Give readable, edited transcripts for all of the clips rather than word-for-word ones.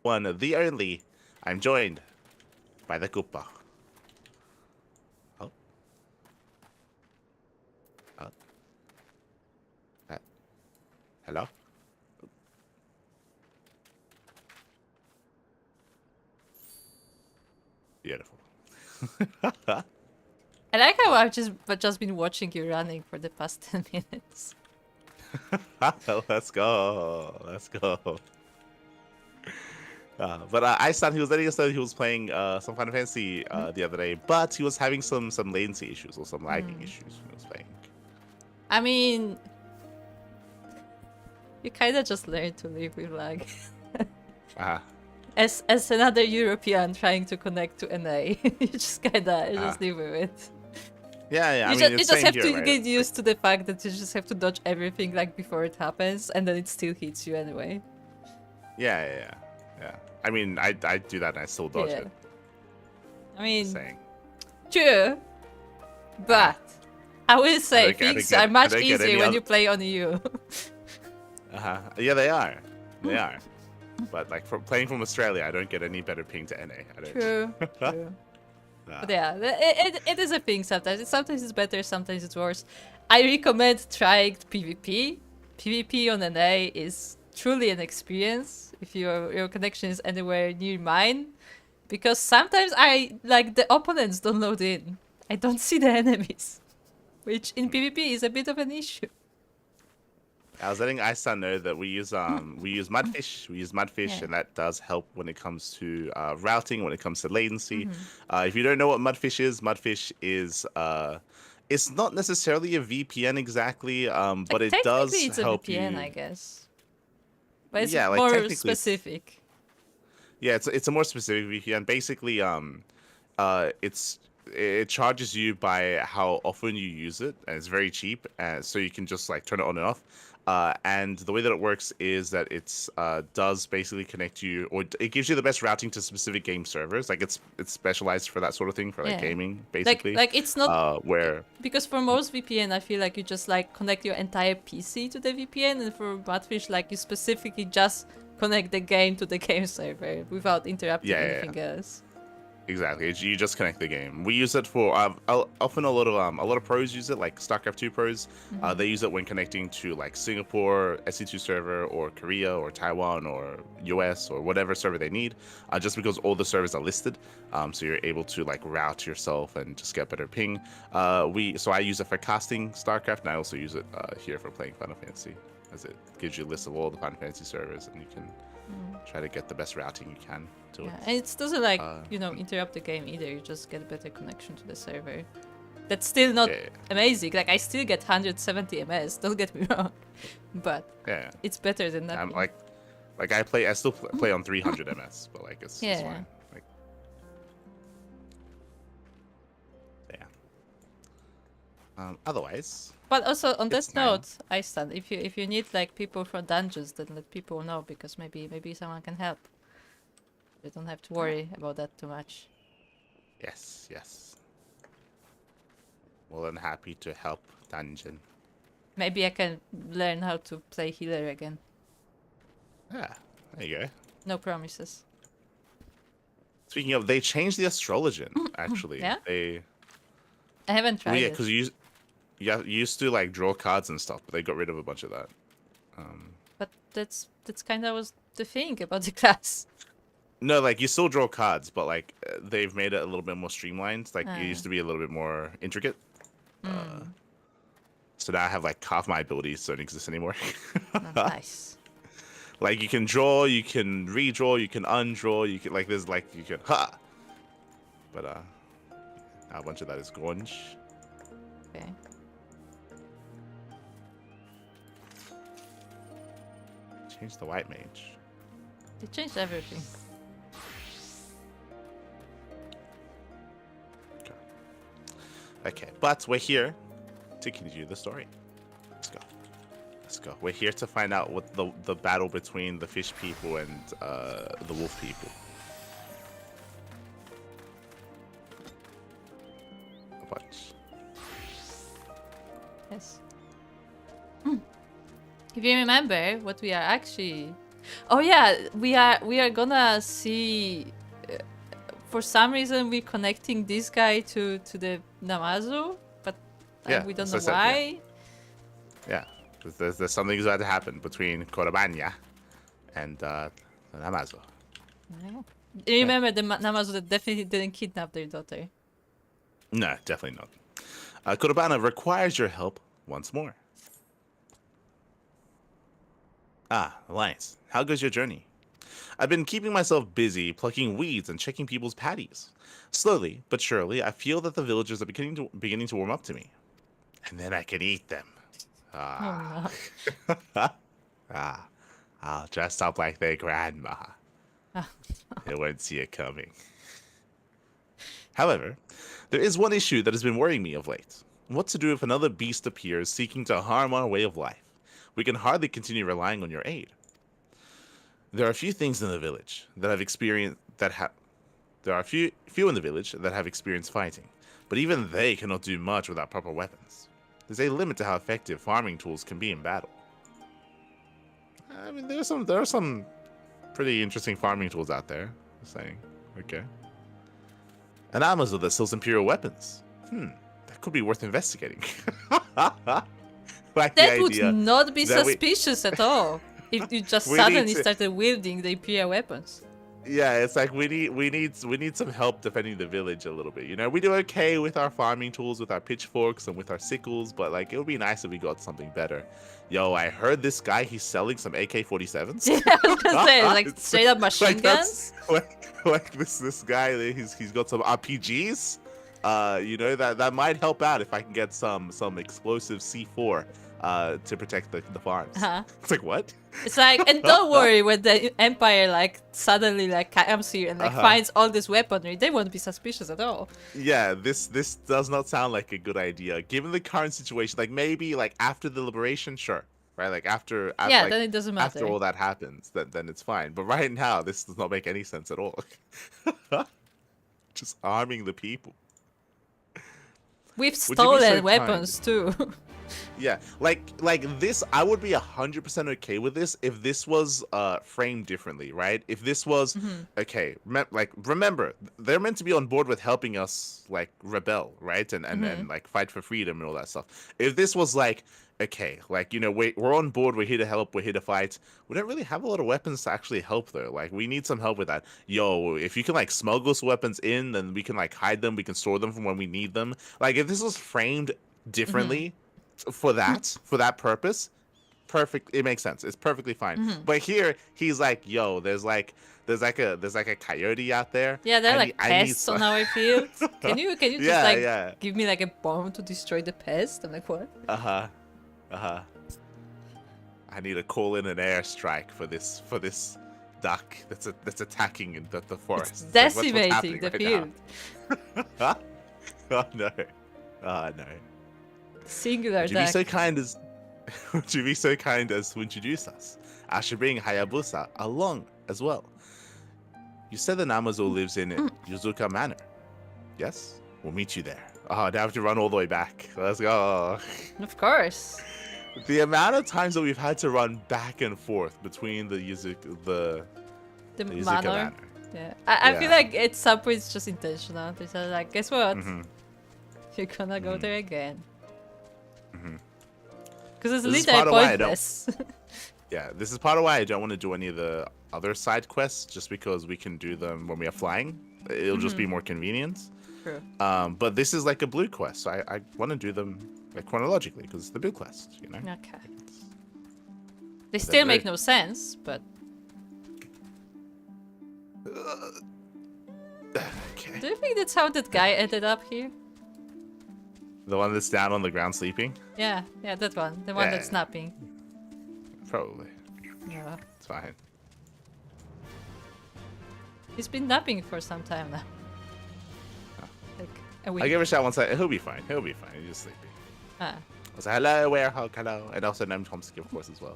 one, the only. I'm joined by the Koopa. Oh. Oh. Hello? Beautiful. I like how I've just been watching you running for the past 10 minutes. Let's go. Let's go. But Iceland, he was letting us know he was playing some Final Fantasy the other day, but he was having some latency issues or some lagging issues when he was playing. I mean, you kind of just learn to live with lag. As another European trying to connect to NA, you just just live with it. Yeah. You just have to get used to the fact that you just have to dodge everything like before it happens, and then it still hits you anyway. Yeah. I mean, I do that and I still dodge it. I mean, true, but I will say things are much easier when you play on EU. Yeah, they are. They are. But like playing from Australia, I don't get any better ping to NA. I don't. True. But yeah, it is a thing sometimes. Sometimes it's better, sometimes it's worse. I recommend trying PvP. PvP on NA is truly an experience if your connection is anywhere near mine. Because sometimes the opponents don't load in. I don't see the enemies. Which in PvP is a bit of an issue. I was letting Iceland know that we use Mudfish, and that does help when it comes to routing, when it comes to latency. If you don't know what Mudfish is it's not necessarily a VPN exactly, but it does it's help a VPN, you. I guess. But it's yeah, more specific. Yeah, it's a more specific VPN. Basically, it charges you by how often you use it, and it's very cheap, so you can just like turn it on and off. And the way that it works is that it's does basically connect you, or it gives you the best routing to specific game servers. Like it's specialized for that sort of thing, for like gaming, basically. Like it's not because for most VPN, I feel like you just like connect your entire PC to the VPN, and for Mudfish, like you specifically just connect the game to the game server without interrupting anything else. Exactly, you just connect the game. We use it for often a lot of pros use it, like StarCraft 2 pros. They use it when connecting to like Singapore SC2 server, or Korea, or Taiwan, or US, or whatever server they need. Just because all the servers are listed, so you're able to like route yourself and just get better ping. So I use it for casting StarCraft, and I also use it here for playing Final Fantasy, as it gives you a list of all the Final Fantasy servers, and you can try to get the best routing you can to it. And it doesn't like interrupt the game either. You just get a better connection to the server. That's still not amazing. Like I still get 170 ms. Don't get me wrong, but it's better than nothing. I still play on 300 ms, but like it's fine. Like, otherwise. But also on this note, Iceland, if you need like people for dungeons, then let people know, because maybe someone can help. You don't have to worry about that too much. Yes. More than happy to help dungeon. Maybe I can learn how to play healer again. Yeah, there you go. No promises. Speaking of, they changed the astrologian, actually. Yeah? I haven't tried it. because you used to like draw cards and stuff, but they got rid of a bunch of that. But that's kind of was the thing about the class. No, like you still draw cards, but like they've made it a little bit more streamlined. Like it used to be a little bit more intricate. So now I have like half my abilities don't exist anymore. Nice. Like you can draw, you can redraw, you can undraw, you can like there's like you can But a bunch of that is gone. Okay. Change the white mage. They changed everything. Okay, but we're here to continue the story. Let's go. We're here to find out what the battle between the fish people and the wolf people. A bunch. Yes. If you remember, what we are actually Oh yeah, we are gonna see. For some reason, we're connecting this guy to the Namazu, but Yeah, we don't as know I said, why. Yeah. There's something about to happen between Korobanya and the Namazo. Yeah. Remember, the Namazu that definitely didn't kidnap their daughter. No, definitely not. Korobana requires your help once more. Ah, Alliance, how goes your journey? I've been keeping myself busy plucking weeds and checking people's patties. Slowly but surely, I feel that the villagers are beginning to warm up to me, and then I can eat them. Oh Ah, no. ah, I'll dress up like their grandma. Ah, They won't see it coming. However, there is one issue that has been worrying me of late. What to do if another beast appears seeking to harm our way of life? We can hardly continue relying on your aid. There are few things in the village that have experienced that have. There are few in the village that have experienced fighting, but even they cannot do much without proper weapons. There's a limit to how effective farming tools can be in battle. I mean, there are some pretty interesting farming tools out there. Just saying, okay. An Amazon that sells imperial weapons. That could be worth investigating. Like that the would idea not be that suspicious at all. If you just We need suddenly to- started wielding the Imperial weapons. Yeah, it's like we need some help defending the village a little bit. You know, we do okay with our farming tools, with our pitchforks and with our sickles, but like it would be nice if we got something better. Yo, I heard this guy, he's selling some AK-47s. Yeah, I was gonna say, like straight up machine that's- guns. like this guy, he's got some RPGs. You know that might help out if I can get some explosive C4 to protect the farms. Uh-huh. It's like what? It's like, and don't worry when the Empire like suddenly like comes here and like finds all this weaponry, they won't be suspicious at all. Yeah, this does not sound like a good idea given the current situation. Like maybe like after the liberation, sure, right? Like after Yeah, like, then it doesn't matter. after all that happens, then it's fine. But right now, this does not make any sense at all. Just arming the people. We've you be so stolen kind? weapons too. Yeah, like this, I would be 100% okay with this if this was framed differently, right? If this was okay, remember they're meant to be on board with helping us like rebel, right? And like fight for freedom and all that stuff. If this was like okay, like you know we're on board, we're here to help, we're here to fight. We don't really have a lot of weapons to actually help though. Like we need some help with that. Yo, if you can like smuggle some weapons in, then we can like hide them, we can store them from when we need them. Like if this was framed differently. For that purpose, perfect. It makes sense. It's perfectly fine. But here he's like, yo, there's like a coyote out there. Yeah, they're like I need pests on our field. Can you just Yeah, like yeah. give me like a bomb to destroy the pest? I'm like, what? I need to call in an airstrike for this duck that's attacking in the forest. It's It's like, what's decimating the happening field. right now? Oh no. Singular Would you be attack. so kind as would you be so kind as to introduce us? I should bring Hayabusa along as well. You said the Namazo lives in Yuzuka Manor. Yes? We'll meet you there. Oh, now I have to run all the way back. Let's go. Of course. The amount of times that we've had to run back and forth between the Yuzuka The Yuzuka manor. Yeah. I feel like at some point it's just intentional. They said like, guess what? You're gonna go there again. Because it's This is literally part of why I don't- pointless. Yeah, this is part of why I don't want to do any of the other side quests, just because we can do them when we are flying. It'll just be more convenient. True. But this is like a blue quest, so I want to do them like chronologically because it's the blue quest, you know. Okay. They still make very- no sense, but Okay. do you think that's how that guy ended up here? The one that's down on the ground sleeping, Yeah, that one. The one Yeah. that's napping. probably. Yeah. It's fine. He's been napping for some time now. Like a week. I give it a shot once. He'll be fine. He'll be fine. He's just sleeping. Ah. I was like, hello, Werehog, hello, and also Noam Chomsky, of course, as well.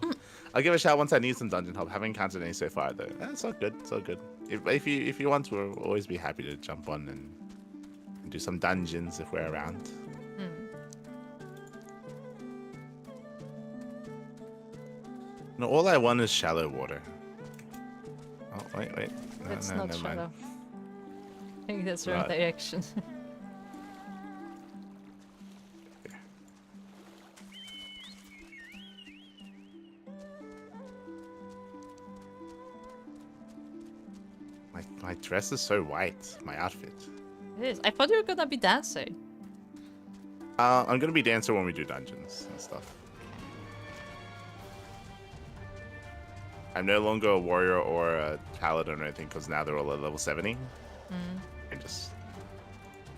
I'll give it a shot once I need some dungeon help. Haven't encountered any so far, though. It's all good. It's all good. If you want to, we'll always be happy to jump on and do some dungeons if we're around. Hmm. No, all I want is shallow water. Wait. That's No, not never mind. shadow. I think that's the wrong Right. direction. My dress is so white. My outfit. It is. I thought you were gonna be dancing. I'm gonna be dancer when we do dungeons and stuff. I'm no longer a warrior or a paladin or anything because now they're all at level 70. I'm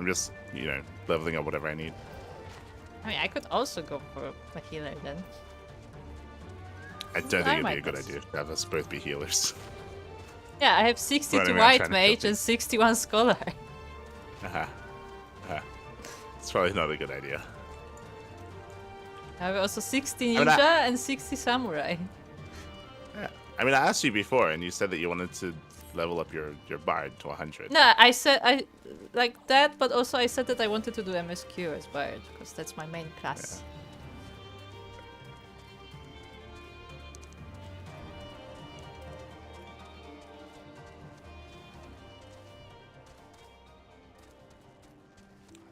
just, leveling up whatever I need. I mean, I could also go for a healer then. I don't think it'd be might a good just- idea to have us both be healers. Yeah, I have 60 Well, to anyway, I'm white trying to mage kill and 61 scholar. It's probably not a good idea. I have also 60 I mean, ninja and 60 samurai. Yeah. I mean, I asked you before, and you said that you wanted to level up your bard to 100. No, I said I like that, but also I said that I wanted to do MSQ as bard because that's my main class.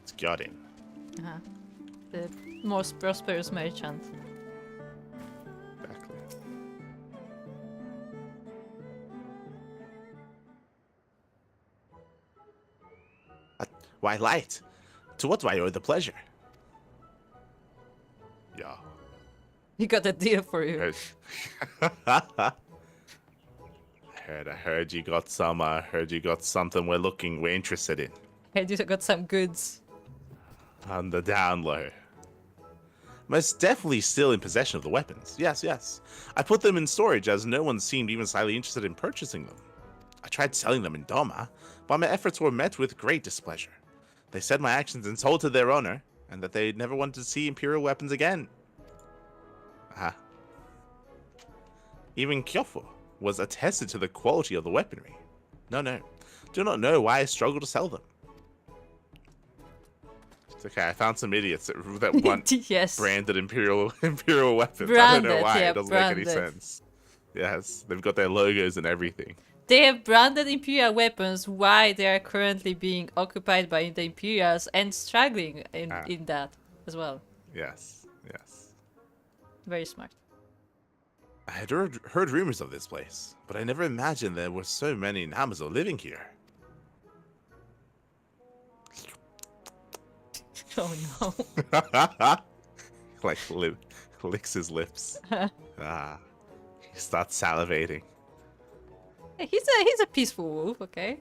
It's Gyodin. The most prosperous merchant. Exactly. Why light? To what do I owe the pleasure? Yeah. He got a deal for you. I heard you got some. Heard you got something we're interested in. Heard you got some goods. On the down low. Most definitely still in possession of the weapons. Yes. I put them in storage as no one seemed even slightly interested in purchasing them. I tried selling them in Doma, but my efforts were met with great displeasure. They said my actions insulted their owner, and that they never wanted to see Imperial weapons again. Even Kyofu was attested to the quality of the weaponry. No. Do not know why I struggle to sell them. It's okay, I found some idiots that want Yes. branded Imperial weapons. I don't Branded, know why. yeah, It doesn't branded. make any sense. Yes, they've got their logos and everything. They have branded Imperial weapons while they are currently being occupied by the Imperials and struggling in that as well. Yes. Very smart. I had heard rumors of this place, but I never imagined there were so many Namazo living here. Oh no. Like licks his lips. He starts salivating. Hey, he's a peaceful wolf, okay?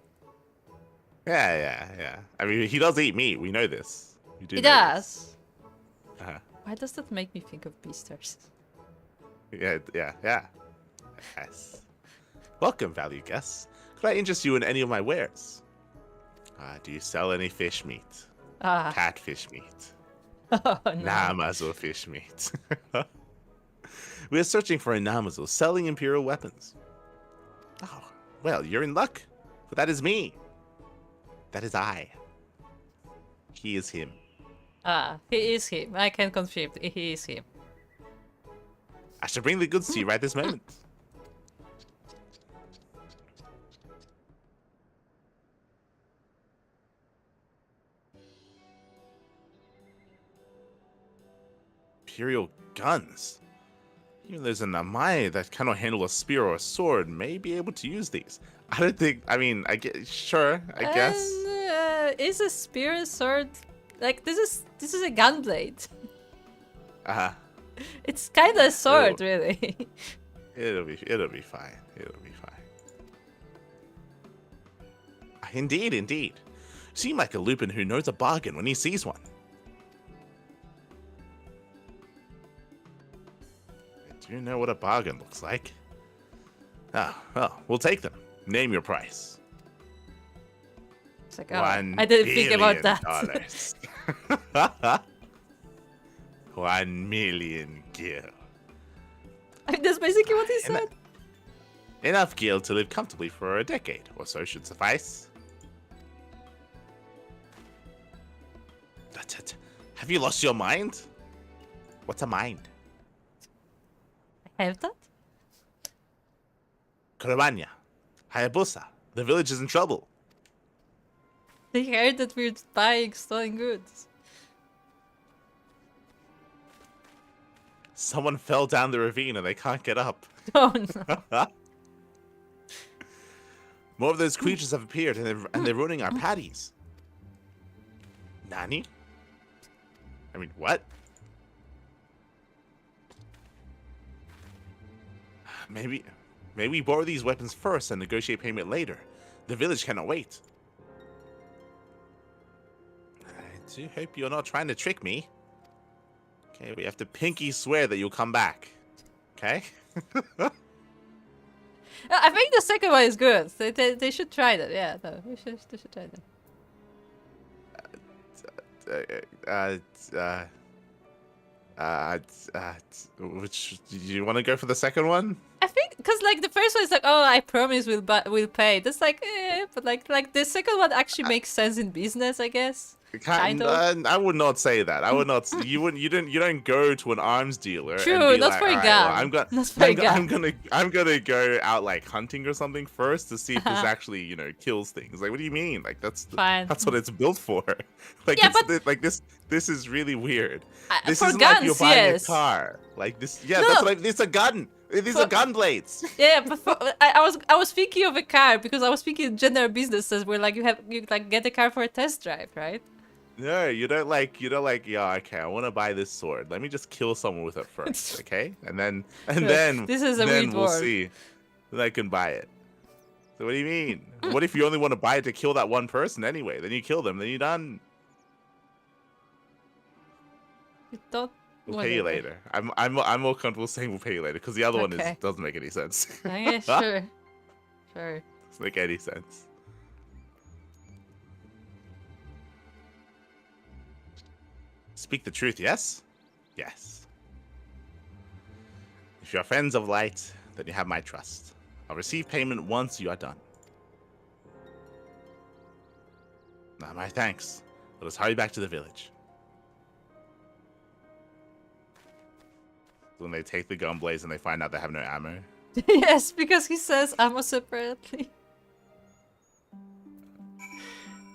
Yeah. I mean, he does eat meat. We know this. We do He know does. this. Why does that make me think of beastars? Yeah. Yes. Welcome, value guests. Could I interest you in any of my wares? Do you sell any fish meat? Catfish meat? Oh, no. Namazo fish meat. We are searching for a Namazo selling Imperial weapons. Oh, well, you're in luck, for that is me. That is I. He is him. He is him. I can confirm he is him. I shall bring the goods to you right this moment. Imperial guns. Even those in Namai that cannot handle a spear or a sword may be able to use these. I don't think. I mean, I guess. Is a spear and sword like this is a gunblade? It's kind of a sword, really. It'll be fine. Indeed. Seem like a Lupin who knows a bargain when he sees one. Do you know what a bargain looks like? Well, we'll take them. Name your price. It's like, I didn't think about that. $1 billion. 1 million gil. I mean, that's basically what he said. Enough gil to live comfortably for a decade or so should suffice. Have you lost your mind? What's a mind? I have that? Kurabanya. Hayabusa, the village is in trouble. They heard that we're buying stolen goods. Someone fell down the ravine and they can't get up. Oh no. More of those creatures have appeared and they're ruining our patties. Nani? I mean, what? Maybe we borrow these weapons first and negotiate payment later. The village cannot wait. I do hope you're not trying to trick me. Okay, we have to pinky swear that you'll come back. Okay? I think the second one is good. They should try that. Yeah, no, they should try that. Which do you want to go for the second one? I think because like the first one is like, oh, I promise we'll pay. That's like, but like the second one actually makes sense in business, I guess. Kind of. I would not say that. I would not. You don't go to an arms dealer. True, and be not like, for a "All gun. Well, Not for a gun. I'm gonna go out like hunting or something first to see if this actually kills things. Like, what do you mean? Like Fine. That's what it's built for. Like, yeah, like this is really weird. This for isn't guns, like you're buying yes. a car. Like this. Yeah, No. that's what it's a gun. These are gun blades. Yeah, but I was thinking of a car because I was thinking general businesses where like you like get a car for a test drive, right? No, you don't like, yeah, okay, I want to buy this sword. Let me just kill someone with it first, okay? And then This is a weird we'll war. see. Then I can buy it. So what do you mean? What if you only want to buy it to kill that one person anyway? Then you kill them, then you're done. You don't. We'll pay you later. I'm more comfortable saying we'll pay you later because the other one doesn't make any sense. Yeah, sure. Doesn't make any sense. Speak the truth, yes? Yes. If you are friends of light, then you have my trust. I'll receive payment once you are done. Now, my thanks. Let us hurry back to the village. When they take the gun blaze and they find out they have no ammo. Yes, because he says ammo separately.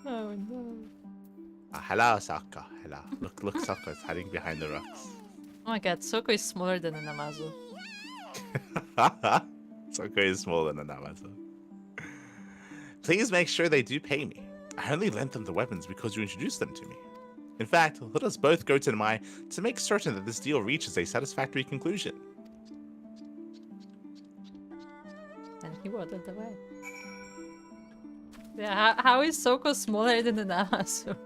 Oh no. Hello, Sokka. Hello. Look, Sokka's hiding behind the rocks. Oh my god, Soko is smaller than an Amazo. Sokka is smaller than an Amazon. Please make sure they do pay me. I only lent them the weapons because you introduced them to me. In fact, let us both go to Mai to make certain that this deal reaches a satisfactory conclusion. And he waddled away. Yeah, how is Soko smaller than an Amazo?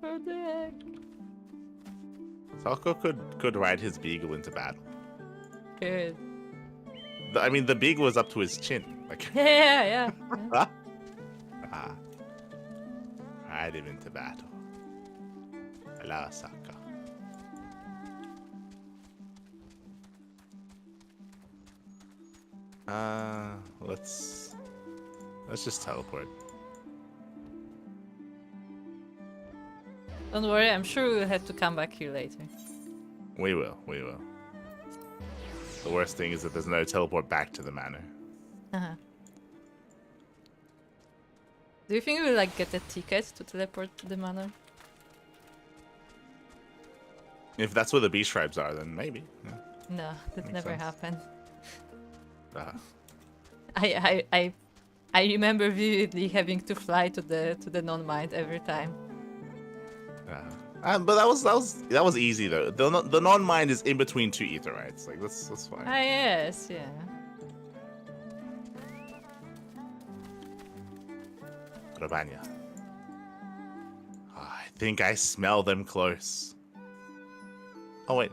What the heck? Sokka could ride his beagle into battle. Good. I mean, the beagle was up to his chin. Like, Yeah. Ride him into battle. Hello, Sokka. Let's just teleport. Don't worry, I'm sure we'll have to come back here later. We will. The worst thing is that there's no teleport back to the manor. Do you think we'll like get a ticket to teleport to the manor? If that's where the beast tribes are, then maybe. Yeah. No, that Makes never sense. happened. Uh, I remember vividly having to fly to the non-mind every time. but that was easy though. The non-mind is in between two aetherytes. Like that's fine. Ah yes, yeah. Rabanya. I think I smell them close. Oh wait,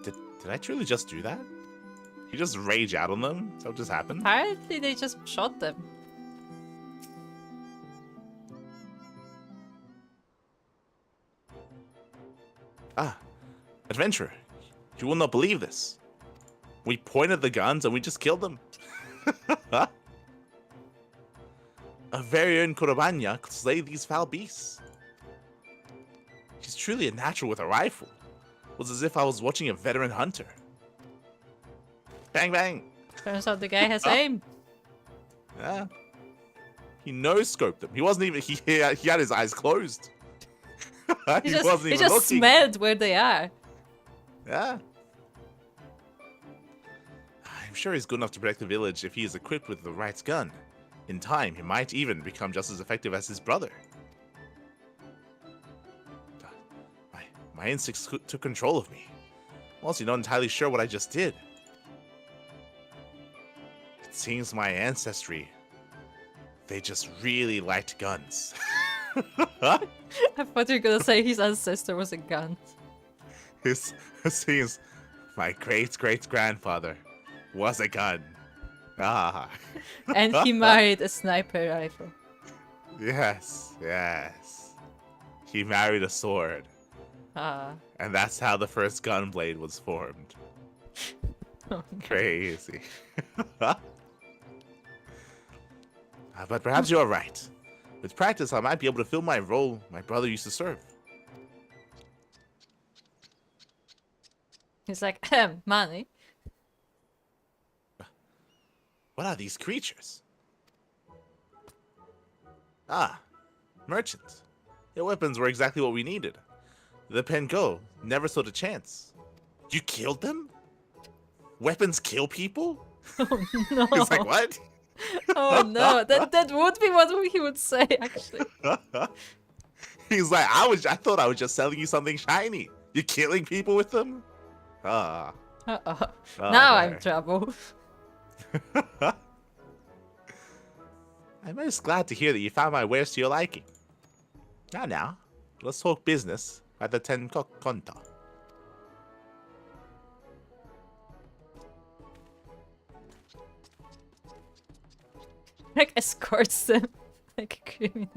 did I truly just do that? You just rage out on them? Is that what just happened? Apparently they just shot them. Adventurer, you will not believe this. We pointed the guns and we just killed them. Our very own Kurobanya could slay these foul beasts. He's truly a natural with a rifle. It was as if I was watching a veteran hunter. Bang bang. Turns out the guy has aim. Yeah. He no-scoped them. He wasn't even... He had his eyes closed. He He wasn't he even just looking. smelled where they are. Yeah. I'm sure he's good enough to protect the village if he is equipped with the right gun. In time, he might even become just as effective as his brother. My instincts took control of me. I'm also not entirely sure what I just did. It seems my ancestry, they just really liked guns. I thought you were gonna say his ancestor was a gun. It seems my great-great-grandfather was a gun. Ah. And he married a sniper rifle. Yes. He married a sword. Ah. And that's how the first gun blade was formed. Oh, Crazy. But perhaps you're right. With practice, I might be able to fill my role my brother used to serve. he's like, money. What are these creatures? Ah, merchants. Your weapons were exactly what we needed. The Pengo never stood a chance. You killed them? Weapons kill people? Oh no. He's like, what? Oh no, that would be what he would say actually. He's like, I thought I was just selling you something shiny. You're killing people with them? Ah. Uh-oh. Oh, Now I'm no. in trouble. I'm most glad to hear that you found my wares to your liking. Now, let's talk business at the Ten Konta. Like escorts them like a criminal.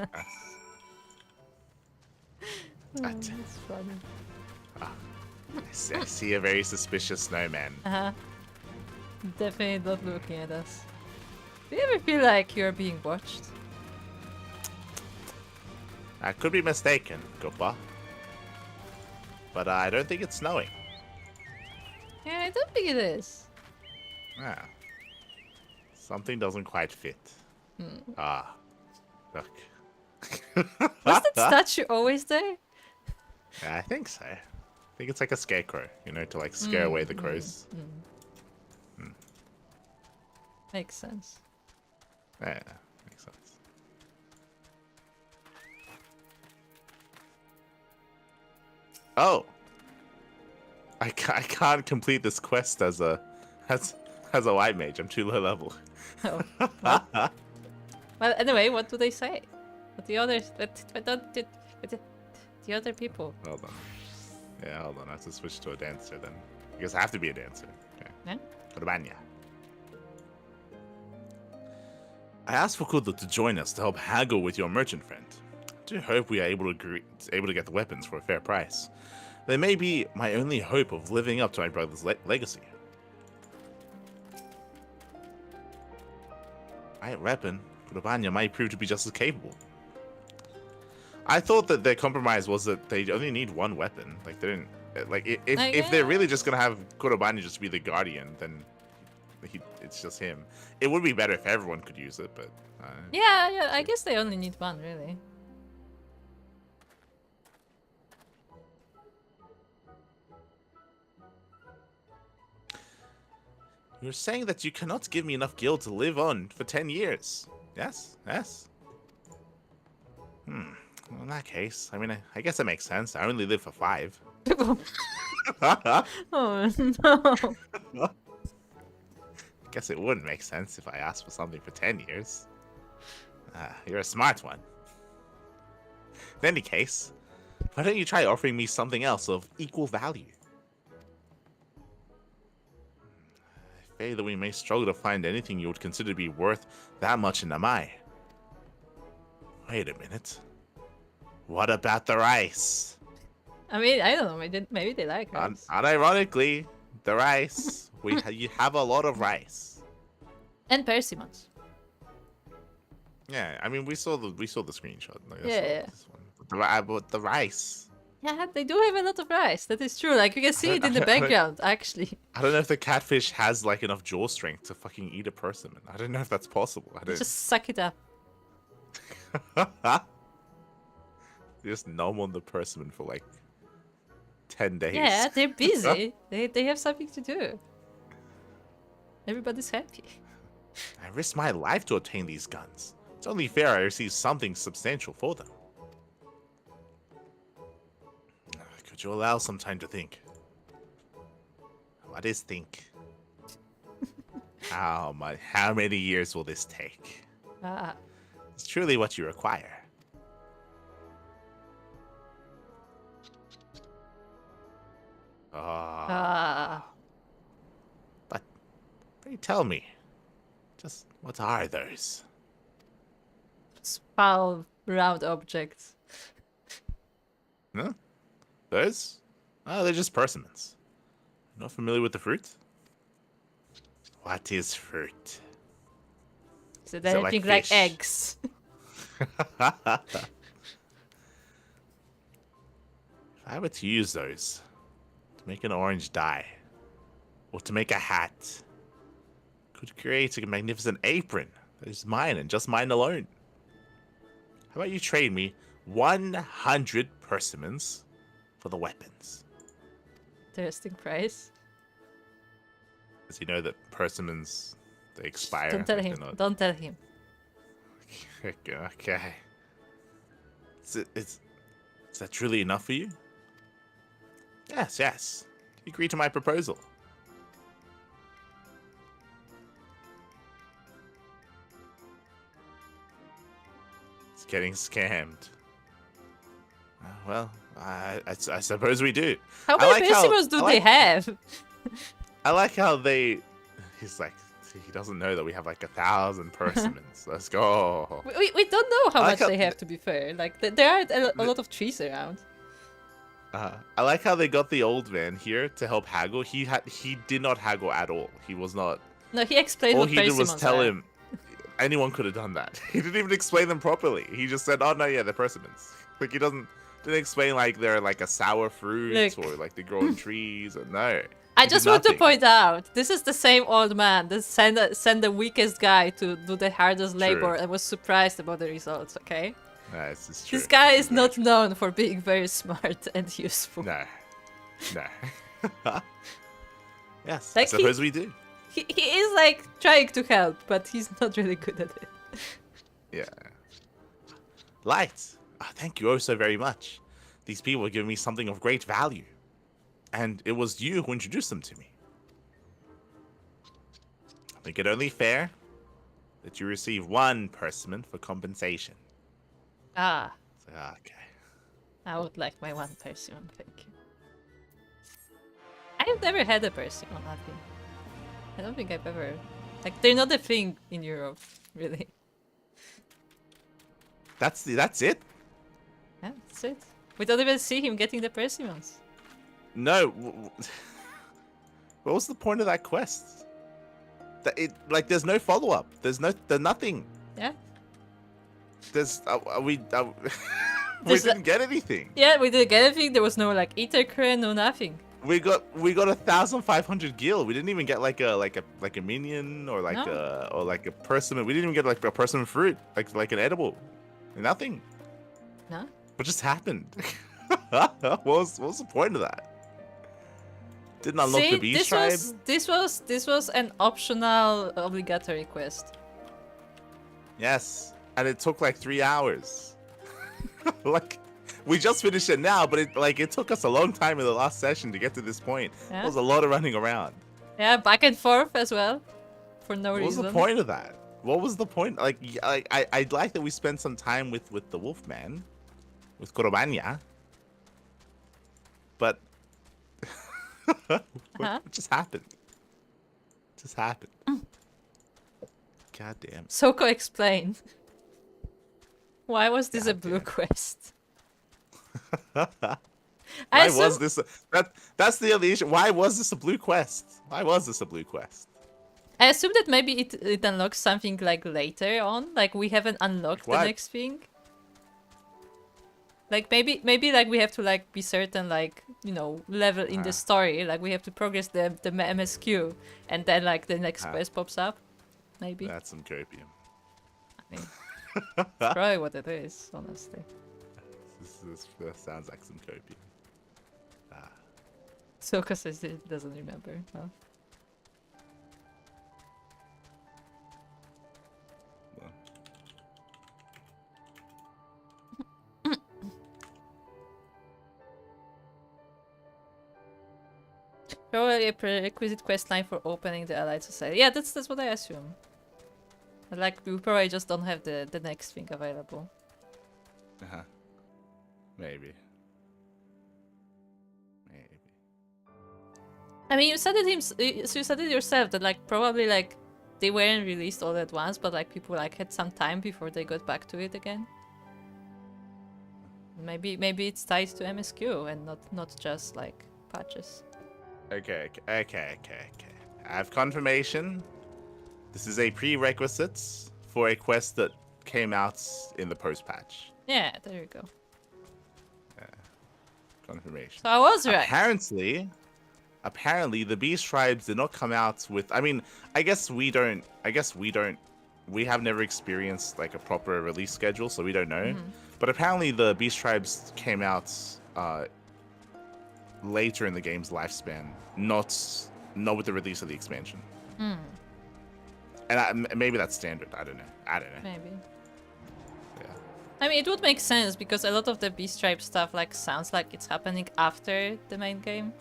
Oh, that's funny. I see a very suspicious snowman. Uh-huh. Definitely not looking at us. Do you ever feel like you're being watched? I could be mistaken, Gopa. But I don't think it's snowing. Yeah, I don't think it is. Ah. Something doesn't quite fit. Ah. Look. Was that statue always there? I think so. I think it's like a scarecrow, you know, to like scare away the crows. Makes sense. Yeah, makes sense. Oh, I can't complete this quest as a white mage. I'm too low level. Oh. Well, anyway, what do they say? What the others? The other people? Hold on. Yeah, hold on. I have to switch to a dancer then. I guess I have to be a dancer. Okay. Yeah? Urbania. I asked for Kudo to join us to help haggle with your merchant friend. I do hope we are able to get the weapons for a fair price. They may be my only hope of living up to my brother's legacy. Right weapon, Urbania might prove to be just as capable. I thought that their compromise was that they only need one weapon. Like they didn't if they're really just gonna have Kurobani just be the guardian, then it's just him. It would be better if everyone could use it, but Yeah, I guess they only need one, really. You're saying that you cannot give me enough gil to live on for 10 years. Yes. Well, in that case, I mean, I guess that makes sense. I only live for 5. Oh no. Guess it wouldn't make sense if I asked for something for 10 years. You're a smart one. In any case, why don't you try offering me something else of equal value? I fear that we may struggle to find anything you would consider to be worth that much in Namai. Wait a minute. What about the rice? I mean, I don't know. Maybe they like rice. Unironically, the rice. You have a lot of rice. And persimmons. Yeah, I mean, we saw the screenshot. Like, Yeah. this one. But the rice. Yeah, they do have a lot of rice. That is true. Like you can see it in the background, actually. I don't know if the catfish has like enough jaw strength to fucking eat a persimmon. I don't know if that's possible. I don't. Just suck it up. Just nom on the persimmon for like 10 days. Yeah, they're busy. They have something to do. Everybody's happy. I risked my life to obtain these guns. It's only fair I receive something substantial for them. Could you allow some time to think? What is think? How many years will this take? It's truly what you require. But pray tell me, just what are those? Foul round objects. Huh? Those? Oh, they're just persimmons. Not familiar with the fruit? What is fruit? So they're anything like eggs. If I were to use those to make an orange dye, or to make a hat, could create a magnificent apron that is mine and just mine alone. How about you trade me 100 persimmons for the weapons? Interesting price. Does he know that persimmons, they expire? Don't tell him. Don't tell him. Okay. Is that truly enough for you? Yes, yes. You agree to my proposal. It's getting scammed. Well, I suppose we do. How many persimmons do they have? I like how he's like, he doesn't know that we have like 1,000 persimmons. Let's go. We don't know how much they have, to be fair. Like, there are a lot of trees around. I like how they got the old man here to help haggle. He did not haggle at all. He was not. No, he explained what persimmons are. All he did was tell him anyone could have done that. He didn't even explain them properly. He just said, "Oh no, yeah, they're persimmons." Like he didn't explain like they're like a sour fruit or like they grow in trees. Or no. I just want to point out, this is the same old man that sent the weakest guy to do the hardest labor and was surprised about the results. Okay. This is true. This guy is not known for being very smart and useful. No. Yes, like I suppose we do. He is like trying to help, but he's not really good at it. Yeah. Light. Thank you oh so very much. These people have given me something of great value. And it was you who introduced them to me. I think it only fair that you receive 1 persimmon for compensation. Okay. I would like my 1 persimmon, thank you. I have never had a persimmon, I don't think I've ever... Like, they're not a thing in Europe, really. That's it? Yeah, that's it. We don't even see him getting the persimmons. No. What was the point of that quest? There's no follow-up. There's nothing. Yeah. We didn't get anything. Yeah, we didn't get anything. There was no like ether current, no nothing. We got 1,500 gil. We didn't even get like a minion or like a persimmon. We didn't even get like a persimmon fruit, like an edible. Nothing. No. What just happened? what was the point of that? Didn't unlock the beast tribe. This was an optional obligatory quest. Yes, and it took like 3 hours. Like, we just finished it now, but it took us a long time in the last session to get to this point. Yeah. There was a lot of running around. Yeah, back and forth as well, for no reason. What was the point of that? What was the point? Like, I'd like that we spent some time with the Wolfman, with Korobanya. But what just happened? Just happened. God damn. Soko, explain. Why was this a blue quest? Why was this? That's the other issue. Why was this a blue quest? Why was this a blue quest? I assume that maybe it unlocks something like later on. Like we haven't unlocked the next thing. Like maybe like we have to like be certain like level in the story. Like we have to progress the MSQ, and then like the next quest pops up. Maybe. That's some copium. I mean, that's probably what it is, honestly. This sounds like some copium. So because it doesn't remember. Huh? Probably a prerequisite quest line for opening the Allied Society. Yeah, that's what I assume. Like we probably just don't have the next thing available. Maybe. I mean, you said it yourself that like probably like they weren't released all at once, but like people like had some time before they got back to it again. Maybe it's tied to MSQ and not just like patches. Okay. I have confirmation. This is a prerequisite for a quest that came out in the post-patch. Yeah, there you go. Confirmation. So I was right. Apparently, the Beast Tribes did not come out with. I mean, I guess we don't. We have never experienced like a proper release schedule, so we don't know. But apparently, the Beast Tribes came out later in the game's lifespan, not with the release of the expansion. And maybe that's standard. I don't know. Maybe. Yeah. I mean, it would make sense because a lot of the Beast Tribe stuff like sounds like it's happening after the main game.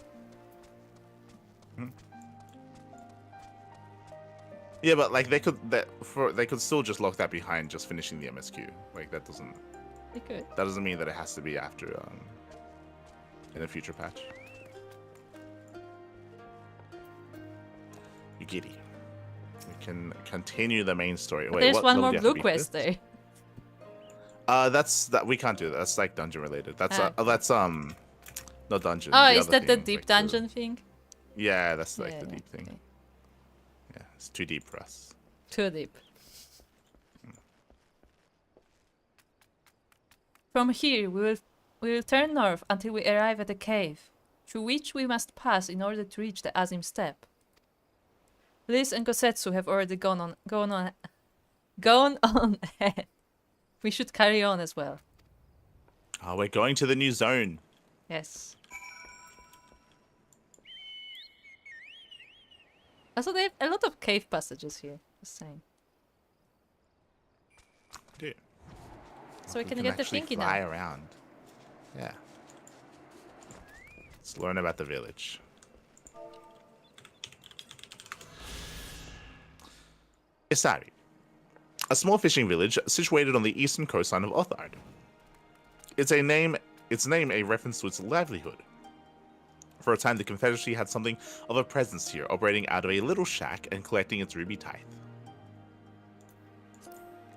Yeah, but like they could still just lock that behind just finishing the MSQ. Like that doesn't. They could. That doesn't mean that it has to be after in a future patch. You giddy. We can continue the main story. Wait, there's one more blue to quest there. We can't do that. That's like dungeon related. That's not dungeon. Oh, the is other that the thing, deep like dungeon thing? Yeah, that's like the deep thing. Okay. Yeah, it's too deep for us. Too deep. From here, we will turn north until we arrive at a cave, through which we must pass in order to reach the Azim Steppe. Liz and Gosetsu have already gone on ahead. We should carry on as well. Oh, we're going to the new zone. Yes. Also, they have a lot of cave passages here. Just saying. Dude. So we can get the thingy fly now. around. Yeah. Let's learn about the village. Isari. A small fishing village situated on the eastern coastline of Othard. Its name a reference to its livelihood. For a time, the Confederacy had something of a presence here, operating out of a little shack and collecting its ruby tithe.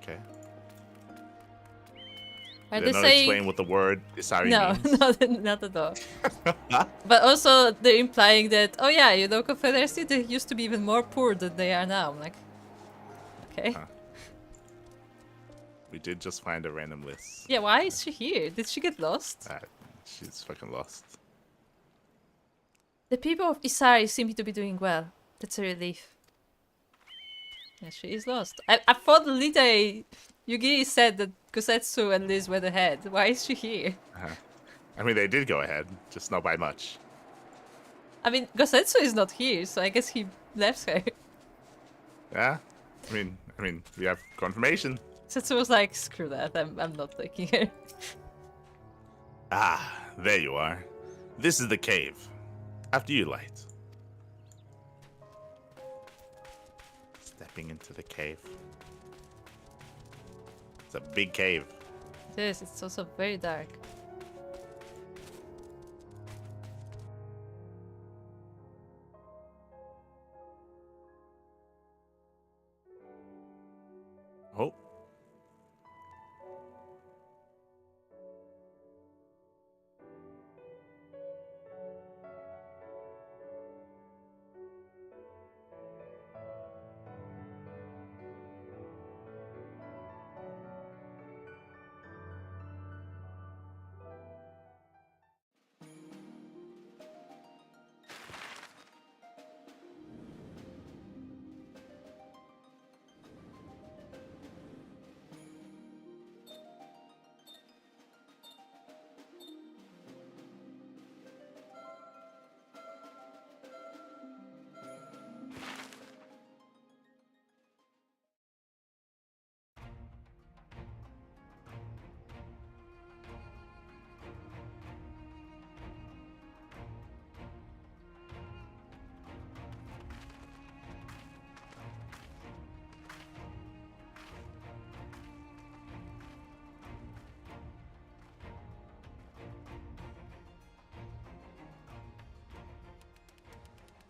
Okay. Are Did they not saying... explain what the word Isari means? No, not at all. But also, they're implying that, oh yeah, Confederacy, they used to be even more poor than they are now. I'm like, okay. We did just find a random list. Yeah, why is she here? Did she get lost? She's fucking lost. The people of Isari seem to be doing well. That's a relief. Yeah, she is lost. I thought Yugi said that Gosetsu and Liz went ahead. Why is she here? I mean, they did go ahead, just not by much. I mean, Gosetsu is not here, so I guess he left her. Yeah? I mean, we have confirmation. Gosetsu was like, screw that, I'm not taking her. Ah, there you are. This is the cave. After you, Light. Stepping into the cave. It's a big cave. It is, it's also very dark. Oh.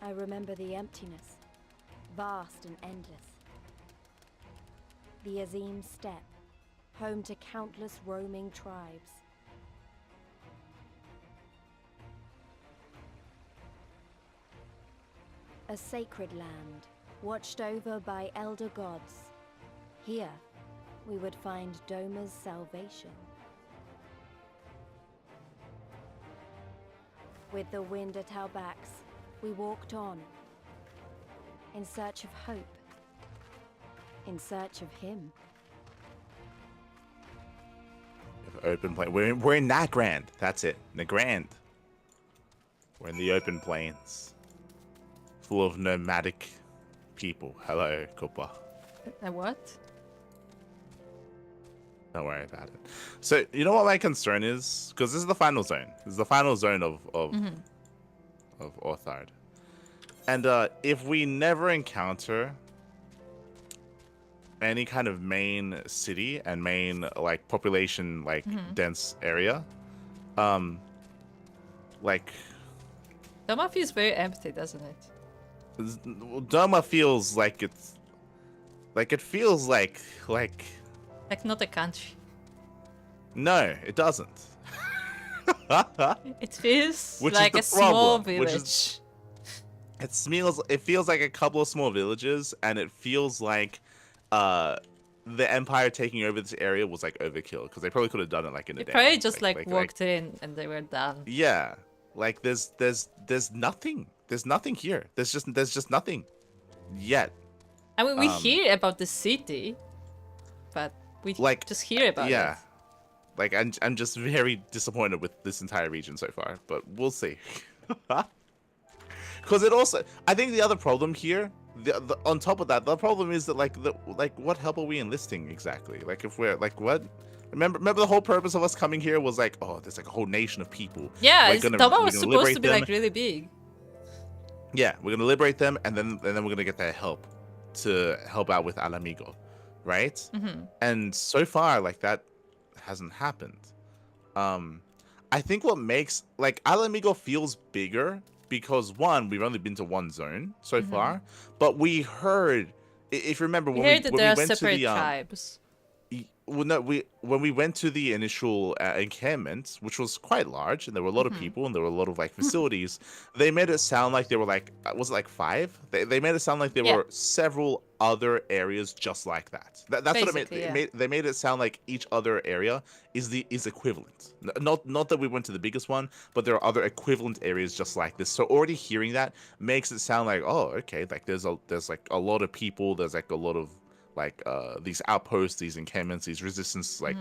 I remember the emptiness, vast and endless. The Azim Steppe, home to countless roaming tribes. A sacred land, watched over by elder gods. Here, we would find Doma's salvation. With the wind at our backs, we walked on, in search of hope, in search of him. Open plain. We're in Nagrand. That's it. Nagrand. We're in the open plains. Full of nomadic people. Hello, Koopa. What? Don't worry about it. So, you know what my concern is? Because this is the final zone. This is the final zone of Orthard. And if we never encounter any kind of main city and main like population like dense area, like Doma feels very empty, doesn't it? Doma feels like it's like it feels like Like not a country. no, it doesn't. It feels Which like a is the problem, small which village. It feels like a couple of small villages, and it feels like the Empire taking over this area was like overkill, because they probably could have done it like in a They day. probably just walked in and they were done. Yeah, like there's nothing. There's nothing here. There's just nothing yet. I mean, we hear about the city, but we Like, just hear about yeah. it. Like I'm just very disappointed with this entire region so far, but we'll see. Because it also, I think the other problem here, on top of that, the problem is that like what help are we enlisting exactly? Like if we're like what? Remember the whole purpose of us coming here was like, oh, there's like a whole nation of people. Yeah, We're Doma was we're supposed to be liberate like really big. Yeah, we're gonna liberate them, and then we're gonna get their help to help out with Alamigo, right? Mm-hmm. And so far, like that hasn't happened. I think what makes like Alamigo feels bigger because one, we've only been to one zone so far, but we heard, if you remember, We when heard that there are went to separate the tribes. well, no, when we went to the initial encampment, which was quite large, and there were a lot of people, and there were a lot of like facilities. They made it sound like there were like, was it like 5? They made it sound like there were several other areas just like that. That's what it made. They made it sound like each other area is equivalent. Not that we went to the biggest one, but there are other equivalent areas just like this. So already hearing that makes it sound like, oh, okay, like there's like a lot of people. There's like a lot of like these outposts, these encampments, these resistance like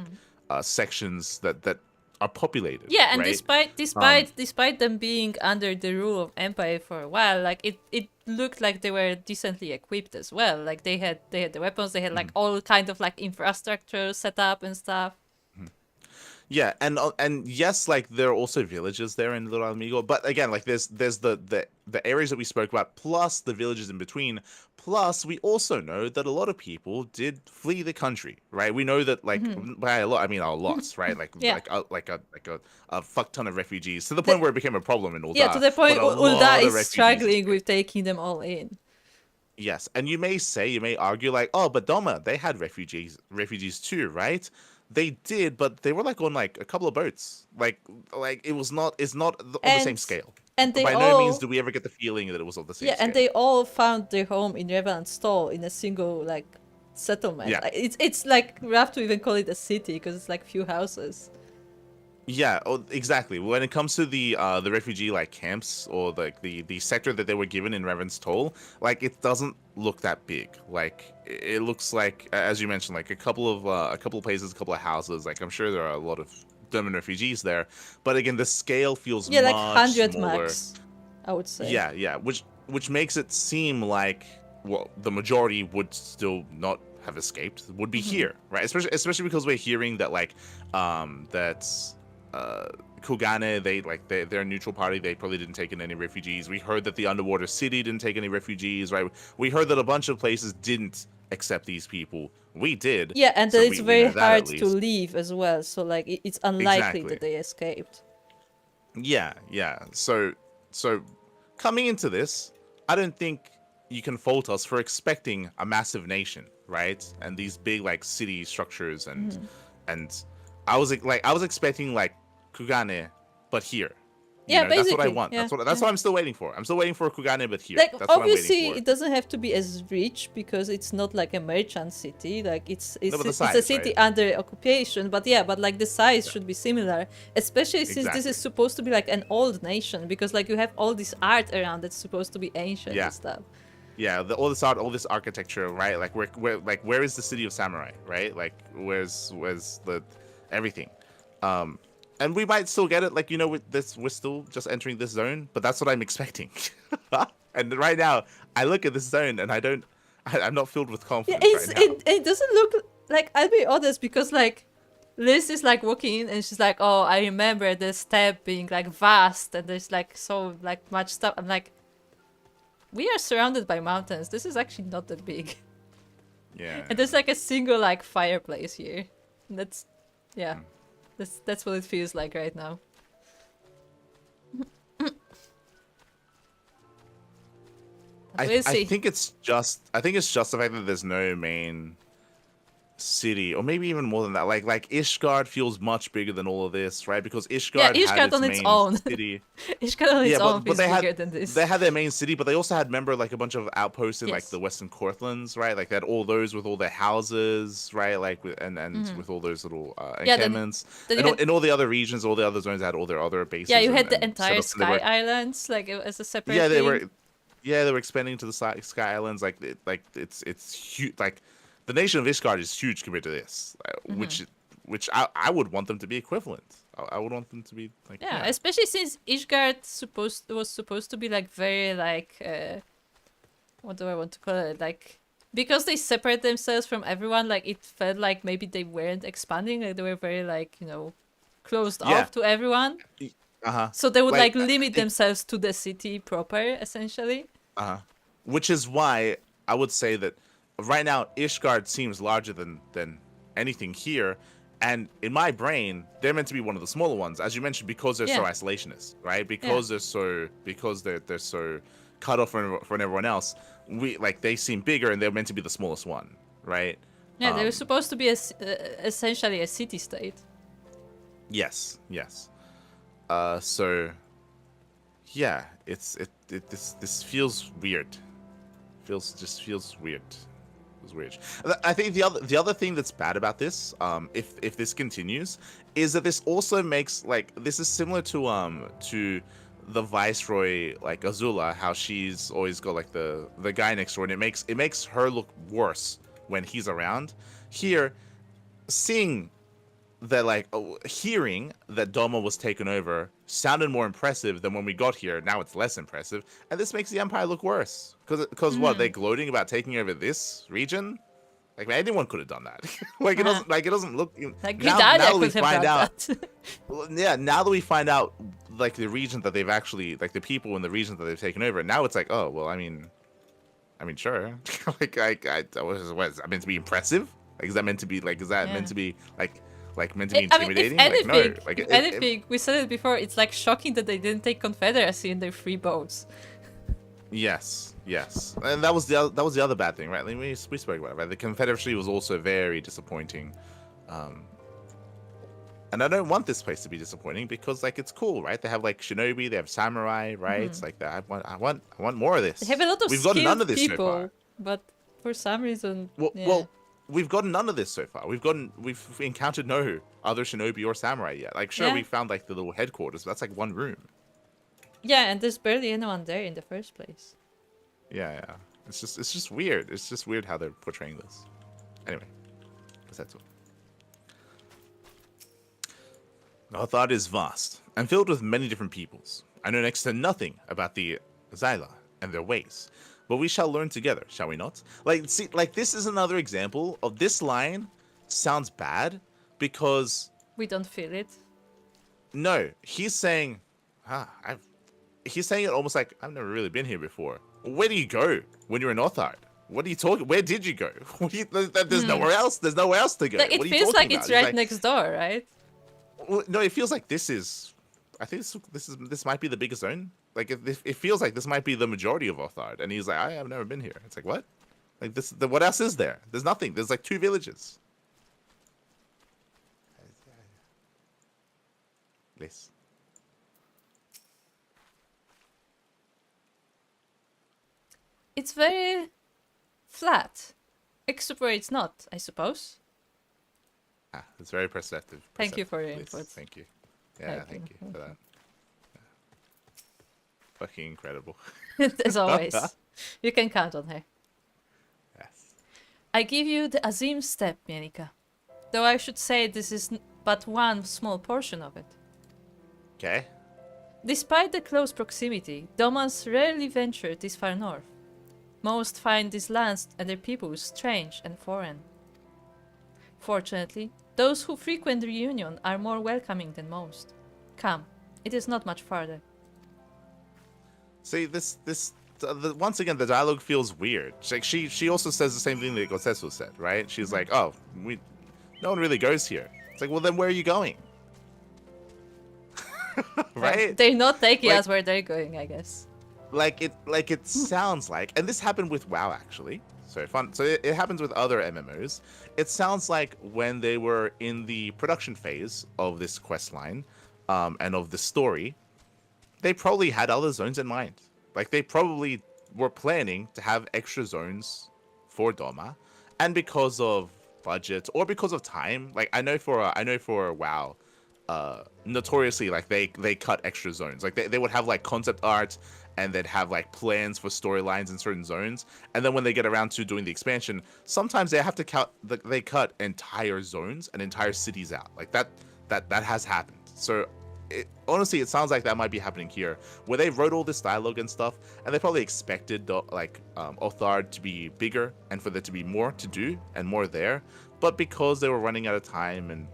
sections that are populated. Yeah, and right? despite them being under the rule of Empire for a while, like it looked like they were decently equipped as well. Like they had the weapons, they had like all kind of like infrastructure set up and stuff. Yeah, and yes, like there are also villages there in Little Amigo, but again, like there's the areas that we spoke about, plus the villages in between. Plus, we also know that a lot of people did flee the country, right? We know that like by a lot, I mean a lot, right? Like like a fuck ton of refugees to the point where it became a problem in Ul'dah. Yeah, to the point Ul'dah is struggling with taking them all in. Yes, and you may argue like, oh, but Doma, they had refugees too, right? They did, but they were like on like a couple of boats. Like it's not on the same scale. And they by no means do we ever get the feeling that it was on the same scale. Yeah, and they all found their home in Revan Stall in a single like settlement. Yeah. Like, it's like we have to even call it a city because it's like few houses. Yeah, exactly. When it comes to the refugee like camps or like the sector that they were given in Revan's Toll, like it doesn't look that big. Like it looks like, as you mentioned, like a couple of places, a couple of houses. Like I'm sure there are a lot of German refugees there, but again, the scale feels like much 100 smaller. max, I would say. Yeah, which makes it seem like the majority would still not have escaped, would be here, right? Especially because we're hearing that like that's. Kugane, they're a neutral party. They probably didn't take in any refugees. We heard that the underwater city didn't take any refugees, right? We heard that a bunch of places didn't accept these people. We did. Yeah, and so it's very hard to least. leave as well. So like it's unlikely that they escaped. Yeah. So coming into this, I don't think you can fault us for expecting a massive nation, right? And these big like city structures and I was expecting like Kugane, but here. Yeah, That's what I basically, want. yeah, That's what I'm still waiting for. I'm still waiting for Kugane, but here. Like, That's what I'm obviously, waiting for. it doesn't have to be as rich because it's not like a merchant city. Like, it's but the it's size, a city right? under occupation. But yeah, but like the size should be similar, especially since this Exactly. is supposed to be like an old nation because like you have all this art around that's supposed to be ancient Yeah. and stuff. Yeah, all this art, all this architecture, right? Like where is the city of samurai, right? Like where's the everything? And we might still get it, like with this, we're still just entering this zone, but that's what I'm expecting. And right now, I look at this zone and I'm not filled with Yeah, confidence right now. it doesn't look like, I'll be honest, because like Liz is like walking in and she's like, oh, I remember the steppe being like vast and there's like so like much stuff. I'm like, we are surrounded by mountains. This is actually not that big. Yeah. And there's like a single like fireplace here. And that's, yeah, that's what it feels like right now. We'll see. I think it's just the fact that there's no main city, or maybe even more than that. Like Ishgard feels much bigger than all of this, right? Because Ishgard Ishgard had its on its main own. city. Ishgard on its own but feels they bigger had than this. they had their main city, but they also had like a bunch of outposts in like Yes. the Western Courtlands, right? Like they had all those with all their houses, right? Like and with all those little encampments. then you And had- in all the other regions, all the other zones had all their other bases. Yeah, you had the and entire setups, and they Sky were- Islands like as a separate yeah, they thing. were. Yeah, they were expanding to the Sky Islands. Like it's huge. Like the nation of Ishgard is huge compared to this, which I would want them to be equivalent. I would want them to be like Yeah, especially since Ishgard was supposed to be like very like what do I want to call it? Like, because they separate themselves from everyone, like it felt like maybe they weren't expanding, like they were very like, closed Yeah. off to everyone. Uh-huh. So they would like Like, limit themselves to the city proper, essentially. Which is why I would say that right now Ishgard seems larger than anything here, and in my brain they're meant to be one of the smaller ones, as you mentioned, because they're so Yeah. isolationist, right? Because they're so cut off from everyone else. They seem bigger, and they're meant to be the smallest one, right? Yeah, they were supposed to be essentially a city-state. Yes. So yeah, this feels weird. Feels weird. It was weird. I think the other thing that's bad about this, if this continues, is that this also makes this is similar to the Viceroy, like Azula, how she's always got like the guy next door, and it makes her look worse when he's around. Here, seeing that hearing that Doma was taken over sounded more impressive than when we got here. Now it's less impressive, and this makes the Empire look worse. Because what, they're gloating about taking over this region? Like, anyone could have done that. It doesn't look. Like now Vidalia that we could have find done out, that. yeah. Now that we find out, like the region that they've actually, like the people in the region that they've taken over, now it's like, oh well, I mean, sure. Was that meant to be impressive? Like, is that meant to be meant to be meant to be intimidating? If anything, we said it before, it's like shocking that they didn't take Confederacy in their 3 boats. Yes, and that was the other bad thing, right? Like, we spoke about it, right? The Confederacy was also very disappointing, and I don't want this place to be disappointing because it's cool, right? They have shinobi, they have samurai, right? It's like that. I want more of this. They have a lot of We've gotten none of this people, so far. but for some reason, Well, we've gotten none of this so far. We've encountered no other shinobi or samurai yet. We found the little headquarters, but that's one room. Yeah, and there's barely anyone there in the first place. Yeah. It's just weird. It's just weird how they're portraying this. Anyway, that's it. Nothard is vast and filled with many different peoples. I know next to nothing about the Zyla and their ways, but we shall learn together, shall we not? This is another example of this line sounds bad because We don't feel it. no, he's saying, he's saying it almost like I've never really been here before. Where do you go when you're in Nothard? What are you talking? Where did you go? There's nowhere else. There's nowhere else to go. Like, it What are you feels talking like it's about? He's right next door, right? Well, no, it feels like this is. I think this might be the biggest zone. like it feels like this might be the majority of Othard, and he's like, I have never been here. It's like, what? Like this, what else is there? There's nothing. There's like 2 villages. Please. It's very flat, except where it's not, I suppose. Ah, it's very perceptive. Thank you for your Please. input. Thank you. Yeah, thank you Thank for that. Yeah. Fucking incredible. As always, you can count on her. Yes. I give you the Azim step, Mielikka. Though I should say this is but one small portion of it. Okay. Despite the close proximity, Domans rarely venture this far north. Most find these lands and their people strange and foreign. Fortunately, those who frequent the reunion are more welcoming than most. Come, it is not much farther. See, once again, the dialogue feels weird. Like she also says the same thing that Gosetsu said, right? She's like, oh, no one really goes here. It's like, well, then where are you going? Right? They're not taking us where they're going, I guess. Like it sounds like, and this happened with WoW actually. So fun. So it happens with other MMOs. It sounds like when they were in the production phase of this quest line, and of the story, they probably had other zones in mind. Like they probably were planning to have extra zones for Doma, and because of budget or because of time, like I know for WoW, notoriously like they cut extra zones. Like they would have like concept art, and they'd have like plans for storylines in certain zones, and then when they get around to doing the expansion, sometimes they have to cut entire zones and entire cities out. Like that has happened. So honestly, it sounds like that might be happening here, where they wrote all this dialogue and stuff, and they probably expected Othard to be bigger and for there to be more to do and more there, but because they were running out of time and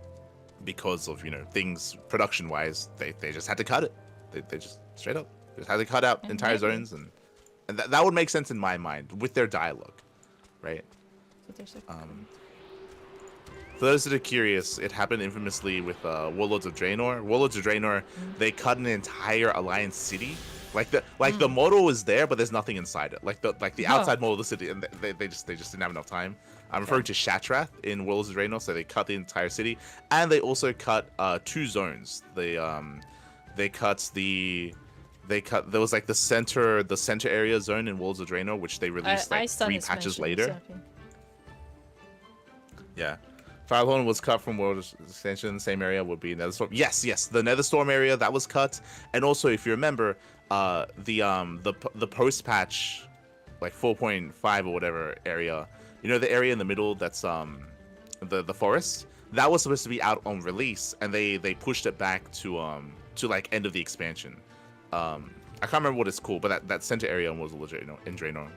because of things production wise, they just had to cut it. They just straight up just had to cut out entire zones, and that would make sense in my mind with their dialogue, right? For those that are curious, it happened infamously with Warlords of Draenor. Warlords of Draenor, they cut an entire Alliance city. The model is there, but there's nothing inside it. Like the outside model of the city, and they just didn't have enough time. I'm referring to Shatrath in Warlords of Draenor, so they cut the entire city, and they also cut 2 zones. They cut there was like the center area zone in Warlords of Draenor, which they released 3 patches later. Something. Yeah. Firehorn was cut from World Extension. Same area would be Netherstorm. Yes, the Netherstorm area that was cut, and also if you remember, the post patch, like 4.5 or whatever area, the area in the middle that's the forest, that was supposed to be out on release, and they pushed it back to like end of the expansion. I can't remember what it's called, but that center area was legit, in Draenor,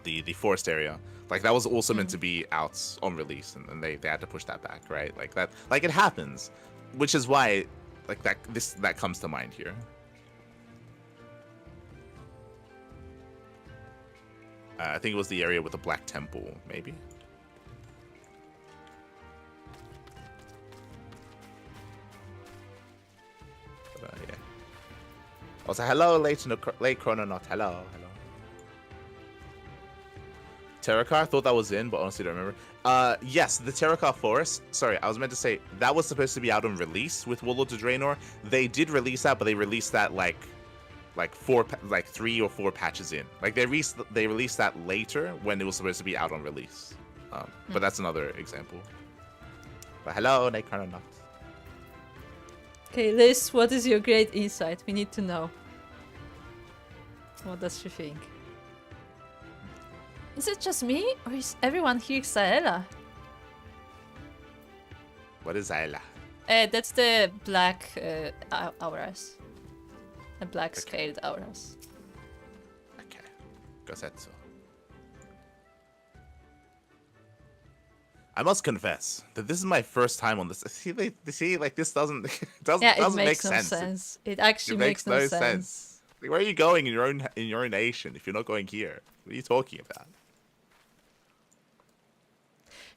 the forest area. Like that was also meant to be out on release, and they had to push that back, right? Like that, like it happens, which is why, like that comes to mind here. I think it was the area with the Black Temple, maybe. But, yeah. Also, hello, late Chrononaut. Hello. Terakar, I thought that was in, but honestly don't remember. Yes, the Terakar Forest. Sorry, I was meant to say that was supposed to be out on release with Warlords of Draenor. They did release that, but they released that like 3 or 4 patches in. Like they released that later when it was supposed to be out on release. But that's another example. But hello, Necronaut. Okay, Liz, what is your great insight? We need to know. What does she think? Is it just me, or is everyone here Xaela? What is Xaela? That's the black auras. The black scaled auras. Okay. Gosetsu. I must confess that this is my first time on this. See, like this doesn't make sense. It actually makes no sense. Like, where are you going in your own nation if you're not going here? What are you talking about?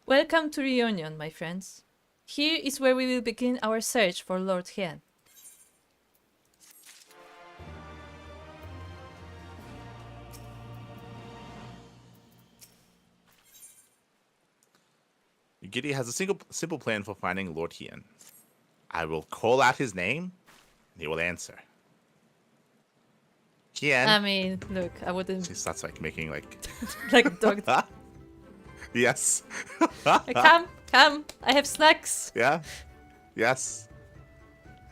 Welcome to Reunion, my friends. Here is where we will begin our search for Lord Hien. Giddy has a simple plan for finding Lord Hien. I will call out his name, and he will answer. Hien. I mean, look, I wouldn't She starts like making like. like a dog. Yes. Come, I have snacks. Yeah. Yes.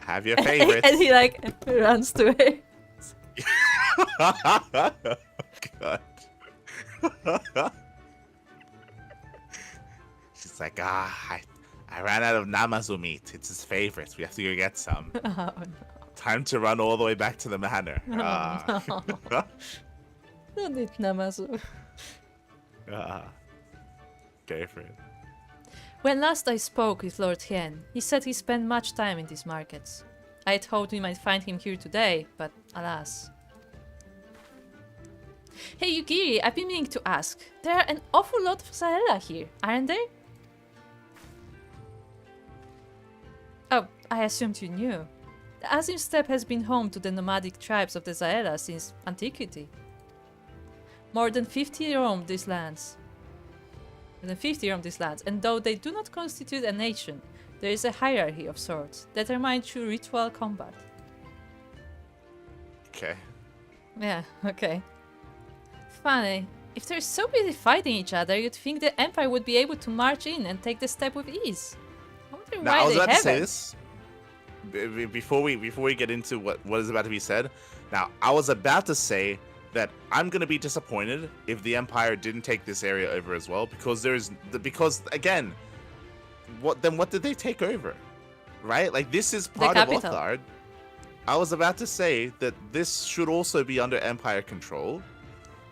Have your favorite. And he like runs to her. God. She's like, I ran out of namazu meat. It's his favorite. We have to go get some. Oh, no. Time to run all the way back to the manor. Don't eat namazu. Go for it. When last I spoke with Lord Hien, he said he spent much time in these markets. I had hoped we might find him here today, but alas. Hey Yugiri, I've been meaning to ask. There are an awful lot of Zaela here, aren't there? Oh, I assumed you knew. The Azim Steppe has been home to the nomadic tribes of the Zaela since antiquity. More than 50 roam these lands. And though they do not constitute a nation, there is a hierarchy of sorts, determined through ritual combat. Okay. Yeah, okay. Funny. If they're so busy fighting each other, you'd think the Empire would be able to march in and take the step with ease. I wonder Now, why I was they about to say haven't. this before we get into what is about to be said. Now, I was about to say that I'm gonna be disappointed if the Empire didn't take this area over as well, because again, what did they take over, right? Like, this is part of capital. Othard. I was about to say that this should also be under Empire control,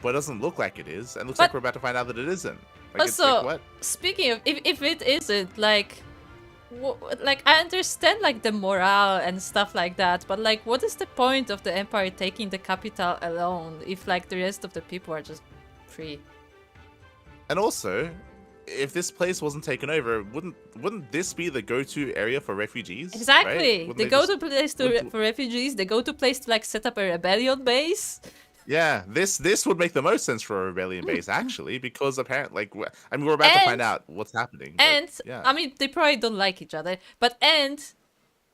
but it doesn't look like it is, and looks like But- we're about to find out that it isn't. Like, it's Also, like, what? speaking of, if it isn't, like, like I understand like the morale and stuff like that, but like, what is the point of the Empire taking the capital alone if like the rest of the people are just free? And also, if this place wasn't taken over, wouldn't this be the go-to area for refugees? Exactly. Right? Wouldn't They they go just- to place for refugees. They go to place to like set up a rebellion base. Yeah, this would make the most sense for a rebellion base actually, because apparently, like, I mean, we're about to And- find out what's happening. but, And yeah, I mean, they probably don't like each other. But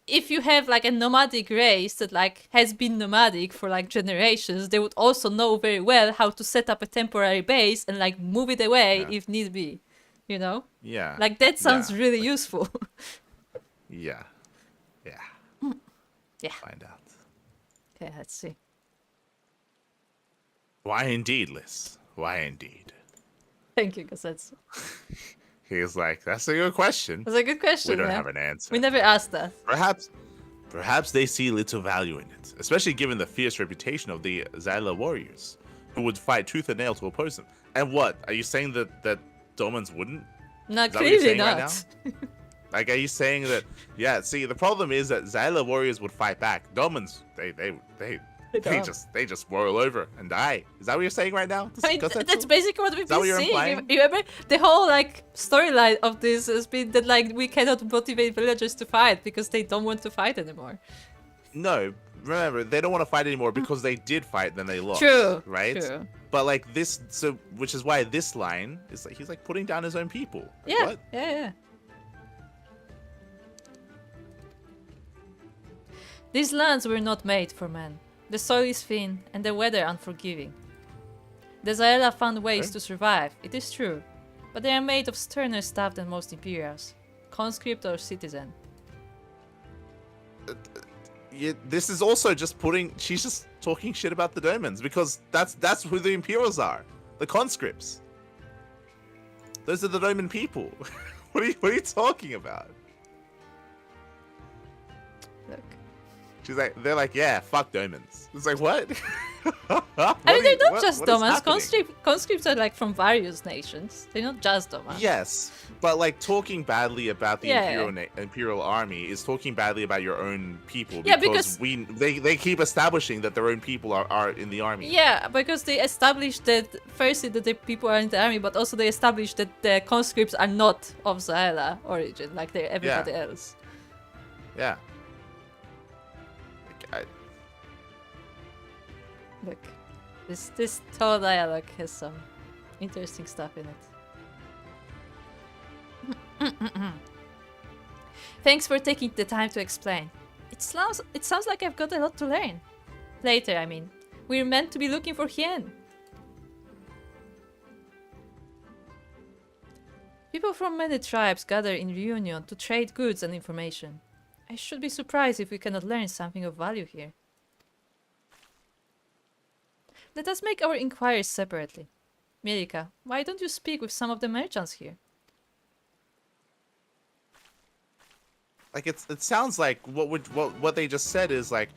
if you have like a nomadic race that like has been nomadic for like generations, they would also know very well how to set up a temporary base and like move it away Yeah. if need be. You know, yeah, like that sounds yeah, really useful. yeah. Yeah. Find out. Okay, let's see. Why indeed, Liz? Why indeed? Thank you, because that's He's like, that's a good question. a good question. We don't man. have an answer. We never asked that. Perhaps they see little value in it, especially given the fierce reputation of the Zyla warriors, who would fight tooth and nail to oppose them. And what? Are you saying that Domans wouldn't? Not Is that what you're clearly saying right not. Like, are you saying that? Yeah. See, the problem is that Zyla warriors would fight back. Domans, they don't. just whirl over and die. Is that what you're saying right now? I mean, Because that's basically what we've that been what you're seeing. implying? Remember, the whole like storyline of this has been that like we cannot motivate villagers to fight because they don't want to fight anymore. No, remember, they don't want to fight anymore because they did fight, then they lost. True. Right? True. But like this, so which is why this line is like he's like putting down his own people. Like, Yeah. What? Yeah. These lands were not made for man. The soil is thin and the weather unforgiving. The Zaela found ways Okay. to survive, it is true, but they are made of sterner stuff than most Imperials, conscript or citizen. Yeah, this is also just putting. She's just talking shit about the Domans because that's who the Imperials are, the conscripts. Those are the Doman people. What are you talking about? Look. She's like, they're like, yeah, fuck Domans. It's like, what? I mean, they're not just Domans. Conscripts are like from various nations. They're not just Domans. Yes, but like talking badly about the Yeah. Imperial army is talking badly about your own people. Yeah, because because- they keep establishing that their own people are in the army. Yeah, because they established that firstly that the people are in the army, but also they established that the conscripts are not of Zaela origin, like they're everybody else. Yeah. Like, Look, this whole dialogue has some interesting stuff in it. Thanks for taking the time to explain. It sounds like I've got a lot to learn. Later, I mean. We're meant to be looking for Hien. People from many tribes gather in reunion to trade goods and information. I should be surprised if we cannot learn something of value here. Let us make our inquiries separately. Mielikka, why don't you speak with some of the merchants here? Like it sounds like what they just said is like,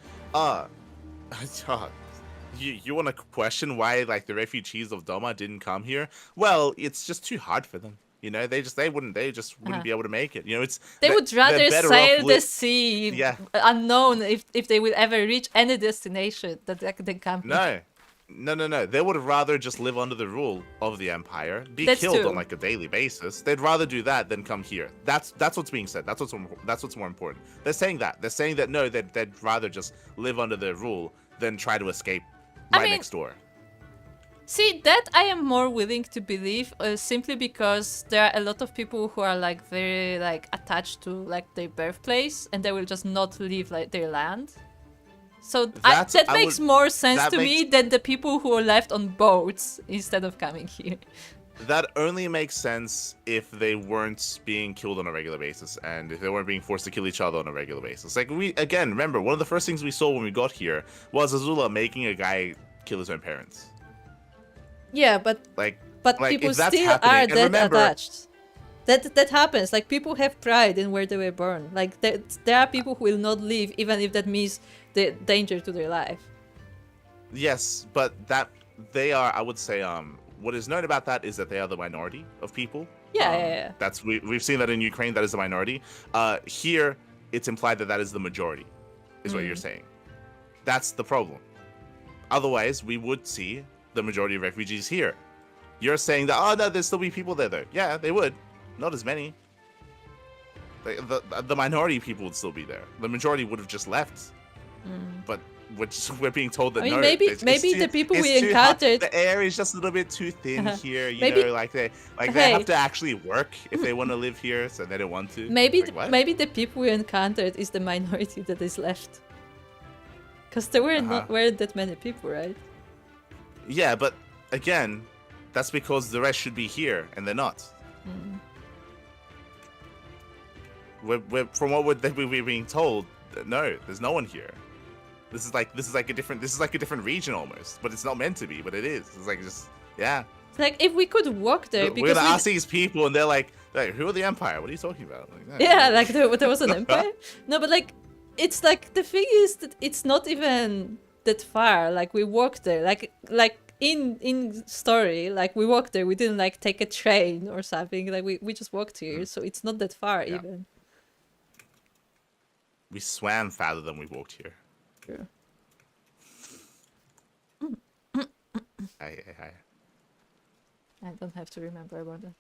you want to question why like the refugees of Doma didn't come here? Well, it's just too hard for them. You know, they just wouldn't be able to make it. You know, they would rather sail the sea, yeah, unknown if they will ever reach any destination than come here. No. They would rather just live under the rule of the Empire, be That's killed true. on like a daily basis. They'd rather do that than come here. That's what's being said. That's what's more important. They're saying that. They're saying that no, they'd rather just live under their rule than try to escape next door. See, that I am more willing to believe, simply because there are a lot of people who are like very like attached to like their birthplace, and they will just not leave like their land. So that makes more sense to me than the people who are left on boats instead of coming here. That only makes sense if they weren't being killed on a regular basis, and if they weren't being forced to kill each other on a regular basis. Like remember, one of the first things we saw when we got here was Azula making a guy kill his own parents. Yeah, but people still are that attached. That happens. Like, people have pride in where they were born. Like, there are people who will not leave even if that means the danger to their life. Yes, but that they are, I would say, what is known about that is that they are the minority of people. Yeah. That's we've seen that in Ukraine. That is the minority. Here, it's implied that is the majority, is what you're saying. That's the problem. Otherwise, we would see the majority of refugees here. You're saying that, oh no, there'd still be people there though. Yeah, they would. Not as many. The minority of people would still be there. The majority would have just left. But we're being told that maybe the people we encountered, the air is just a little bit too thin here. You know, like they have to actually work if they want to live here, so they don't want to. Maybe the people we encountered is the minority that is left. Because there weren't that many people, right? Yeah, but again, that's because the rest should be here and they're not. From what we're being told, no, there's no one here. This is like a different region almost, but it's not meant to be, but it is. It's like just yeah. Like, if we could walk there, we're gonna ask these people, and they're like, who are the Empire? What are you talking about? Like, no. Yeah, like there was an Empire. No, but like, it's like the thing is that it's not even that far. Like, we walked there, like in story, like we walked there. We didn't like take a train or something. Like we just walked here, so it's not that far even. We swam farther than we walked here. True. Hi. I don't have to remember about that.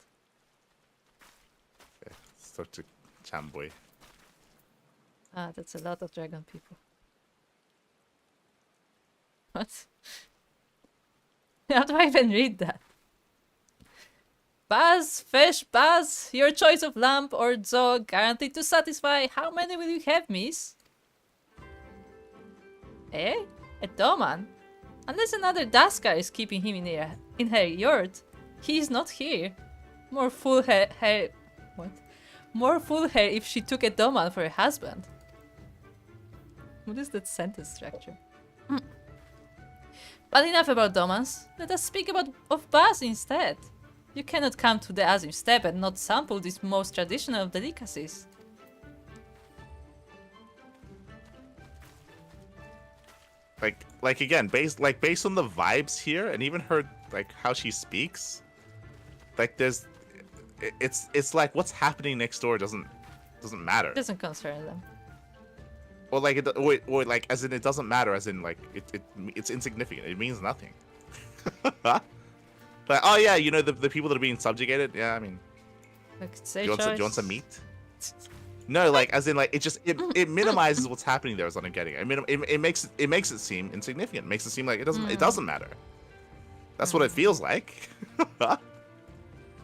Okay, let's talk to Chamboy. That's a lot of dragon people. What? How do I even read that? Buzz, fish, Buzz, your choice of lamp or zog guaranteed to satisfy. How many will you have, miss? Eh? A Doman? Unless another Daskar is keeping him in her yurt, he is not here. More fool her what? More fool her if she took a Doman for a husband. What is that sentence structure? But enough about Domans. Let us speak of Baz instead. You cannot come to the Azim Steppe and not sample these most traditional of delicacies. Like again, based on the vibes here, and even her like how she speaks, like it's like what's happening next door doesn't matter. It doesn't concern them. Or like or like as in it doesn't matter, as in like it's insignificant. It means nothing. Like, oh yeah, you know the people that are being subjugated. Yeah, I mean, Like, do you want some meat? No, like as in like it minimizes what's happening there. Is what I'm getting. I mean, it makes it seem insignificant. It makes it seem like it doesn't matter. That's what it feels like.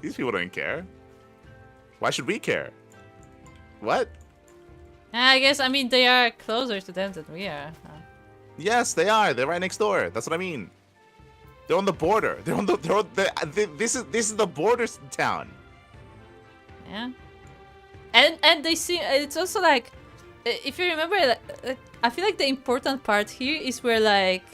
These people don't care. Why should we care? What? I guess, I mean, they are closer to them than we are. Yes, they are. They're right next door. That's what I mean. They're on the border. This is the border town. Yeah. And they see, it's also like, if you remember, I feel like the important part here is where, like,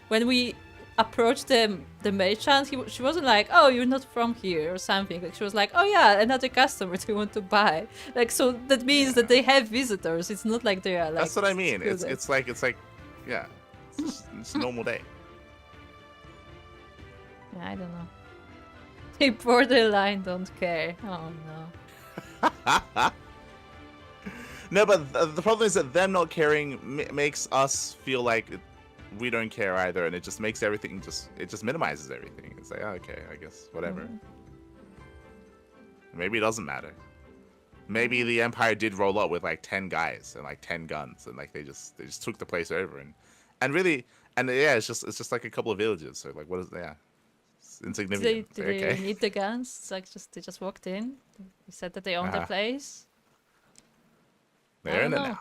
when we approached the merchant, she wasn't like, oh, you're not from here or something. Like, she was like, oh yeah, another customer they want to buy. Like, so that means that they have visitors. It's not like they are like. That's what I mean. students. It's like, yeah, it's a normal day. Yeah, I don't know. They borderline don't care. Oh no. No, but the problem is that them not caring makes us feel like we don't care either, and it just makes everything it just minimizes everything. It's like, oh, okay, I guess whatever. Maybe it doesn't matter. Maybe the Empire did roll up with like 10 guys and like 10 guns, and like they just took the place over, and really, and yeah, it's just like a couple of villages. So like, what is it's insignificant. Do they need the guns? It's like they just walked in. They said that they own the place. They're in it now.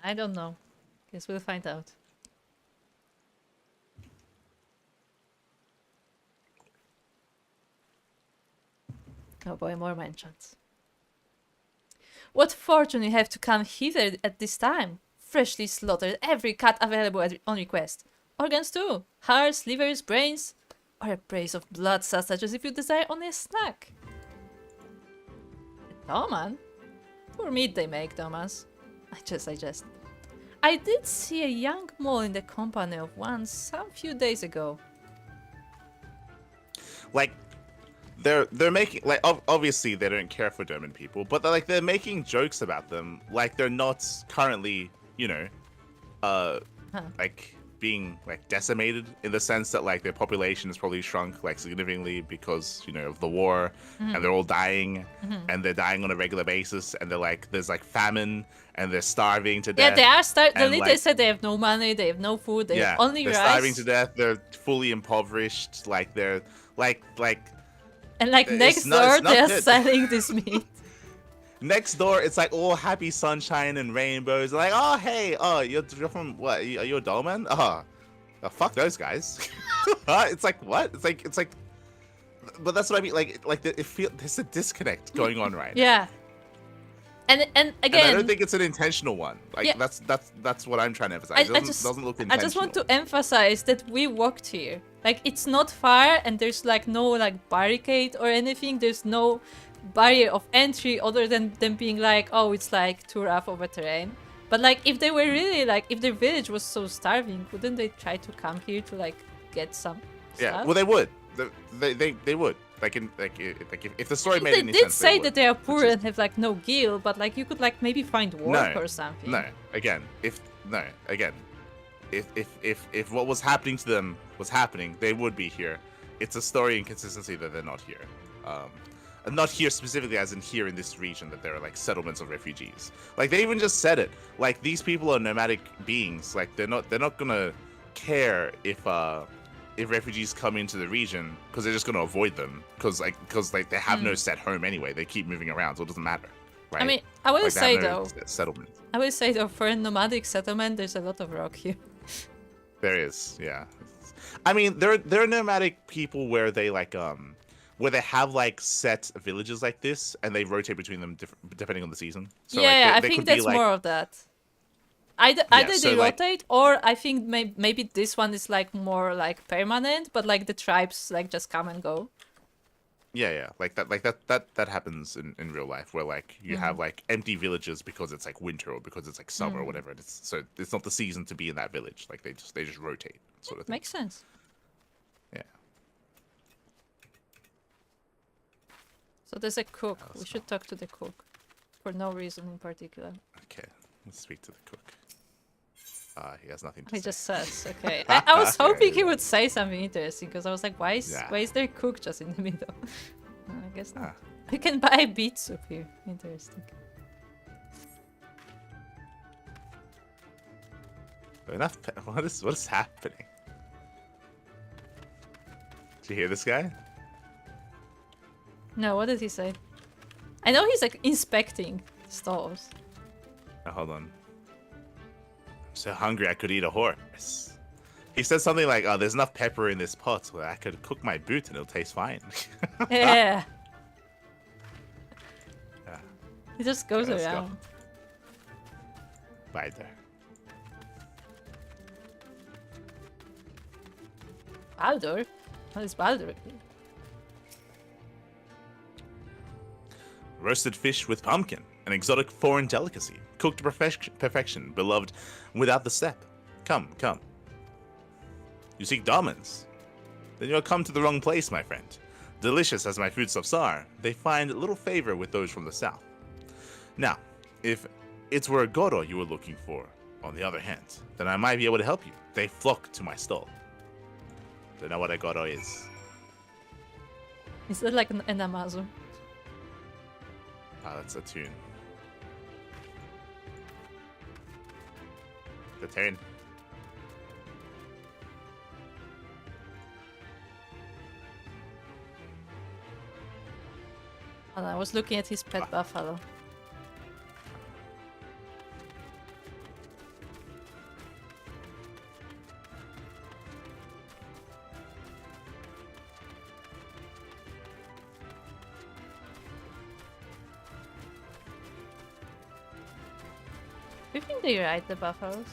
I don't know. Guess we'll find out. Oh boy, more mentions. What fortune you have to come hither at this time. Freshly slaughtered every cat available on request. Organs too. Hearts, livers, brains. Or a brace of blood such as if you desire only a snack. Oh man. Poor meat they make, Thomas. I just. I did see a young mole in the company of one some few days ago. Like, they're making, like, obviously they don't care for German people, but they're making jokes about them like they're not currently, you know, like being like decimated, in the sense that like their population has probably shrunk like significantly because, you know, of the war, and they're all dying, and they're dying on a regular basis, and they're like, there's like famine, and they're starving to death. Yeah, they are starving. The leader like, said they have no money, they have no food, they have only they're rice. starving to death. They're fully impoverished. Like they're like. And like next door, they're good. selling this meat. Next door, it's like all happy sunshine and rainbows. They're like, oh hey, oh you're from what? Are you a dollman? Oh, fuck those guys. It's like what? It's like. But that's what I mean. There's a disconnect going on right now. Yeah. And again, and I don't think it's an intentional one. Like, yeah. That's what I'm trying to emphasize. It doesn't look intentional. I just want to emphasize that we walked here. Like, it's not far, and there's like no like barricade or anything. There's no barrier of entry other than them being like, oh, it's like too rough of a terrain. But like, if they were really like, if their village was so starving, wouldn't they try to come here to like get some stuff? Well, they would. They would. If the story made any sense, they did say that they are poor and have like no gil, but like you could like maybe find work or something. No, again, if what was happening to them was happening, they would be here. It's a story inconsistency that they're not here. And not here specifically as in here in this region, that there are like settlements of refugees. Like they even just said it. Like these people are nomadic beings. Like they're not gonna care if refugees come into the region, because they're just gonna avoid them because they have no set home anyway. They keep moving around, so it doesn't matter. Right? I mean, I will say though, settlement. I will say though, for a nomadic settlement, there's a lot of rock here. There is, yeah. I mean, there are nomadic people where they like where they have like set villages like this, and they rotate between them depending on the season. So, yeah, like, I think that's more of that. Either they rotate, or I think maybe this one is like more like permanent, but like the tribes like just come and go. Yeah, like that happens in real life, where like you have like empty villages because it's like winter or because it's like summer or whatever. So it's not the season to be in that village. Like they just rotate, sort of thing. Makes sense. Yeah. So there's a cook. We should talk to the cook, for no reason in particular. Okay, let's speak to the cook. He has nothing to say. He just says, okay. I was hoping he would say something interesting, because I was like, why is there cook just in the middle? I guess not. We can buy beet soup here. Interesting. Enough. What is happening? Did you hear this guy? No, what did he say? I know he's like inspecting stores. Hold on. I'm so hungry I could eat a horse. He said something like, "Oh, there's enough pepper in this pot where I could cook my boot and it'll taste fine." Yeah. Yeah. He just goes Okay, let's go. around. Right there. Baldur? What is Baldur? Roasted fish with pumpkin, an exotic foreign delicacy, cooked to perfection, beloved without the step. Come, come. You seek dolmens? Then you'll come to the wrong place, my friend. Delicious as my foodstuffs are, they find little favor with those from the south. Now, if it were a Goro you were looking for, on the other hand, then I might be able to help you. They flock to my stall. Don't know what a Goro is. Is that like an Amazon? Oh, that's a tune. The turn. And I was looking at his pet buffalo. Do you think they ride the buffaloes?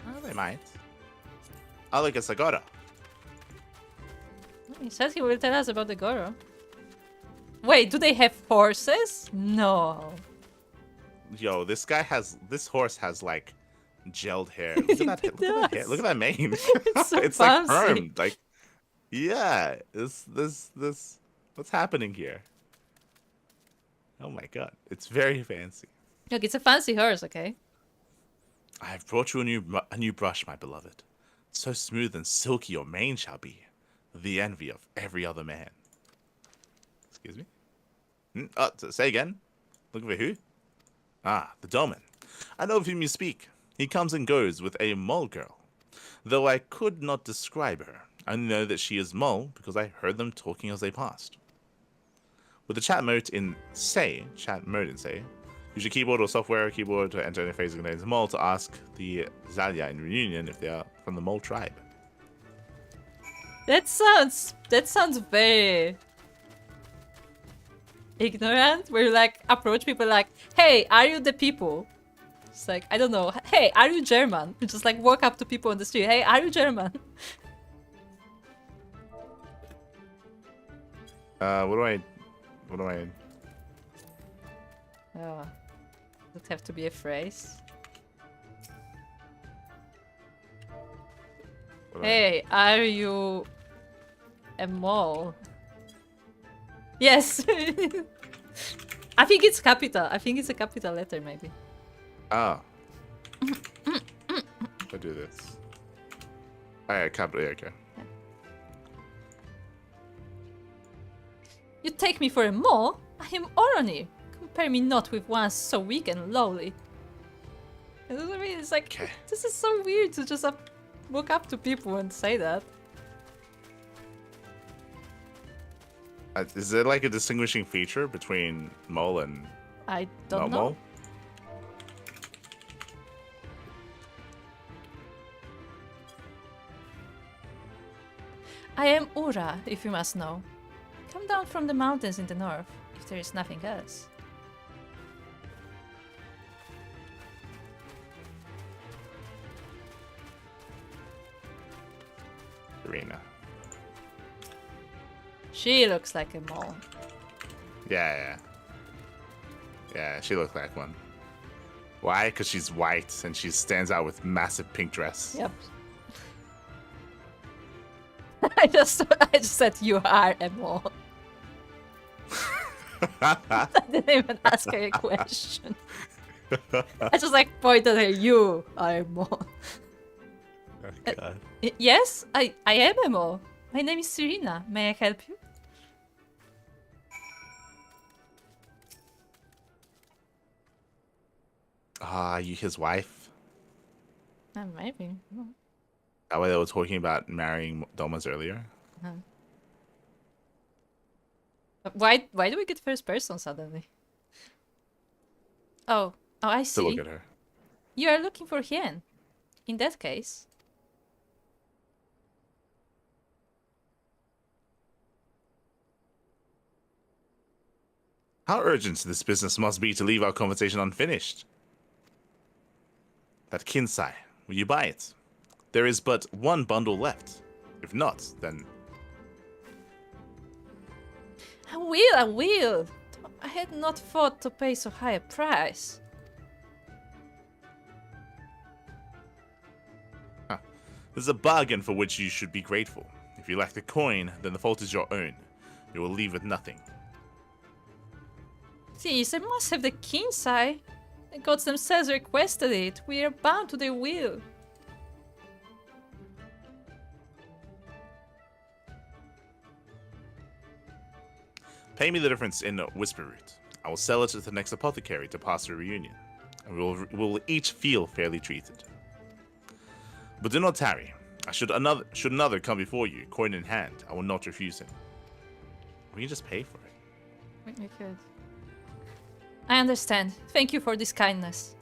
Oh, they might. Oh, look, it's a Goro. He says he will tell us about the Goro. Wait, do they have horses? No. Yo, this horse has like gelled hair. Look at that, look at that hair. Look at that mane. It's so It's fancy. like permed. Like, yeah, this what's happening here? Oh my god, it's very fancy. Look, it's a fancy horse, okay? I have brought you a new brush, my beloved. So smooth and silky your mane shall be, the envy of every other man. Excuse me? Say again? Looking for who? Ah, the Dolman. I know of whom you speak. He comes and goes with a mole girl. Though I could not describe her, I know that she is mole because I heard them talking as they passed. With the chat mode in Say, use your keyboard or software keyboard to enter any phrase that contains mole to ask the Zalia in reunion if they are from the mole tribe. That sounds very ignorant. Where you like approach people like, "Hey, are you the people?" It's like, I don't know. "Hey, are you German?" You just like walk up to people on the street. "Hey, are you German?" What do I? Oh, does it have to be a phrase? What do I- "Hey, are you a mole?" Yes. I think it's capital. I think it's a capital letter, maybe. Oh. I do this. Alright, capital, yeah, okay. You take me for a mole? I am Oroni. Compare me not with one so weak and lowly. You know what I mean? It's like, Okay. this is so weird to just walk up to people and say that. Is there like a distinguishing feature between mole and I no don't know. mole? I am Ura, if you must know. Come down from the mountains in the north, if there is nothing else. Arena. She looks like a mole. Yeah. Yeah, she looks like one. Why? Because she's white and she stands out with massive pink dress. Yep. I just said you are a mole. I didn't even ask her a question. I just like pointed at her. You are a mole. Oh, God. Yes, I am a mole. My name is Serena. May I help you? Ah, you his wife? Maybe. No. That way they were talking about marrying Domas earlier. Why do we get first person suddenly? Oh, I To look see. at her. You are looking for Hien. In that case. How urgent this business must be to leave our conversation unfinished. That Kinsai, will you buy it? There is but one bundle left. If not, then... I will. I had not thought to pay so high a price. This is a bargain for which you should be grateful. If you lack the coin, then the fault is your own. You will leave with nothing. Please, I must have the Kinsai. The gods themselves requested it. We are bound to their will. Pay me the difference in Whisper Root. I will sell it to the next apothecary to pass a reunion, and we will each feel fairly treated. But do not tarry. Should another come before you, coin in hand, I will not refuse him. We can just pay for it. We could. I understand. Thank you for this kindness.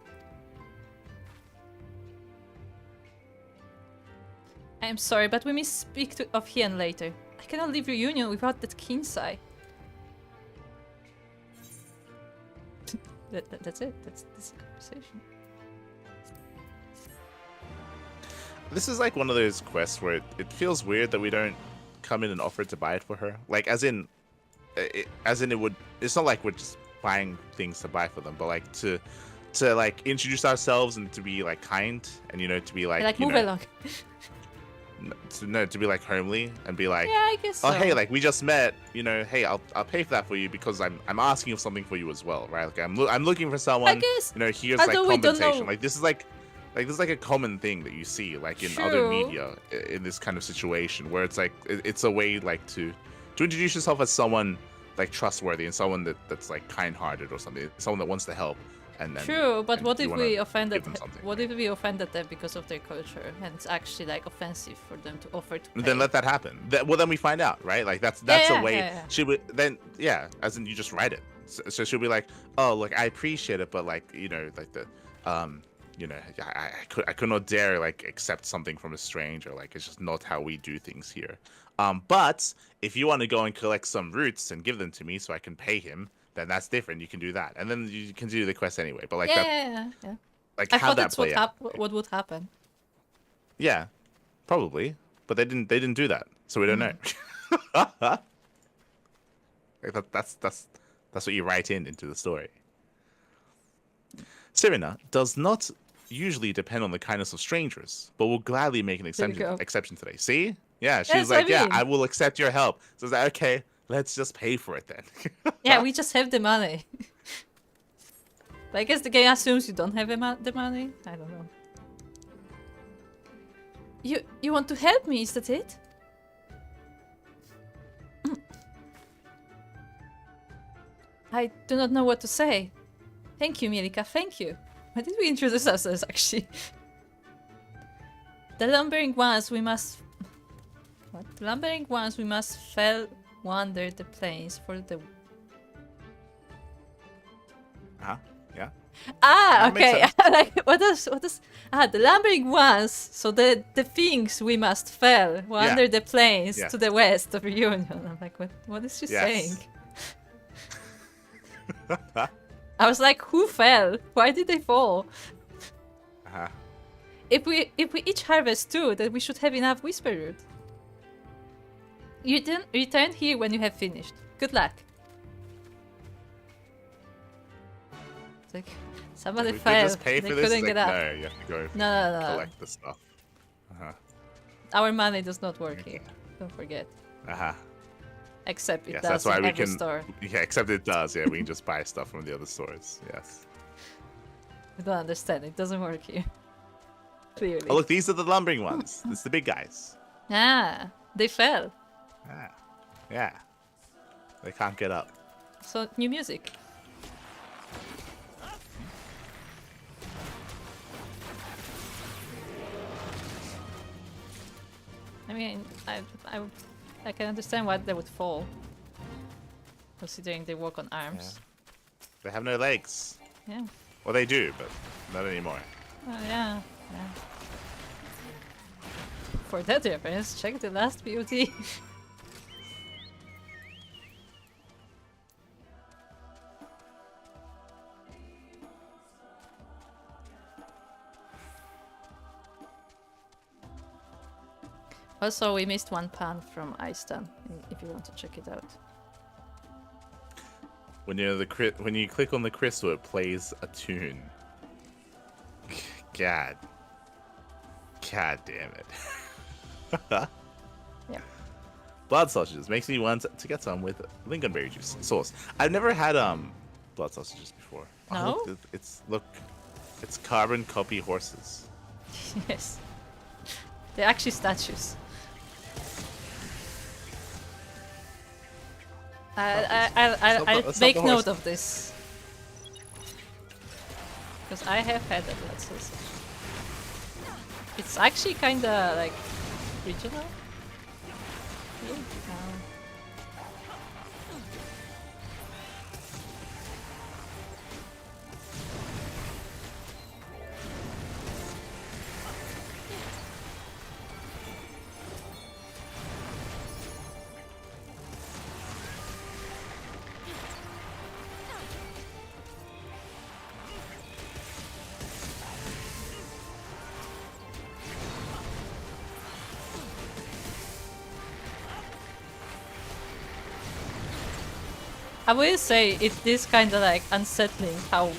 I am sorry, but we must speak of Hien later. I cannot leave reunion without that Kinsai. That's it. That's the conversation. This is like one of those quests where it feels weird that we don't come in and offer to buy it for her. Like, as in it would. It's not like we're just buying things to buy for them, but like to like introduce ourselves and to be like kind and to be like move along. To be like homely and be like, yeah, I guess so. Oh, hey, like we just met, hey, I'll pay for that for you because I'm asking of something for you as well, right? Like I'm looking for someone. I guess, here's like compensation. Like this is like a common thing that you see like in other media in this kind of situation where it's like it's a way like to introduce yourself as someone like trustworthy and someone that's like kind-hearted or something, someone that wants to help. And then, true, but what if we offended? What if we offended them because of their culture, and it's actually like offensive for them to offer to pay? Then let that happen. Well, then we find out, right? Like that's a way. Yeah. She would then, as in you just write it. So she'll be like, oh, look, I appreciate it, but like like the, I could not dare like accept something from a stranger. Like it's just not how we do things here. But if you want to go and collect some roots and give them to me so I can pay him, then that's different. You can do that, and then you can do the quest anyway. But like yeah. Like I how thought that that's play out. what would happen. Yeah, probably, but they didn't do that, so we don't know. Like that's what you write into the story. Serena does not usually depend on the kindness of strangers, but will gladly make an exception today. See? Yeah, she was like, yeah, I will accept your help. So I was like, okay, let's just pay for it then. Yeah, we just have the money. But I guess the game assumes you don't have the money. I don't know. You want to help me? Is that it? I do not know what to say. Thank you, Mielikka. Thank you. Why did we introduce ourselves, actually? The lumbering ones we must... What? The lumbering ones we must fell wander the plains for the... Yeah. Ah, okay. Like, what does... Ah, the lumbering ones. So the things we must fell wander the plains to the west of Reunion. I'm like, what is she saying? I was like, who fell? Why did they fall? If we each harvest 2, then we should have enough Whisper Root. You return here when you have finished. Good luck. It's like somebody fell. Just pay for they this? couldn't get up. No, you have to go No. collect the stuff. Our money does not work here. Don't forget. Except it does that's why in we every can. store. Yeah, except it does. Yeah, we can just buy stuff from the other stores. Yes. I don't understand. It doesn't work here. Clearly. Oh look, these are the lumbering ones. It's the big guys. Ah, they fell. Yeah. They can't get up. So new music. I mean, I can understand why they would fall. considering they walk on arms. They have no legs. Yeah. Well, they do, but not anymore. Oh, yeah. For that reference, check the last beauty. Also, we missed one pan from Iceton, if you want to check it out. When when you click on the crystal, it plays a tune. God damn it. Yeah. Blood sausages makes me want to get some with lingonberry juice sauce. I've never had blood sausages before. No? Oh, look, it's carbon copy horses. Yes. They're actually statues. I'll make note of this. Because I have had a blood sausage. It's actually kinda like regional. Yeah. I will say it is kind of like unsettling how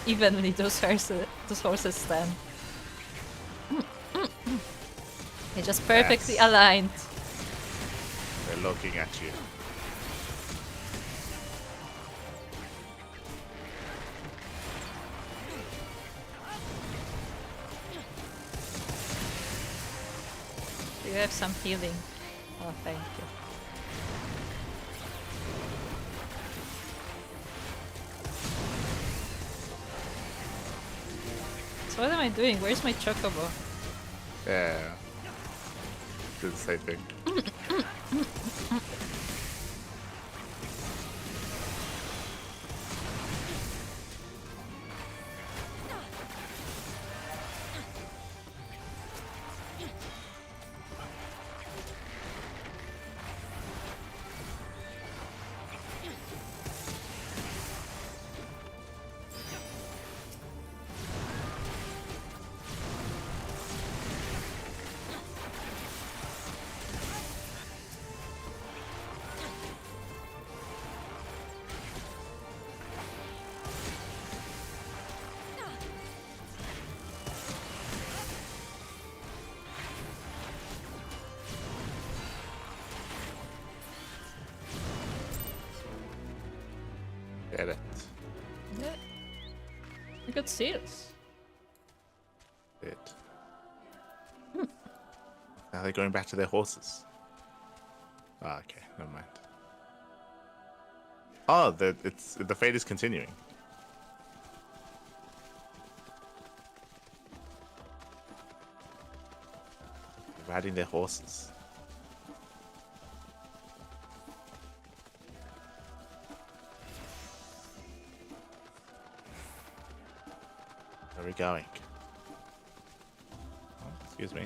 evenly those horses stand. They're just perfectly aligned. They're looking at you. Do you have some healing? Oh, thank you. So what am I doing? Where's my chocobo? Yeah. Do the same thing. Get it. Yeah. I got seals. It. Now they're going back to their horses. Ah, okay, never mind. Oh, the fate is continuing. They're riding their horses. Where are we going? Oh, excuse me.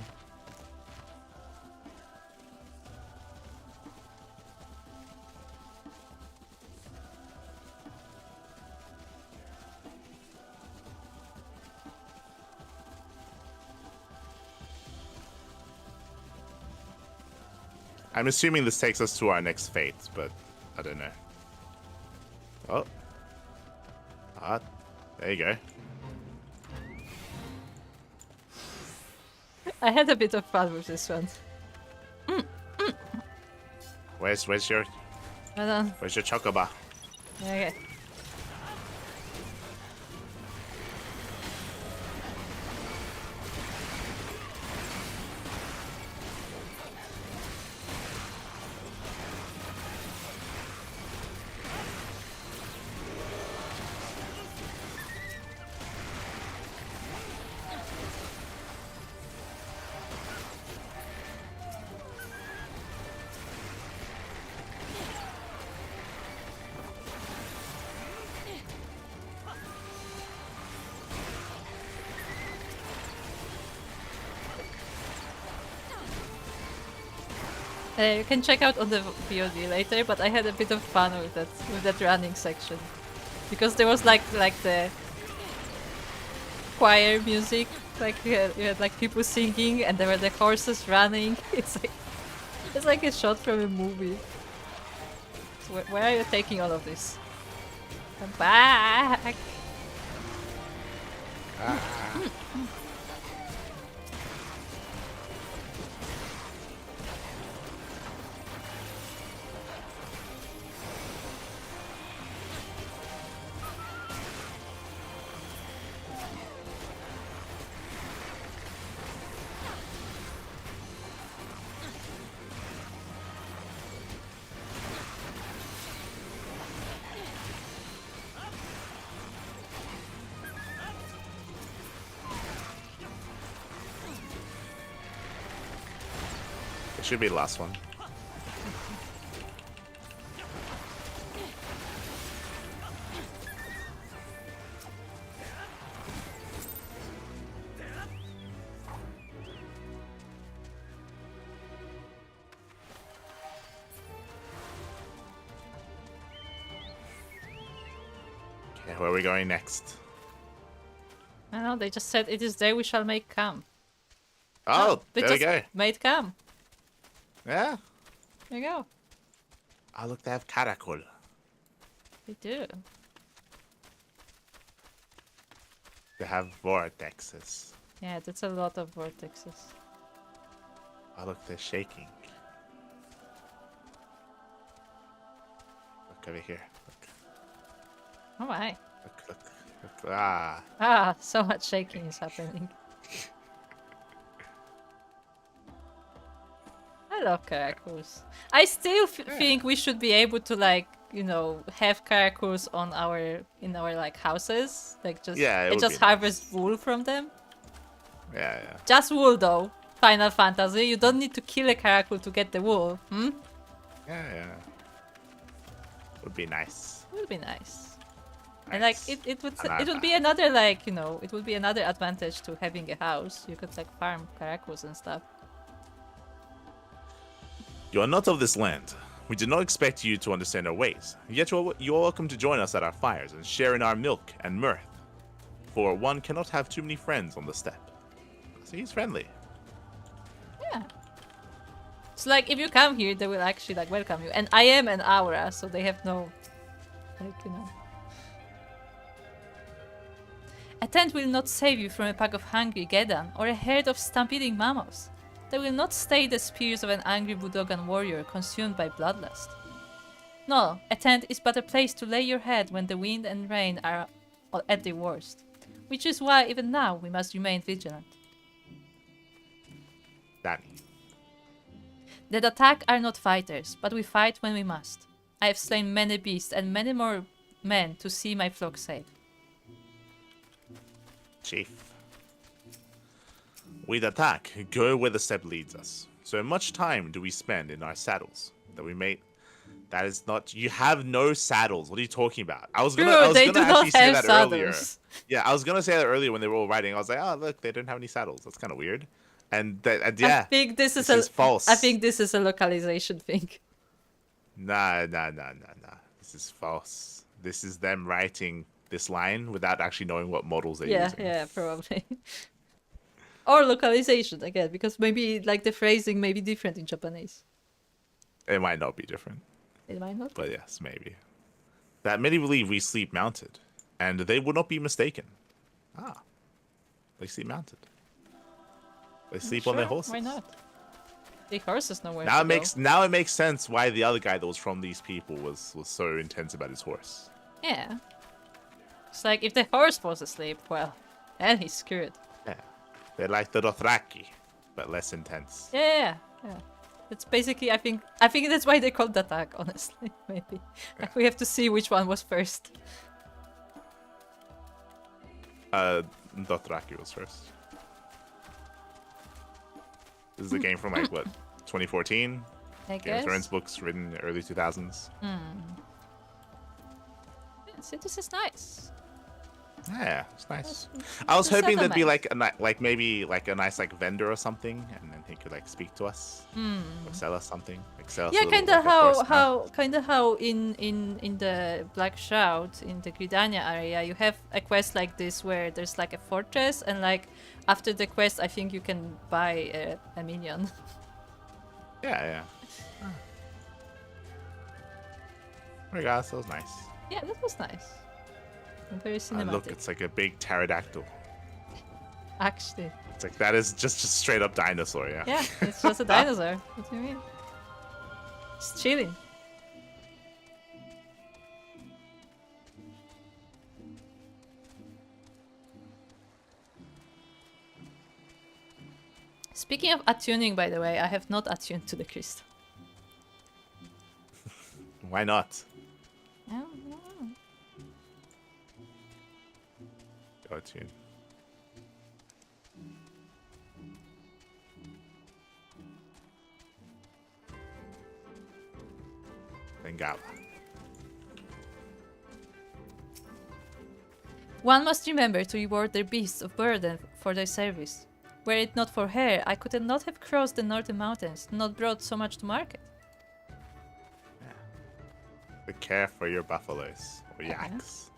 I'm assuming this takes us to our next fate, but I don't know. Oh. Ah, there you go. I had a bit of fun with this one. Where's your Hold on. where's your chocobo? Okay. You can check out on the VOD later, but I had a bit of fun with that running section. Because there was like the choir music, like you had like people singing and there were the horses running. It's like a shot from a movie. So where are you taking all of this? Come back! It should be the last one. Okay, where are we going next? I know, they just said it is there we shall make camp. Oh, They there we just go. made camp. Yeah. There you go. Oh, look, they have Caracol. They do. They have vortexes. Yeah, that's a lot of vortexes. Oh, look, they're shaking. Look over here. Look, Oh my. look. Ah. Ah, so much shaking is happening. I love Caracos. I still think we should be able to, like, you know, have Caracos on in our like houses, like just Yeah, it would just be harvest wool from them. Yeah. Just wool though. Final Fantasy, you don't need to kill a Caracol to get the wool. Yeah. Would be nice. It would be nice. And like Nice. it would be another, like, you know, it would be another advantage to having a house. You could like farm Caracos and stuff. You are not of this land. We did not expect you to understand our ways. Yet you are welcome to join us at our fires and share in our milk and mirth. For one cannot have too many friends on the steppe. So he's friendly. Yeah. So like if you come here, they will actually like welcome you. And I am an aura, so they have no, like, you know. A tent will not save you from a pack of hungry Gedan or a herd of stampeding mammals. They will not stay the spears of an angry Budogan warrior consumed by bloodlust. No, a tent is but a place to lay your head when the wind and rain are at their worst. Which is why even now we must remain vigilant. Danny. The Datak are not fighters, but we fight when we must. I have slain many beasts and many more men to see my flock safe. Chief. We attack, go where the steppe leads us. So much time do we spend in our saddles that we may. That is not. You have no saddles. What are you talking about? I was gonna actually say that earlier. Yeah, I was gonna say that earlier when they were all riding. I was like, oh look, they don't have any saddles. That's kind of weird. And yeah, I think this is false. I think this is a localization thing. Nah. This is false. This is them writing this line without actually knowing what models they're using. Yeah, probably. Or localization again, because maybe like the phrasing may be different in Japanese. It might not be different. It might not. But yes, maybe. That many believe we sleep mounted, and they would not be mistaken. Ah, they sleep mounted. They sleep on their horses. Why not? The horses know where Now to now it makes sense why the other guy that was from these people was so intense about his horse. go. Yeah. It's like if the horse falls asleep, well, then he's screwed. Yeah, they're like the Dothraki, but less intense. Yeah. It's basically, I think that's why they called the attack, honestly. Maybe. Yeah. We have to see which one was first. Dothraki was first. This is a game from like what, 2014? I Game of guess. Thrones books written in the early 2000s. Yeah, see, this is nice. Yeah, it's nice. I was It's hoping there'd be nice. like maybe like a nice like vendor or something, and then he could like speak to us, or sell us something, like sell us Yeah, a little, kind of like a horse mount. how in the Black Shroud in the Gridania area you have a quest like this where there's like a fortress and like after the quest I think you can buy a minion. Yeah. Oh my gosh, that was nice. Yeah, that was nice. And very cinematic. Look, it's like a big pterodactyl. Actually. It's like that is just a straight up dinosaur, yeah. Yeah, it's just a dinosaur. What do you mean? It's chilling. Speaking of attuning, by the way, I have not attuned to the crystal. Why not? I don't know. Go tune. Bengala. One must remember to reward their beasts of burden for their service. Were it not for her, I could not have crossed the northern mountains, not brought so much to market. But care for your buffaloes or yaks.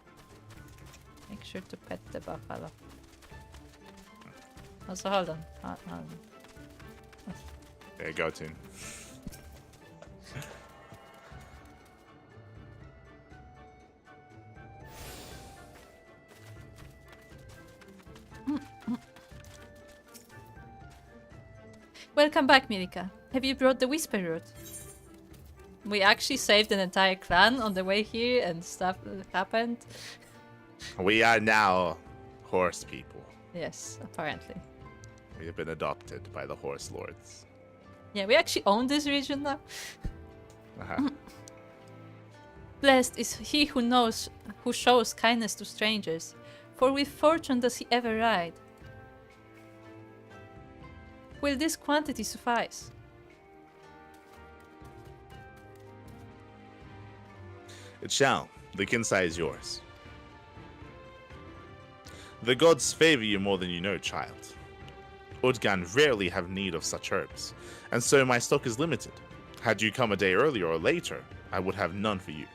Make sure to pet the buffalo. Also, hold on. Hold on. There you go, tune. Welcome back, Mielikka. Have you brought the Whisper Root? We actually saved an entire clan on the way here and stuff happened. We are now horse people. Yes, apparently. We have been adopted by the horse lords. Yeah, we actually own this region now. Uh-huh. Blessed is he who shows kindness to strangers, for with fortune does he ever ride. Will this quantity suffice? It shall. The Kinsai is yours. The gods favor you more than you know, child. Udgan rarely have need of such herbs, and so my stock is limited. Had you come a day earlier or later, I would have none for you.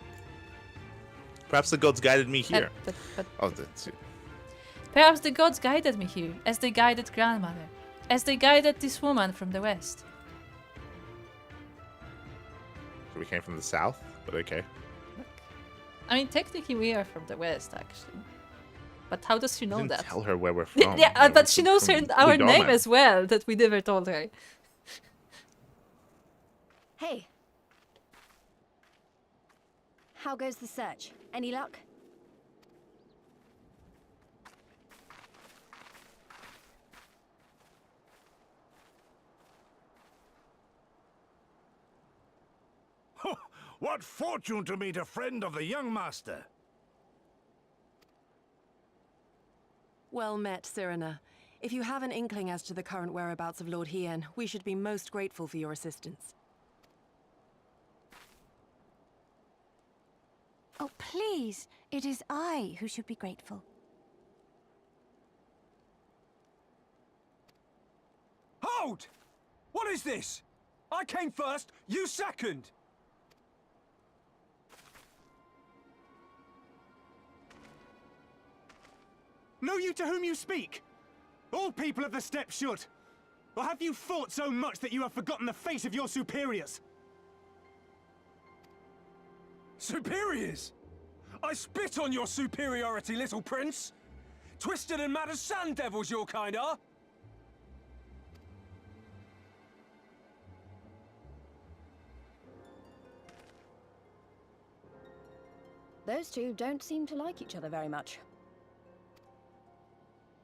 Perhaps the gods guided me here. Perhaps the gods guided me here, as they guided grandmother, as they guided this woman from the west. We came from the south, but okay. I mean, technically we are from the west, actually. But how does she know Didn't that? tell her where we're from. Yeah, but she From knows our Udoma. name as well, that we never told her. Hey. How goes the search? Any luck? What fortune to meet a friend of the young master! Well met, Cyrena. If you have an inkling as to the current whereabouts of Lord Hien, we should be most grateful for your assistance. Oh, please. It is I who should be grateful. Hold! What is this? I came first, you second! Know you to whom you speak? All people of the steppe should. Or have you fought so much that you have forgotten the fate of your superiors? Superiors? I spit on your superiority, little prince! Twisted and mad as sand devils your kind are! Those two don't seem to like each other very much.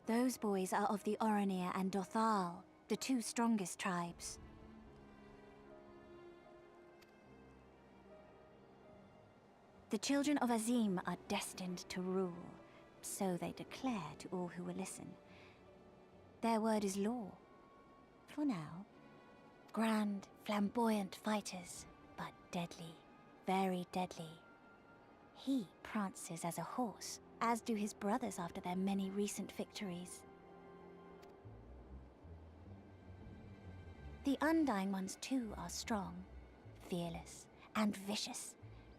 Those boys are of the Oranir and Dothal, the two strongest tribes. The children of Azim are destined to rule, so they declare to all who will listen. Their word is law. For now. Grand, flamboyant fighters, but deadly, very deadly. He prances as a horse, as do his brothers after their many recent victories. The Undying ones too are strong, fearless, and vicious.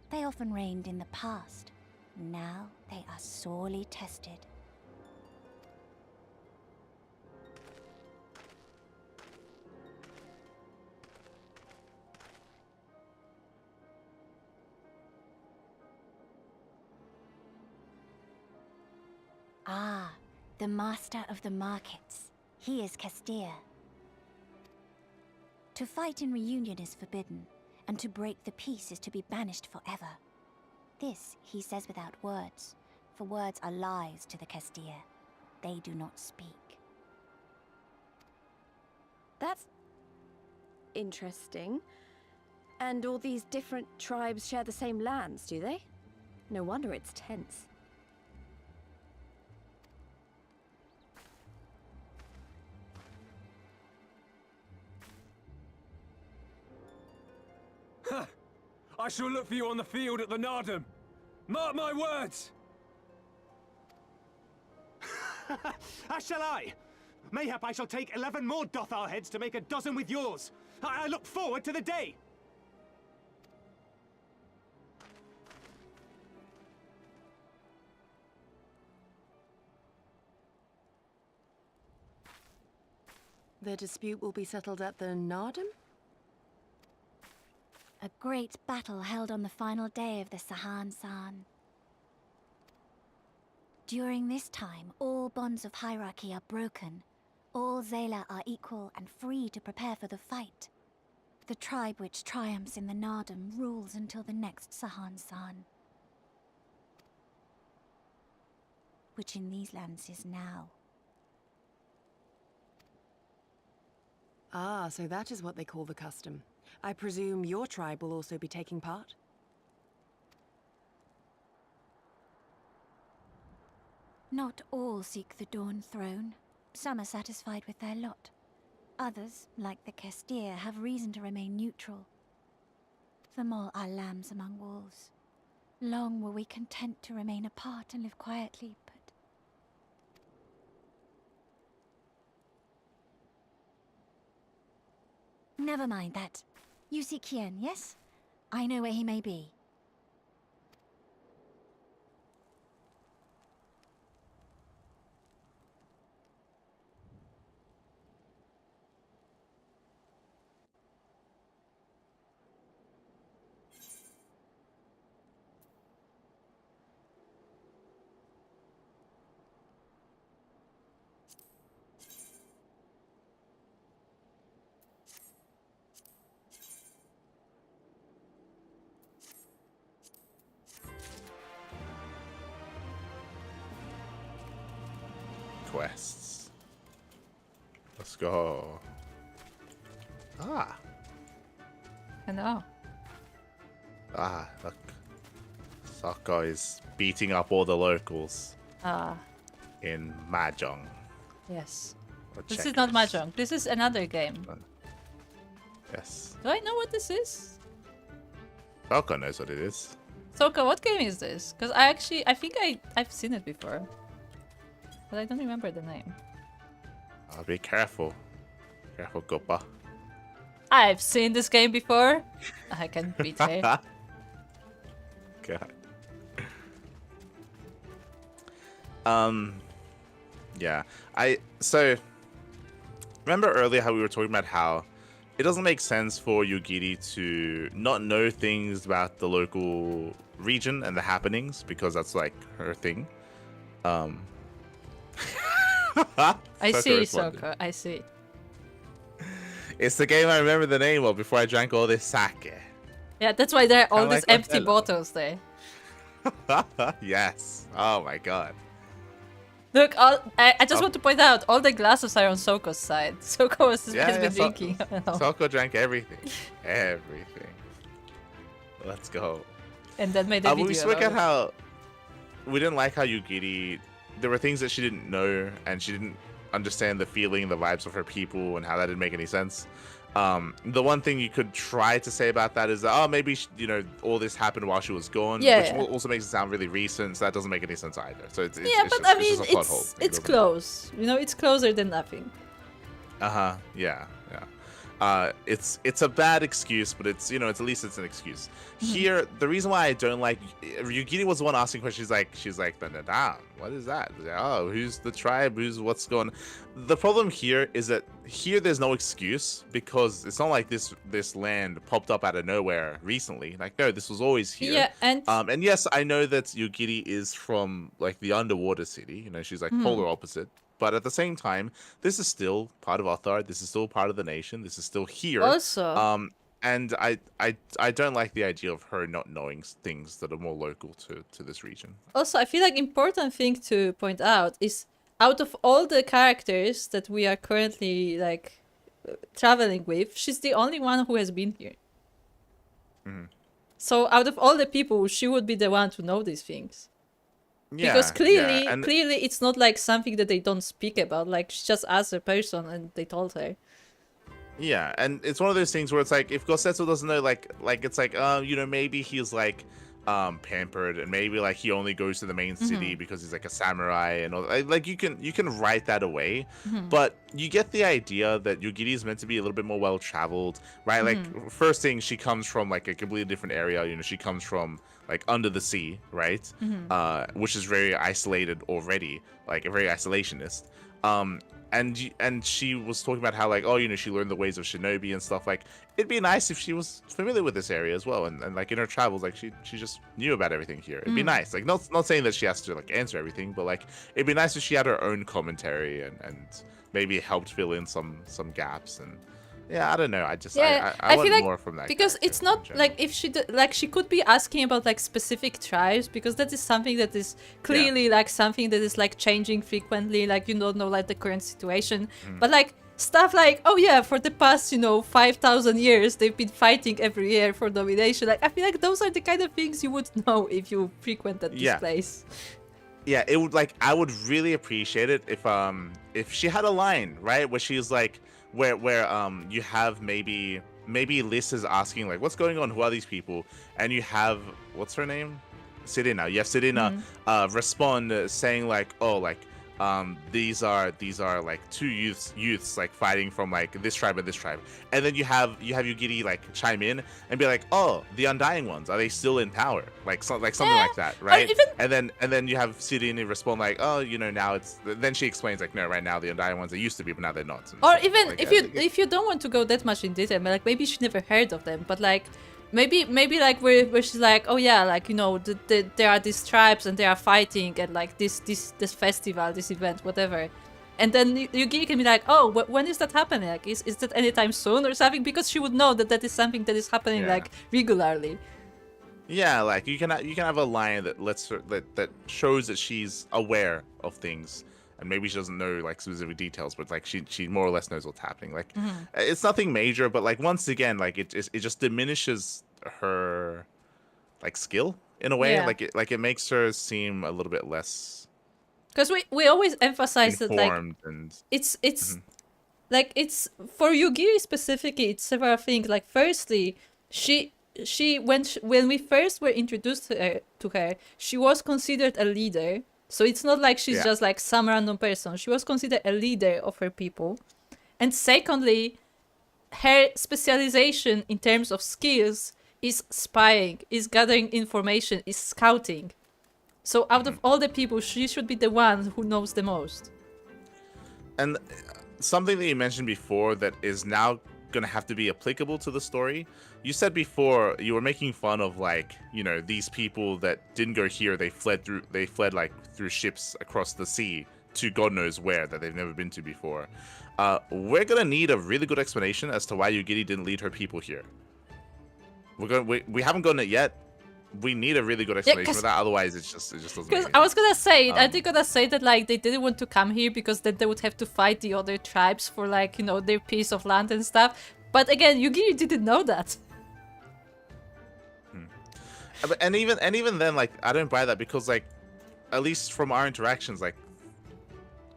They often reigned in the past. Now they are sorely tested. Ah, the master of the markets. He is Castir. To fight in reunion is forbidden, and to break the peace is to be banished forever. This he says without words, for words are lies to the Castir. They do not speak. That's interesting. And all these different tribes share the same lands, do they? No wonder it's tense. I shall look for you on the field at the Nardum. Mark my words! As shall I. Mayhap I shall take 11 more Dothar heads to make a dozen with yours. I look forward to the day. The dispute will be settled at the Nardum? A great battle held on the final day of the Sahan San. During this time, all bonds of hierarchy are broken. All Zayla are equal and free to prepare for the fight. The tribe which triumphs in the Nardum rules until the next Sahan San. Which in these lands is now. Ah, so that is what they call the custom. I presume your tribe will also be taking part? Not all seek the Dawn Throne. Some are satisfied with their lot. Others, like the Castir, have reason to remain neutral. Them all are lambs among wolves. Long were we content to remain apart and live quietly, but... Never mind that. You see Kien, yes? I know where he may be. Quests. Let's go. Ah. Hello. Ah, look. Sokka is beating up all the locals Ah, in Mahjong. yes. or This is not checkers. Mahjong. This is another game. Yes. Do I know what this is? Sokka knows what it is. Soka, what game is this? Because I think I've seen it before. But I don't remember the name. I'll be careful. Careful, Gopa. I've seen this game before. I can betray. God. Yeah. So remember earlier how we were talking about how it doesn't make sense for Yugiri to not know things about the local region and the happenings because that's like her thing. I see, responded. Soka. I see. It's the game I remember the name of before I drank all this sake. Yeah, that's why there are all Kinda these like empty Othello. bottles there. Yes. Oh my god. Look, I just want to point out, all the glasses are on Soko's side. Soko has been drinking. Soko drank everything. Everything. Let's go. And then made a video. We spoke about at how we didn't like how Yugiri, there were things that she didn't know and she didn't understand the feeling, the vibes of her people and how that didn't make any sense. The one thing you could try to say about that is that, oh, maybe all this happened while she was gone, Yeah, which yeah. also makes it sound really recent. So that doesn't make any sense either. So it's Yeah, it's but just, I it's mean, just a plot hole thing. it's close. You know, it's closer than nothing. Yeah. It's a bad excuse, but it's at least it's an excuse. Here, the reason why I don't like Yugiri was the one asking questions. She's like, "Da-da-da, what is that? Oh, who's the tribe? What's going?" The problem here is that here there's no excuse because it's not like this land popped up out of nowhere recently. Like, no, this was always here. Yeah, and yes, I know that Yugiri is from like the underwater city. She's like polar opposite. But at the same time, this is still part of Othar. This is still part of the nation. This is still here. Also, And I don't like the idea of her not knowing things that are more local to this region. I feel like important thing to point out is out of all the characters that we are currently like traveling with, she's the only one who has been here. So out of all the people, she would be the one to know these things. Yeah, Because clearly, and clearly it's not like something that they don't speak about. Like she just asked a person and they told her. yeah, and it's one of those things where it's like if Gosetsu doesn't know, like it's like maybe he's like pampered and maybe like he only goes to the main city because he's like a samurai and all. Like you can write that away, but you get the idea that Yugiri is meant to be a little bit more well traveled, right? Like first thing, she comes from like a completely different area. She comes from like under the sea, right? Which is very isolated already, like very isolationist. And she was talking about how like, oh, she learned the ways of shinobi and stuff. Like, it'd be nice if she was familiar with this area as well, and like in her travels, like she just knew about everything here. It'd be nice. Like, not saying that she has to like answer everything, but like it'd be nice if she had her own commentary and maybe helped fill in some gaps. And yeah, I don't know. I just I feel want like more from that because character it's in not general. like if she could be asking about like specific tribes, because that is something that is clearly like something that is like changing frequently, like you don't know like the current situation, but like stuff like, oh yeah, for the past 5,000 years they've been fighting every year for domination. Like I feel like those are the kind of things you would know if you frequented this place. Yeah, it would like I would really appreciate it if she had a line, right, where she's like where you have maybe Liz is asking like what's going on, who are these people, and you have what's her name, Serena. You have Serena respond saying like, oh, like these are like two youths like fighting from like this tribe and this tribe, and then you have Yugiri like chime in and be like, oh, the Undying Ones, are they still in power, like something like that, right? And then you have Serena respond like, oh, now it's, then she explains like, no, right now the Undying Ones, they used to be but now they're not. Or so, even like, if you don't want to go that much in detail, like maybe she never heard of them, but like maybe like where she's like, oh yeah, like there are these tribes and they are fighting and like this festival, this event, whatever, and then Yugiri can be like, oh, when is that happening? Like is that anytime soon or something? Because she would know that is something that is happening like regularly. Yeah, like you can have a line that lets her that shows that she's aware of things. And maybe she doesn't know like specific details, but like she more or less knows what's happening. Like it's nothing major, but like once again, like it just diminishes her like skill in a way. Yeah. Like it makes her seem a little bit less. Because we always emphasize that like and it's like it's for Yugiri specifically. It's several things. Like firstly, she when we first were introduced to her, she was considered a leader. So it's not like she's just like some random person. She was considered a leader of her people. And secondly, her specialization in terms of skills is spying, is gathering information, is scouting. So out of all the people, she should be the one who knows the most. And something that you mentioned before that is now going to have to be applicable to the story. You said before you were making fun of like, these people that didn't go here, they fled like through ships across the sea to God knows where that they've never been to before. We're going to need a really good explanation as to why Yugiri didn't lead her people here. We haven't gotten it yet. We need a really good explanation for that, otherwise it just doesn't. Because I was gonna say, I think gonna say that like they didn't want to come here because then they would have to fight the other tribes for like their piece of land and stuff. But again, Yugiri didn't know that. And even then, like I don't buy that because like, at least from our interactions, like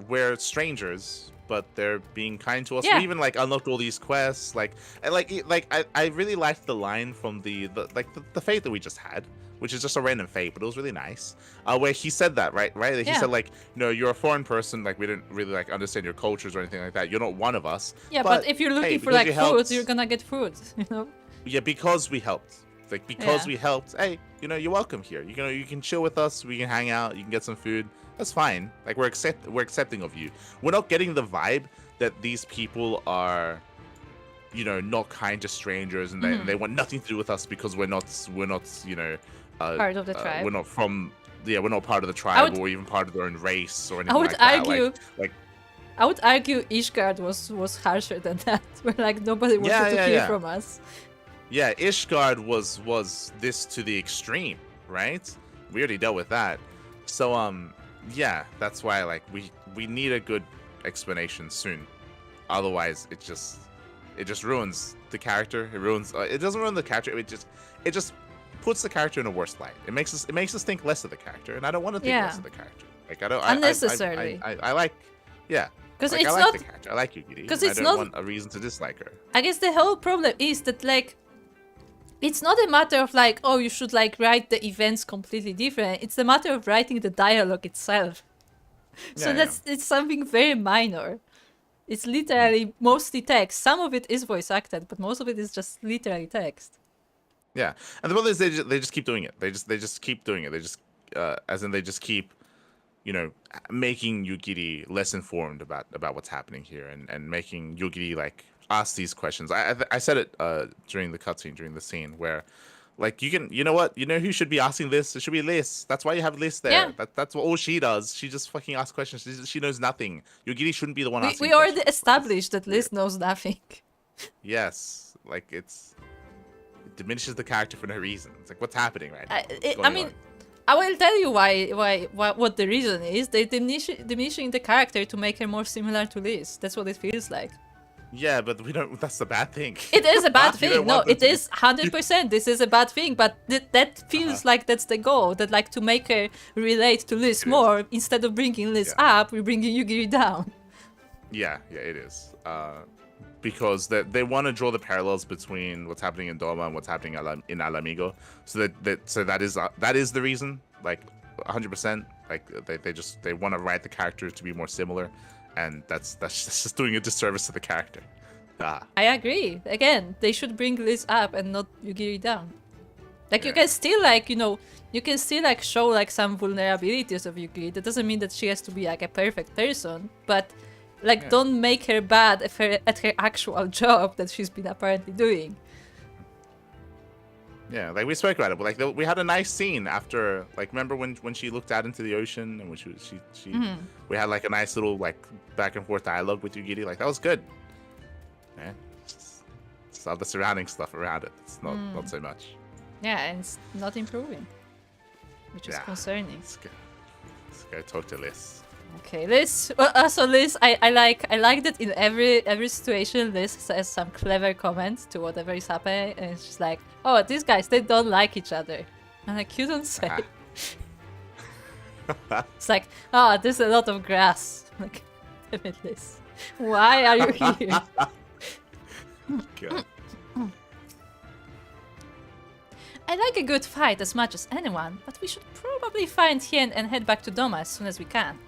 we're strangers, but they're being kind to us. Yeah. We even like unlocked all these quests. I really liked the line from the fate that we just had, which is just a random fate, but it was really nice. Where he said that, right? He Yeah. said like, you're a foreign person, like we didn't really like understand your cultures or anything like that. You're not one of us. Yeah, but if you're looking hey, for because like you food, helped- you're gonna get food, you know? Yeah, because we helped. Like because Yeah. we helped. Hey, you're welcome here. You can chill with us. We can hang out. You can get some food. That's fine. Like we're accepting of you. We're not getting the vibe that these people are, not kind to strangers and they want nothing to do with us because we're not Part of the tribe. We're not part of the tribe or even part of their own race or anything like that. I would argue. Like I would argue Ishgard was harsher than that. Where like nobody wanted to hear from us. Yeah, Ishgard was this to the extreme, right? We already dealt with that. So yeah, that's why like we need a good explanation soon. Otherwise, it just ruins the character. It ruins. It doesn't ruin the character. It just puts the character in a worse light. It makes us think less of the character, and I don't want to think less of the character. Like I don't unnecessarily. I like, yeah. Because like, it's I like not. the character. I like Yugiri. Because I don't want a reason to dislike her. I guess the whole problem is that like. It's not a matter of like, oh, you should like write the events completely different. It's a matter of writing the dialogue itself. So it's something very minor. It's literally mostly text. Some of it is voice acted, but most of it is just literally text. Yeah, and the problem is they just keep doing it. They just keep doing it. They just they just keep, making Yugiri less informed about what's happening here and making Yugiri like ask these questions. I said it during the cutscene, during the scene where, like, you know what, who should be asking this? It should be Liz. That's why you have Liz there. Yeah. That's what all she does. She just fucking asks questions. She knows nothing. Yugiri shouldn't be the one asking. We already questions. established that Liz knows nothing. Yes, like it diminishes the character for no reason. It's like, what's happening right now? I mean, I will tell you what the reason is. They're diminishing the character to make her more similar to Liz. That's what it feels like. Yeah, but we don't. That's a bad thing. It is a bad You thing. don't No, want them it to- is 100%. This is a bad thing, but that feels like that's the goal. That like to make her relate to Liz more. Instead of bringing Liz up, we're bringing Yugiri down. Yeah, it is. Because they want to draw the parallels between what's happening in Doma and what's happening in Alamigo. So that is the reason. Like 100%. Like they want to write the characters to be more similar. And that's just doing a disservice to the character. I agree. Again, they should bring Liz up and not Yugiri down. Like you can still like show like some vulnerabilities of Yugiri. That doesn't mean that she has to be like a perfect person, but like don't make her bad at her actual job that she's been apparently doing. Yeah, like we spoke about it, but like we had a nice scene after, like, remember when she looked out into the ocean and when she we had like a nice little like back and forth dialogue with Yugiri. Like that was good. Yeah, just all the surrounding stuff around it. It's not so much. Yeah, and it's not improving, which is concerning. Let's go talk to Liz. Okay, Liz. Also, Liz, I like that in every situation, Liz says some clever comment to whatever is happening, and she's like, "Oh, these guys, they don't like each other." I'm like, "You don't say." It's like, "Oh, there's a lot of grass." I'm like, damn it, Liz, why are you here? God. I like a good fight as much as anyone, but we should probably find Hien and head back to Doma as soon as we can.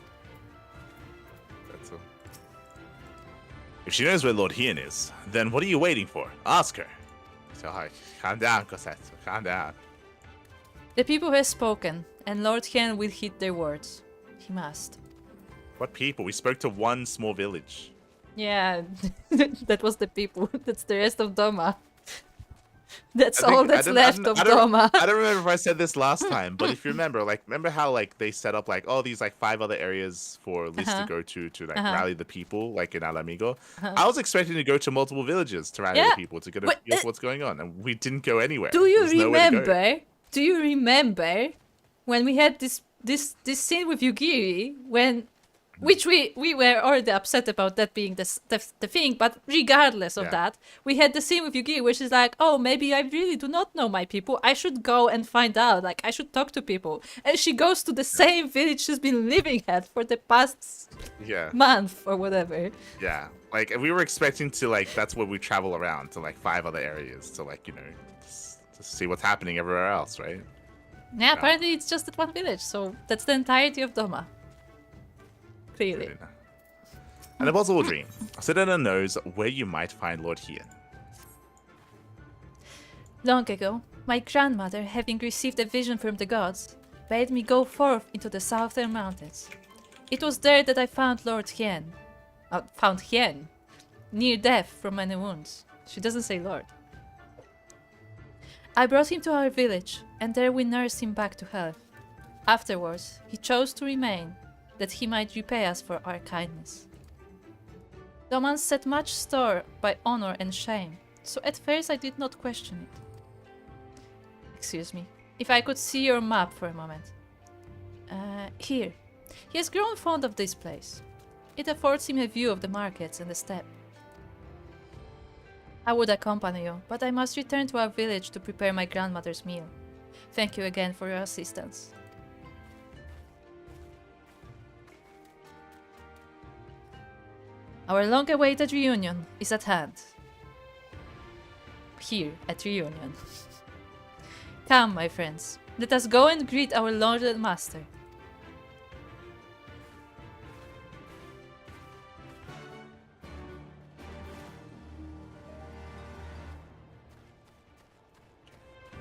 If she knows where Lord Hien is, then what are you waiting for? Ask her. So, hi, calm down, Cosette. Calm down. The people have spoken, and Lord Hien will heed their words. He must. What people? We spoke to one small village. Yeah, that was the people. That's the rest of Doma. That's all that's left of Doma. I don't remember if I said this last time, but if you remember how like they set up like all these like 5 other areas for Liz to go to like rally the people, like in Alamigo. I was expecting to go to multiple villages to rally the people to get a feel for what's going on, and we didn't go anywhere. Do you There's nowhere to go. remember? Do you remember when we had this scene with Yugiri when Which we were already upset about that being the thing, but regardless of that, we had the scene with Yugi, which is like, oh, maybe I really do not know my people. I should go and find out. Like, I should talk to people. And she goes to the same village she's been living at for the past month or whatever. Yeah, like we were expecting to like that's where we travel around to like 5 other areas to like to see what's happening everywhere else, right? Yeah, apparently it's just at one village, so that's the entirety of Doma. Clearly. An impossible dream. Citadel knows where you might find Lord Hien. Long ago, my grandmother, having received a vision from the gods, bade me go forth into the southern mountains. It was there that I found Lord Hien. Found Hien, near death from many wounds. She doesn't say Lord. I brought him to our village, and there we nursed him back to health. Afterwards, he chose to remain, that he might repay us for our kindness. Domans set much store by honor and shame, so at first I did not question it. Excuse me, if I could see your map for a moment. Here. He has grown fond of this place. It affords him a view of the markets and the steppe. I would accompany you, but I must return to our village to prepare my grandmother's meal. Thank you again for your assistance. Our long-awaited reunion is at hand. Here at Reunion. Come, my friends. Let us go and greet our Lord and Master.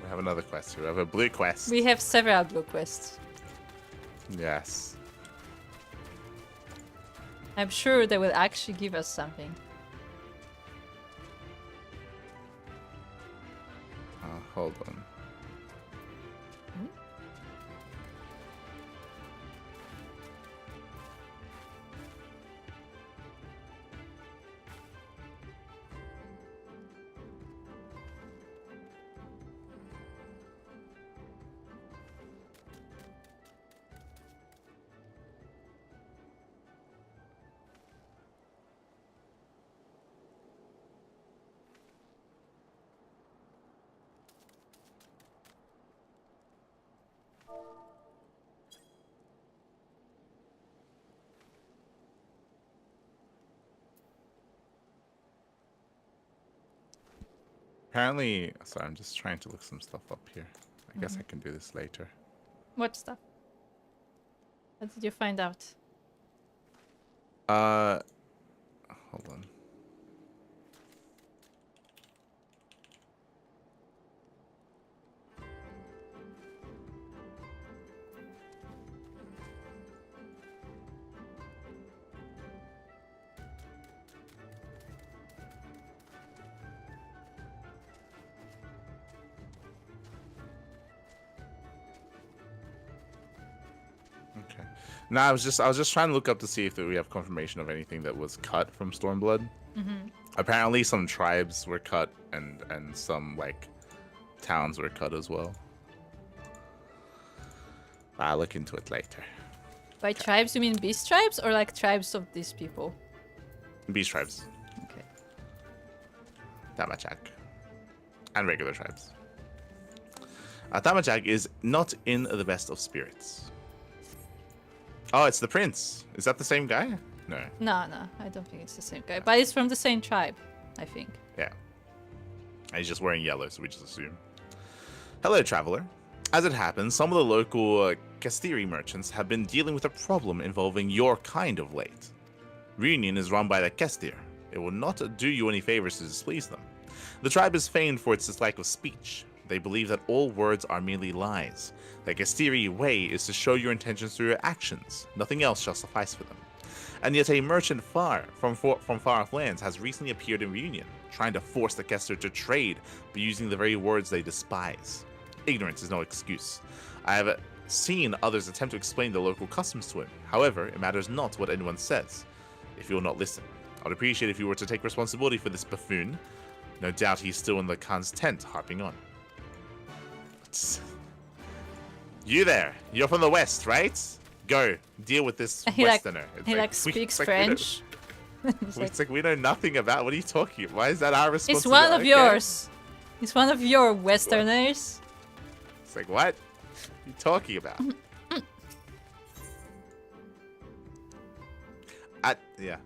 We have another quest. We have a blue quest. We have several blue quests. Yes. I'm sure they will actually give us something. Hold on. Apparently, sorry, I'm just trying to look some stuff up here. I guess I can do this later. What stuff? What did you find out? Hold on. Okay. No, I was just trying to look up to see if we have confirmation of anything that was cut from Stormblood. Apparently, some tribes were cut, and some like towns were cut as well. I'll look into it later. By tribes, you mean beast tribes or like tribes of these people? Beast tribes. Okay. Tamajak. And regular tribes. Tamajak is not in the best of spirits. Oh, it's the prince. Is that the same guy? No. No, I don't think it's the same guy. But it's from the same tribe, I think. Yeah. And he's just wearing yellow, so we just assume. Hello, traveler. As it happens, some of the local Castiri merchants have been dealing with a problem involving your kind of late. Reunion is run by the Kestir. It will not do you any favors to displease them. The tribe is famed for its dislike of speech. They believe that all words are merely lies. The Kastiri way is to show your intentions through your actions. Nothing else shall suffice for them. And yet a merchant from far-off lands has recently appeared in Reunion, trying to force the Kestir to trade by using the very words they despise. Ignorance is no excuse. I have seen others attempt to explain the local customs to him. However, it matters not what anyone says, if you will not listen. I would appreciate if you were to take responsibility for this buffoon. No doubt he's still in the Khan's tent, harping on. You there. You're from the west, right? Go deal with this He like Westerner. It's he like we- speaks it's like, French. It's like we know nothing about. What are you talking about? Why is that our It's responsibility? one of yours. It's one of your Westerners. It's like, what? What are you talking about? Yeah.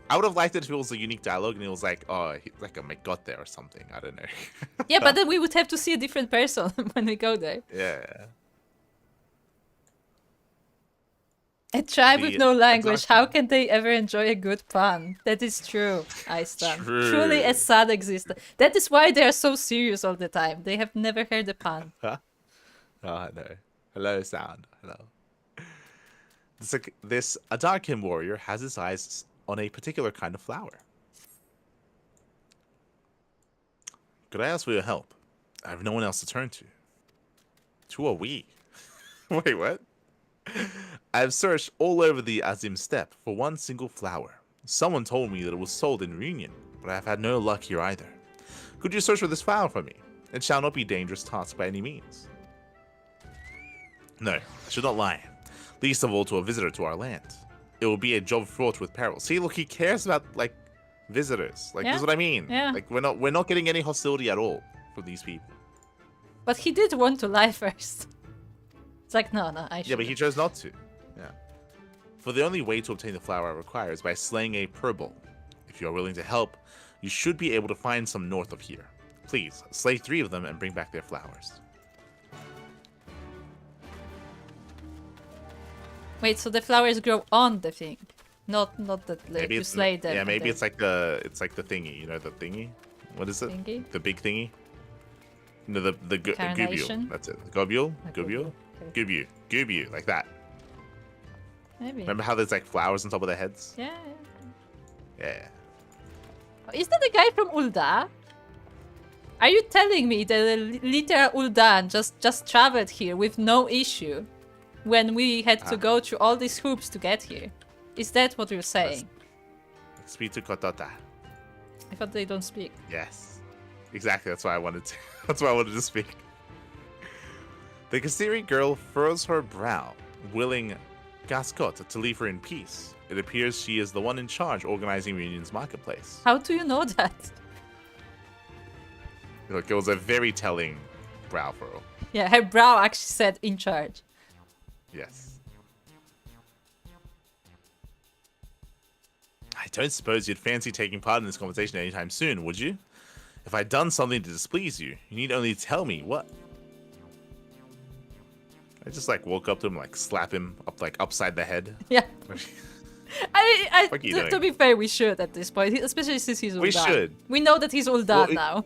I would have liked it if it was a unique dialogue and it was like, oh, like a got there or something. I don't know. Yeah, but then we would have to see a different person when we go there. Yeah. A tribe with no language. exactly. How can they ever enjoy a good pun? That is true, Iceland. True. Truly a sad existence. That is why they are so serious all the time. They have never heard a pun. Huh? Oh, no. Hello, sound. Hello. This Adarkin warrior has his eyes on a particular kind of flower. Could I ask for your help? I have no one else to turn to. Who are we? Wait, what? I have searched all over the Azim steppe for one single flower. Someone told me that it was sold in Reunion, but I have had no luck here either. Could you search for this flower for me? It shall not be a dangerous task by any means. No, I should not lie. Least of all to a visitor to our land. It will be a job fraught with peril. See, look, he cares about, like, visitors. Like, Yeah. this is what I mean. Yeah. Like, we're not getting any hostility at all from these people. But he did want to lie first. It's like, no, I should. Yeah, but he chose not to. Yeah. For the only way to obtain the flower I require is by slaying a purple. If you are willing to help, you should be able to find some north of here. Please, slay 3 of them and bring back their flowers. Wait, so the flowers grow on the thing, not that like, Maybe you it's slay them. Yeah, and maybe then- it's like the thingy. You know the thingy. What is it? Thingy? The big thingy. No, the Carnation? gubule. That's it. Gubule. A Gubule. Okay. Gubu, like that. Maybe. Remember how there's like flowers on top of their heads? Yeah. Yeah. Is that the guy from Ul'dah? Are you telling me that the literal Ul'dan just traveled here with no issue when we had to go through all these hoops to get here? Is that what you're saying? Speak to Kotota. I thought they don't speak. Yes. Exactly. That's why I wanted to. That's why I wanted to speak. The Kasiri girl furrows her brow, willing Gascot to leave her in peace. It appears she is the one in charge organizing Reunion's marketplace. How do you know that? Look, it was a very telling brow furrow. Yeah, her brow actually said in charge. Yes. I don't suppose you'd fancy taking part in this conversation anytime soon, would you? If I'd done something to displease you, you need only tell me what. I just like walk up to him, like slap him up, like upside the head. Yeah. Fuck you To doing? be fair, we should at this point, especially since he's Ul'dan. We should. We know that he's Ul'dan Well, now.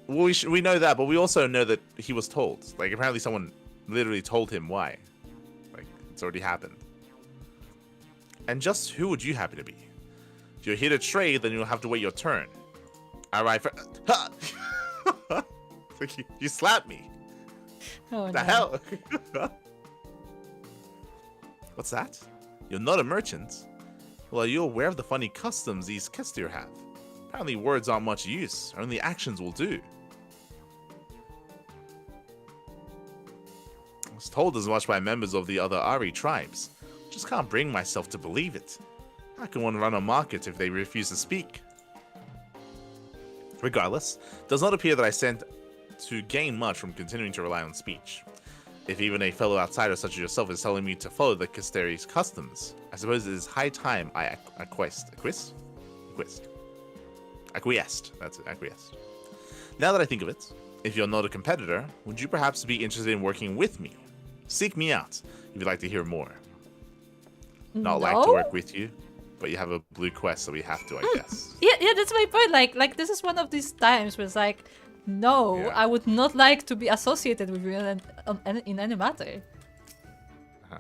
Well, we know that, but we also know that he was told. Like apparently someone literally told him why. Like it's already happened. And just who would you happen to be? If you're here to trade, then you'll have to wait your turn. All right. Ha! Like, you slapped me. Oh, The no. hell? What's that? You're not a merchant. Well, are you aware of the funny customs these Kestir have? Apparently words aren't much use. Only actions will do. I was told as much by members of the other Ari tribes. Just can't bring myself to believe it. How can one run a market if they refuse to speak? Regardless, it does not appear that I stand to gain much from continuing to rely on speech. If even a fellow outsider such as yourself is telling me to follow the Kestari's customs, I suppose it is high time I acquiesced. That's it, acquiesced. Now that I think of it, if you're not a competitor, would you perhaps be interested in working with me? Seek me out if you'd like to hear more. Not like to No? work with you, but you have a blue quest, so we have to, I guess. Yeah, that's my point. Like this is one of these times where it's like, no, Yeah. I would not like to be associated with you in any matter. Uh-huh.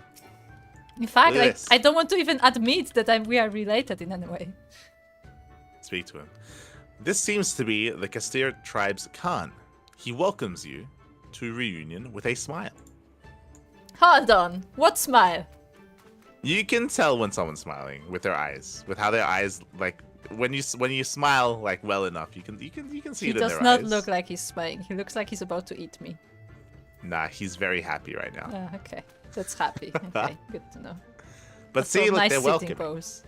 In fact, like, Yes. I don't want to even admit that we are related in any way. Speak to him. This seems to be the Kastir tribe's Khan. He welcomes you to Reunion with a smile. Hold on, what smile? You can tell when someone's smiling with their eyes, with how their eyes like when you smile like well enough, you can see He it in their does not eyes. look like he's smiling. He looks like he's about to eat me. Nah, he's very happy right now. Okay. That's happy. Okay, good to know. But That's see, a look, nice they're sitting welcoming. pose.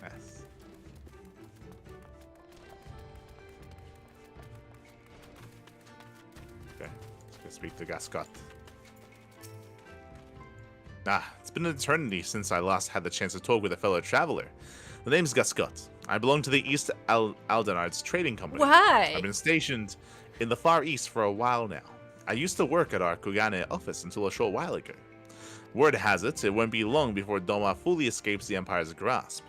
Yes. Okay, let's speak to Gascot. It's been an eternity since I last had the chance to talk with a fellow traveler. The name's Gascot. I belong to the East Aldenard's trading company. Why? I've been stationed in the Far East for a while now. I used to work at our Kugane office until a short while ago. Word has it, it won't be long before Doma fully escapes the Empire's grasp.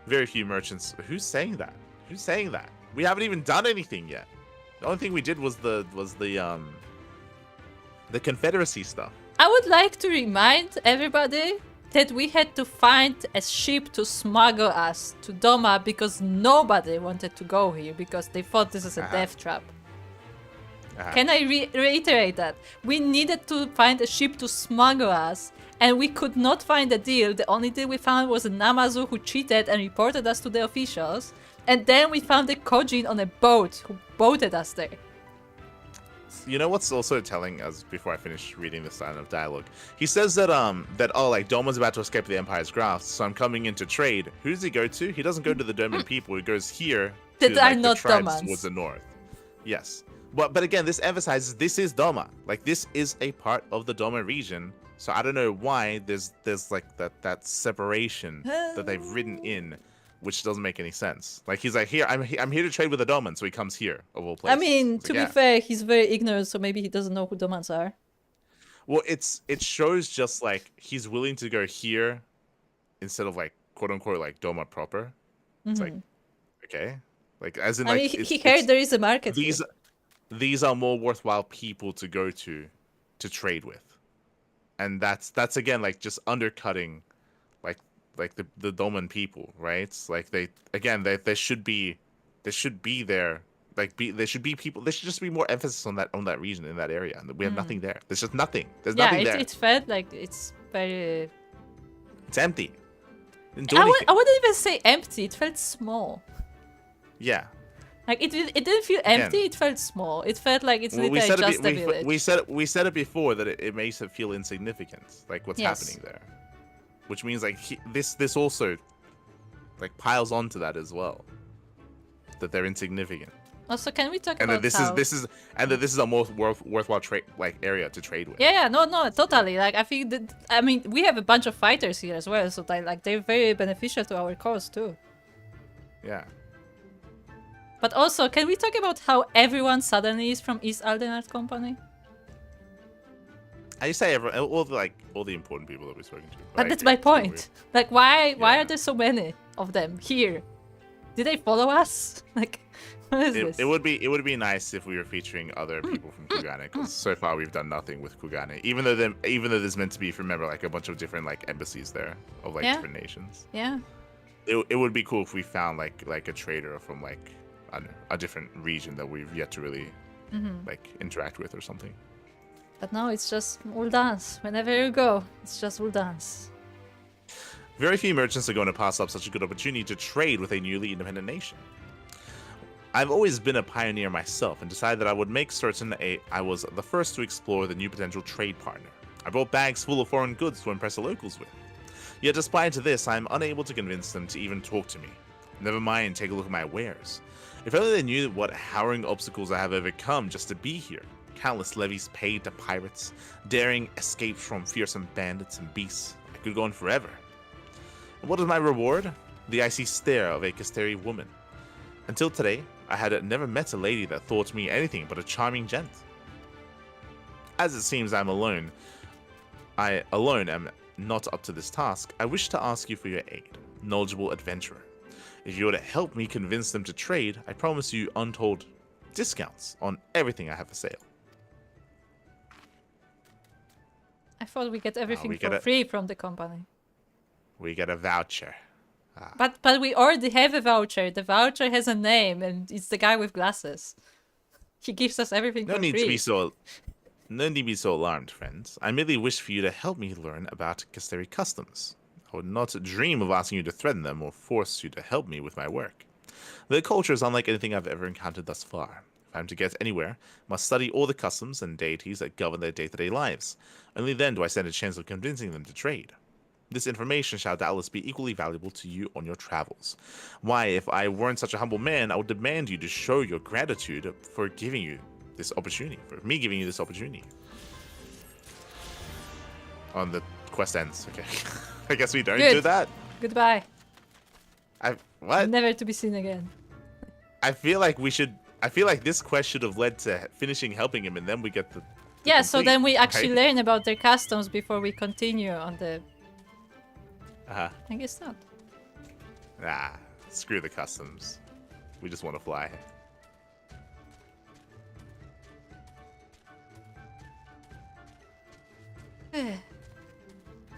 Very few merchants... Who's saying that? Who's saying that? We haven't even done anything yet. The only thing we did was the Confederacy stuff. I would like to remind everybody that we had to find a ship to smuggle us to Doma because nobody wanted to go here because they thought this is a death trap. Can I reiterate that? We needed to find a ship to smuggle us, and we could not find a deal. The only deal we found was a Namazu who cheated and reported us to the officials, and then we found a Kojin on a boat who boated us there. You know what's also telling us before I finish reading this line of dialogue? He says that like Doma's about to escape the Empire's grasp, so I'm coming in to trade. Who does he go to? He doesn't go to the Doman people. He goes here to That are like, not the tribes Domans. towards the north. Yes, but again, this emphasizes this is Doma. Like this is a part of the Doma region. So I don't know why there's like that separation that they've written in, which doesn't make any sense. Like he's like, here, I'm here to trade with the Doman, so he comes here of all places. I mean, It's to like, be fair, he's very ignorant, so maybe he doesn't know who Domans are. Well, it shows just like he's willing to go here instead of like quote unquote like Doma proper. It's like okay, like as in I like mean, he heard there is a market here. these are more worthwhile people to go to trade with, and that's again like just undercutting like the Doman people, right? It's like they should be there. Like there should be people. There should just be more emphasis on that region in that area, and we have nothing there. There's just nothing. There's nothing there. It felt like it's very. It's empty. Didn't do anything. I wouldn't even say empty. It felt small. Yeah. Like it didn't feel empty. It felt small. It felt like it's literally just a village. We said it before that it makes it feel insignificant, like what's happening there, which means like this also like piles onto that as well, that they're insignificant. Also, can we talk And about that this is a more worthwhile trade like area to trade with. Yeah, no, totally. Like I think that we have a bunch of fighters here as well, so they're very beneficial to our cause too. Yeah. But also, can we talk about how everyone suddenly is from East Aldenard Company? I say everyone, all the important people that we've spoken to. But that's my point. Like, why are there so many of them here? Did they follow us? Like, what is this? It would be nice if we were featuring other people from Kugane, because so far we've done nothing with Kugane. Even though there's meant to be, if you remember, like a bunch of different like embassies there of like different nations. Yeah. It would be cool if we found like a trader from like I don't know, a different region that we've yet to really like interact with or something. But now it's just Uldans. Whenever you go, it's just Uldans. Very few merchants are going to pass up such a good opportunity to trade with a newly independent nation. I've always been a pioneer myself and decided that I would make certain I was the first to explore the new potential trade partner. I brought bags full of foreign goods to impress the locals with. Yet despite this, I am unable to convince them to even talk to me. Never mind, take a look at my wares. If only they knew what harrowing obstacles I have overcome just to be here. Countless levies paid to pirates, daring escapes from fearsome bandits and beasts. I could go on forever. And what is my reward? The icy stare of a Kasteri woman. Until today, I had never met a lady that thought me anything but a charming gent. As it seems I alone am not up to this task, I wish to ask you for your aid, knowledgeable adventurer. If you were to help me convince them to trade, I promise you untold discounts on everything I have for sale. I thought we get everything for free from the company. We get a voucher. But we already have a voucher. The voucher has a name, and it's the guy with glasses. He gives us everything for free. No need to be so alarmed, friends. I merely wish for you to help me learn about Kasteri customs. I would not dream of asking you to threaten them or force you to help me with my work. Their culture is unlike anything I've ever encountered thus far. if I'm to get anywhere, must study all the customs and deities that govern their day-to-day lives. Only then do I stand a chance of convincing them to trade. This information shall doubtless be equally valuable to you on your travels. Why, if I weren't such a humble man, I would demand you to show your gratitude for giving you this opportunity, for me giving you this opportunity. On the quest ends. Okay. I guess we don't Good. do that. Goodbye. What? Never to be seen again. I feel like this quest should have led to finishing helping him, and then we get the Yeah, so complete, then we actually right? learn about their customs before we continue on the... I guess not. Ah, screw the customs. We just want to fly.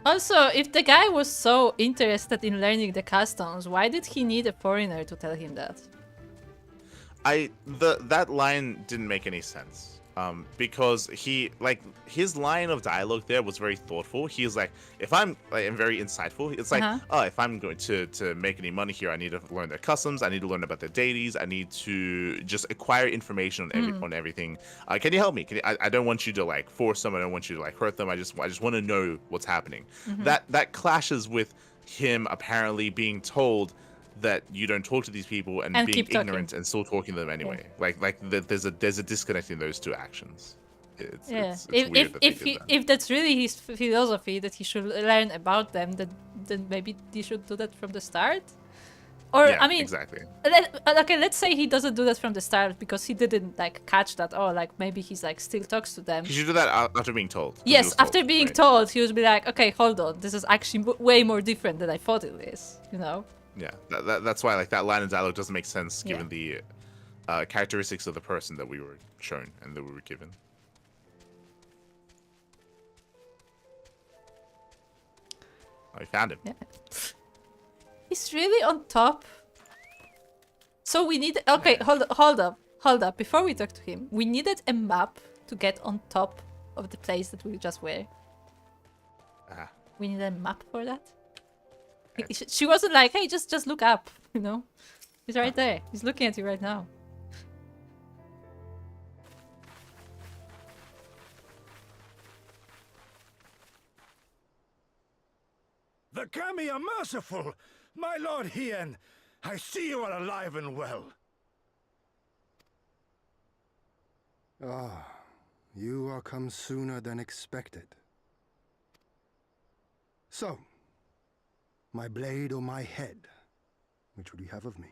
Also, if the guy was so interested in learning the customs, why did he need a foreigner to tell him that? That line didn't make any sense. Because his line of dialogue there was very thoughtful. He's like, if I'm and very insightful. It's like, oh, if I'm going to make any money here, I need to learn their customs. I need to learn about their deities. I need to just acquire information on everything. Can you help me? I don't want you to like force them. I don't want you to like hurt them. I just want to know what's happening. That clashes with him apparently being told that you don't talk to these people and being ignorant and still talking to them anyway. Yeah. There's a disconnect in those two actions. It's weird if that's really his philosophy that he should learn about them, then maybe he should do that from the start. Or yeah, I mean, exactly. Okay, let's say he doesn't do that from the start because he didn't like catch that. Or like maybe he's like still talks to them. He should do that after being told. Yes, after being told, he would be like, okay, hold on, this is actually way more different than I thought it is. You know. Yeah, that's why like that line of dialogue doesn't make sense given the characteristics of the person that we were shown and that we were given. Oh, we found him. Yeah. He's really on top. So we need... Okay, hold up. Before we talk to him, we needed a map to get on top of the place that we just were. We need a map for that. She wasn't like, hey, just look up, you know? He's right there. He's looking at you right now. The Kami are merciful! My lord Hien, I see you are alive and well. Ah, you are come sooner than expected. So, my blade or my head? Which would you have of me?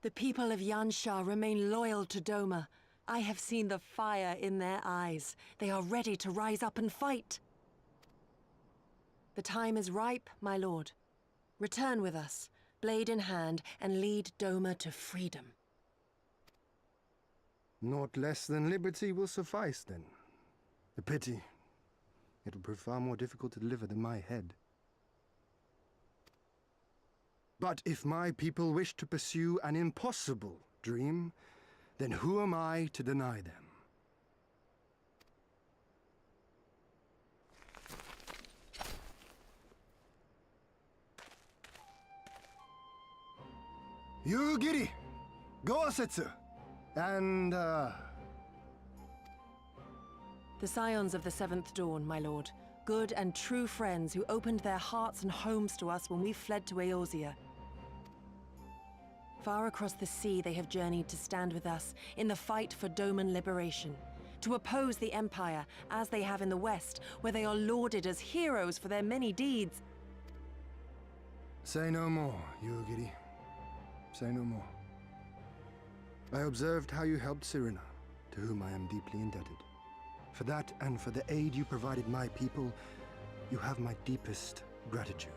The people of Yansha remain loyal to Doma. I have seen the fire in their eyes. They are ready to rise up and fight. The time is ripe, my lord. Return with us, blade in hand, and lead Doma to freedom. Not less than liberty will suffice, then. A pity. It will prove far more difficult to deliver than my head. But if my people wish to pursue an impossible dream, then who am I to deny them? You, Giri, Go-setsu, and, The scions of the Seventh Dawn, my lord. Good and true friends who opened their hearts and homes to us when we fled to Eorzea. Far across the sea they have journeyed to stand with us in the fight for Doman liberation. To oppose the Empire, as they have in the West, where they are lauded as heroes for their many deeds. Say no more, Yugiri. Say no more. I observed how you helped Serena, to whom I am deeply indebted. For that and for the aid you provided my people, you have my deepest gratitude.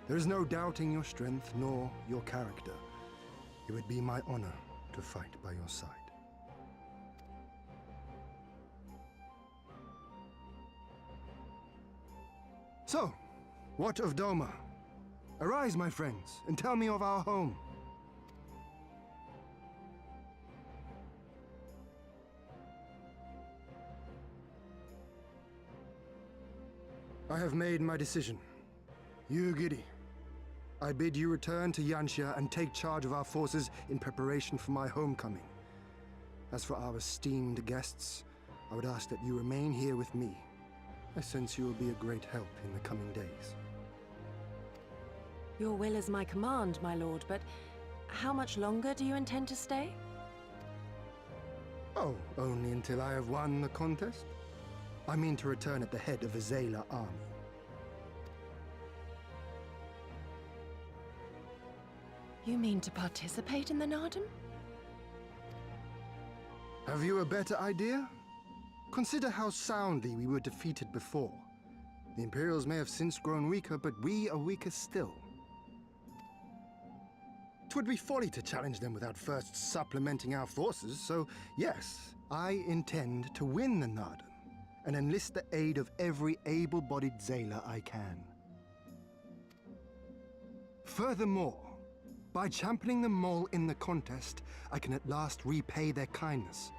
There is no doubting your strength nor your character. It would be my honor to fight by your side. So, what of Doma? Arise, my friends, and tell me of our home. I have made my decision. You, Giddy, I bid you return to Yanxia and take charge of our forces in preparation for my homecoming. As for our esteemed guests, I would ask that you remain here with me. I sense you will be a great help in the coming days. Your will is my command, my lord, but how much longer do you intend to stay? Oh, only until I have won the contest? I mean to return at the head of a Zayla army. You mean to participate in the Nardum? Have you a better idea? Consider how soundly we were defeated before. The Imperials may have since grown weaker, but we are weaker still. 'Twould be folly to challenge them without first supplementing our forces, so yes, I intend to win the Nardum and enlist the aid of every able-bodied Zayla I can. Furthermore, by championing them all in the contest, I can at last repay their kindness.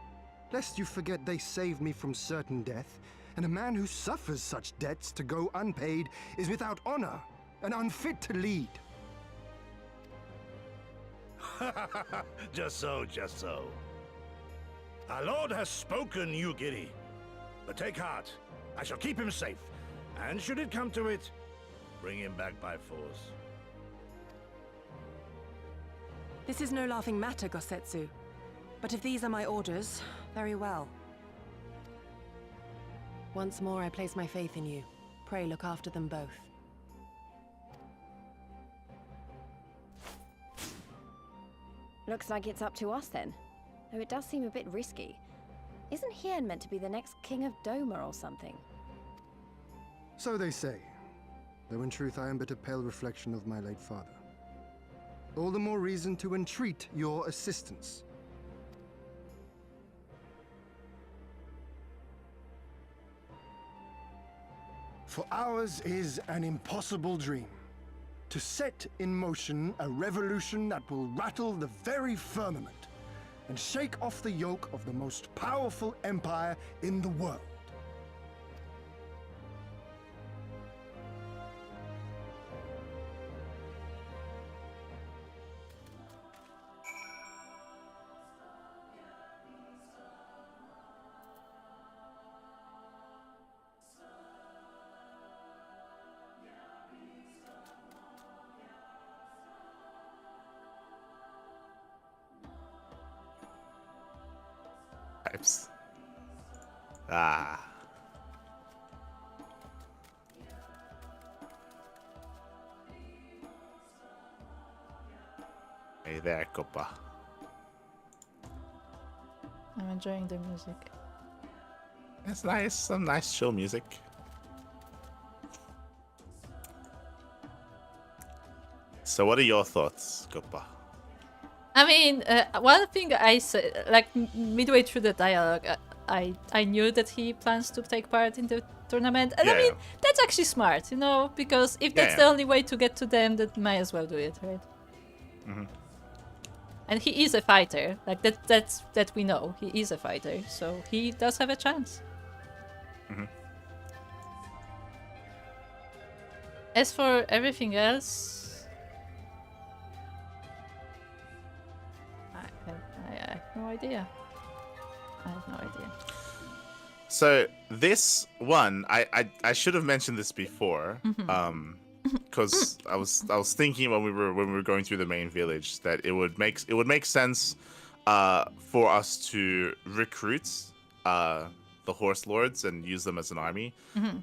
Lest you forget they saved me from certain death, and a man who suffers such debts to go unpaid is without honor and unfit to lead. Just so, just so. Our lord has spoken, you giddy. But take heart, I shall keep him safe. And should it come to it, bring him back by force. This is no laughing matter, Gosetsu. But if these are my orders, very well. Once more I place my faith in you. Pray look after them both. Looks like it's up to us then. Though it does seem a bit risky. Isn't Hien meant to be the next king of Doma or something? So they say, though in truth I am but a pale reflection of my late father. All the more reason to entreat your assistance. For ours is an impossible dream. To set in motion a revolution that will rattle the very firmament and shake off the yoke of the most powerful empire in the world. Types. Ah. Hey there, Copa. I'm enjoying the music. It's nice, some nice chill music. So what are your thoughts, Copa? I mean, one thing I said, like midway through the dialogue, I knew that he plans to take part in the tournament, and I mean that's actually smart, you know, because if that's the only way to get to them, that might as well do it, right? Mm-hmm. And he is a fighter, like that we know. He is a fighter, so he does have a chance. Mm-hmm. As for everything else, I have no idea. I have no idea. So this one, I should have mentioned this before, because I was thinking when we were going through the main village that it would make sense, for us to recruit, the horse lords and use them as an army.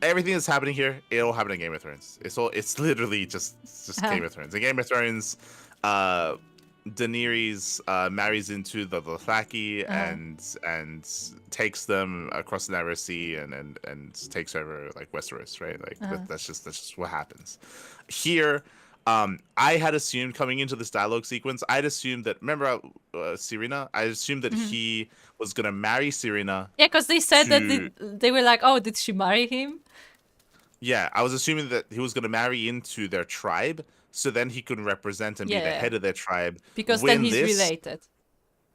Everything that's happening here, it'll happen in Game of Thrones. It's literally just Game of Thrones. In Game of Thrones, Daenerys marries into the Dothraki and takes them across the Narrow Sea and takes over like Westeros, right? Like that's just what happens. Here, I had assumed coming into this dialogue sequence, I'd assumed that Serena. I assumed that he was gonna marry Serena. Yeah, because they said that they were like, oh, did she marry him? Yeah, I was assuming that he was gonna marry into their tribe so then he can represent and be the Yeah. head of their tribe. Because win then he's this, related.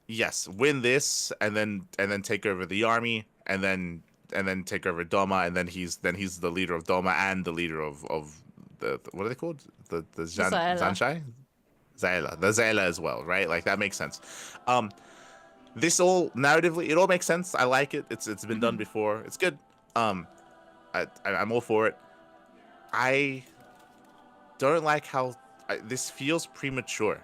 Yes, win this, and then take over the army, and then take over Doma, and then he's the leader of Doma and the leader of the what are they called? The Zaela. Zanshai? The Zaela as well, right? Like that makes sense. This all narratively, it all makes sense. I like it. It's been done before. It's good. I'm all for it. I don't like how this feels premature.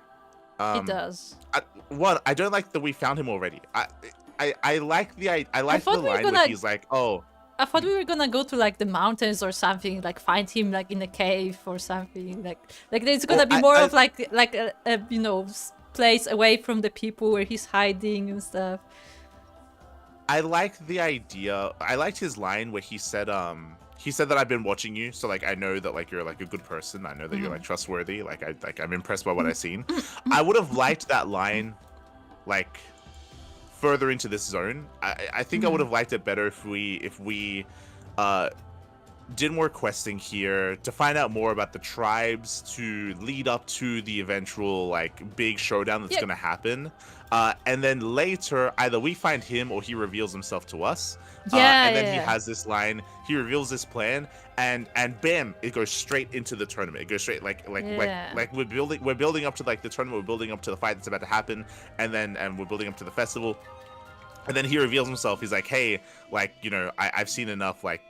It does. I don't like that we found him already. I like the thought we were line gonna- where he's like, oh, I thought we were gonna go to like the mountains or something, like find him like in a cave or something. Like there's gonna Well, be I- more I- of like a place away from the people where he's hiding and stuff. I like the idea. I liked his line where he said that I've been watching you, so like I know that like you're like a good person. I know that you're like trustworthy. I'm impressed by what I've seen. I would have liked that line, like further into this zone. I think I would have liked it better if we did more questing here to find out more about the tribes to lead up to the eventual like big showdown that's gonna happen. And then later, either we find him or he reveals himself to us. And then he has this line. He reveals this plan, and bam, it goes straight into the tournament. It goes straight like we're building up to like the tournament. We're building up to the fight that's about to happen, and we're building up to the festival. And then he reveals himself. He's like, hey, like, I've seen enough. Like,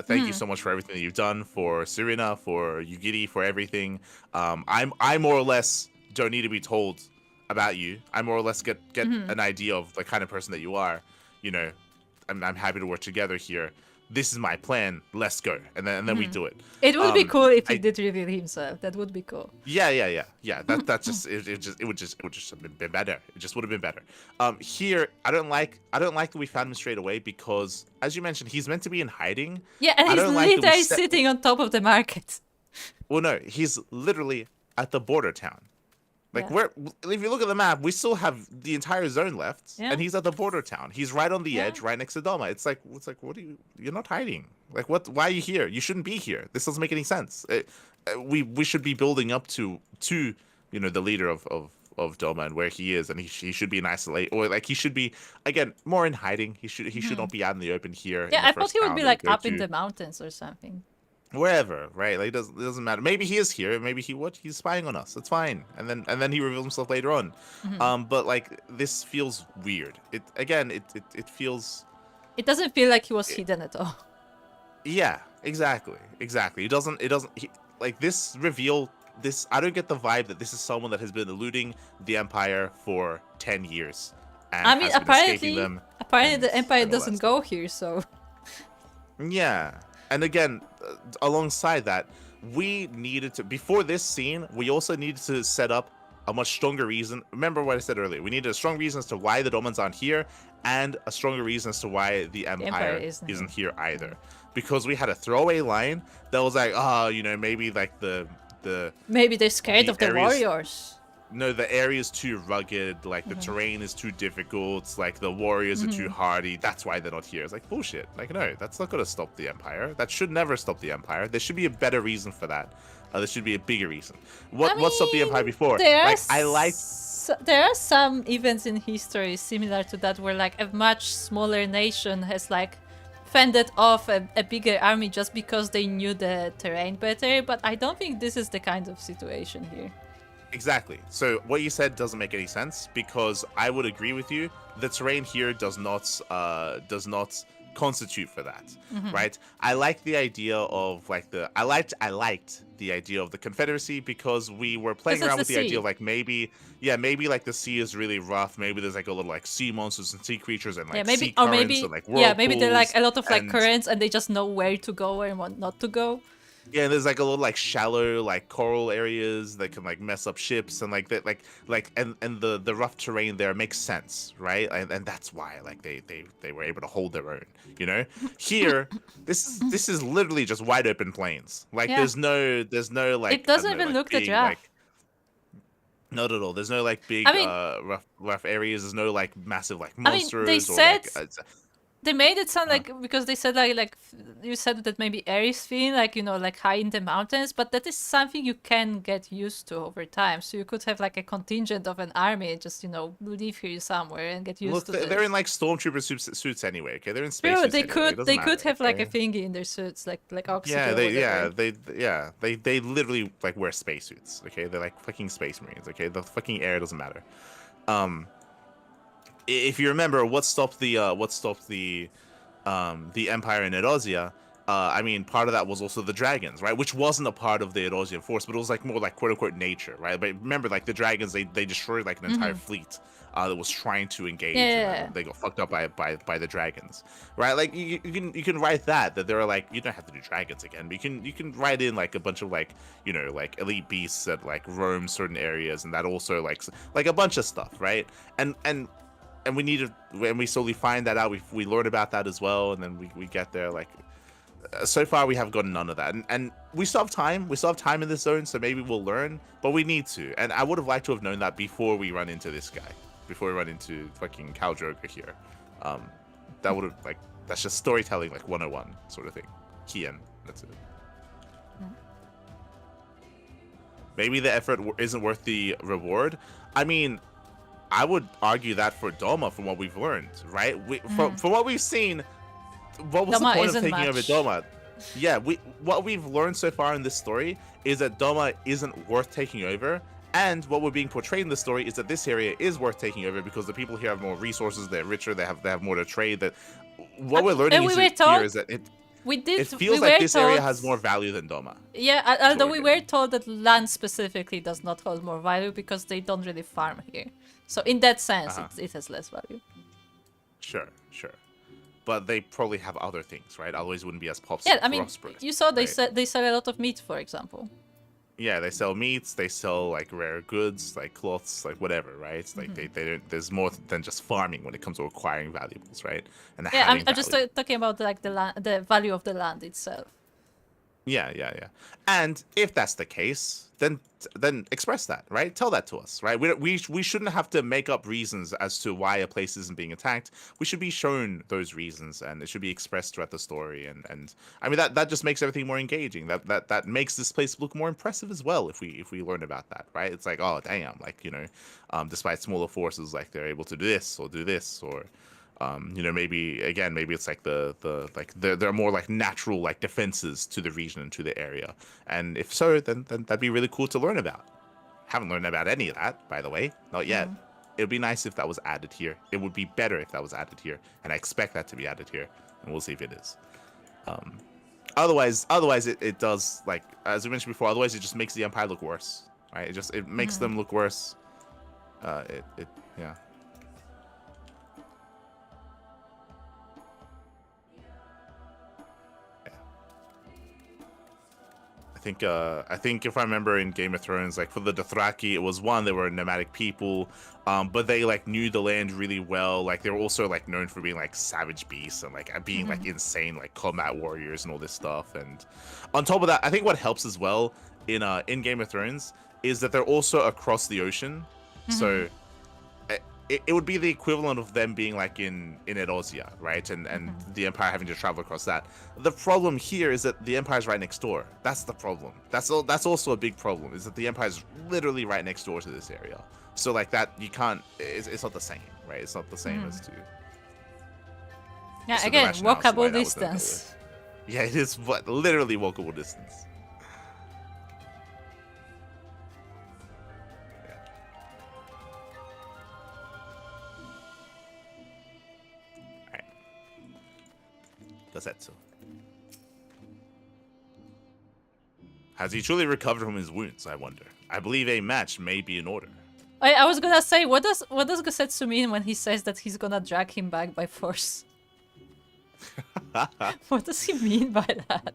thank you so much for everything that you've done for Serena, for Yugiri, for everything. I more or less don't need to be told about you. I more or less get an idea of the kind of person that you are. I'm happy to work together here. This is my plan. Let's go. And then we do it. It would be cool if he did reveal himself. That would be cool. Yeah. That's just it would just have been better. It just would have been better. Here I don't like that we found him straight away because, as you mentioned, he's meant to be in hiding. Yeah, and I he's don't like that we literally set- sitting on top of the market. Well, no, he's literally at the border town. Like Yeah. if you look at the map, we still have the entire zone left, Yeah. and he's at the border town. He's right on the Yeah. edge, right next to Doma. It's like, what are you? You're not hiding. Like, what? Why are you here? You shouldn't be here. This doesn't make any sense. We should be building up to the leader of Doma and where he is, and he should be in isolate, or like he should be again more in hiding. He should not be out in the open here. in Yeah, the I thought first he would town be that we like go up in to. the mountains or something. Wherever, right? Like it doesn't matter. Maybe he is here. Maybe he's spying on us. That's fine. And then he reveals himself later on. But like this feels weird. It feels. It doesn't feel like he was hidden at all. Yeah, exactly. It doesn't. Like this reveal. I don't get the vibe that this is someone that has been eluding the Empire for 10 years. And I mean, has been escaping apparently them the Empire and all that doesn't stuff. go here, so. Yeah. And again, alongside that, we needed to, before this scene, we also needed to set up a much stronger reason. Remember what I said earlier. We needed a strong reason as to why the Domans aren't here, and a stronger reason as to why the Empire isn't here either. Because we had a throwaway line that was like, maybe like the Maybe they're scared the of the areas- warriors. No, the area is too rugged, like the terrain is too difficult, like the warriors are too hardy, that's why they're not here. It's like bullshit. Like no, that's not gonna stop the Empire. That should never stop the Empire. There should be a better reason for that. There should be a bigger reason. What stopped the Empire before? There are some events in history similar to that where like a much smaller nation has like fended off a bigger army just because they knew the terrain better, but I don't think this is the kind of situation here. Exactly. So what you said doesn't make any sense because I would agree with you. The terrain here does not constitute for that, right? I like the idea of like I liked the idea of the Confederacy because we were playing around with the idea of like maybe like the sea is really rough. Maybe there's like a little like sea monsters and sea creatures and like sea currents and like maybe there are like a lot of like and- currents and they just know where to go and what not to go. Yeah, there's like a little like shallow like coral areas that can like mess up ships and like that and the rough terrain there makes sense, right? And that's why like they were able to hold their own, Here, this is literally just wide open plains. Like there's no like It doesn't I don't know, even like, look the big, draft. like, not at all. There's no like big I mean- rough areas. There's no like massive like I mean, monsters. they or, said- like, They made it sound like, because they said like you said that maybe Ares thing, like, you know, like high in the mountains, but that is something you can get used to over time. So you could have like a contingent of an army just, you know, live here somewhere and get used Look, to this. they're in like stormtrooper suits anyway. Okay, they're in space True, suits they anyway. could It doesn't matter, have like a okay? thingy in their suits, like oxygen. Yeah, or they they literally like wear spacesuits. Okay, they're like fucking space marines. Okay, the fucking air doesn't matter. If you remember, what stopped the Empire in Eorzea, I mean, part of that was also the dragons, right? Which wasn't a part of the Eorzean force, but it was like more like quote unquote nature, right? But remember, like the dragons, they destroyed like an entire fleet that was trying to engage. Yeah. And they got fucked up by the dragons, right? Like you can write that there are like, you don't have to do dragons again, but you can write in like a bunch of like, you know, like elite beasts that like roam certain areas, and that also like a bunch of stuff, right? And we need to, when we slowly find that out, we learn about that as well, and then we get there. Like so far we have gotten none of that, and we still have time in this zone, so maybe we'll learn, but we need to. And I would have liked to have known that before we run into this guy, before we run into fucking Khal Drogo here. That would have, like, that's just storytelling like 101 sort of thing. Kian, that's it. Maybe the effort isn't worth the reward. I mean, I would argue that for Doma, from what we've learned, right? From what we've seen, what was Doma the point of isn't taking over much. Doma? Yeah, what we've learned so far in this story is that Doma isn't worth taking over, and what we're being portrayed in the story is that this area is worth taking over because the people here have more resources, they're richer, they have more to trade. That what we're learning here is that it feels like this area has more value than Doma. Yeah, although we were told that land specifically does not hold more value because they don't really farm here. So in that sense, it has less value. Sure. But they probably have other things, right? Otherwise, it wouldn't be as prosperous. Yeah, I mean, you saw they sell a lot of meat, for example. Yeah, they sell meats, they sell like rare goods, like cloths, like whatever, right? It's like they don't, there's more than just farming when it comes to acquiring valuables, right? And I'm just talking about like the value of the land itself. Yeah. And if that's the case, then express that, right? Tell that to us, right? We shouldn't have to make up reasons as to why a place isn't being attacked. We should be shown those reasons, and it should be expressed throughout the story. And I mean, that just makes everything more engaging. That makes this place look more impressive as well. If we learn about that, right? It's like, oh damn, like, you know, despite smaller forces, like they're able to do this, or you know, maybe it's like there are more like natural like defenses to the region and to the area, and if so, then that'd be really cool to learn about. Haven't learned about any of that, by the way, not yet. It would be nice if that was added here. It would be better if that was added here, and I expect that to be added here, and we'll see if it is. Otherwise it does, like as we mentioned before. Otherwise, it just makes the Empire look worse, right? It makes them look worse. Yeah. I think if I remember in Game of Thrones, like for the Dothraki, it was one, they were nomadic people, but they like knew the land really well. Like they were also like known for being like savage beasts and like being like insane like combat warriors and all this stuff. And on top of that, I think what helps as well in Game of Thrones is that they're also across the ocean, so it would be the equivalent of them being like in Eorzea, right? And the Empire having to travel across that. The problem here is that the Empire's right next door. That's the problem. That's also a big problem, is that the Empire's literally right next door to this area. So like that, you can't, it's not the same, right? It's not the same as to... Yeah, so again, walkable distance. Yeah, it is literally walkable distance. Gazetsu. Has he truly recovered from his wounds, I wonder? I believe a match may be in order. I was gonna say, what does Gasetsu mean when he says that he's gonna drag him back by force? What does he mean by that?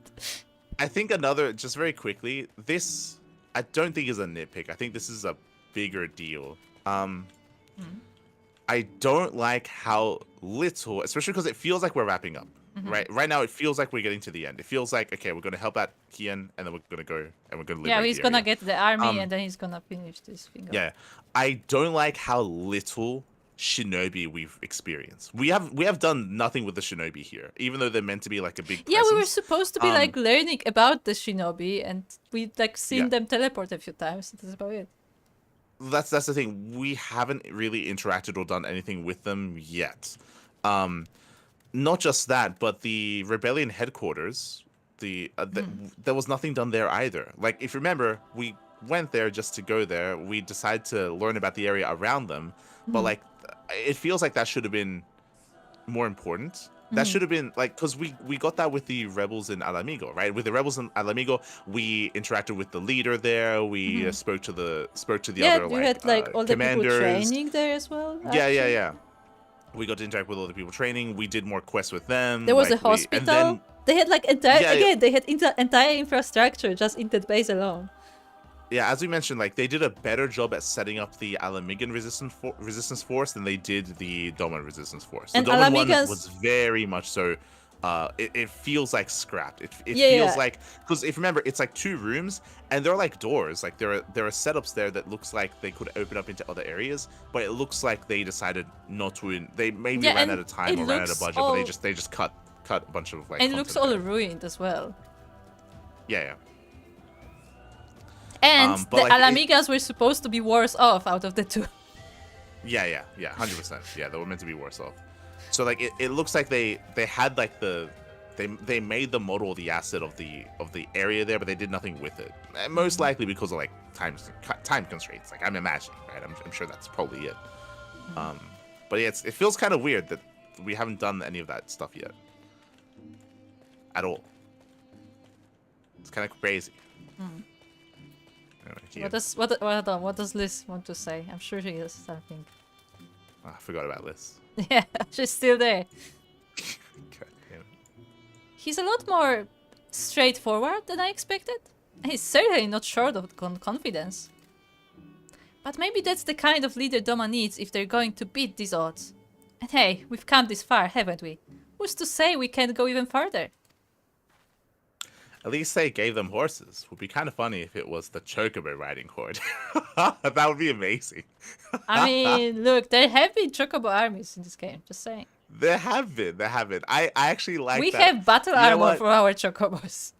I think just very quickly, this I don't think is a nitpick. I think this is a bigger deal. I don't like how little, especially because it feels like we're wrapping up. Right now, it feels like we're getting to the end. It feels like, okay, we're going to help out Kian, and then we're going to go, and we're going to liberate. Yeah, he's the going to area. get the army, and then he's going to finish this thing. Yeah, I don't like how little shinobi we've experienced. We have done nothing with the shinobi here, even though they're meant to be like a big Yeah, we were presence. supposed to be like learning about the shinobi, and we like seen them teleport a few times. That's about it. That's the thing. We haven't really interacted or done anything with them yet. Not just that, but the rebellion headquarters, there was nothing done there either. Like, if you remember, we went there just to go there. We decided to learn about the area around them, but like, it feels like that should have been more important. That should have been like, because we got that with the rebels in Alamigo, right? With the rebels in Alamigo, we interacted with the leader there. We spoke to the other you had like all the commanders. people training there as well. Yeah. We got to interact with all the people training. We did more quests with them. There was like, a hospital. They had like they had entire infrastructure just in that base alone. Yeah, as we mentioned, like they did a better job at setting up the Alamigan resistance force than they did the Doman resistance force. The Doman one was very much so. It feels like scrapped. It feels like, because if you remember, it's like 2 rooms and there are like doors. Like there are setups there that looks like they could open up into other areas, but it looks like they decided not to. They maybe ran out of time or ran out of budget, but they just cut a bunch of like. And it looks all ruined as well. Yeah. And the Alamigas were supposed to be worse off out of the 2. Yeah, 100%. Yeah, they were meant to be worse off. So like it looks like they had like they made the model the asset of the area there, but they did nothing with it. And most likely because of like time constraints. Like I'm imagining, right? I'm sure that's probably it. But yeah, it feels kind of weird that we haven't done any of that stuff yet. At all. It's kind of crazy. Anyway, what does Liz want to say? I'm sure she has something. Oh, I forgot about Liz. Yeah, she's still there. God damn it. He's a lot more straightforward than I expected. He's certainly not short of confidence. But maybe that's the kind of leader Doma needs if they're going to beat these odds. And hey, we've come this far, haven't we? Who's to say we can't go even further? At least they gave them horses. Would be kind of funny if it was the Chocobo riding horde. That would be amazing. I mean, look, there have been Chocobo armies in this game, just saying. There have been. I actually like that. We have battle armor for our Chocobos.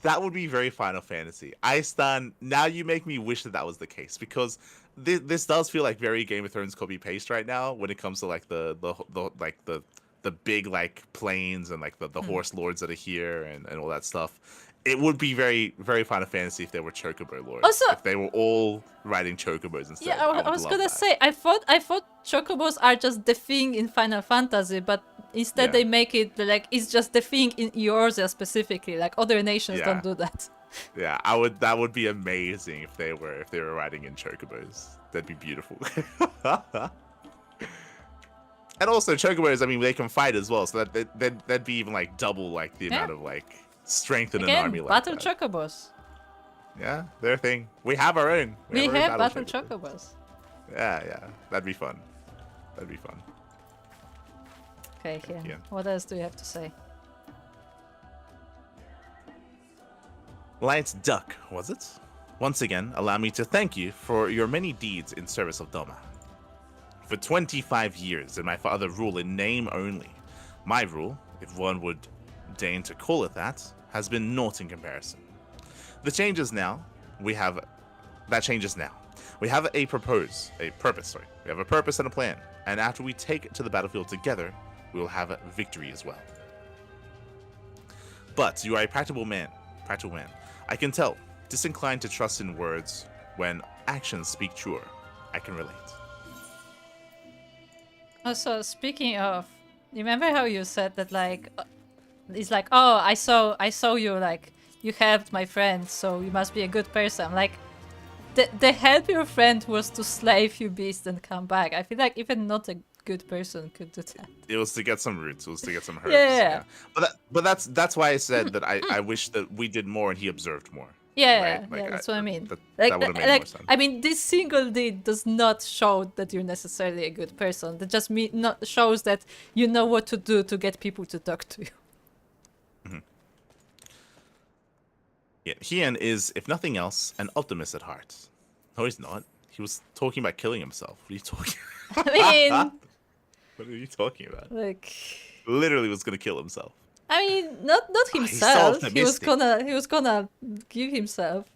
That would be very Final Fantasy. Now you make me wish that was the case, because this does feel like very Game of Thrones copy paste right now when it comes to like the big like planes and like the horse lords that are here and all that stuff. It would be very, very Final Fantasy if there were Chocobo lords. Also, if they were all riding Chocobos instead. Yeah, I was gonna say, I thought Chocobos are just the thing in Final Fantasy, but instead they make it like it's just the thing in Eorzea specifically. Like other nations don't do that. Yeah, that would be amazing if they were riding in Chocobos. That'd be beautiful. And also Chocobos, I mean, they can fight as well, so that'd be even like double like the amount of like strength in an army like battle that. Chocobos. Yeah, their thing. We have our own. We have battle Chocobos. Yeah, that'd be fun. Okay, yeah. What else do you have to say? Lance Duck, was it? Once again, allow me to thank you for your many deeds in service of Doma. For 25 years did my father rule in name only. My rule, if one would deign to call it that, has been naught in comparison. We have a purpose, We have a purpose and a plan, and after we take it to the battlefield together, we will have a victory as well. But you are a practical man. I can tell, disinclined to trust in words when actions speak truer. I can relate. Also, speaking of, remember how you said that like, it's like, oh, I saw you, like, you helped my friend, so you must be a good person. Like, the help your friend was to slay a few beasts and come back. I feel like even not a good person could do that. It was to get some roots. It was to get some herbs. Yeah. But that's why I said that I wish that we did more and he observed more. Yeah, right? Like, yeah, that's what I mean. That would have made more sense. I mean, this single deed does not show that you're necessarily a good person. That just shows that you know what to do to get people to talk to you. Mm-hmm. Yeah, Hien is, if nothing else, an optimist at heart. No, he's not. He was talking about killing himself. What are you talking? I mean, What are you talking about? like, Literally was gonna kill himself. I mean, not he's so himself. He was optimistic. gonna give himself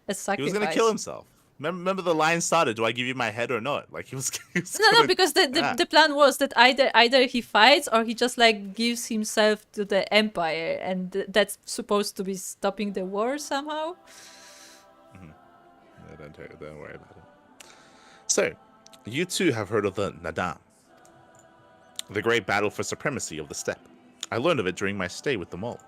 a He sacrifice. was gonna kill himself. Remember the line started. Do I give you my head or not? Like he was. No, because the plan was that either he fights or he just like gives himself to the Empire, and that's supposed to be stopping the war somehow. Yeah, don't worry about it. So, you too have heard of the Nadam, the great battle for supremacy of the steppe. I learned of it during my stay with the mole.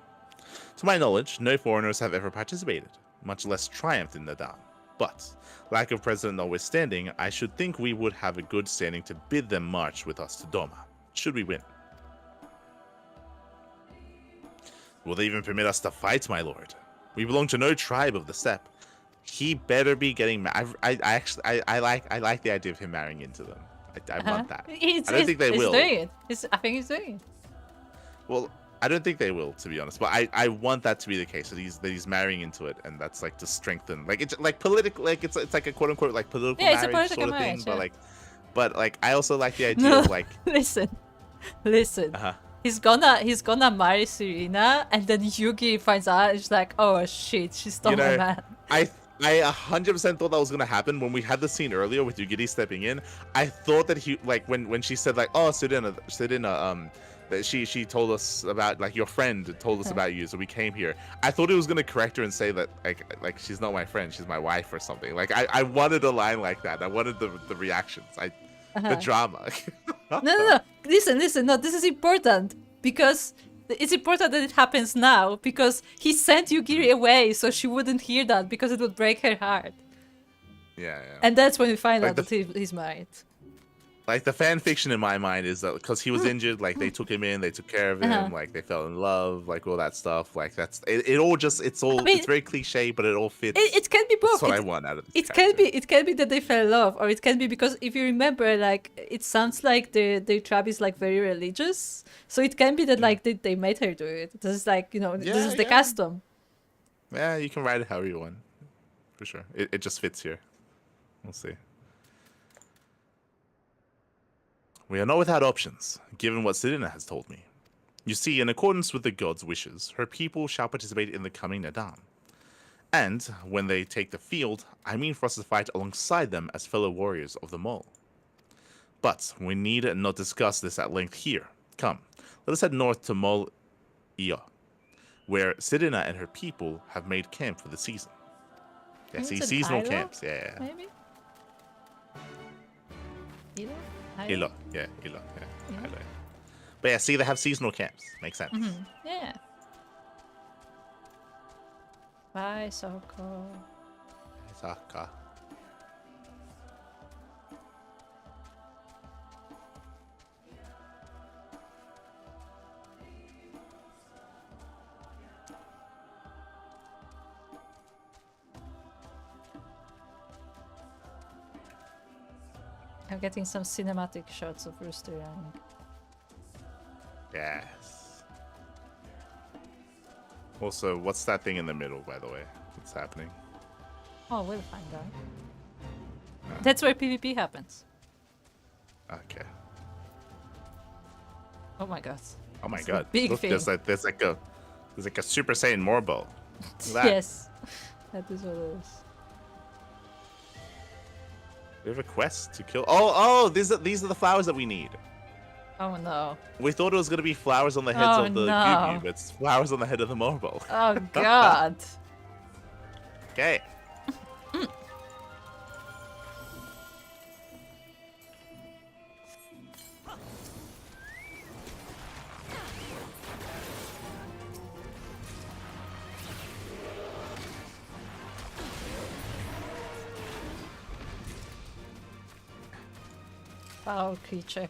To my knowledge, no foreigners have ever participated, much less triumphed in Nadam. But, lack of precedent notwithstanding, I should think we would have a good standing to bid them march with us to Doma, should we win. Will they even permit us to fight, my lord? We belong to no tribe of the steppe. He better be getting married. I like the idea of him marrying into them. I want that. I don't think they will. Doing it. I think he's doing it. Well, I don't think they will, to be honest. But I want that to be the case. That he's marrying into it, and that's like to strengthen, like it's like political, like it's like a quote unquote like political Yeah, it's a marriage political sort of marriage, thing. yeah. But like I also like the idea of like listen. uh-huh. He's gonna marry Serena, and then Yugi finds out. And she's like, oh shit, she stole my man. I 100% thought that was gonna happen when we had the scene earlier with Yugiri stepping in. I thought that he like when she said like, oh Serena that she told us about like your friend told us about you, so we came here. I thought he was gonna correct her and say that like she's not my friend, she's my wife or something. Like I wanted a line like that. I wanted the reactions. The drama. No. Listen. No, this is important because it's important that it happens now because he sent Yugiri away so she wouldn't hear that because it would break her heart. Yeah. And that's when we find Like out that he's married. Like the fan fiction in my mind is that because he was injured, like they took him in, they took care of him, like they fell in love, like all that stuff. Like that's it all just it's very cliche, but it all fits. It can be both. That's what I want out of this. It can be that they fell in love, or it can be because if you remember, like it sounds like the tribe is like very religious, so it can be that like they made her do it. This is like this is the custom. Yeah, you can write it however you want, for sure. It just fits here. We'll see. We are not without options, given what Serena has told me. You see, in accordance with the gods' wishes, her people shall participate in the coming Nadam. And, when they take the field, I mean for us to fight alongside them as fellow warriors of the mole. But, we need not discuss this at length here. Come, let us head north to Mole Ia, where Serena and her people have made camp for the season. Yeah, see, seasonal camps, yeah. Maybe? Ilo. But yeah, see, they have seasonal camps. Makes sense. Yeah. Bye, Soko. Saka. I'm getting some cinematic shots of Rooster running. Yes. Also, what's that thing in the middle, by the way? What's happening? Oh, we'll find out. That's where PvP happens. Okay. Oh my god. Oh my It's god. a big Look, thing. there's like a Super Saiyan Morbo. Yes. That is what it is. We have a quest to kill. Oh, these are the flowers that we need. Oh no. We thought it was gonna be flowers on the heads of the no. Gugu, but it's flowers on the head of the Morbo. Oh god. Okay. Foul creature.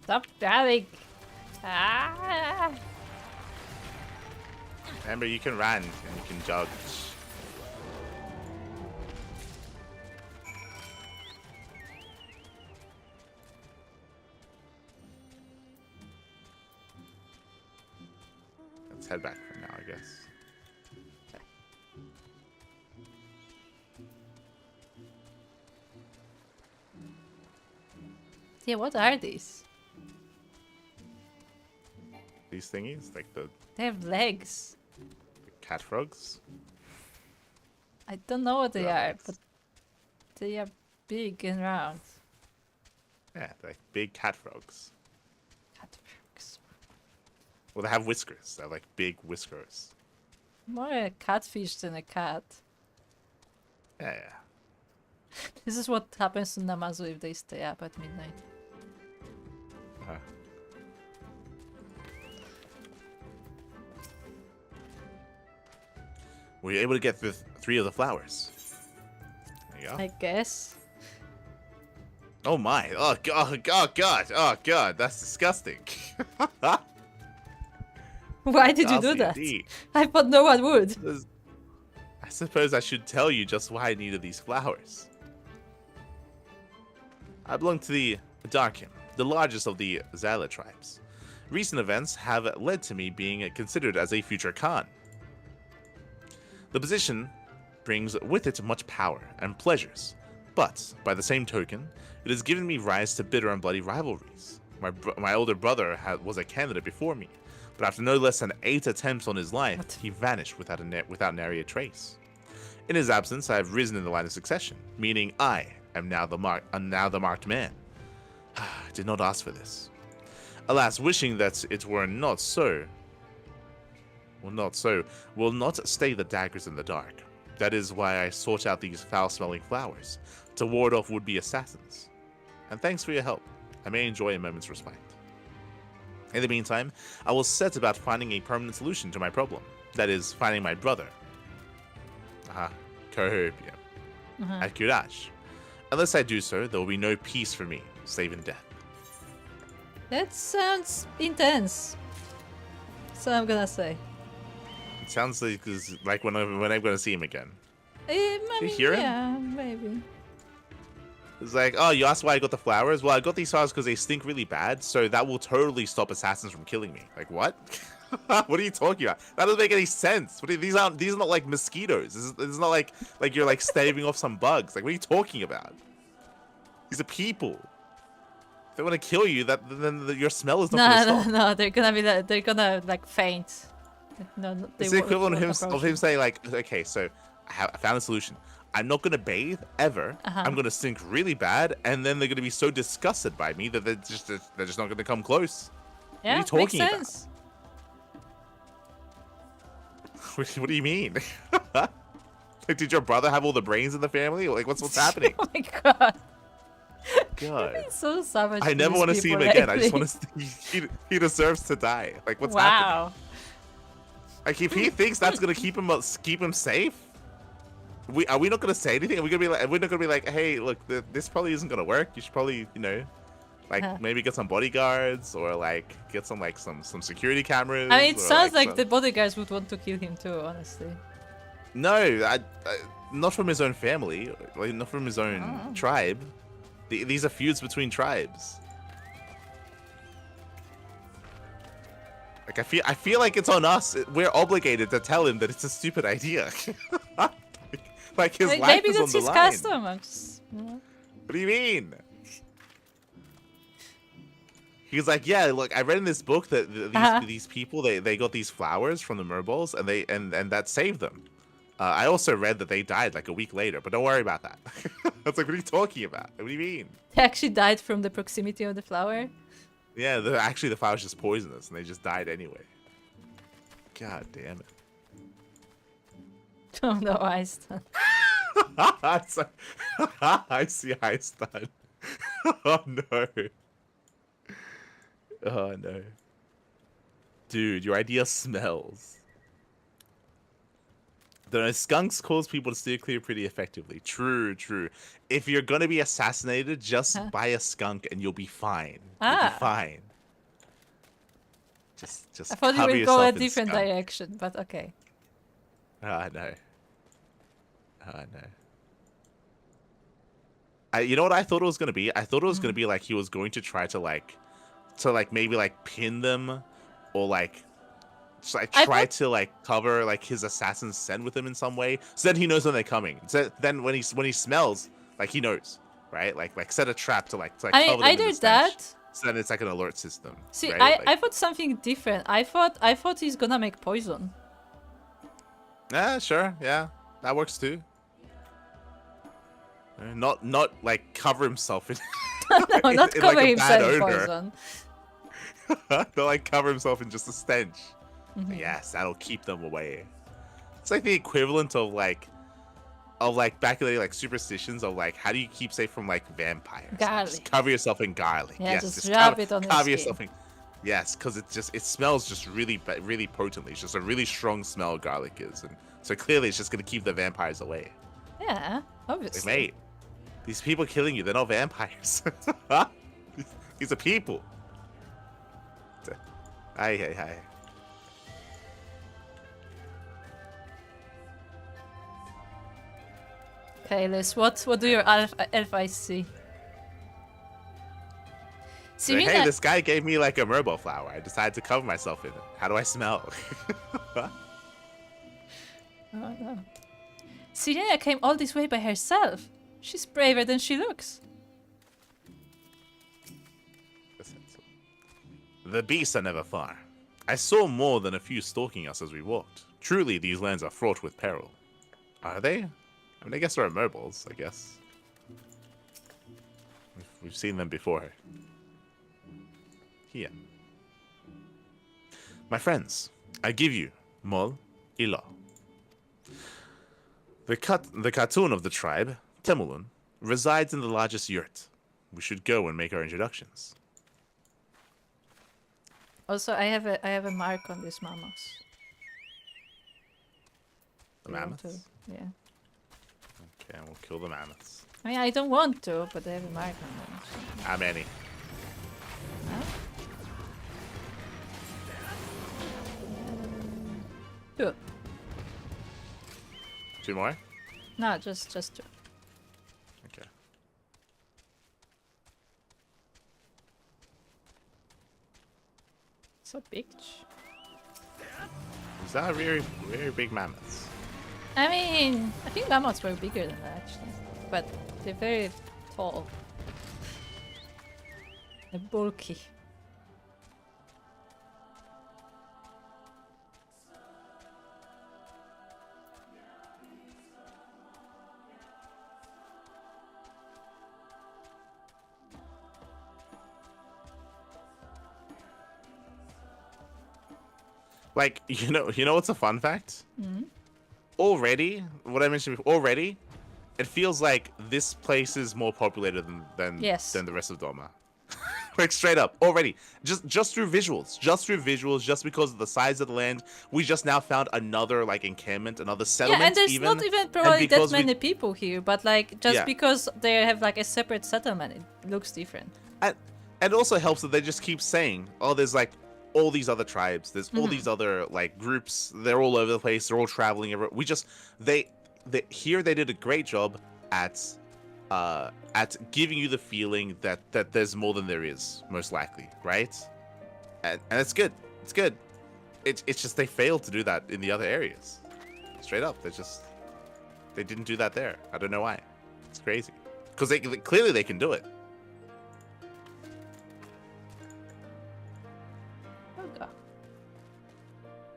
Stop drowning. Ah. Remember, you can run and you can judge. Let's head back for now, I guess. Yeah, what are these? These thingies, like the They have legs. cat frogs. I don't know what they Yeah, are, but they are big and round. Yeah, they're like big cat frogs. Cat frogs. Well, they have whiskers. They're like big whiskers. More a catfish than a cat. Yeah. This is what happens to Namazu if they stay up at midnight. Uh-huh. Were you able to get the 3 of the flowers? There you go. I guess. Oh my! Oh god! Oh god! Oh god! That's disgusting. Why did you do that? Indeed. I thought no one would. I suppose I should tell you just why I needed these flowers. I belong to the Darkin, the largest of the Zala tribes. Recent events have led to me being considered as a future Khan. The position brings with it much power and pleasures, but by the same token, it has given me rise to bitter and bloody rivalries. My older brother was a candidate before me, but after no less than 8 attempts on his life, he vanished without nary a trace. In his absence, I have risen in the line of succession, meaning I am now the marked man. I did not ask for this. Alas, wishing that it were not so, will not stay the daggers in the dark. That is why I sought out these foul-smelling flowers, to ward off would-be assassins. And thanks for your help. I may enjoy a moment's respite. In the meantime, I will set about finding a permanent solution to my problem. That is, finding my brother. Kohobia. At Kurash. Unless I do so, there will be no peace for me, save in death. That sounds intense. So I'm gonna say. It sounds like when I'm gonna see him again. I you mean, hear him? yeah, maybe. It's like, oh, you asked why I got the flowers? Well, I got these flowers because they stink really bad, so that will totally stop assassins from killing me. Like, what? What are you talking about? That doesn't make any sense. These are not like mosquitoes. This is not like you're like staving off some bugs. Like, what are you talking about? These are people. If they want to kill you, then your smell is not going to stop. No. They're gonna like faint. No, they It's the equivalent won't of him saying like, okay, so I found a solution. I'm not gonna bathe ever. I'm gonna stink really bad, and then they're gonna be so disgusted by me that they're just not gonna come close. Yeah, what are you talking makes sense. about? What do you mean? Like, did your brother have all the brains in the family? Like, what's happening? Oh my god. God. So savage. I never want to see him again. I just want to. He deserves to die. Like, what's happening? Like, if he thinks that's gonna keep him safe, are we not gonna say anything? We're not gonna be like, hey, look, this probably isn't gonna work. You should probably, maybe get some bodyguards or like get some security cameras. I mean, it sounds like the some... bodyguards would want to kill him too, honestly. No, not from his own family, like not from his own tribe. These are feuds between tribes. Like, I feel like it's on us. We're obligated to tell him that it's a stupid idea. Like his life maybe is that's on his the line. custom. What do you mean? He's like, yeah, look, I read in this book that these people they got these flowers from the Murballs and that saved them. I also read that they died like a week later, but don't worry about that. I was like, what are you talking about? What do you mean? They actually died from the proximity of the flower. Yeah, actually the flower's just poisonous and they just died anyway. God damn it. Oh no, Einstein. I see Einstein. Oh no. Oh no. Dude, your idea smells. The skunks cause people to steer clear pretty effectively. True. If you're gonna be assassinated, just buy a skunk and you'll be fine. You'll be fine. Just I thought you cover would go a yourself in different skunk. direction, but okay. Oh no. You know what I thought it was gonna be? I thought it was gonna be like he was going to try to maybe like pin them, or like try to cover like his assassin's scent with him in some way, so then he knows when they're coming. So then when he smells, like he knows, right? Like set a trap to cover them in Either the stench. that. So then it's like an alert system. See, right? I thought something different. I thought he's gonna make poison. Yeah, sure, yeah, that works too. Not like cover himself in. No, not in cover like a himself bad in odor. poison. Not like cover himself in just a stench. Mhm. Yes, that'll keep them away. It's like the equivalent of back in the day, like superstitions of like how do you keep safe from like vampires? Garlic. Just cover yourself in garlic. Yeah, Yes, just rub it on your cover skin. yourself in. Yes, because it smells just really potently. It's just a really strong smell garlic is, and so clearly it's just gonna keep the vampires away. Yeah, Like, obviously. mate, these people killing you, they're not vampires. These are people. Aye. Okay, Liz, what do your elf eyes see? So, Serena, hey, this guy gave me like a myrtle flower. I decided to cover myself in it. How do I smell? Oh, no. Serena came all this way by herself. She's braver than she looks. The beasts are never far. I saw more than a few stalking us as we walked. Truly, these lands are fraught with peril. Are they? I mean, I guess there are merbles, I guess. We've seen them before. Here. My friends, I give you Mol Ilo. The cartoon of the tribe, Temulun, resides in the largest yurt. We should go and make our introductions. Also, I have a mark on these mammoths. The You want mammoths? to- Yeah. Okay, we'll kill the mammoths. I mean, I don't want to, but I have a mark on them. So. How many? Huh? Two. 2 more? No, just two. Okay. So big. These are very, very big mammoths. I mean, I think mammoths were bigger than that actually, but they're very tall and bulky. Like, you know what's a fun fact? Mhm. Already, what I mentioned before, already, it feels like this place is more populated than Yes. the rest of Doma. Like straight up, already, just through visuals, just because of the size of the land, we just now found another like encampment, another settlement. Yeah, and there's not even probably that because we- many people here, but like just Yeah. because they have like a separate settlement, it looks different. And it also helps that they just keep saying, oh, there's like all these other tribes, there's all Mhm. these other like groups, they're all over the place, they're all traveling everywhere. We just they here they did a great job at giving you the feeling that there's more than there is, most likely, right? And it's good. It's good. It's just they failed to do that in the other areas. Straight up, they didn't do that there. I don't know why. It's crazy. Because they clearly they can do it. Dogga.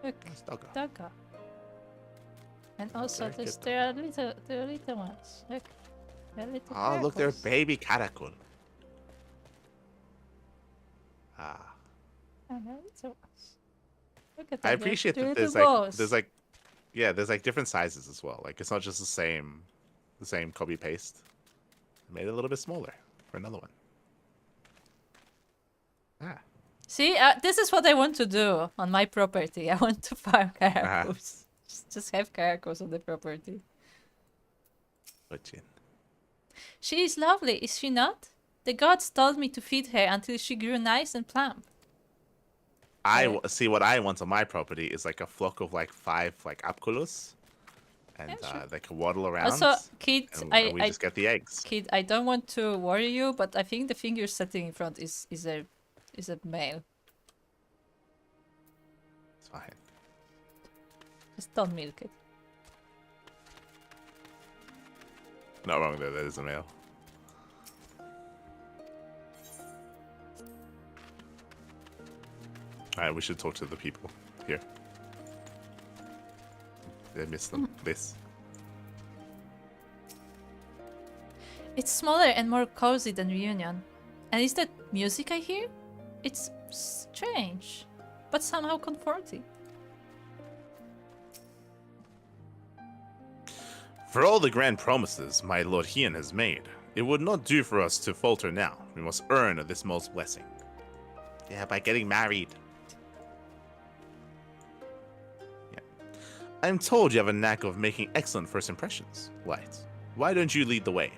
Look, It's doggo. dogga. And also Very good there are little ones. Look. They're little Oh, look, they're caracals. baby caracol. Ah, And they're little ones. Look at I them, appreciate they're that little there's balls. like different sizes as well. Like it's not just the same copy paste. Made it a little bit smaller for another one. Ah, See, this is what I want to do on my property. I want to farm caracals. Just have caracals on the property. put in. She is lovely, is she not? The gods told me to feed her until she grew nice and plump. See what I want on my property is like a flock of like 5 like apculus, and Yeah, sure. they can waddle around. Also, kid, and we just get the eggs. Kid, I don't want to worry you, but I think the thing you're setting in front is a male. It's fine. Just don't milk it. Not wrong there. That is a male. Alright, we should talk to the people here. I miss them. This. It's smaller and more cozy than Reunion. And is that music I hear? It's strange, but somehow comforting. For all the grand promises my Lord Hien has made, it would not do for us to falter now. We must earn this most blessing. Yeah, by getting married. Yeah. I'm told you have a knack of making excellent first impressions, Light. Why don't you lead the way?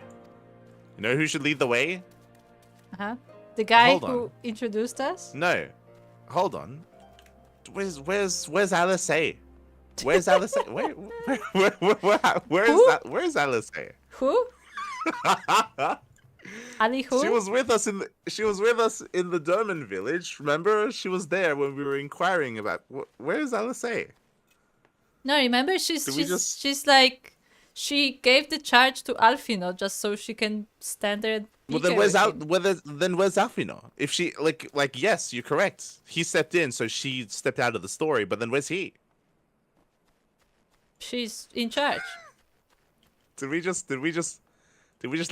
You know who should lead the way? Uh-huh. The guy Hold who on. introduced us? No. Hold on. Where's Alice A? Where's Alice A? Where is that? Where's Alice A? Who? Ali who? She was with us in the Durman village. Remember? She was there when we were inquiring about where's Alice A? No, remember she's like she gave the charge to Alfino just so she can stand there and Well, then where's Alfino? If she like yes, you're correct. He stepped in, so she stepped out of the story. But then where's he? She's in charge. Did we just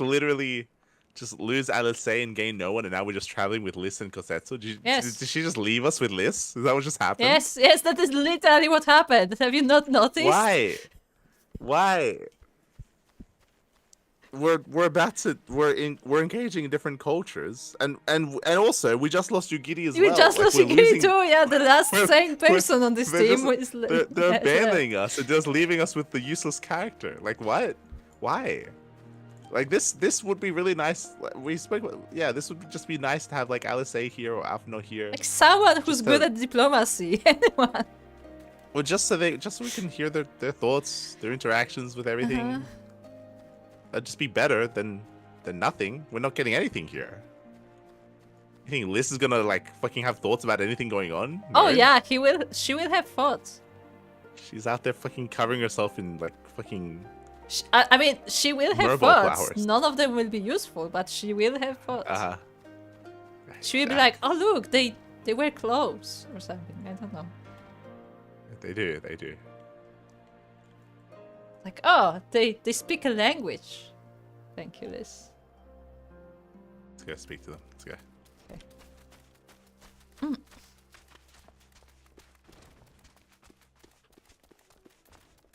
literally just lose Alice and gain no one, and now we're just traveling with Liz and Kosetsu? Did she just leave us with Liz? Is that what just happened? Yes, that is literally what happened. Have you not noticed? Why? We're engaging in different cultures, and also we just lost Yugiri as well. We just lost Yugiri too. Yeah, the last sane we're- person on this they're team just- was they're abandoning us and just leaving us with the useless character. Like what? Why? Like this would be really nice. We spoke. This would just be nice to have like Alice A here or Alfino here. Like someone who's good at diplomacy. Anyone. Well, just so we can hear their thoughts, their interactions with everything. Uh-huh. That'd just be better than nothing. We're not getting anything here. You think Liz is gonna like fucking have thoughts about anything going on? Oh No. yeah, she will have thoughts. She's out there fucking covering herself in like fucking. I mean, she will have Marble thoughts. flowers. None of them will be useful, but she will have thoughts. She will be Yeah. like, "Oh look, they wear clothes or something." I don't know. They do. Like, oh, they speak a language. Thank you, Liz. Let's go speak to them. Let's go. Okay.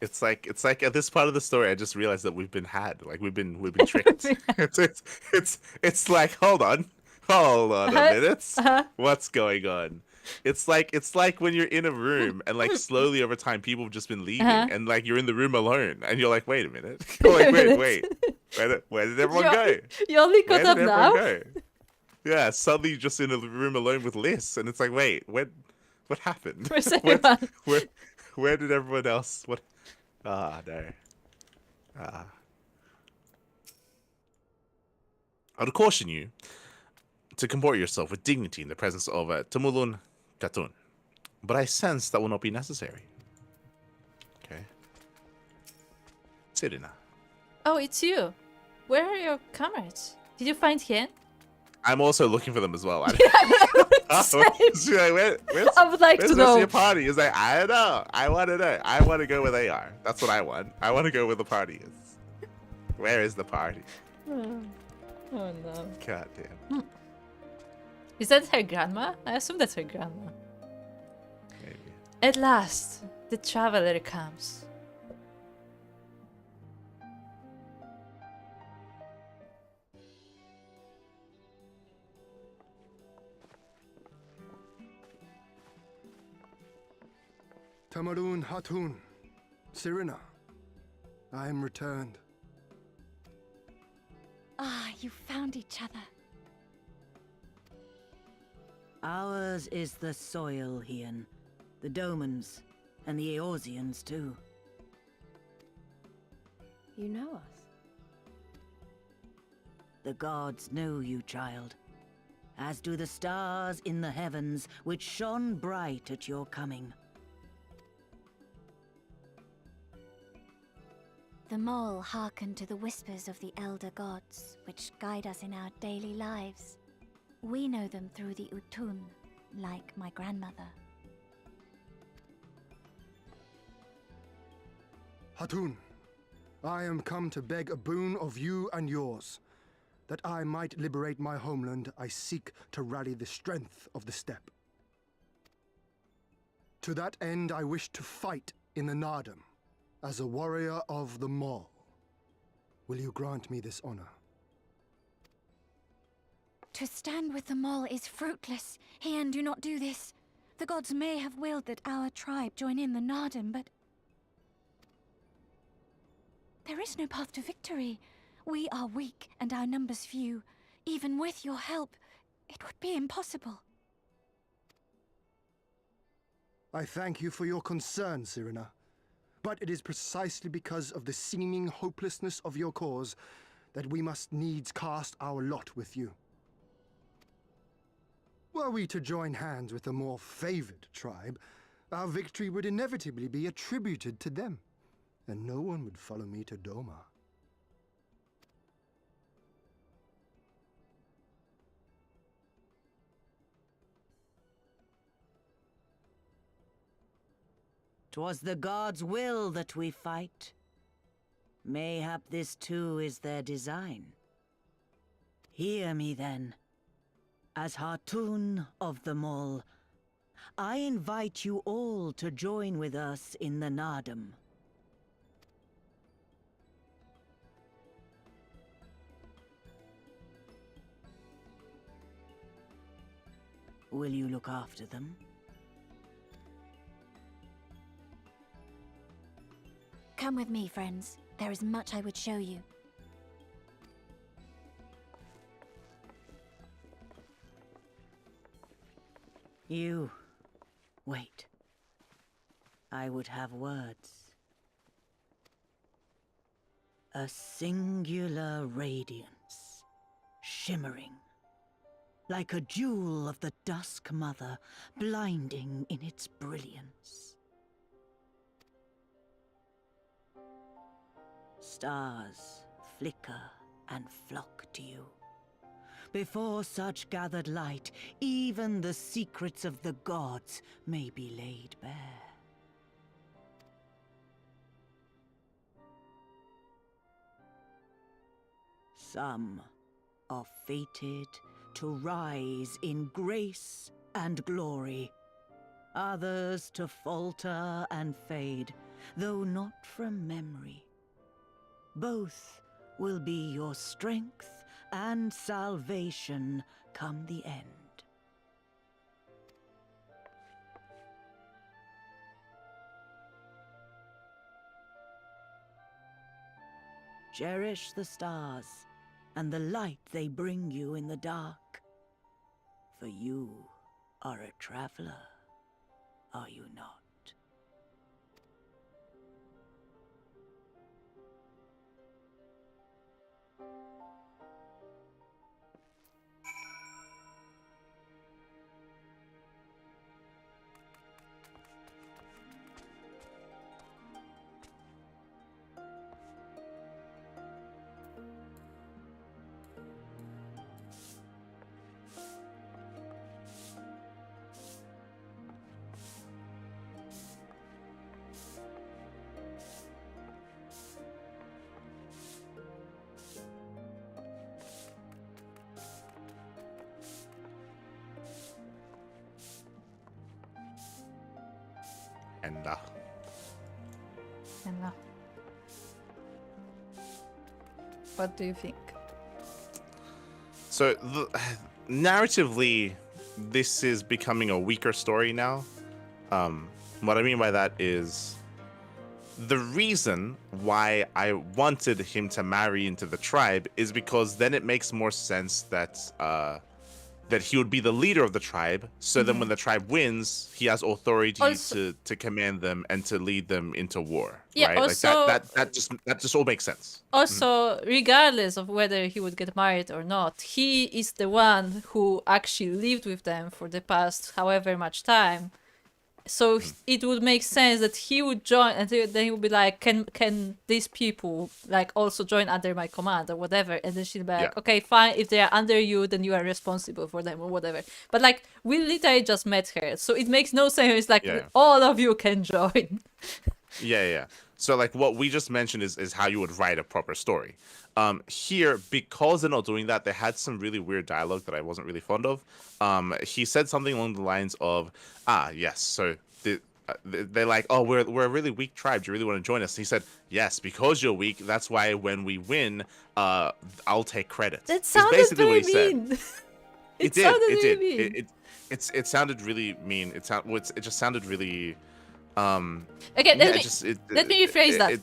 It's like at this part of the story, I just realized that we've been had. Like we've been tricked. it's like hold on a minute. What's going on? It's like when you're in a room and like slowly over time people have just been leaving and like you're in the room alone and you're like, wait a minute. You're like, wait. Where did everyone go? You only got up now? Yeah, suddenly you're just in a room alone with Liz and it's like, wait, what happened? Where's everyone? Where did everyone else? What? No. I would caution you to comport yourself with dignity in the presence of Tumulun Katun, but I sense that will not be necessary. Okay. Serena. Oh, it's you. Where are your comrades? Did you find Hien? I'm also looking for them as well. Same. She's like, where's I would like to the rest know. of your party? He's like, I don't know. I want to know. I want to go where they are. That's what I want. I want to go where the party is. Where is the party? Oh no. God damn. Is that her grandma? I assume that's her grandma. Maybe. At last, the traveler comes. Tamarun Hatun, Serena, I am returned. Ah, you found each other. Ours is the soil, Hien. The Domans, and the Eorzeans too. You know us? The gods know you, child. As do the stars in the heavens, which shone bright at your coming. The mole hearkened to the whispers of the elder gods, which guide us in our daily lives. We know them through the Utun, like my grandmother. Hatun, I am come to beg a boon of you and yours. That I might liberate my homeland, I seek to rally the strength of the steppe. To that end, I wish to fight in the Nardum as a warrior of the Maul. Will you grant me this honor? To stand with the Maul is fruitless. Hien, do not do this. The gods may have willed that our tribe join in the Nardum, but there is no path to victory. We are weak and our numbers few. Even with your help, it would be impossible. I thank you for your concern, Cyrena. But it is precisely because of the seeming hopelessness of your cause that we must needs cast our lot with you. Were we to join hands with a more favored tribe, our victory would inevitably be attributed to them, and no one would follow me to Doma. "'Twas the gods' will that we fight. Mayhap this too is their design. Hear me then. As Hatun of the Mole, I invite you all to join with us in the Nardum. Will you look after them? Come with me, friends. There is much I would show you. You... wait. I would have words. A singular radiance, shimmering, like a jewel of the Dusk Mother, blinding in its brilliance. Stars flicker and flock to you. Before such gathered light, even the secrets of the gods may be laid bare. Some are fated to rise in grace and glory. Others to falter and fade, though not from memory. Both will be your strength and salvation come the end. Cherish the stars and the light they bring you in the dark. For you are a traveler, are you not? And And what do you think? so narratively, this is becoming a weaker story now. What I mean by that is the reason why I wanted him to marry into the tribe is because then it makes more sense that he would be the leader of the tribe. So then when the tribe wins, he has authority to command them and to lead them into war. Yeah, right? also- Like that just all makes sense. Also, regardless of whether he would get married or not, he is the one who actually lived with them for the past however much time. So it would make sense that he would join, and then he would be like, can these people like also join under my command or whatever? And then she'd be like, Yeah. okay, fine, if they are under you, then you are responsible for them or whatever. But like, we literally just met her, so it makes no sense. It's like, Yeah. all of you can join. Yeah. So like what we just mentioned is how you would write a proper story. Here, because they're not doing that, they had some really weird dialogue that I wasn't really fond of. He said something along the lines of, yes, so they're like, oh, we're a really weak tribe. Do you really want to join us? And he said, yes, because you're weak. That's why when we win, I'll take credit. That It's sounded basically very what he said. mean. It did. sounded It really did. mean. It sounded really mean. It just sounded really. Okay, Yeah, let me rephrase that.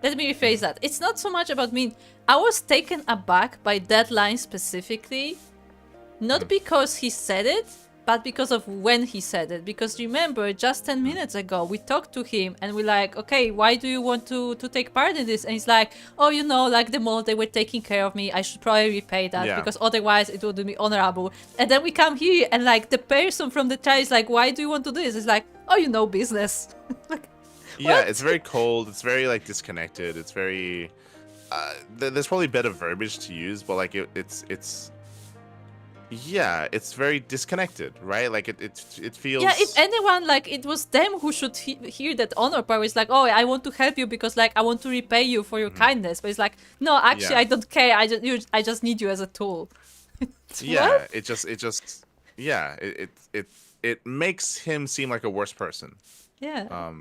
Let me rephrase that. It's not so much about mean. I was taken aback by that line specifically, not because he said it, but because of when he said it. Because remember, just 10 minutes ago, we talked to him and we're like, okay, why do you want to take part in this? And he's like, oh, you know, like the mall, they were taking care of me. I should probably repay that because otherwise it wouldn't be honorable. And then we come here and like the person from the tribe is like, why do you want to do this? It's like, oh, you know, business. Like, yeah, what? it's very cold. It's very like disconnected. It's very. There's probably better verbiage to use, but like it's. Yeah, it's very disconnected, right? Like it feels. Yeah, if anyone, like, it was them who should hear that honor part. It's like, oh, I want to help you because, like, I want to repay you for your kindness. But it's like, no, actually, I don't care. I just need you as a tool. Yeah, What? it makes him seem like a worse person. Yeah.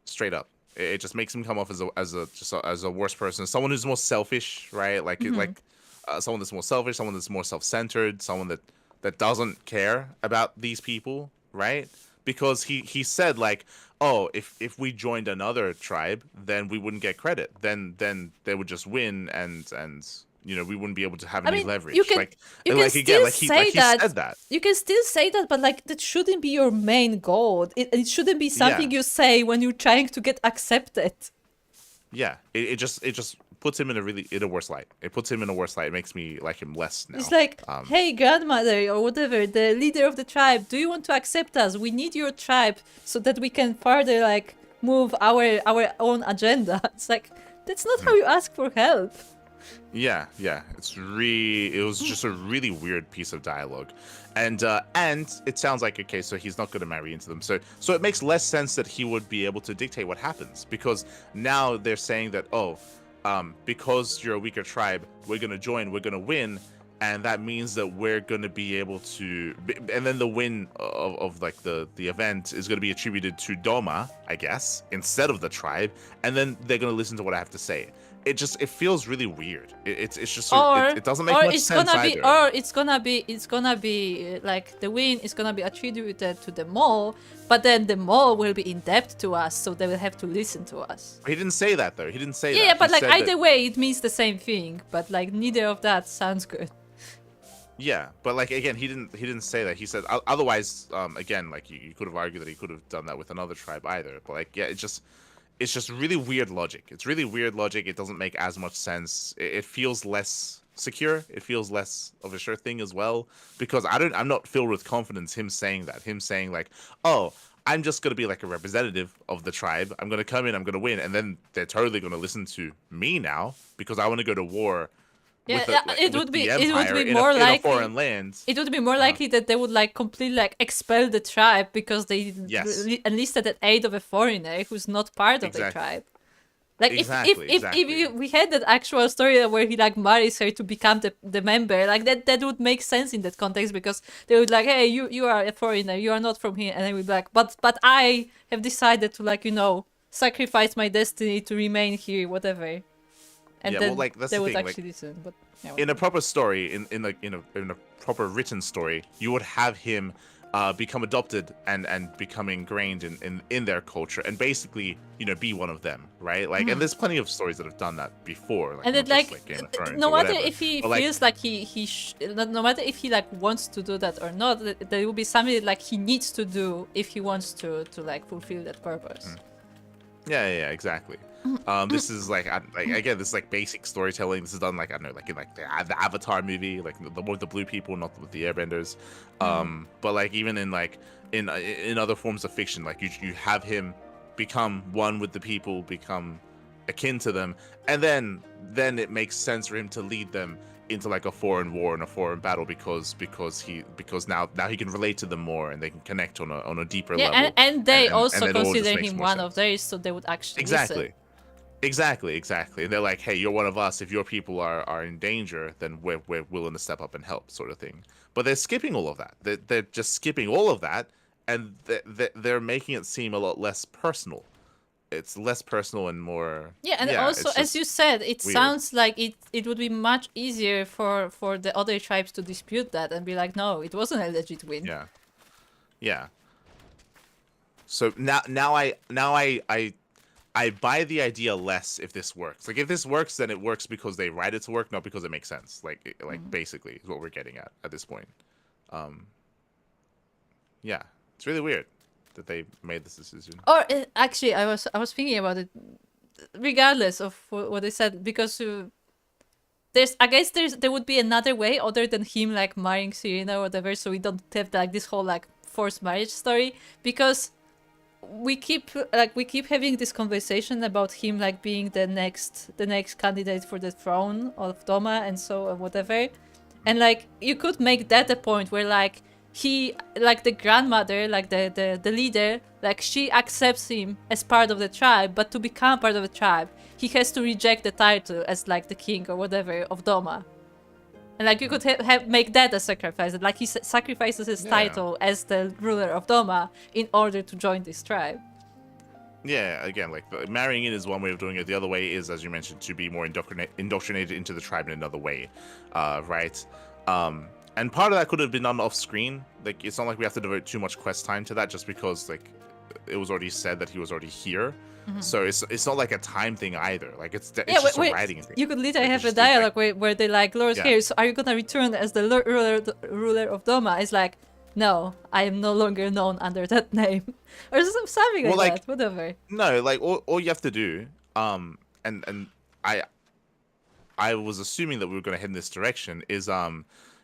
Straight up, it just makes him come off as a worse person, someone who's more selfish, right? Like someone that's more selfish, someone that's more self-centered, someone that doesn't care about these people, right? Because he said like, oh, if we joined another tribe, then we wouldn't get credit. Then they would just win, and you know, we wouldn't be able to have any leverage. You can, like, you like can again, still like say he said that. You can still say that, but like that shouldn't be your main goal. It shouldn't be something you say when you're trying to get accepted. Yeah, it just puts him in a worse light. It puts him in a worse light. It makes me like him less now. It's like, hey, grandmother or whatever, the leader of the tribe, do you want to accept us? We need your tribe so that we can further like move our own agenda. It's like, that's not how you ask for help. Yeah, it was just a really weird piece of dialogue, and it sounds like, okay, so he's not going to marry into them, so it makes less sense that he would be able to dictate what happens, because now they're saying that, oh, because you're a weaker tribe, we're going to join, we're going to win, and that means that we're going to be able to, and then the win of like the event is going to be attributed to Doma, I guess, instead of the tribe, and then they're going to listen to what I have to say. It feels really weird. It doesn't make much sense either. Or it's gonna be like the win is gonna be attributed to the mall, but then the mall will be in debt to us, so they will have to listen to us. He didn't say that though. He didn't say that. Yeah, but he like either that... way, it means the same thing. But like neither of that sounds good. Yeah, but like again, he didn't say that. He said otherwise. Again, like you could have argued that he could have done that with another tribe either. But like, yeah, it's just really weird logic. It's really weird logic. It doesn't make as much sense. It feels less secure. It feels less of a sure thing as well, because I'm not filled with confidence him saying that. Him saying like, oh, I'm just going to be like a representative of the tribe. I'm going to come in, I'm going to win, and then they're totally going to listen to me now because I want to go to war. It would be more likely. Foreign lands. It would be more likely that they would like completely like expel the tribe because they enlisted the aid of a foreigner who's not part of the tribe. Like if we had that actual story where he like marries her to become the member, like that would make sense in that context, because they would like, hey, you are a foreigner, you are not from here, and they would be like, but I have decided to, like, you know, sacrifice my destiny to remain here, whatever. And then like, that's they the would thing. actually listen. But in a proper story, in a proper written story, you would have him become adopted and become ingrained in their culture, and basically, you know, be one of them, right? Like, and there's plenty of stories that have done that before. Like, and it like Game of Thrones no matter whatever. if he but feels like no matter if he like wants to do that or not, there will be something that, like, he needs to do if he wants to like fulfill that purpose. Yeah, exactly. This is like again, this is like basic storytelling. This is done like, I don't know, like in like the Avatar movie, like the blue people, not with the airbenders. But like even in like in other forms of fiction, like you have him become one with the people, become akin to them, and then it makes sense for him to lead them into like a foreign war and a foreign battle because now he can relate to them more and they can connect on a deeper Yeah, level. and they and also it all just consider makes him more one of sense. theirs, so they would actually Exactly. listen. Exactly. And they're like, hey, you're one of us. If your people are in danger, then we're willing to step up and help, sort of thing. But they're skipping all of that. They're just skipping all of that, and they're making it seem a lot less personal. It's less personal and more. Yeah, and yeah, also, it's as just you said, it weird. sounds like it would be much easier for the other tribes to dispute that and be like, no, it wasn't a legit win. Yeah. So now I buy the idea less if this works. Like if this works, then it works because they write it to work, not because it makes sense. Like basically is what we're getting at this point. Yeah, it's really weird that they made this decision. Or actually, I was thinking about it, regardless of what they said, because I guess there would be another way other than him like marrying Serena or whatever, so we don't have like this whole like forced marriage story, because we keep having this conversation about him like being the next candidate for the throne of Doma and so whatever, and like you could make that a point where like he, like the grandmother, like the leader, like she accepts him as part of the tribe, but to become part of the tribe he has to reject the title as like the king or whatever of Doma. And like you could make that a sacrifice, like he sacrifices his title as the ruler of Doma in order to join this tribe. Yeah, again, like marrying in is one way of doing it. The other way is, as you mentioned, to be more indoctrinated into the tribe in another way, right? And part of that could have been done off screen. Like it's not like we have to devote too much quest time to that, just because like it was already said that he was already here. So it's not like a time thing either. Like it's just a writing thing. You could literally Like, have a dialogue where they like, Lord Yeah. here, so are you gonna return as the ruler of Doma? It's like, no, I am no longer known under that name, or something Well, like like, that. Whatever. No, like all you have to do, and I was assuming that we were gonna head in this direction, is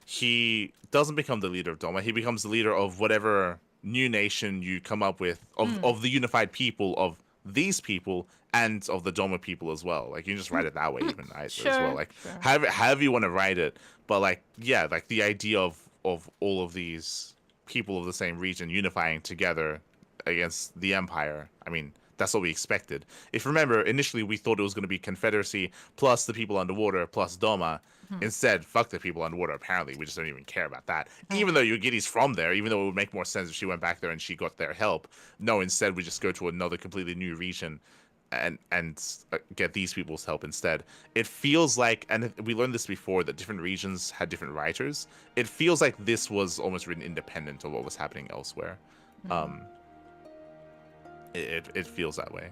he doesn't become the leader of Doma. He becomes the leader of whatever new nation you come up with of the unified people of these people and of the Doma people as well. Like you can just write it that way even as well. Like however you want to write it, but like yeah, like the idea of all of these people of the same region unifying together against the Empire. I mean, that's what we expected. If you remember, initially we thought it was going to be Confederacy plus the people underwater plus Doma. Instead, fuck the people underwater. Apparently, we just don't even care about that. Even though Yugiri's from there, even though it would make more sense if she went back there and she got their help. No, instead we just go to another completely new region and get these people's help instead. It feels like, and we learned this before, that different regions had different writers. It feels like this was almost written independent of what was happening elsewhere. It feels that way.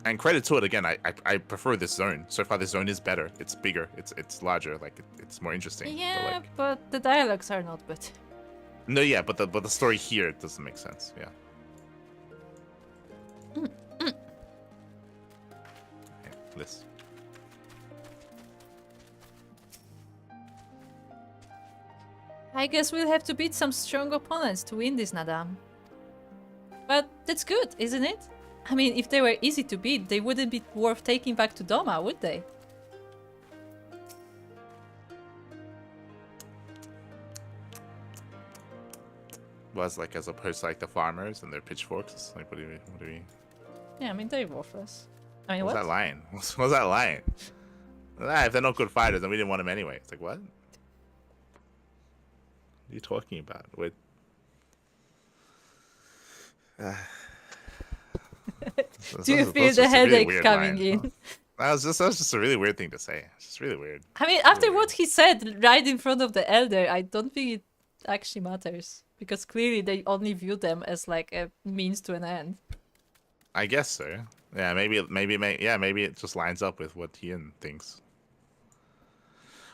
And credit to it, again, I prefer this zone. So far, this zone is better. It's bigger. It's larger. Like it's more interesting. Yeah, but the dialogues are not better. No, yeah, but the story here doesn't make sense. Yeah. Okay, this. I guess we'll have to beat some strong opponents to win this, Nadam. But that's good, isn't it? I mean, if they were easy to beat, they wouldn't be worth taking back to Doma, would they? Was like as opposed to like the farmers and their pitchforks. Like what do we? Yeah, I mean they're worthless. I mean, What's what? that line? What's that line? If they're not good fighters, then we didn't want them anyway. It's like what? What are you talking about? Wait. Do you feel the headache coming in? That was just a really weird thing to say. It's just really weird. I mean, after what he said right in front of the elder, I don't think it actually matters. Because clearly they only view them as like a means to an end. I guess so. Yeah, maybe it just lines up with what Ian thinks.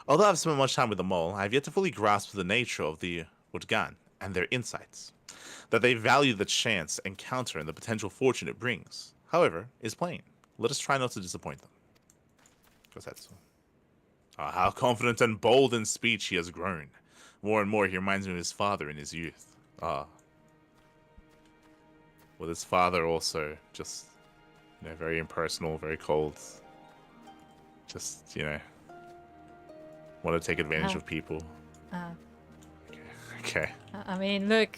Although I've spent much time with them all, I've yet to fully grasp the nature of the Utgan and their insights. That they value the chance encounter and the potential fortune it brings, however, is plain. Let us try not to disappoint them. Because that's how confident and bold in speech he has grown. More and more he reminds me of his father in his youth. With his father also just, very impersonal, very cold. Just, Want to take advantage of people. Okay. I mean, look,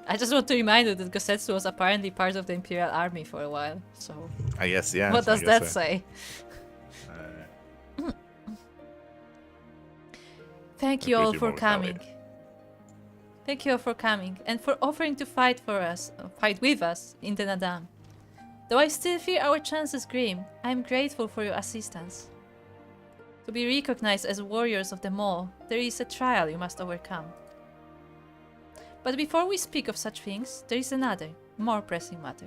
I just want to remind you that Gosetsu was apparently part of the Imperial Army for a while, so... I guess, yeah. What does that say? Thank you all for coming. Thank you all for coming, and for offering to fight with us in the Nadam. Though I still fear our chances grim, I am grateful for your assistance. To be recognized as warriors of the Maw, there is a trial you must overcome. But before we speak of such things, there is another, more pressing matter.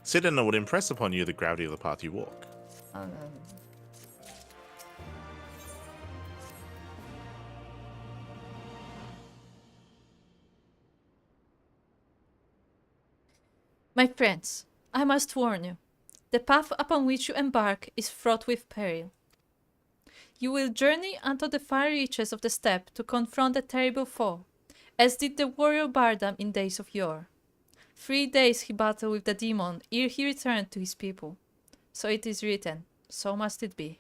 Serena would impress upon you the gravity of the path you walk. My friends, I must warn you. The path upon which you embark is fraught with peril. You will journey unto the far reaches of the steppe to confront a terrible foe, as did the warrior Bardam in days of yore. 3 days he battled with the demon ere he returned to his people. So it is written, so must it be.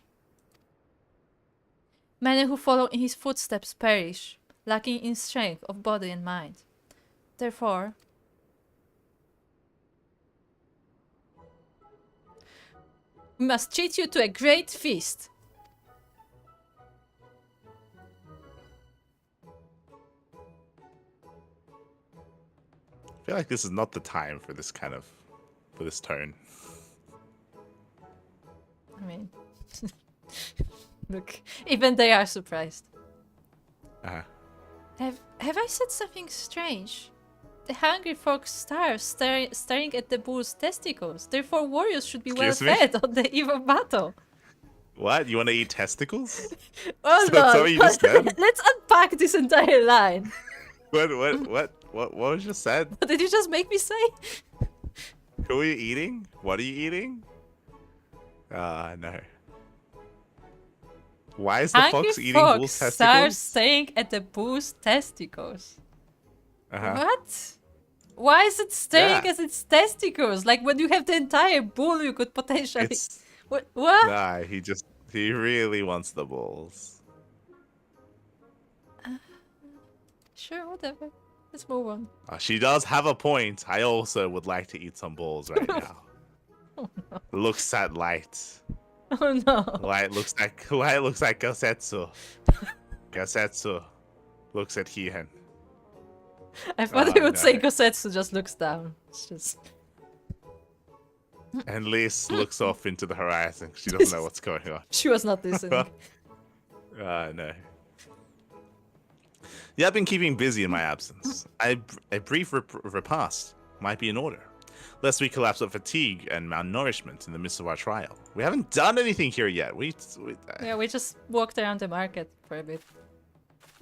Many who follow in his footsteps perish, lacking in strength of body and mind. Therefore, we must treat you to a great feast. I feel like this is not the time for this kind of, for this tone. I mean, look, even they are surprised. Have I said something strange? The hungry folks starve, staring at the bull's testicles. Therefore, warriors should be well fed on the eve of battle. What? You want to eat testicles? Hold That's on. what you just said? Let's unpack this entire line. What was just said? What did you just make me say? Who are you eating? What are you eating? No. Why is the fox eating bull's testicles? Starve staring at the bull's testicles. What? Why is it staring at its testicles? Like when you have the entire bull, you could potentially. What? Nah, he really wants the bulls. Sure, whatever. Let's move on. She does have a point. I also would like to eat some bulls right now. Oh, no. Looks at light. Oh no. Light looks like Gosetsu. Gosetsu looks at Hihen. I thought he would say Gosetsu just looks down. It's just. And Lise looks off into the horizon. She doesn't know what's going on. She was not listening. No. Yeah, I've been keeping busy in my absence. A brief repast might be in order, lest we collapse of fatigue and malnourishment in the midst of our trial. We haven't done anything here yet. We just walked around the market for a bit.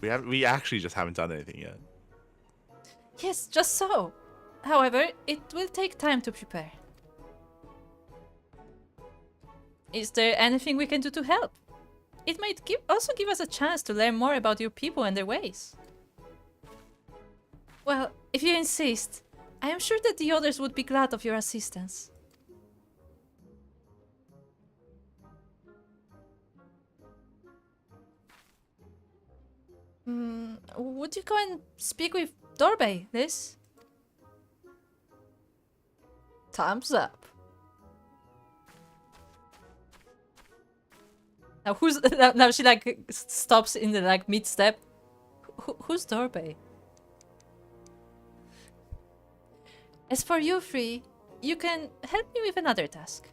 We actually just haven't done anything yet. Yes, just so. However, it will take time to prepare. Is there anything we can do to help? It might also give us a chance to learn more about your people and their ways. Well, if you insist, I am sure that the others would be glad of your assistance. Would you go and speak with Dorbe, Liz? Thumbs up. Now she like stops in the like mid step. Who's Dorbe? As for you three, you can help me with another task.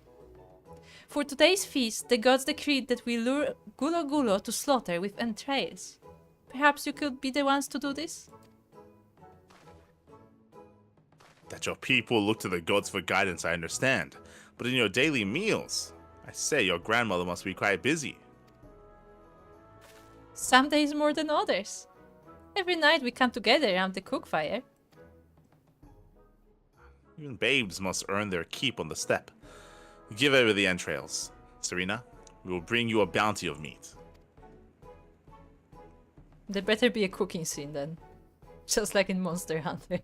For today's feast, the gods decreed that we lure Gulo Gulo to slaughter with entrails. Perhaps you could be the ones to do this? That your people look to the gods for guidance, I understand. But in your daily meals, I say your grandmother must be quite busy. Some days more than others. Every night we come together around the cook fire. Even babes must earn their keep on the steppe. Give over the entrails. Serena, we will bring you a bounty of meat. There better be a cooking scene then. Just like in Monster Hunter.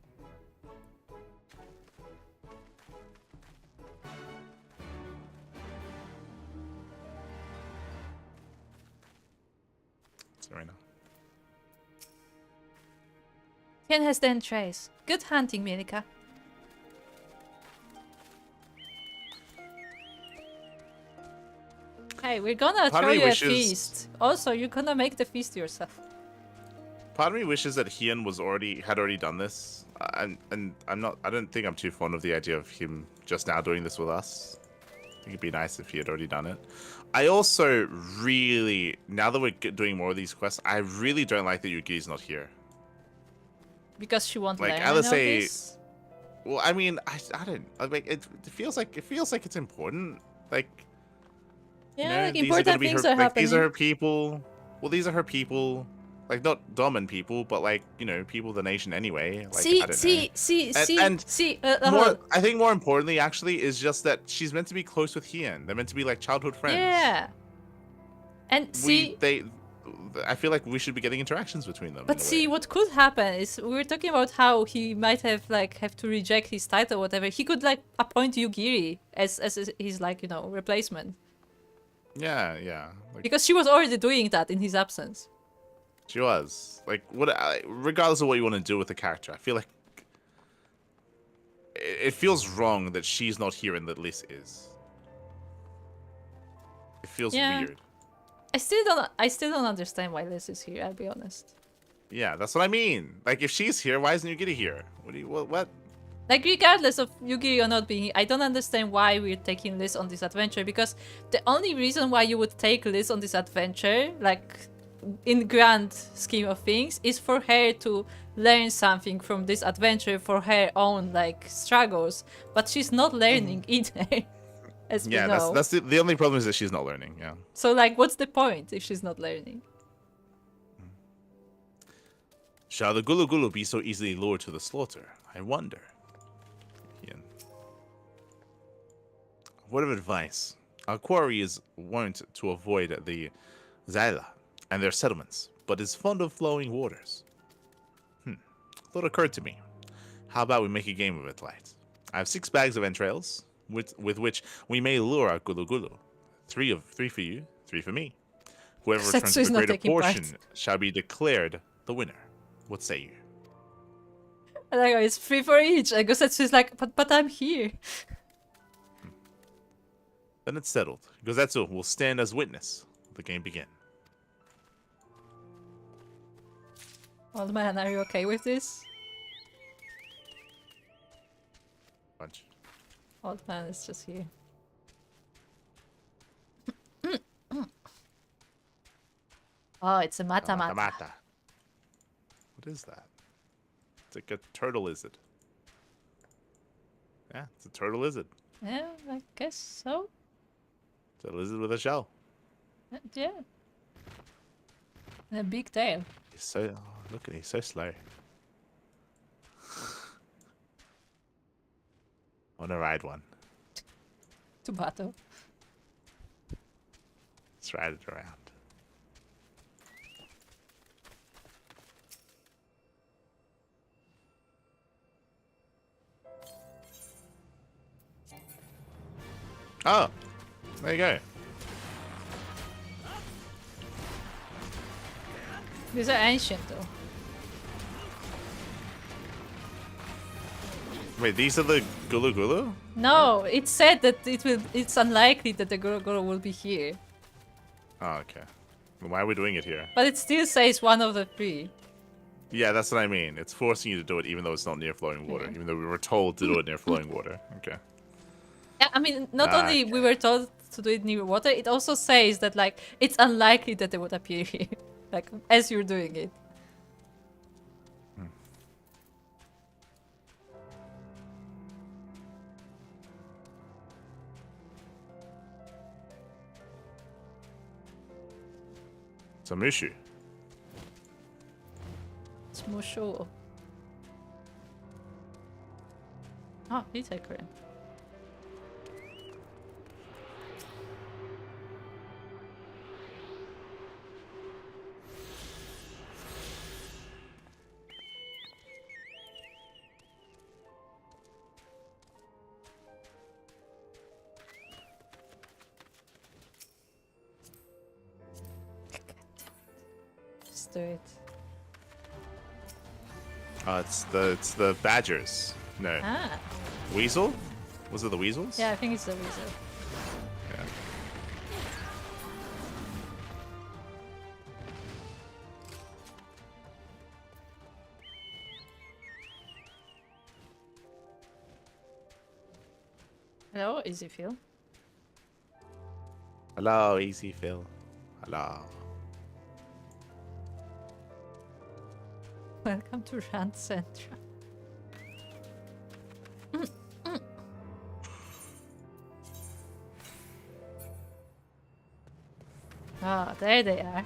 Serena. Ken has the entrails. Good hunting, Mielikka. Hey, we're gonna Part of throw me you a wishes- feast. Also, you're gonna make the feast yourself. Part of me wishes that Hien had already done this, and I don't think I'm too fond of the idea of him just now doing this with us. I think it'd be nice if he had already done it. I also really, now that we're doing more of these quests, I really don't like that Yugiri's not here. Because she won't Like, learn I any would of say- this. Well, I mean, I don't like it. Feels like it's important. Like, Yeah, you know, like these are important gonna be things her, are like, happening. these are her people. Well, these are her people. Like, not Domin people, but like, you know, people of the nation anyway. Like, I don't know. See. I think more importantly, actually, is just that she's meant to be close with Hien. They're meant to be like childhood friends. Yeah. And see, I feel like we should be getting interactions between them. but in a see, way. what could happen is we were talking about how he might have to reject his title, or whatever. He could like appoint Yugiri as his like, you know, replacement, Yeah. Like, because she was already doing that in his absence. she was like, regardless of what you want to do with the character, I feel like it feels wrong that she's not here and that Liz is. It feels weird. I still don't understand why Liz is here. I'll be honest. Yeah, that's what I mean. Like, if she's here, why isn't Yugiri here? What? Like, regardless of Yugiri or not being here, I don't understand why we're taking Liz on this adventure, because the only reason why you would take Liz on this adventure, like, in grand scheme of things, is for her to learn something from this adventure for her own, like, struggles. But she's not learning either, as we know. Yeah, that's the only problem is that she's not learning, yeah. So, like, what's the point if she's not learning? Shall the Gulu Gulu be so easily lured to the slaughter? I wonder. Hien. Word of advice. Our quarry is wont to avoid the Zyla and their settlements, but is fond of flowing waters. Thought occurred to me. How about we make a game of it, Light? I have 6 bags of entrails, with which we may lure our Gulu Gulu. 3 for you, 3 for me. Whoever returns Setsu's the not greater taking part. portion shall be declared the winner. What say you? And I go, it's 3 for each. I go, Setsu's like, but I'm here. Then it's settled. Gozetsu will stand as witness. The game begin. Old man, are you okay with this? Bunch. Old man is just here. Oh, it's a mata-mata. Mata. What is that? It's like a turtle lizard. Yeah, it's a turtle lizard. Yeah, I guess so. It's a lizard with a shell. Yeah. And a big tail. He's so look at he's so slow. I wanna ride one. To battle. Let's ride it around. Oh, there you go. These are ancient though. Wait, these are the Gulu Gulu? No, it said that it's unlikely that the Goro will be here. Oh, okay. Then why are we doing it here? But it still says one of the 3. Yeah, that's what I mean. It's forcing you to do it even though it's not near flowing water. Even though we were told to do it near flowing water. Okay. Yeah, I mean, not only we were told to do it near water, it also says that, like, it's unlikely that they would appear here. Like, as you're doing it. It's a Mushu. It's Mushu. Oh, he's a Korean. do it. It's the badgers. No. Ah. Weasel? Was it the weasels? Yeah, I think it's the weasel. Yeah. Hello, easy feel. Hello, easy Phil. Hello. Welcome to Rand Central. Ah, there they are.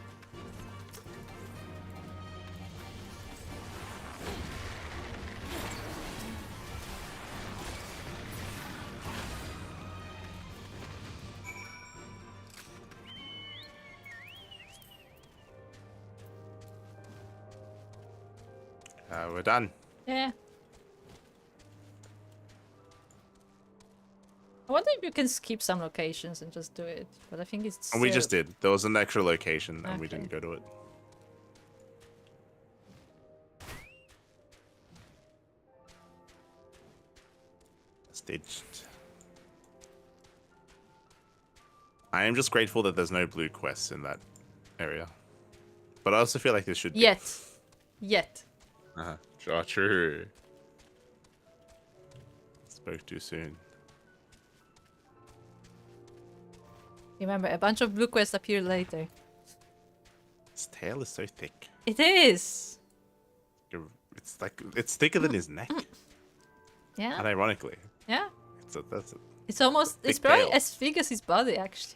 We're done. Yeah. I wonder if you can skip some locations and just do it, but I think it's. And we just did. There was an extra location, and we Okay. didn't go to it. Stitched. I am just grateful that there's no blue quests in that area. But I also feel like there should be. Yet. Uh-huh. True. Spoke too soon. Remember, a bunch of blue quests appear later. His tail is so thick. It is. It's like it's thicker than his neck. Yeah. And ironically, Yeah. that's a It's almost. Big It's probably tail. as big as his body, actually.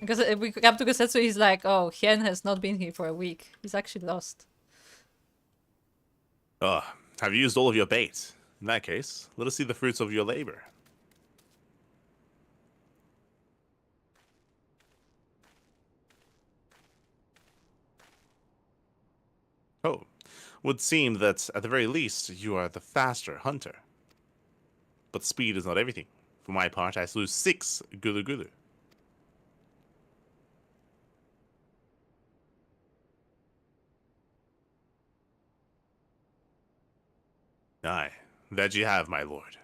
Because we come to Gosetsu, he's like, oh, Hien has not been here for a week. He's actually lost. Have you used all of your bait? In that case, let us see the fruits of your labor. Oh, would seem that at the very least you are the faster hunter. But speed is not everything. For my part, I slew 6 gulu gulu. Aye, that you have, my lord.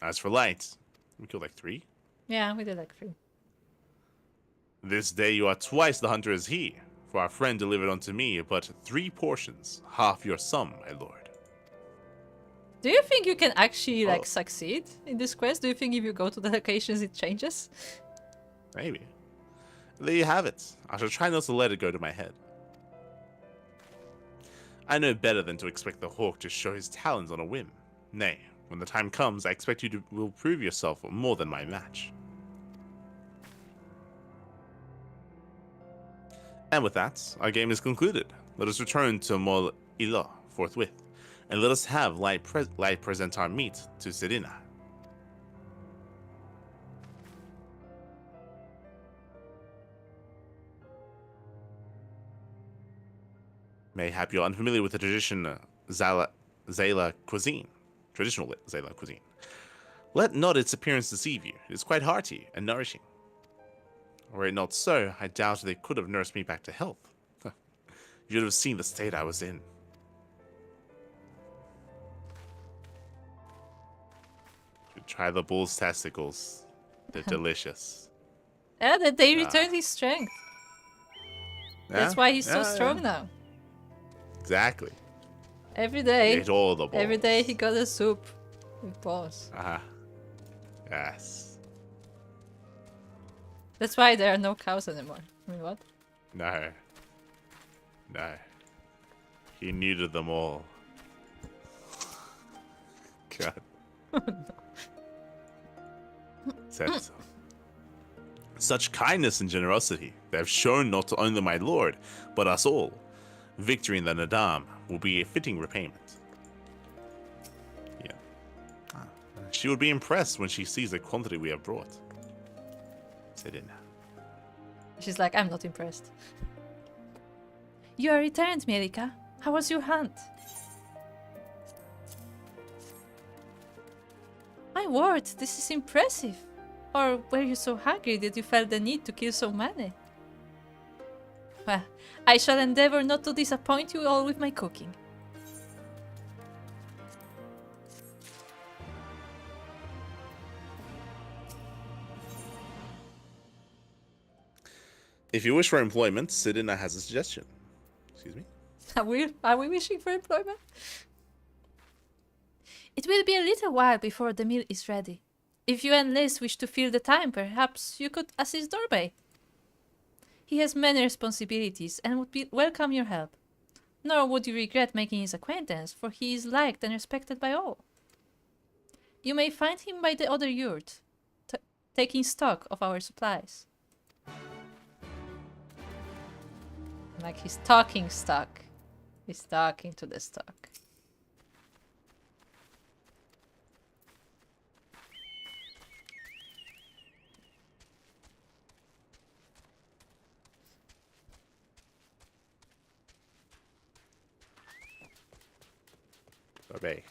As for light, we killed like 3. Yeah, we did like 3. This day you are twice the hunter as he, for our friend delivered unto me but 3 portions, half your sum, my lord. Do you think you can actually like Oh. succeed in this quest? Do you think if you go to the locations it changes? Maybe. There you have it. I shall try not to let it go to my head. I know better than to expect the hawk to show his talons on a whim. Nay, when the time comes, I expect you to will prove yourself more than my match. And with that, our game is concluded. Let us return to Mielikka forthwith, and let us have light present our meat to Serena. Mayhap you're unfamiliar with the traditional Zayla cuisine. Let not its appearance deceive you. It is quite hearty and nourishing. Were it not so, I doubt they could have nursed me back to health. You should have seen the state I was in. You try the bull's testicles. They're delicious. Yeah, that they returned his strength. That's Yeah? why he's so Yeah, strong yeah. now. Exactly. Every He day. ate all the balls. Every day he got a soup with balls. Uh-huh. Yes. That's why there are no cows anymore. I mean, what? No. No. He neutered them all. God. Said so. Such kindness and generosity they have shown not only my lord, but us all. Victory in the Nadam will be a fitting repayment. Yeah. She would be impressed when she sees the quantity we have brought. Serena. She's like, I'm not impressed. You are returned, Mielikka. How was your hunt? My word, this is impressive. Or were you so hungry that you felt the need to kill so many? Well, I shall endeavor not to disappoint you all with my cooking. If you wish for employment, Serena has a suggestion. Excuse me? Are we wishing for employment? It will be a little while before the meal is ready. If you and Liz wish to fill the time, perhaps you could assist Dorbey. He has many responsibilities and would welcome your help. Nor would you regret making his acquaintance, for he is liked and respected by all. You may find him by the other yurt, taking stock of our supplies. Like he's talking stock. He's talking to the stock. Obey.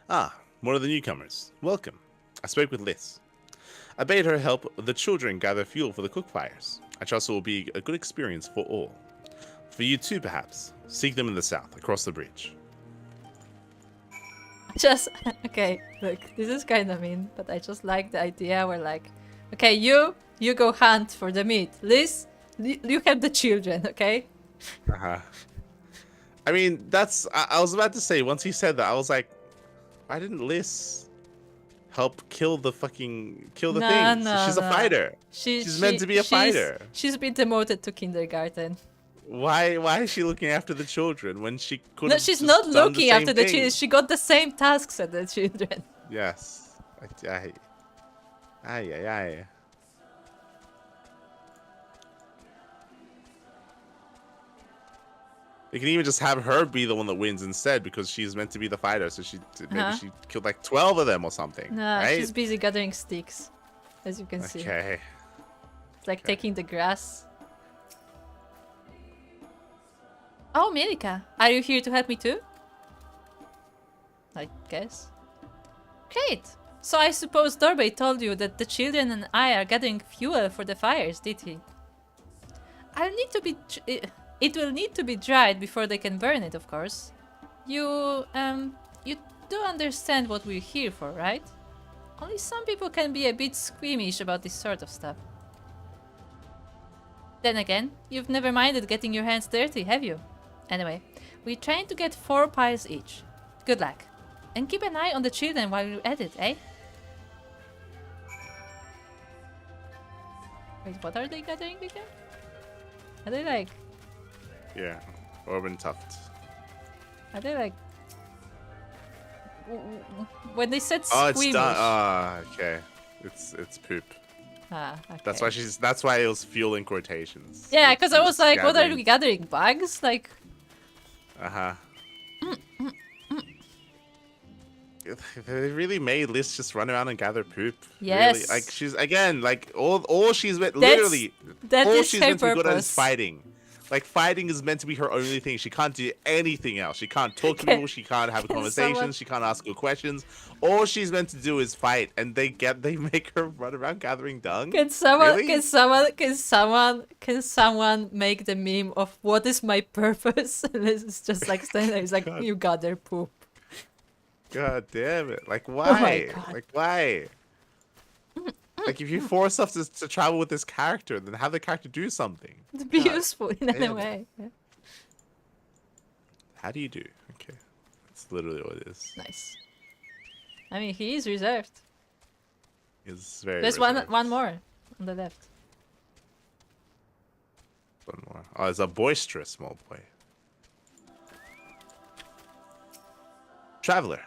Ah, one of the newcomers. Welcome. I spoke with Liz. I bade her help the children gather fuel for the cook fires. I trust it will be a good experience for all. For you too, perhaps. Seek them in the south, across the bridge. Okay, look, this is kind of mean, but I just like the idea where like, okay, you go hunt for the meat. Liz, you have the children, okay? Uh-huh. I mean, I was about to say, once he said that, I was like, why didn't Liz help kill the things? She's a fighter. She's meant to be a fighter. She's been demoted to kindergarten. Why is she looking after the children when she could? No, she's not looking after the children. She got the same tasks as the children. Yes. Aye. They can even just have her be the one that wins instead, because she's meant to be the fighter. So maybe she killed like 12 of them or something. No, right? she's busy gathering sticks, as you can see. Okay. It's like taking the grass. Oh, Mielikka, are you here to help me too? I guess. Great. So I suppose Dorbey told you that the children and I are gathering fuel for the fires, did he? It will need to be dried before they can burn it, of course. You do understand what we're here for, right? Only some people can be a bit squeamish about this sort of stuff. Then again, you've never minded getting your hands dirty, have you? Anyway, we're trying to get 4 piles each. Good luck. And keep an eye on the children while you're at it, eh? Wait, what are they gathering again? Are they like... Yeah, Orban Tuft. Are they like... When they said Oh, squeamish... it's done. Okay. It's poop. Ah, okay. That's why it was fuel in quotations. Yeah, because I was like, gathering. what are we gathering? Bugs? Like... Uh-huh. They really made Liz just run around and gather poop. Yes. Really. Like, she's, again, like, all she's meant, literally, all she's meant to be good at is fighting. Like, fighting is meant to be her only thing. She can't do anything else. She can't talk to people. She can't have conversations. She can't ask her questions. All she's meant to do is fight, and they make her run around gathering dung. Can someone Really? make the meme of what is my purpose? And it's just like standing there. It's like, God. you gather poop. God damn it! Like, my why? God. Like, why? Like, if you force us to travel with this character, then have the character do something. To be God useful in any damn it. way. Yeah. How do you do? Okay, that's literally what it is. Nice. I mean, he is reserved. It's very. There's reserved. one more on the left. One more. Oh, it's a boisterous small boy. Traveler,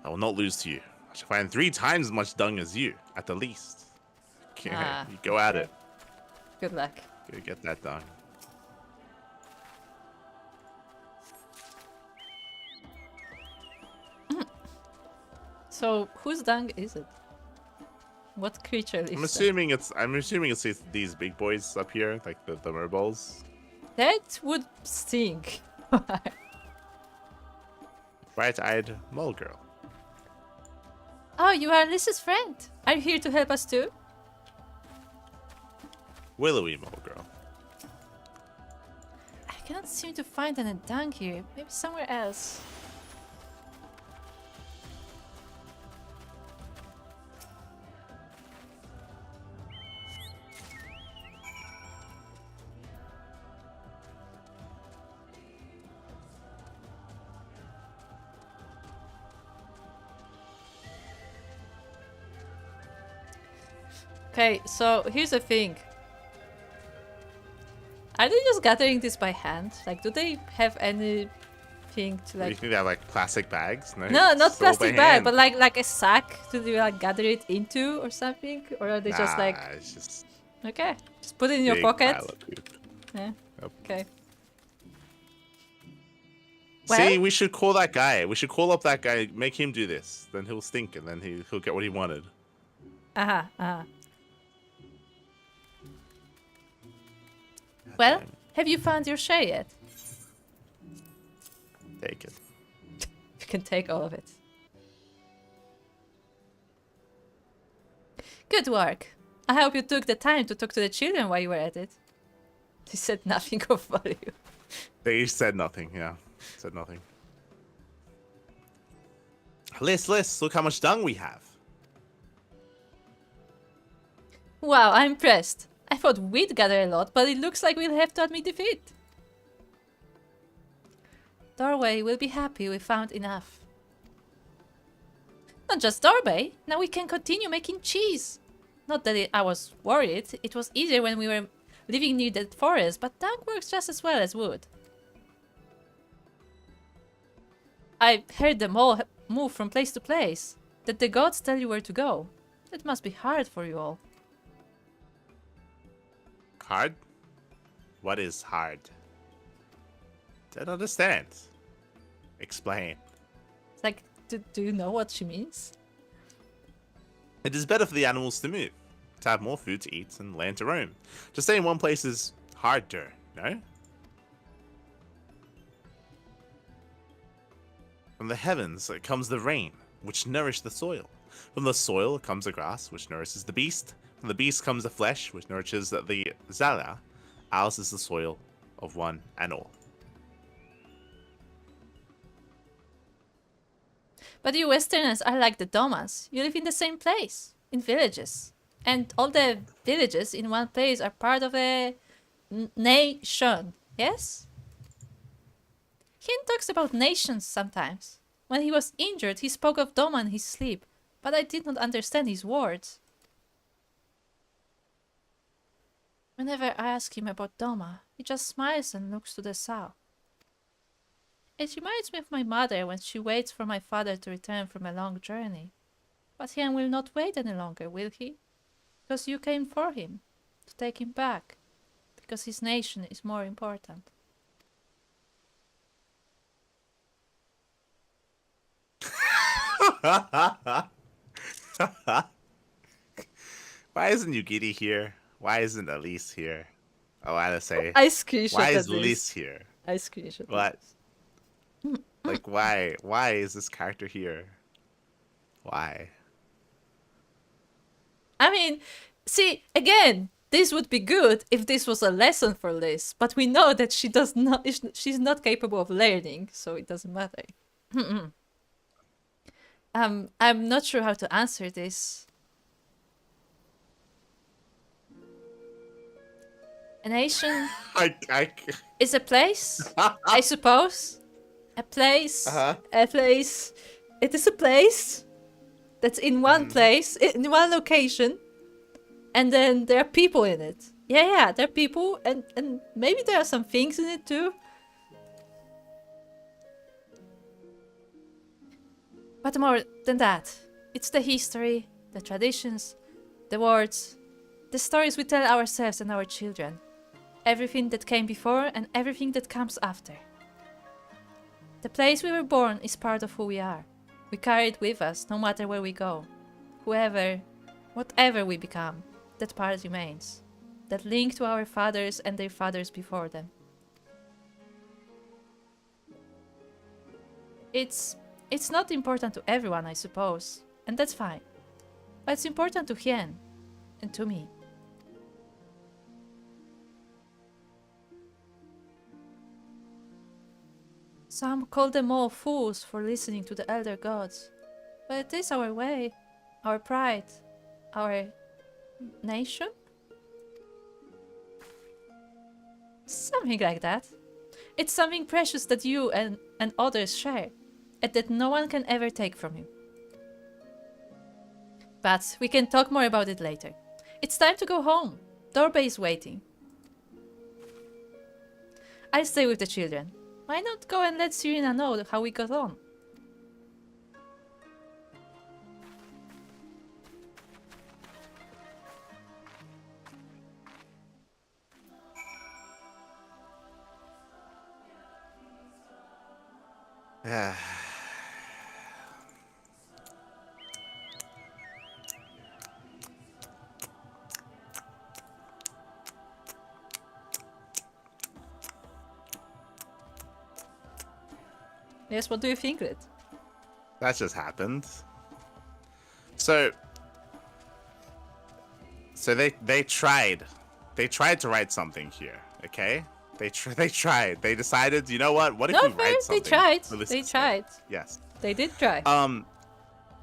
I will not lose to you. I shall find 3 times as much dung as you, at the least. Okay, you go at it. Good luck. Go get that dung. So, whose dung is it? What creature is I'm that? assuming it's these big boys up here, like the merballs. That would stink. Bright-eyed mole girl. Oh, you are Liz's friend. Are you here to help us too? Willowy mole girl. I cannot seem to find any dung here. Maybe somewhere else. Okay, so here's the thing. Are they just gathering this by hand? Like, do they have anything to Do you like? think they have like plastic bags? No, No, not it's all by plastic bag, hand. but like a sack to like gather it into or something, or are they just like Nah, it's just okay, just put it in your big pocket? pile of poop. Yeah. Yep. Okay. See, Well- we should call that guy. We should call up that guy, make him do this. Then he'll stink, and then he'll get what he wanted. Well, damn. have you found your share yet? Take it. You can take all of it. Good work. I hope you took the time to talk to the children while you were at it. They said nothing of value. They said nothing. Yeah, said nothing. Liz, look how much dung we have. Wow, I'm impressed. I thought we'd gather a lot, but it looks like we'll have to admit defeat. Doorway will be happy we found enough. Not just Doorway, now we can continue making cheese. Not that I was worried, it was easier when we were living near the forest, but dung works just as well as wood. I heard them all move from place to place. That the gods tell you where to go. That must be hard for you all. Hard? What is hard? Don't understand. Explain. It's like, do you know what she means? It is better for the animals to move, to have more food to eat and land to roam. To stay in one place is harder, no? From the heavens comes the rain, which nourish the soil. From the soil comes the grass, which nourishes the beast. From the beast comes the flesh, which nourishes the Zala. Ours is the soil of one and all. But you Westerners are like the Domas. You live in the same place, in villages. And all the villages in one place are part of a nation, yes? He talks about nations sometimes. When he was injured, he spoke of Doma in his sleep, but I did not understand his words. Whenever I ask him about Doma, he just smiles and looks to the south. It reminds me of my mother when she waits for my father to return from a long journey. But he will not wait any longer, will he? Because you came for him, to take him back, because his nation is more important. Why isn't Yugiri here? Why isn't Elise here? Oh, I gotta say. I screenshot Why is this. Liz here? I screenshot What? this. Like, why? Why is this character here? Why? I mean, see, again, this would be good if this was a lesson for Liz, but we know that she's not capable of learning, so it doesn't matter. I'm not sure how to answer this. A nation I is a place, I suppose. A place. A place. It is a place that's in one place, in one location, and then there are people in it. Yeah, there are people, and maybe there are some things in it too. But more than that, it's the history, the traditions, the words, the stories we tell ourselves and our children. Everything that came before and everything that comes after. The place we were born is part of who we are. We carry it with us no matter where we go. Whatever we become, that part remains. That link to our fathers and their fathers before them. It's not important to everyone, I suppose, and that's fine. But it's important to Hien and to me. Some call them all fools for listening to the elder gods. But it is our way, our pride, our nation? Something like that. It's something precious that you and others share, and that no one can ever take from you. But we can talk more about it later. It's time to go home. Dorbe is waiting. I'll stay with the children. Why not go and let Serena know how we got on? Yeah. Yes, what do you think, Rit? That just happened. So they tried to write something here, okay? They tried. They decided, you know what? What if No, we write something? they tried. for this They to say? tried. Yes. They did try.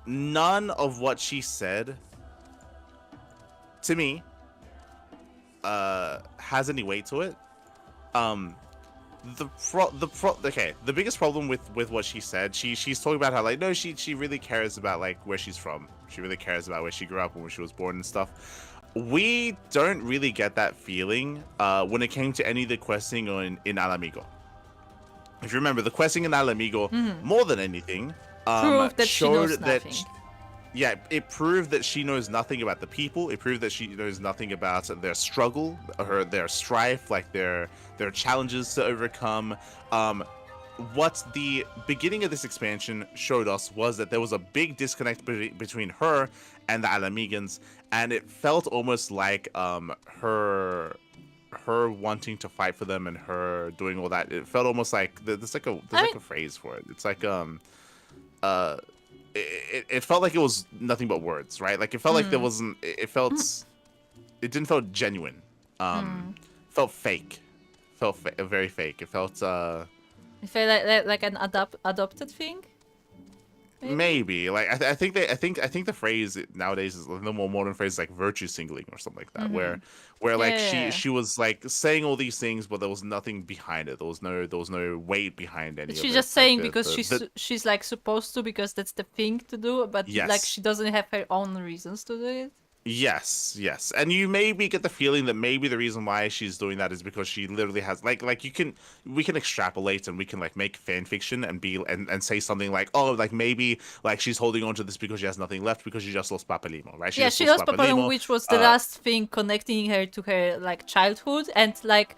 None of what she said to me has any weight to it. The biggest problem with what she said, she's talking about how like no, she really cares about like where she's from. She really cares about where she grew up and where she was born and stuff. We don't really get that feeling when it came to any of the questing in Alamigo. If you remember, the questing in Alamigo, more than anything, Proved that she knows showed that nothing. yeah, it proved that she knows nothing about the people. It proved that she knows nothing about their struggle, or their strife, like their challenges to overcome. What the beginning of this expansion showed us was that there was a big disconnect between her and the Alamegans, and it felt almost like her wanting to fight for them and her doing all that. It felt almost like there's like a phrase for it. It's like it felt like it was nothing but words, right? Like it felt like there wasn't. It didn't feel genuine. Felt fake. Very fake. It felt. You feel like an adopted thing? Maybe like I think the phrase nowadays is the more modern phrase is like virtue signaling or something like that, where like she was like saying all these things, but there was nothing behind it. There was no weight behind any. She's of just it. saying Like because she's like supposed to, because that's the thing to do, but Yes. like she doesn't have her own reasons to do it. Yes, and you maybe get the feeling that maybe the reason why she's doing that is because she literally has we can extrapolate and we can like make fan fiction and and say something like, oh, like maybe like she's holding on to this because she has nothing left because she just lost Papalimo, right? She lost Papalimo, which was the last thing connecting her to her like childhood, and like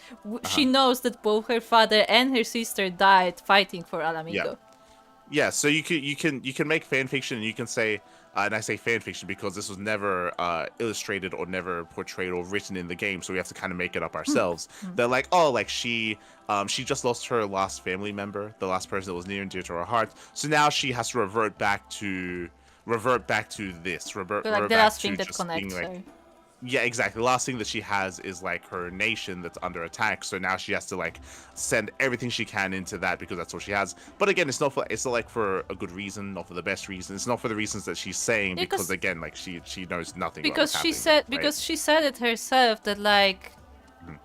she knows that both her father and her sister died fighting for Alamigo. Yeah, so you can make fan fiction and you can say. And I say fan fiction because this was never illustrated or never portrayed or written in the game, so we have to kind of make it up ourselves. They're like, oh, like she just lost her last family member, the last person that was near and dear to her heart. So now she has to revert back to this. Revert So, like the back last to thing that just connects being, like, her. Yeah, exactly. The last thing that she has is like her nation that's under attack. So now she has to like send everything she can into that because that's what she has. But again, it's not like for a good reason, not for the best reason. It's not for the reasons that she's saying because again, like she knows nothing. Because about she what's said happening, right? because she said it herself that like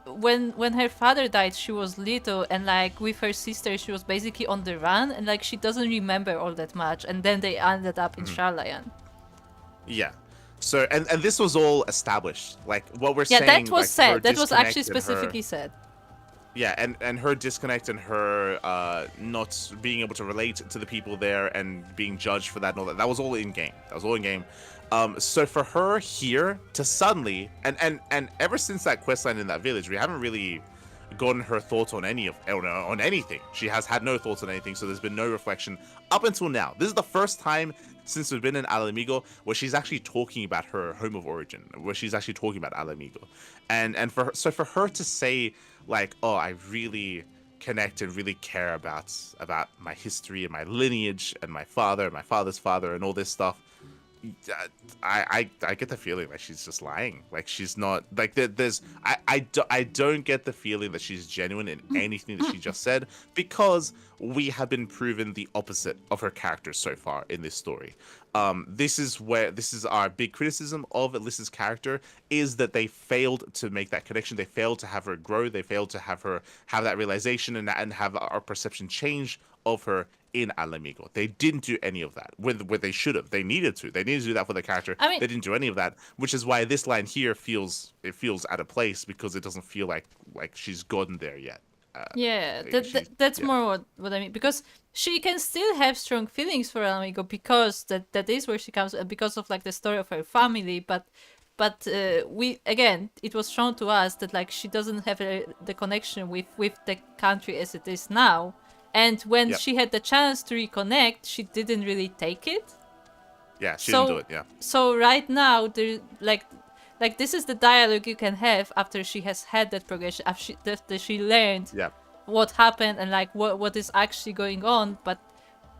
when her father died, she was little, and like with her sister, she was basically on the run, and like she doesn't remember all that much. And then they ended up in Sharlayan. Yeah. So and this was all established. Like what we're saying. Yeah, that was like, said. her That was actually disconnect and specifically her, said. Yeah, and her disconnect and her not being able to relate to the people there and being judged for that and all that. That was all in game. So for her here to suddenly and ever since that questline in that village, we haven't really gotten her thoughts on on anything. She has had no thoughts on anything, so there's been no reflection up until now. This is the first time since we've been in Alamigo where she's actually talking about her home of origin, where she's actually talking about Alamigo. And for her to say like, oh, I really connect and really care about my history and my lineage and my father and my father's father and all this stuff, I get the feeling like she's just lying. Like she's not like I don't get the feeling that she's genuine in anything that she just said, because we have been proven the opposite of her character so far in this story. This is our big criticism of Alyssa's character, is that they failed to make that connection. They failed to have her grow. They failed to have her have that realization and have our perception change of her in Al Amigo. They didn't do any of that. Where they should have. They needed to. They needed to do that for the character. I mean, they didn't do any of that, which is why this line here feels out of place, because it doesn't feel like she's gotten there yet. That's more what I mean, because she can still have strong feelings for Al Amigo, because that is where she comes, because of like the story of her family, but we, again, it was shown to us that like she doesn't have the connection with the country as it is now. And when she had the chance to reconnect, she didn't really take it. Yeah, she didn't do it, yeah. So right now, there like this is the dialogue you can have after she has had that progression, after she learned what happened and like what is actually going on, but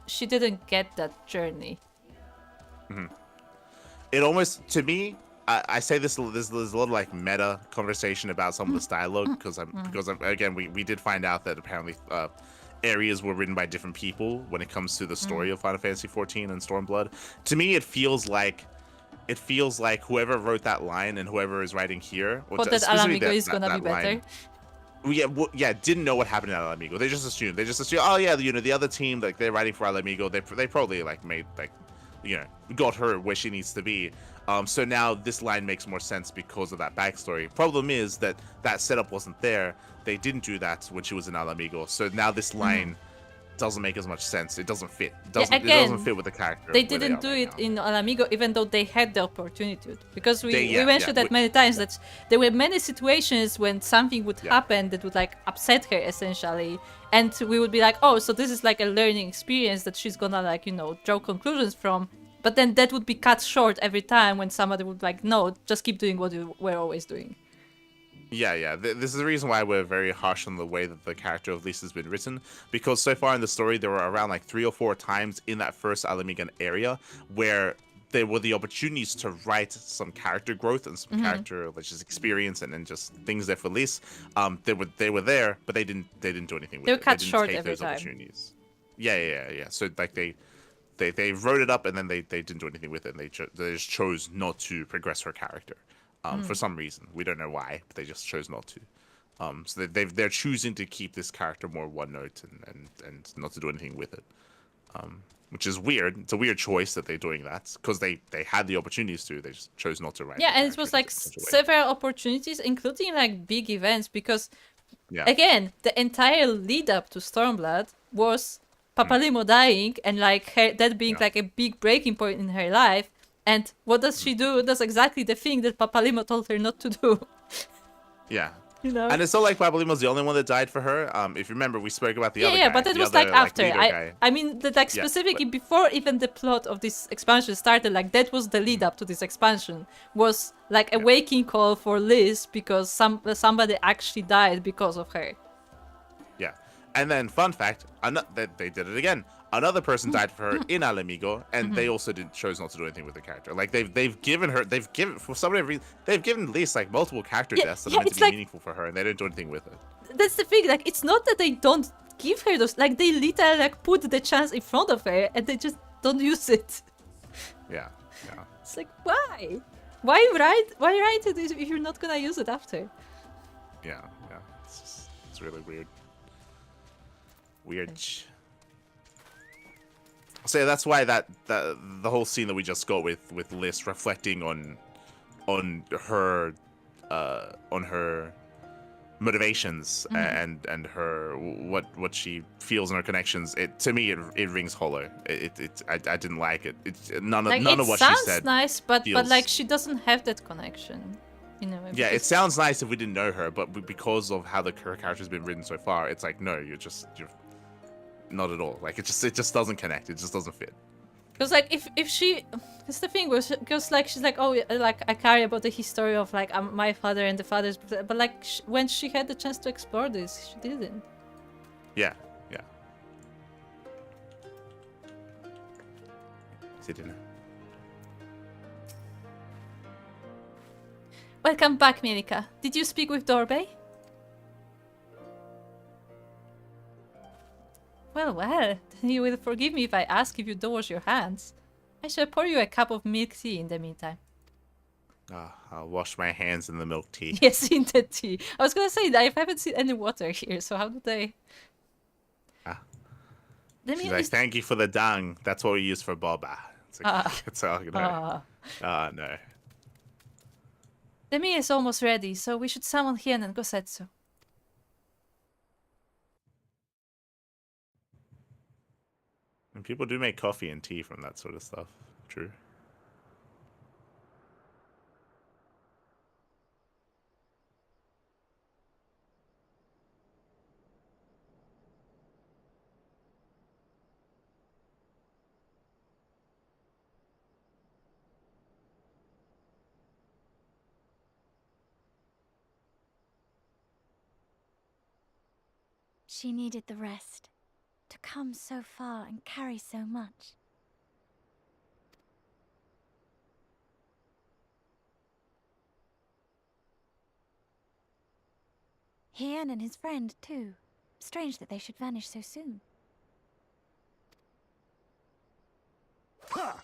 she didn't get that journey. Mm-hmm. It almost, to me, I say there's a little like meta conversation about some of this dialogue, because again, we did find out that apparently areas were written by different people when it comes to the story of Final Fantasy XIV and Stormblood. To me, it feels like whoever wrote that line and whoever is writing here, but that Al Amigo is gonna be better. Didn't know what happened at Al Amigo. They just assumed, oh yeah, the other team, like they're writing for Al Amigo. They probably like made like, got her where she needs to be. So now this line makes more sense because of that backstory. Problem is that setup wasn't there. They didn't do that when she was in Al Amigo. So now this line doesn't make as much sense. It doesn't fit. It doesn't fit with the character. They didn't do it in Al Amigo, even though they had the opportunity to. Because we mentioned that many times, that there were many situations when something would happen that would like upset her essentially, and we would be like, oh, so this is like a learning experience that she's gonna like draw conclusions from. But then that would be cut short every time when somebody would like, no, just keep doing what you were always doing. Yeah. This is the reason why we're very harsh on the way that the character of Lisa has been written, because so far in the story, there were around like 3 or 4 times in that first Al Amigan area where there were the opportunities to write some character growth and some character, like just experience and just things there for Lisa. They were there, but they didn't do anything with it. They were cut didn't short take every those time. Opportunities. Yeah. So like they wrote it up and then they didn't do anything with it, and they just chose not to progress her character for some reason. We don't know why, but they just chose not to. So they're choosing to keep this character more one note and not to do anything with it, which is weird. It's a weird choice that they're doing that, because they had the opportunities to. They just chose not to write. Yeah, and it was like several opportunities, including like big events, because again, the entire lead up to Stormblood was Papalimo dying and like that being like a big breaking point in her life. And what does she do? Does exactly the thing that Papalimo told her not to do. Yeah. And it's not like Papalimo's the only one that died for her. If you remember, we spoke about the other guy. Yeah, but that was like after. Guy. I mean, that like specifically before even the plot of this expansion started, like that was the lead up to this expansion. Was like a waking call for Liz because somebody actually died because of her. Yeah. And then, fun fact, they did it again. Another person died for her in Al Amigo, and they also chose not to do anything with the character. Like they've given Liz like multiple character deaths that are meant to be meaningful for her, and they didn't do anything with it. That's the thing. Like, it's not that they don't give her those. Like, they literally like put the chance in front of her, and they just don't use it. Yeah. It's like, why? Why write it if you're not gonna use it after? Yeah. It's really weird. So yeah, that's why the whole scene that we just got with Liz reflecting on her motivations and her what she feels in her connections. To me it rings hollow. I didn't like it. None of what she said. It sounds nice, but like she doesn't have that connection. Yeah, it sounds nice if we didn't know her, but because of how her character's been written so far, it's like no, you're not at all. Like it just doesn't connect. It just doesn't fit. Because like if she, it's the thing was because like she's like, oh, like I care about the history of like my father and the fathers, but like when she had the chance to explore this, she didn't. Yeah. She didn't. Welcome back, Mielikka. Did you speak with Dorbey? Well, then you will forgive me if I ask if you don't wash your hands. I shall pour you a cup of milk tea in the meantime. I'll wash my hands in the milk tea. Yes, in the tea. I was gonna say that I haven't seen any water here, so how do they... She's like, thank you for the dung. That's what we use for boba. It's like, it's all, no. No. The meal is almost ready, so we should summon Hien and Gosetsu. And people do make coffee and tea from that sort of stuff. True. She needed the rest. To come so far and carry so much. Hien and his friend, too. Strange that they should vanish so soon. Ha!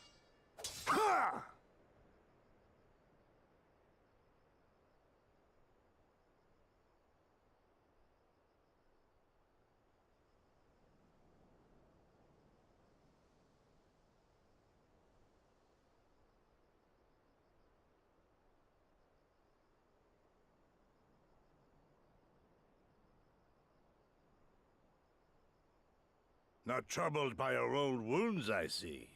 Ha! Not troubled by your old wounds, I see.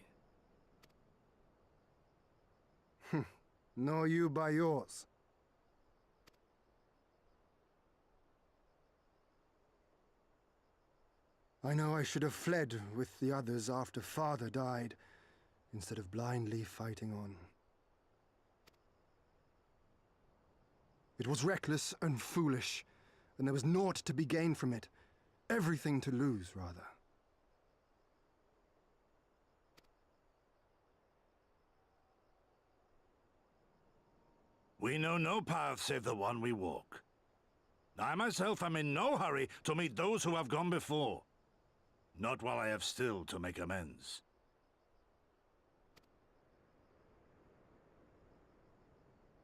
Nor you by yours. I know I should have fled with the others after Father died, instead of blindly fighting on. It was reckless and foolish, and there was naught to be gained from it. Everything to lose, rather. We know no path save the one we walk. I myself am in no hurry to meet those who have gone before. Not while I have still to make amends.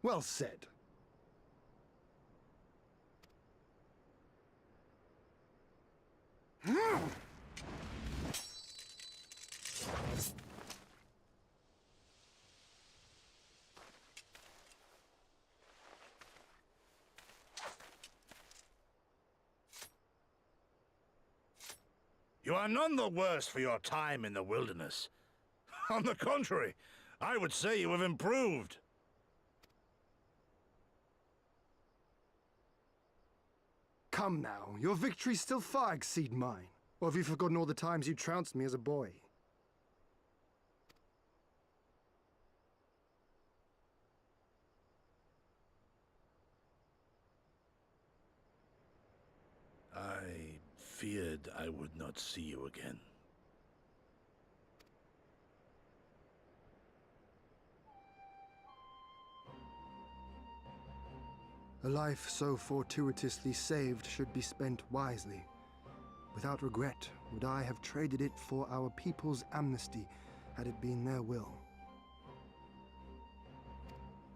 Well said. You are none the worse for your time in the wilderness. On the contrary, I would say you have improved. Come now, your victories still far exceed mine. Or have you forgotten all the times you trounced me as a boy? I feared I would not see you again. A life so fortuitously saved should be spent wisely. Without regret, would I have traded it for our people's amnesty, had it been their will.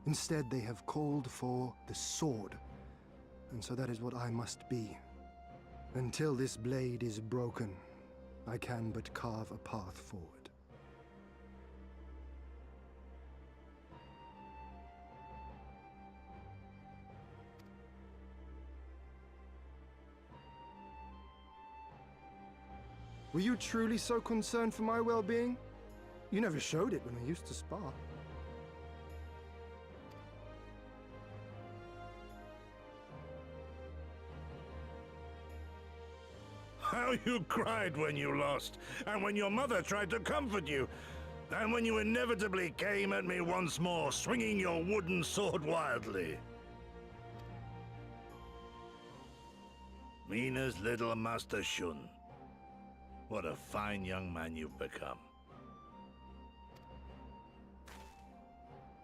Instead, they have called for the sword, and so that is what I must be. Until this blade is broken, I can but carve a path forward. Were you truly so concerned for my well-being? You never showed it when we used to spar. How you cried when you lost, and when your mother tried to comfort you, and when you inevitably came at me once more, swinging your wooden sword wildly. Mina's little Master Shun. What a fine young man you've become.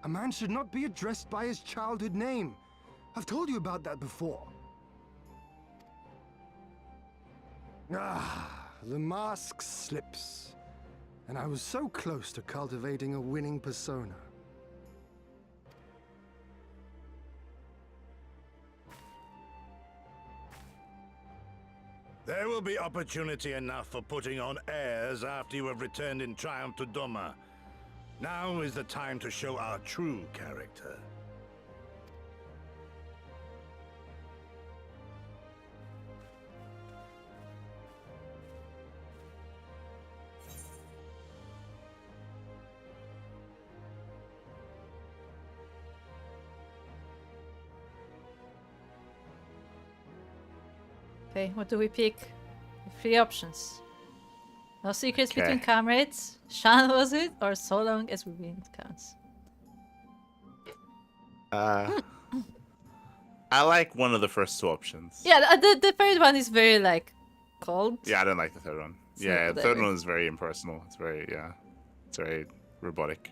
A man should not be addressed by his childhood name. I've told you about that before. The mask slips. And I was so close to cultivating a winning persona. There will be opportunity enough for putting on airs after you have returned in triumph to Doma. Now is the time to show our true character. Okay, what do we pick? 3 options. No secrets between comrades. Shan was it? Or so long as we win counts. I like one of the first 2 options. Yeah, the third one is very like cold. Yeah, I don't like the third one. So Yeah, the third whatever. one is very impersonal. It's very robotic.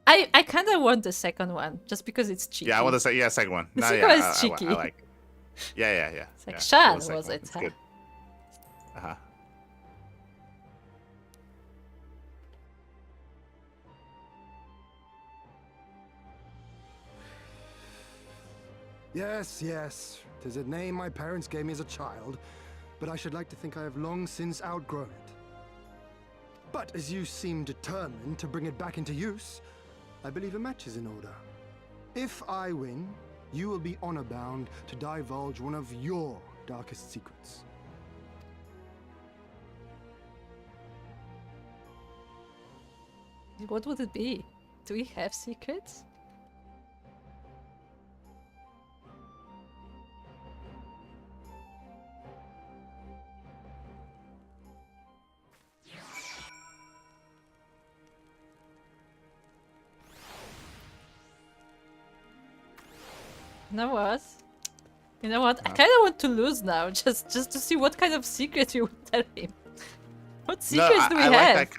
I kind of want the second one just because it's cheeky. Yeah, I want to say second one. The No, second yeah, one is cheeky. I like it. Yeah. It's like yeah. Shan, The second was one. it? It's Huh? good. Uh-huh. Yes. 'Tis a name my parents gave me as a child, but I should like to think I have long since outgrown it. But as you seem determined to bring it back into use, I believe a match is in order. If I win, you will be honor-bound to divulge one of your darkest secrets. What would it be? Do we have secrets? You know what? I kind of want to lose now, just to see what kind of secret you would tell him. What secrets do we have?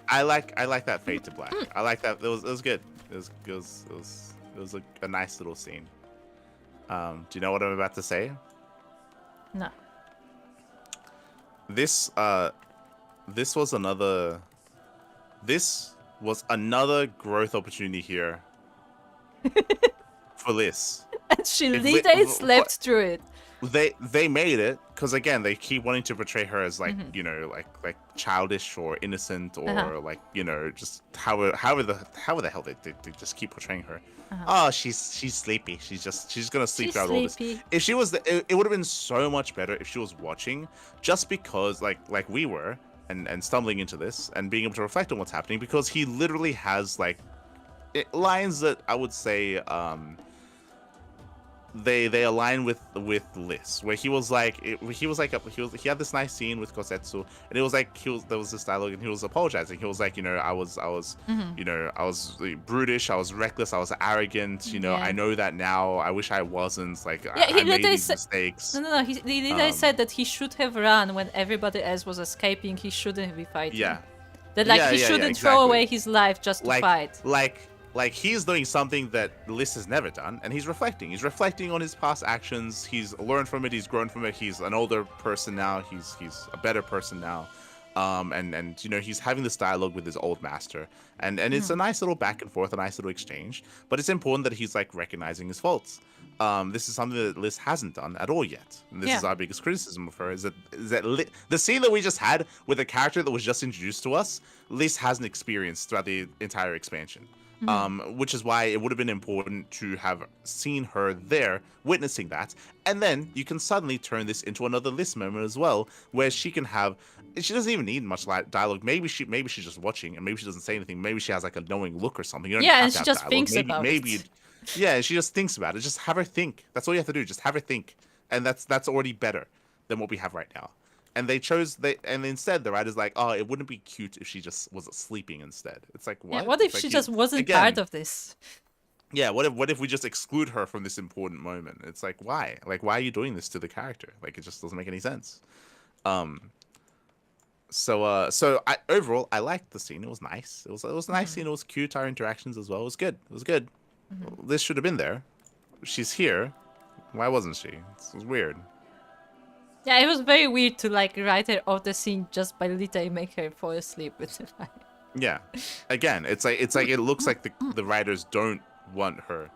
I like that fade to black. I like that. It was good. It was a nice little scene. Do you know what I'm about to say? No. This was another growth opportunity here for Liz. And she literally slept through it. They made it because again they keep wanting to portray her as like you know like childish or innocent or like you know just however the hell they just keep portraying her. Oh, she's sleepy. She's gonna sleep throughout all this. If she was, it would have been so much better if she was watching, just because like we were and stumbling into this and being able to reflect on what's happening, because he literally has like lines that I would say they align with Liz, where he had this nice scene with Kosetsu, and it was like there was this dialogue, and he was apologizing. He was like, you know, I was you know, I was brutish, I was reckless, I was arrogant. You know, I know that now. I wish I wasn't. Like, I made these mistakes. No. He literally said that he should have run when everybody else was escaping. He shouldn't be fighting. Yeah. That like he shouldn't throw away his life just to fight. Like he's doing something that Liz has never done, and he's reflecting. He's reflecting on his past actions. He's learned from it. He's grown from it. He's an older person now. He's a better person now. And you know, he's having this dialogue with his old master, and it's a nice little back and forth, a nice little exchange. But it's important that he's like recognizing his faults. This is something that Liz hasn't done at all yet, and this is our biggest criticism of her. Is that the scene that we just had with a character that was just introduced to us, Liz hasn't experienced throughout the entire expansion. Which is why it would have been important to have seen her there witnessing that, and then you can suddenly turn this into another Liz moment as well, where she doesn't even need much dialogue. Maybe she's just watching, and maybe she doesn't say anything. Maybe she has like a knowing look or something. You don't have and to she have just dialogue. thinks about it. Yeah, she just thinks about it. Just have her think. That's all you have to do. Just have her think, and that's already better than what we have right now. And and instead the writer's like, oh, it wouldn't be cute if she just was sleeping instead. It's like, what? Yeah, what if like, she just wasn't part of this? Yeah, what if we just exclude her from this important moment? It's like, why? Like, why are you doing this to the character? Like, it just doesn't make any sense. So I overall I liked the scene. It was nice. It was a nice scene. It was cute. Our interactions as well. It was good. It was good. This should have been there. She's here. Why wasn't she? It was weird. Yeah, it was very weird to like write her off the scene just by literally make her fall asleep with the fire. Yeah. Again, it's like it looks like the writers don't want her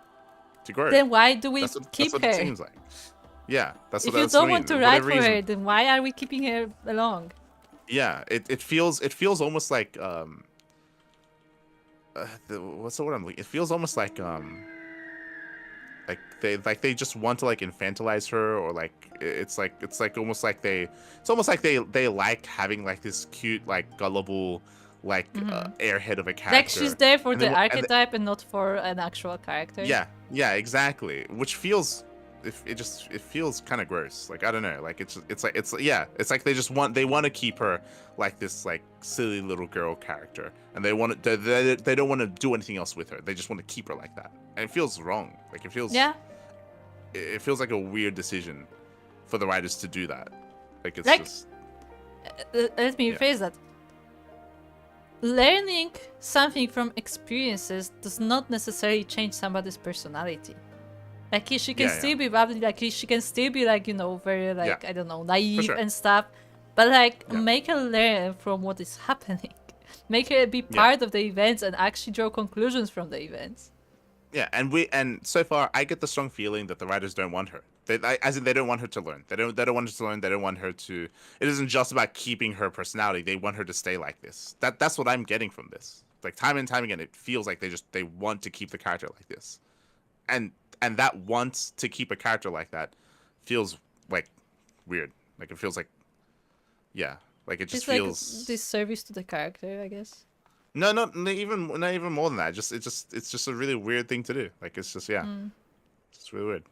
to grow. Then why do we keep that's what her? It seems like. Yeah, that's If what you that's don't what I want to mean. write Whatever for her, reason. then why are we keeping her along? Yeah, it feels almost like what's the word I'm looking? It feels almost like they just want to like infantilize her, or like it's almost like they like having like this cute like gullible like airhead of a character. Like she's there for And the then archetype and not for an actual character. yeah, exactly. Which feels it feels kind of gross. Like I don't know. Like it's like they want to keep her like this like silly little girl character, and they don't want to do anything else with her. They just want to keep her like that, and it feels wrong. Like it feels it feels like a weird decision for the writers to do that. Like it's like, just let me rephrase that. Learning something from experiences does not necessarily change somebody's personality. Like she can still be bubbly, like she can still be like, you know, very like I don't know, naive and stuff. But like make her learn from what is happening. Make her be part of the events and actually draw conclusions from the events. Yeah, and so far I get the strong feeling that the writers don't want her. They don't want her to learn. They don't want her to learn. They don't want her to. It isn't just about keeping her personality. They want her to stay like this. That's what I'm getting from this. Like time and time again, it feels like they want to keep the character like this, and that want to keep a character like that feels like weird. Like it feels like like it just feels like disservice to the character, I guess. No, not even more than that. It's just a really weird thing to do. Like it's just it's really weird.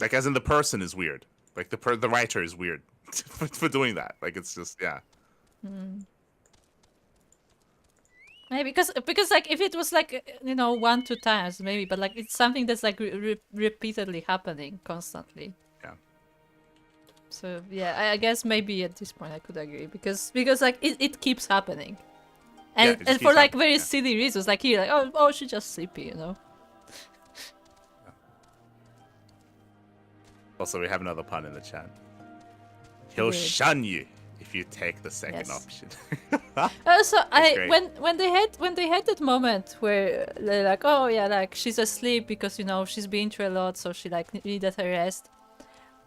Like as in the person is weird. Like the writer is weird for doing that. Like it's just Maybe because like if it was like, you know, 1-2 times maybe, but like it's something that's like repeatedly happening constantly. Yeah. So yeah, I guess maybe at this point I could agree because like it keeps happening. And for like very silly reasons, like here, like oh she's just sleepy, you know. Also, we have another pun in the chat. He'll shun you if you take the second option. Also, when they had that moment where they're like, oh yeah, like she's asleep because, you know, she's been through a lot, so she like needed her rest.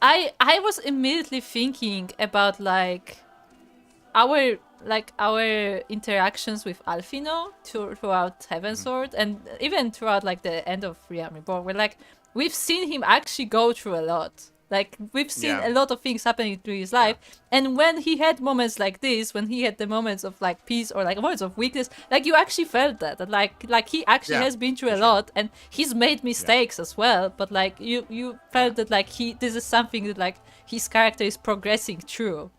I was immediately thinking about like our interactions with Alphino throughout Heavensward and even throughout like the end of Realm Reborn, where like we've seen him actually go through a lot. Like we've seen a lot of things happening through his life, and when he had moments like this, when he had the moments of like peace or like moments of weakness, like you actually felt that like he actually has been through a lot, and he's made mistakes as well. But like you felt that like this is something that like his character is progressing through,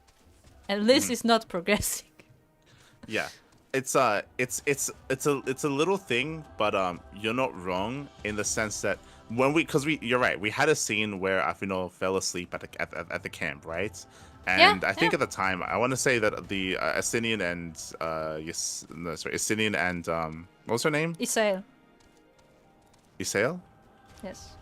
and this is not progressing. Yeah, it's a little thing, but you're not wrong in the sense that you're right. We had a scene where Alphino fell asleep at the camp, right? And I think at the time, I want to say that the Asinian and Asinian and what was her name? Isael. Isael? Yes.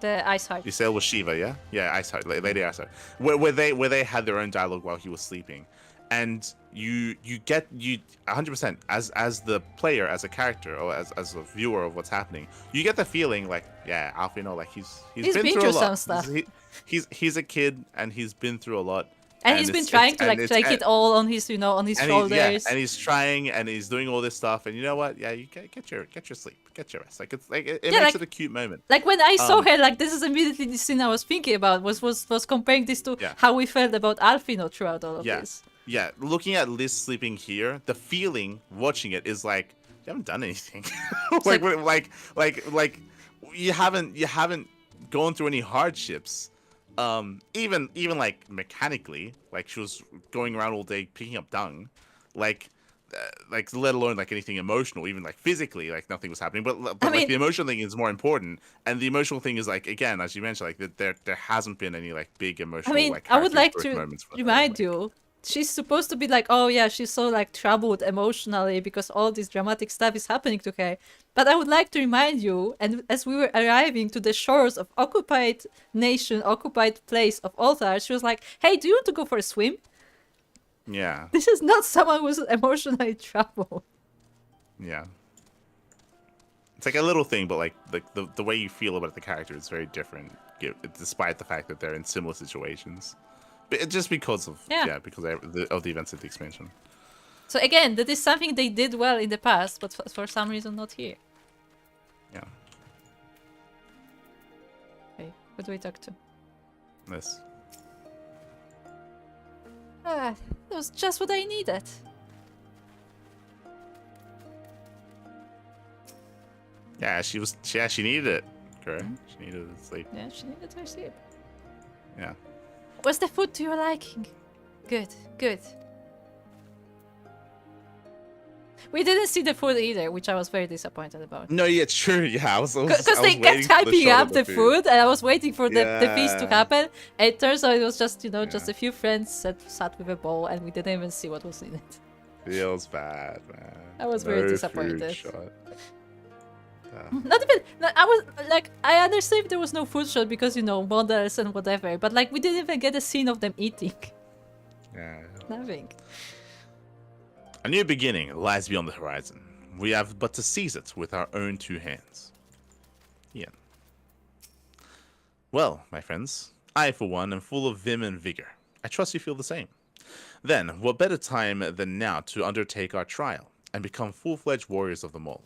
The Ice Heart. Isael was Shiva, yeah? Yeah, Ice Heart, Lady Ice Heart. Where they had their own dialogue while he was sleeping. And you get 100% as the player, as a character, or as a viewer of what's happening, you get the feeling like, yeah, Alphino, like he's been through a lot. Some stuff. He's a kid and he's been through a lot. And he's been trying to like take it all on his, you know, on his shoulders. And he's trying and he's doing all this stuff. And you know what? Yeah, you get your sleep, get your rest. Like it's like it makes it a cute moment. Like when I saw her, like this is immediately the scene I was thinking about was comparing this to how we felt about Alphino throughout all of this. Yeah, looking at Liz sleeping here, the feeling watching it is like you haven't done anything. like you haven't gone through any hardships. Even like mechanically, like she was going around all day picking up dung, like let alone like anything emotional, even like physically, like nothing was happening. But like the emotional thing is more important, and the emotional thing is like, again, as you mentioned, like there hasn't been any like big emotional. I mean, like, I would like to moments remind you she's supposed to be like, oh yeah, she's so like troubled emotionally because all this dramatic stuff is happening to her. But I would like to remind you, and as we were arriving to the shores of occupied nation, occupied place of Altar, she was like, hey, do you want to go for a swim? Yeah. This is not someone who's emotionally troubled. Yeah. It's like a little thing, but like the way you feel about the character is very different, despite the fact that they're in similar situations. But just because of because of the events of the expansion. So again, that is something they did well in the past, but for some reason not here. Yeah. Okay, who do we talk to? This. Ah, that was just what I needed. Yeah, she needed it. Correct. She needed to sleep. Yeah, she needed her sleep. Yeah. Was the food to your liking? Good, good. We didn't see the food either, which I was very disappointed about. No, yeah, true. Yeah, I was Because they kept hyping up the food, and I was waiting for the feast to happen. And it turns out it was just, just a few friends that sat with a bowl, and we didn't even see what was in it. Feels bad, man. I was very disappointed. Yeah. I was like, I understand if there was no food shot because models and whatever, but like we didn't even get a scene of them eating. Yeah. Nothing. A new beginning lies beyond the horizon. We have but to seize it with our own two hands. Ian. Well, my friends, I for one am full of vim and vigor. I trust you feel the same. Then, what better time than now to undertake our trial and become full-fledged warriors of the mole?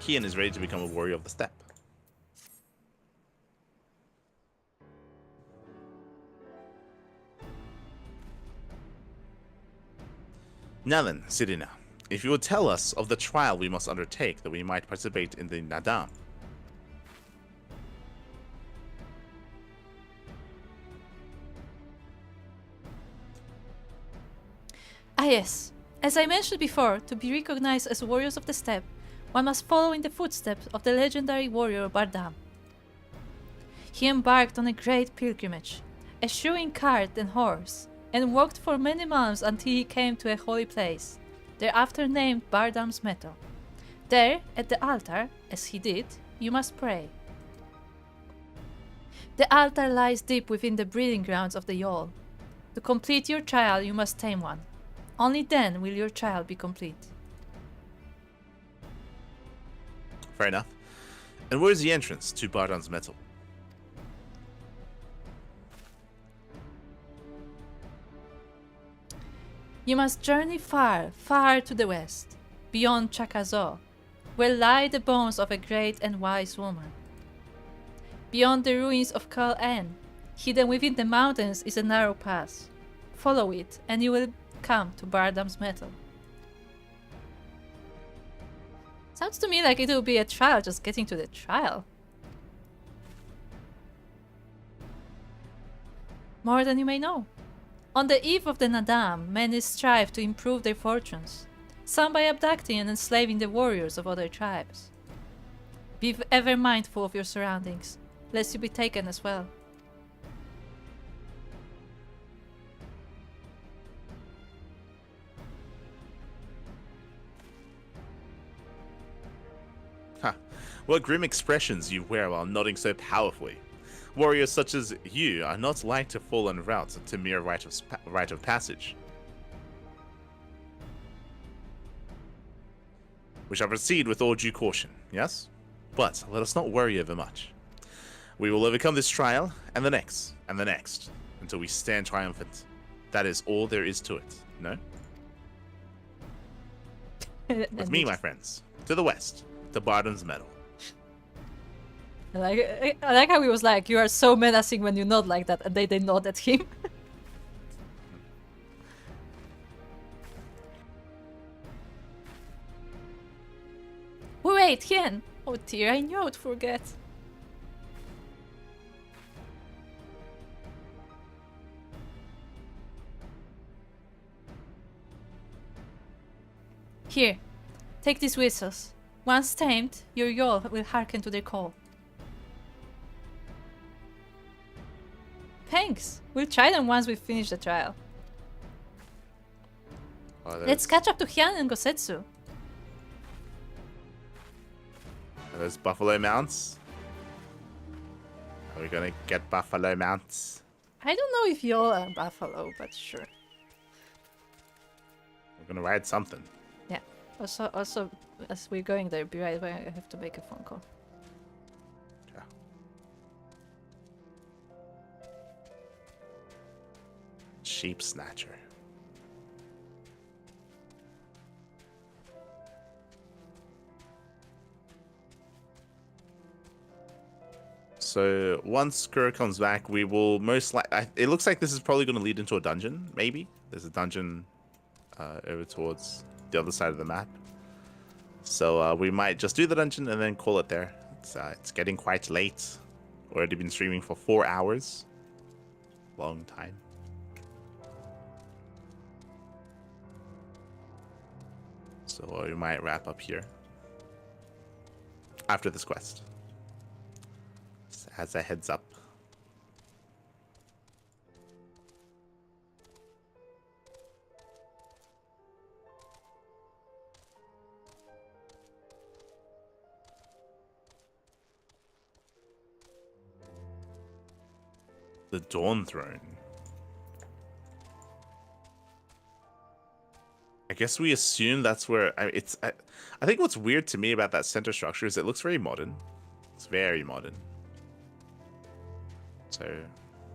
Kian is ready to become a warrior of the steppe. Now then, Sirina, if you would tell us of the trial we must undertake that we might participate in the Nadam. Ah yes, as I mentioned before, to be recognized as warriors of the steppe, one must follow in the footsteps of the legendary warrior Bardam. He embarked on a great pilgrimage, eschewing cart and horse, and walked for many months until he came to a holy place, thereafter named Bardam's Meadow. There, at the altar, as he did, you must pray. The altar lies deep within the breeding grounds of the Yol. To complete your trial, you must tame one. Only then will your trial be complete. Fair enough. And where's the entrance to Bardam's Meadow? You must journey far, far to the west, beyond Chakazo, where lie the bones of a great and wise woman. Beyond the ruins of Kal En, hidden within the mountains is a narrow pass. Follow it, and you will come to Bardam's Meadow. Sounds to me like it will be a trial, just getting to the trial. More than you may know. On the eve of the Nadam, many strive to improve their fortunes, some by abducting and enslaving the warriors of other tribes. Be ever mindful of your surroundings, lest you be taken as well. Ha! What grim expressions you wear while nodding so powerfully. Warriors such as you are not like to fall en route to mere rite of passage. We shall proceed with all due caution, yes? But let us not worry over much. We will overcome this trial, and the next, until we stand triumphant. That is all there is to it, no? With me, my friends, to the west, to Bardam's Meadow. I like how he was like, you are so menacing when you nod like that, and they nod at him. Wait, Hien! Oh dear, I knew I would forget. Here, take these whistles. Once tamed, your Yol will hearken to their call. Thanks. We'll try them once we finish the trial. Oh, Let's catch up to Hyun and Gosetsu. There's buffalo mounts. Are we gonna get buffalo mounts? I don't know if y'all are buffalo, but sure. We're gonna ride something. Yeah. Also, as we're going there, be right back. I have to make a phone call. Yeah. Sheep snatcher. So once Kuro comes back, we will most likely... It looks like this is probably going to lead into a dungeon, maybe. There's a dungeon over towards the other side of the map. So we might just do the dungeon and then call it there. It's getting quite late. Already been streaming for 4 hours. Long time. So we might wrap up here. After this quest. As a heads up. The Dawn Throne. I guess we assume that's where I think what's weird to me about that center structure is it looks very modern. It's very modern. So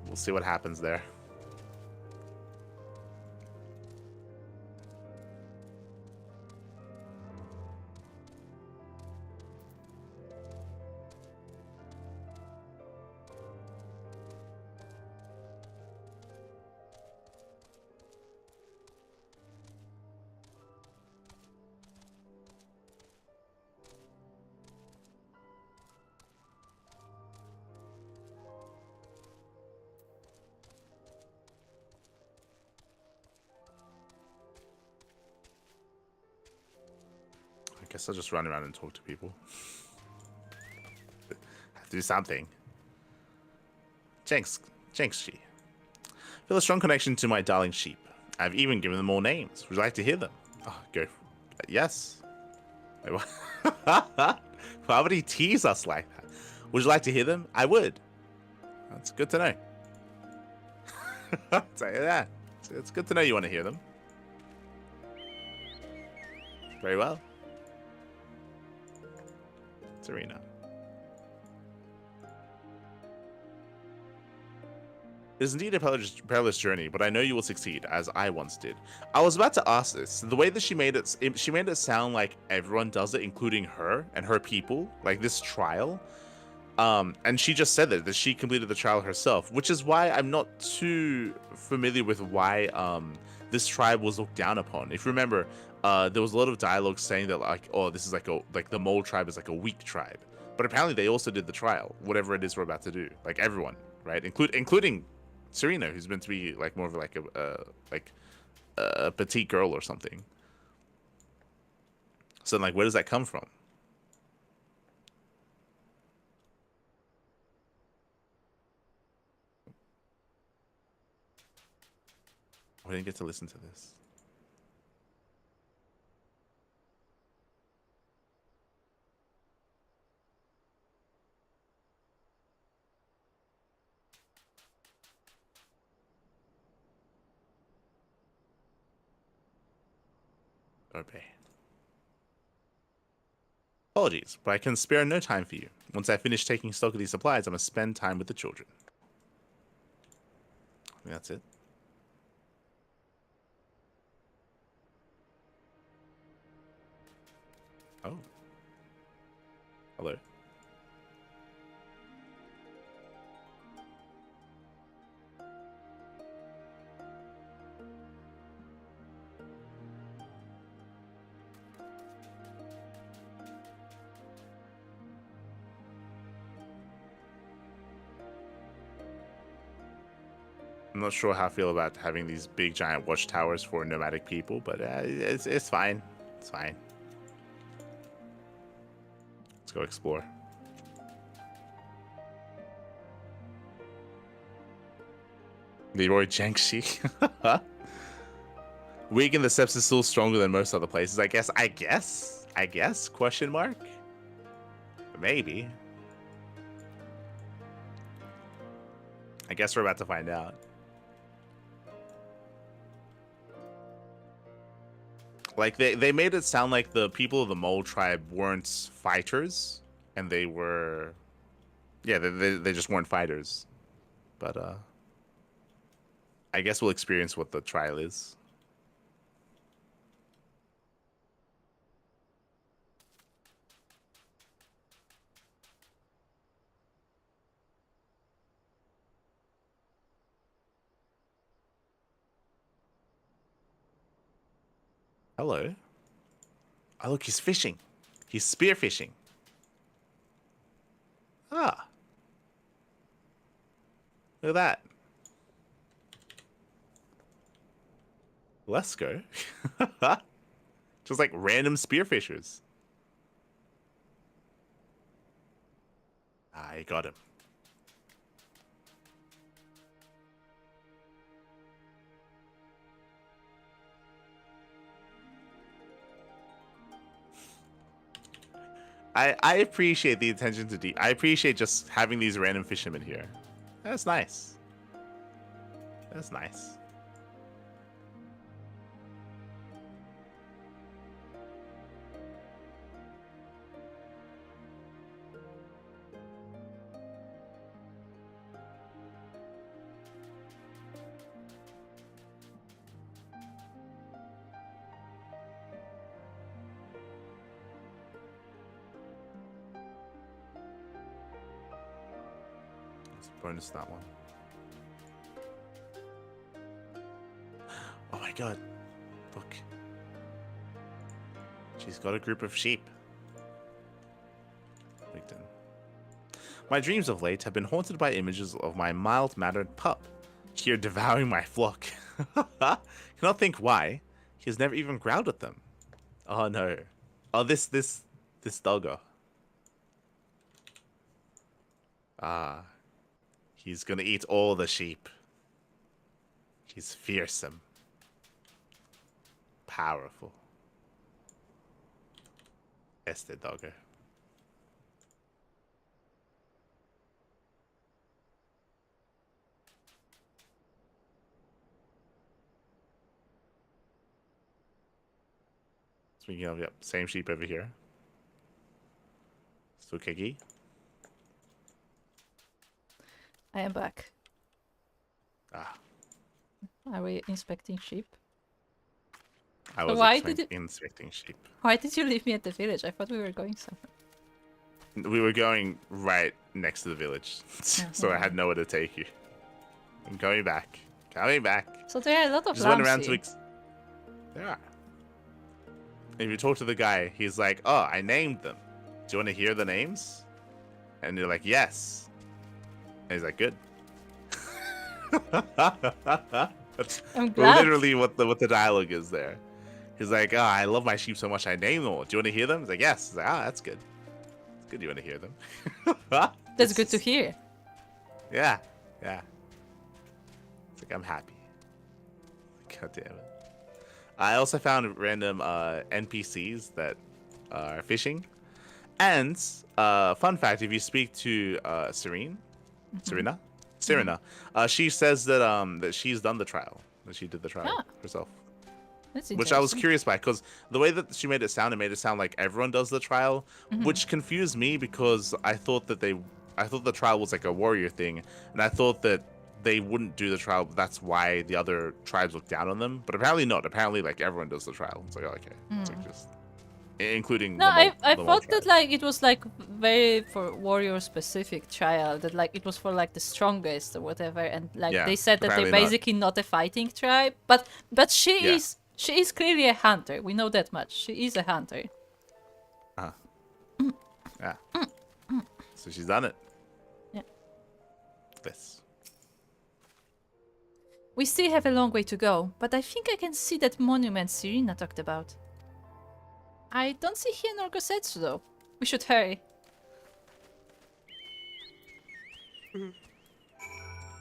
we'll see what happens there. I guess I'll just run around and talk to people. Have to do something. Jenks sheep. Feel a strong connection to my darling sheep. I've even given them all names. Would you like to hear them? Oh, go. Yes. Wait, why would he tease us like that? Would you like to hear them? I would. That's good to know. So, yeah, it's good to know you want to hear them. Very well. Serena. It is indeed a perilous journey, but I know you will succeed, as I once did. I was about to ask this. The way that she made it sound like everyone does it, including her and her people, like this trial. And she just said that she completed the trial herself, which is why I'm not too familiar with why this tribe was looked down upon. If you remember, there was a lot of dialogue saying that like, oh, this is like the mole tribe is like a weak tribe, but apparently they also did the trial, whatever it is we're about to do. Like everyone, right? Including Serena, who's meant to be like more of like a petite girl or something. So like, where does that come from? I didn't get to listen to this. Obey. Apologies, but I can spare no time for you. Once I finish taking stock of these supplies, I must spend time with the children. I think that's it. Oh. Hello. I'm not sure how I feel about having these big giant watchtowers for nomadic people, but it's fine. It's fine. Let's go explore. Leroy Jiangxi. Weak in the steps is still stronger than most other places. I guess? Question mark? Maybe. I guess we're about to find out. Like, they made it sound like the people of the Mole tribe weren't fighters, and they were... Yeah, they just weren't fighters. But, I guess we'll experience what the trial is. Hello. Oh, look, he's fishing. He's spearfishing. Ah. Look at that. Let's go. Just like random spearfishers. Ah, you got him. I appreciate the attention to detail. I appreciate just having these random fishermen here. That's nice. That's nice. Bonus that one. Oh my god. Look. She's got a group of sheep. Victim. My dreams of late have been haunted by images of my mild-mannered pup, here devouring my flock. Cannot think why. He has never even growled at them. Oh no. Oh, this doggo. Ah. He's gonna eat all the sheep. He's fearsome. Powerful. Este doggo. Speaking of, yep, same sheep over here. Sukegi. I am back. Ah. Are we inspecting sheep? I was inspecting sheep. Why did you leave me at the village? I thought we were going somewhere. We were going right next to the village, so I had nowhere to take you. I'm coming back. Coming back. So there are a lot of Just went around lambs to there are. If you talk to the guy, he's like, "Oh, I named them. Do you want to hear the names?" And you're like, "Yes." And he's like, "Good." That's I'm glad. literally what the dialogue is there. He's like, "Oh, I love my sheep so much, I named them all. Do you want to hear them?" He's like, "Yes." He's like, "Ah, that's good. It's good you want to hear them." That's good to hear. Yeah, yeah. It's like, I'm happy. God damn it. I also found random NPCs that are fishing. And, fun fact, if you speak to Serena, she says that that she's done the trial. That she did the trial herself. That's which I was curious by, because the way that she made it sound like everyone does the trial, which confused me because I thought the trial was like a warrior thing, and I thought that they wouldn't do the trial. But that's why the other tribes look down on them. But apparently not. Apparently, like, everyone does the trial. It's like, oh, okay, it's like just including. No, I thought that like it was like very for warrior specific trial, that like it was for like the strongest or whatever, and like they said that they're basically not a fighting tribe, but she is clearly a hunter. We know that much. She is a hunter. Yeah. So she's done it. Yeah. This. We still have a long way to go, but I think I can see that monument Serena talked about. I don't see Hien or Gosetsu though. We should hurry.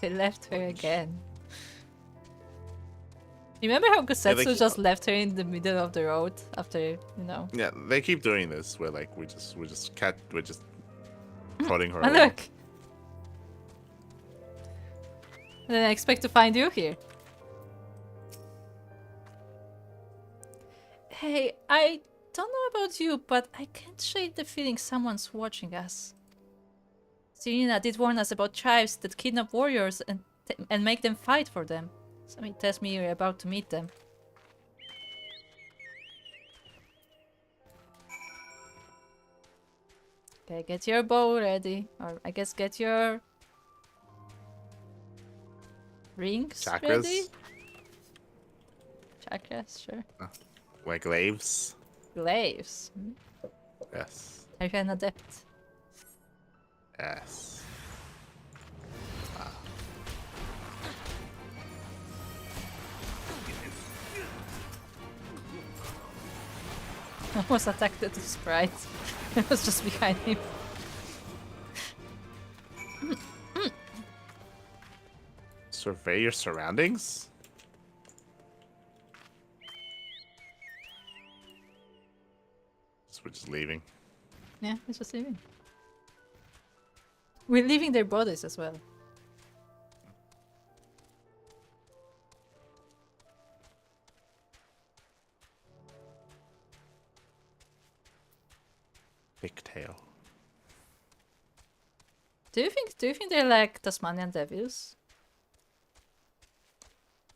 They left her again. Remember how Kusetsu keep- just left her in the middle of the road after, you know? Yeah, they keep doing this where like we're just prodding her Oh, along. look! I didn't expect to find you here. Hey, I don't know about you, but I can't shake the feeling someone's watching us. Serena did warn us about tribes that kidnap warriors and make them fight for them. Something tells me you're about to meet them. Okay, get your bow ready. Or I guess get your rings Chakras? ready? Chakras, sure. Like glaives. Glaives. Yes. Are you an adept? Yes. I almost attacked the sprite. It was just behind him. Survey your surroundings? So we're just leaving. Yeah, it's just leaving. We're leaving their bodies as well. Pigtail. Do you think they're like Tasmanian devils?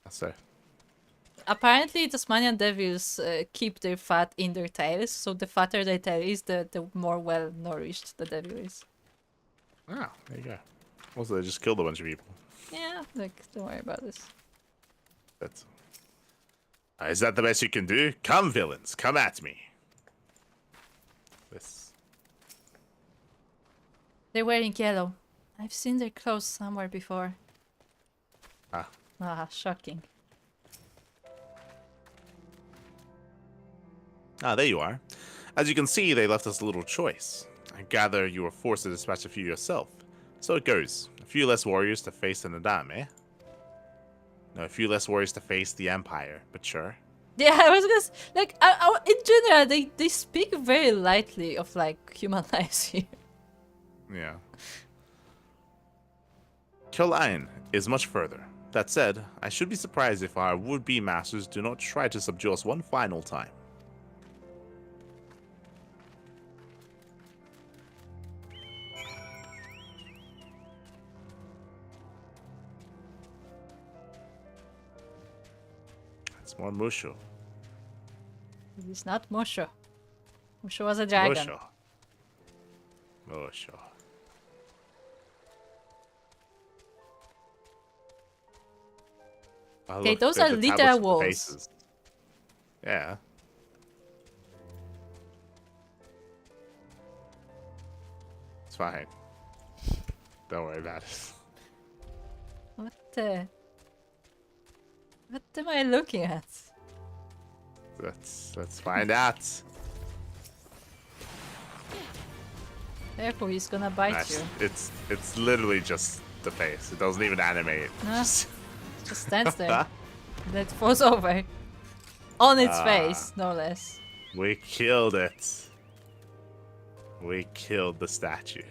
So. Apparently Tasmanian devils keep their fat in their tails, so the fatter their tail is, the more well nourished the devil is. Ah, there you go. Also, they just killed a bunch of people. Yeah, like, don't worry about this. That's. Is that the best you can do? Come, villains, come at me. This. They're wearing yellow. I've seen their clothes somewhere before. Ah. Ah, shocking. Ah, there you are. As you can see, they left us a little choice. I gather you were forced to dispatch a few yourself. So it goes. A few less warriors to face the Nadam, eh? No, a few less warriors to face the Empire, but sure. Yeah, I was gonna like, in general, they speak very lightly of like human lives here. Yeah. Kil'ain is much further. That said, I should be surprised if our would-be masters do not try to subdue us one final time. It's more Mushu. It's not Musho. Musho was a dragon. Mushu. Mushu. Oh, Okay, look, those the- are the literal tablets with the walls. faces. Yeah. It's fine. Don't worry about it. What am I looking at? Let's find out. Careful, he's gonna bite Nice. you. It's literally just the face. It doesn't even animate. No. Just stands there. Then it falls over. On its face, no less. We killed it. We killed the statue.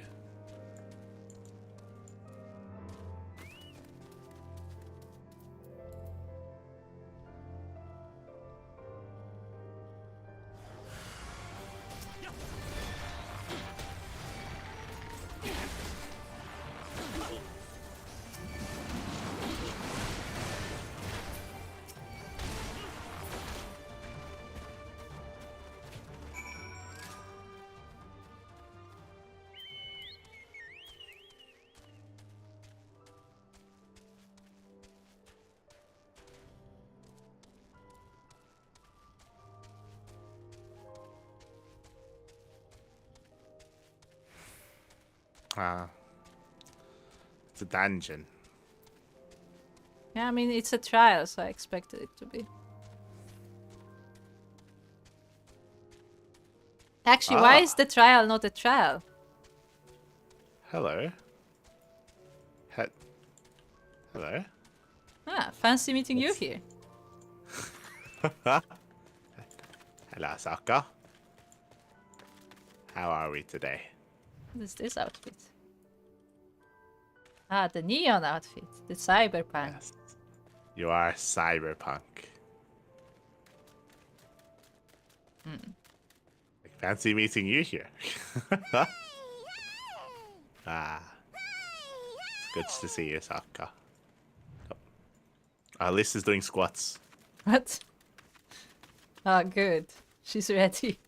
It's a dungeon. Yeah, I mean, it's a trial, so I expected it to be. Actually, why is the trial not a trial? Hello. Hello. Ah, fancy meeting you here. Hello, Sokka. How are we today? What is this outfit? Ah, the neon outfit. The cyberpunk. Yes. You are cyberpunk. Fancy meeting you here. It's good to see you, Sokka. Liz is doing squats. What? Ah, good. She's ready.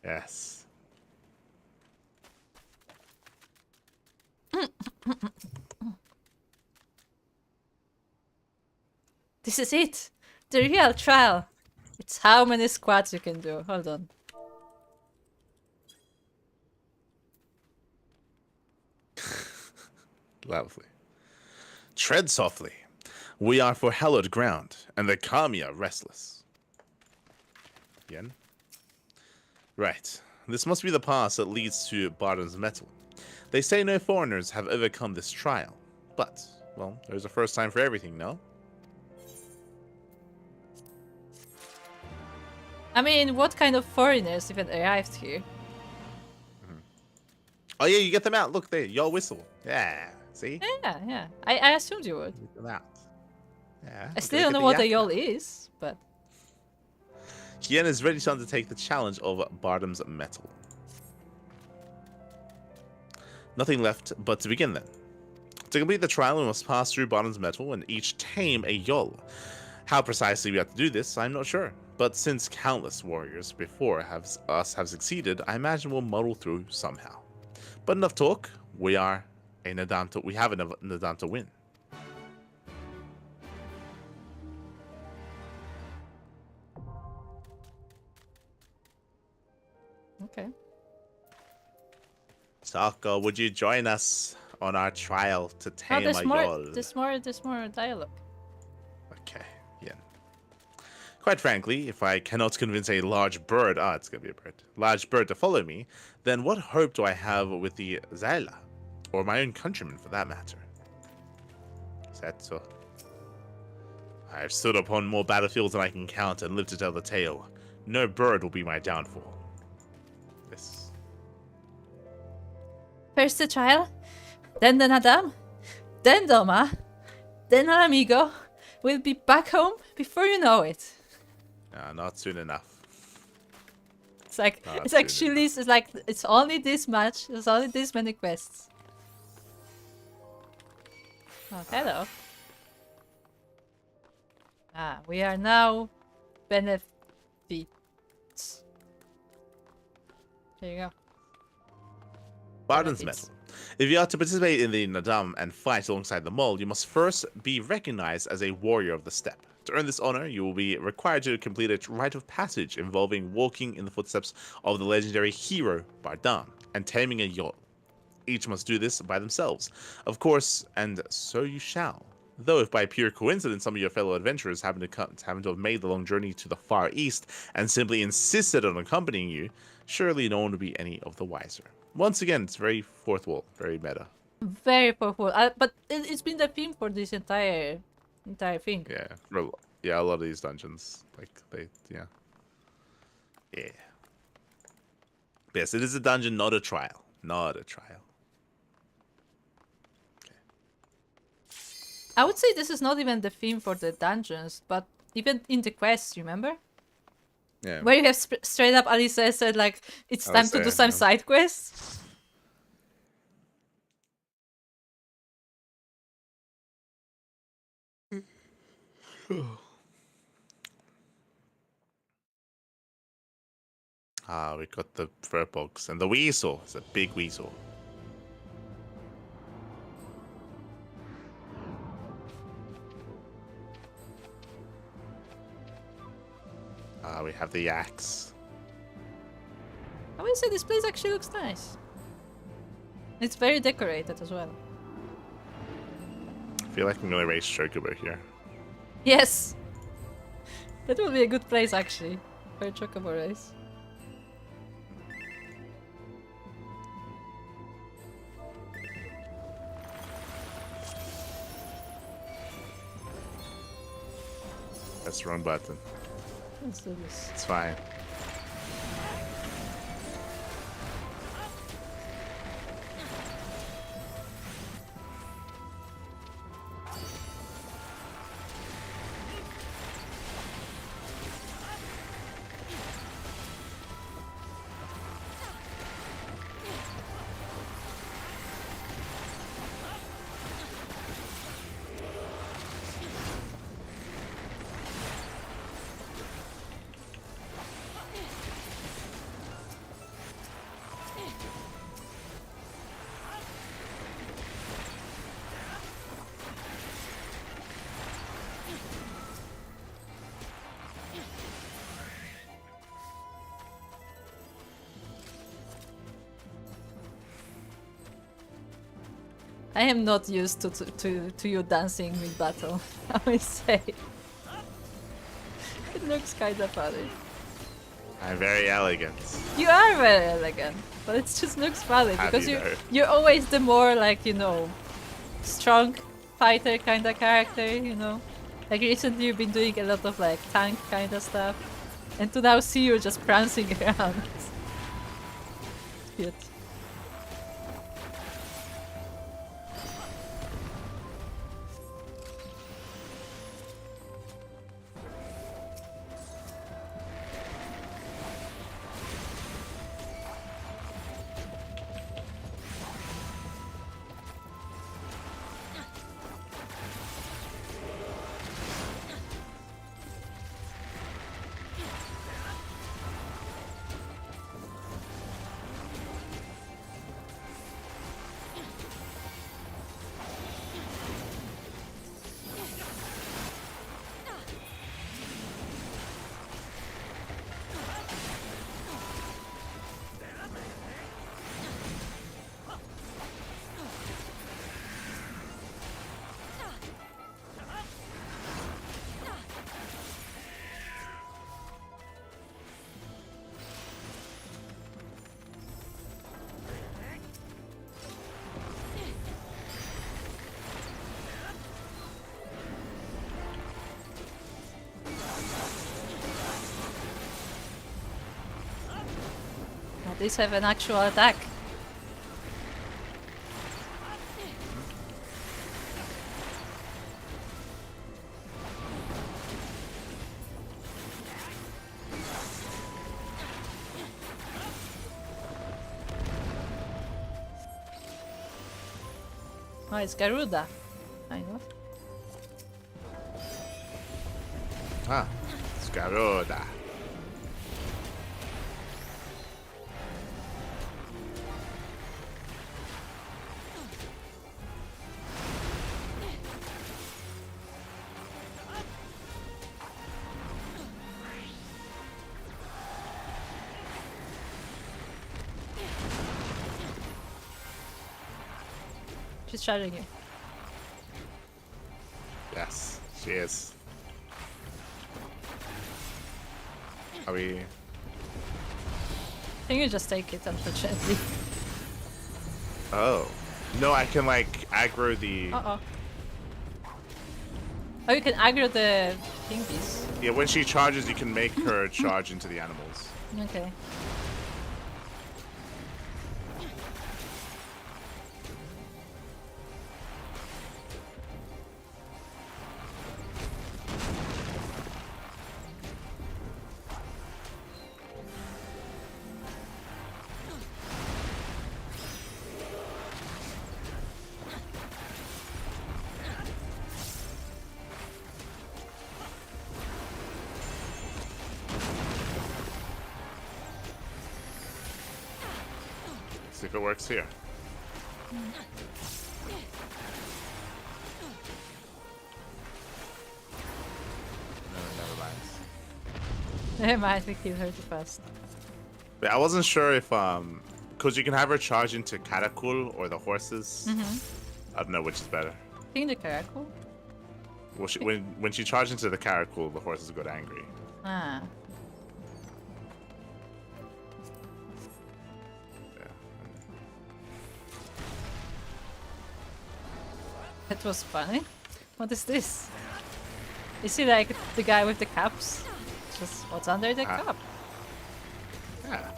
Yes. This is it! The real trial! It's how many squats you can do. Hold on. Lovely. Tread softly. We are for hallowed ground, and the Kami are restless. Again? Right. This must be the pass that leads to Barden's metal. They say no foreigners have overcome this trial. But, well, there's a first time for everything, no? I mean, what kind of foreigners even arrived here? Oh yeah, you get them out. Look there, y'all whistle. Yeah, see? Yeah. I assumed you would. Get them out. Yeah. I still don't know what a yol is, but... Hien is ready to undertake the challenge of Bardam's metal. Nothing left but to begin then. To complete the trial, we must pass through Bardam's metal and each tame a yol. How precisely we have to do this, I'm not sure. But since countless warriors before us have succeeded, I imagine we'll muddle through somehow. But enough talk. We have a Nadam to win. Okay. Sokka, would you join us on our trial to Oh, tame a yol? there's more dialogue. Okay, yeah. Quite frankly, if I cannot convince a large bird, it's gonna be a bird, large bird to follow me, then what hope do I have with the Zyla? Or my own countrymen, for that matter? Is that so? I've stood upon more battlefields than I can count and lived to tell the tale. No bird will be my downfall. This. First the trial, then the Nadam, then Doma, then our amigo. We'll be back home before you know it. Not soon enough. It's like Not it's like soon Chili's is like it's only this much. There's only this many quests. Oh, hello. We are now benefits. There you go. Barden's Benefits. metal. If you are to participate in the Nadam and fight alongside the mole, you must first be recognized as a warrior of the steppe. To earn this honor, you will be required to complete a rite of passage involving walking in the footsteps of the legendary hero Bardam and taming a yol. Each must do this by themselves, of course, and so you shall. Though if by pure coincidence some of your fellow adventurers happen to have made the long journey to the far east and simply insisted on accompanying you, surely no one will be any of the wiser. Once again, it's very fourth wall, very meta. Very powerful. But it's been the theme for this entire thing. Yeah, a lot of these dungeons, yeah. Yes, it is a dungeon, not a trial. Not a trial. I would say this is not even the theme for the dungeons, but even in the quests, remember? Yeah. Where you have straight up Alisa said like, it's time to do some side quests. We got the furbolgs and the weasel. It's a big weasel. We have the axe. I would say this place actually looks nice. It's very decorated as well. I feel like I'm gonna race Chocobo here. Yes! That would be a good place actually, for a Chocobo race. That's the wrong button. Let's do this. It's fine. I am not used to you dancing with battle, I would say. It looks kinda funny. I'm very elegant. You are very elegant, but it just looks funny because though. you're always the more like, you know, strong fighter kinda character, you know? Like recently you've been doing a lot of like tank kinda stuff. And to now see you just prancing around. It's cute. At least have an actual attack. Oh, it's Garuda. I know. Ah, Scaroda. She's charging you. Yes, she is. Are we? I think you just take it, unfortunately. Oh. No, I can like aggro the. Uh-oh. Oh, you can aggro the thingies. Yeah, when she charges, you can make her charge into the animals. Okay. See if it works here. No, never mind. Never mind, we killed her too fast. But I wasn't sure if because you can have her charge into Karakul or the horses. I don't know which is better. I think the Karakul? Well, when she charged into the Karakul, the horses got angry. Ah. Yeah. That was funny. What is this? Is he like the guy with the caps? what's under the Ah. cup. Yeah.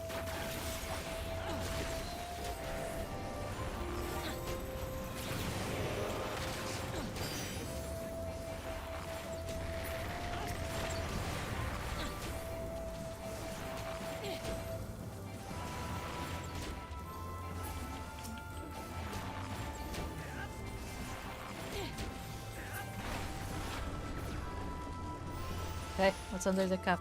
Okay, what's under the cup?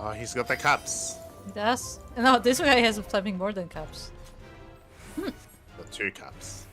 Oh, he's got the cups. It does. No, this guy has a flaming more than cups. The 2 cups.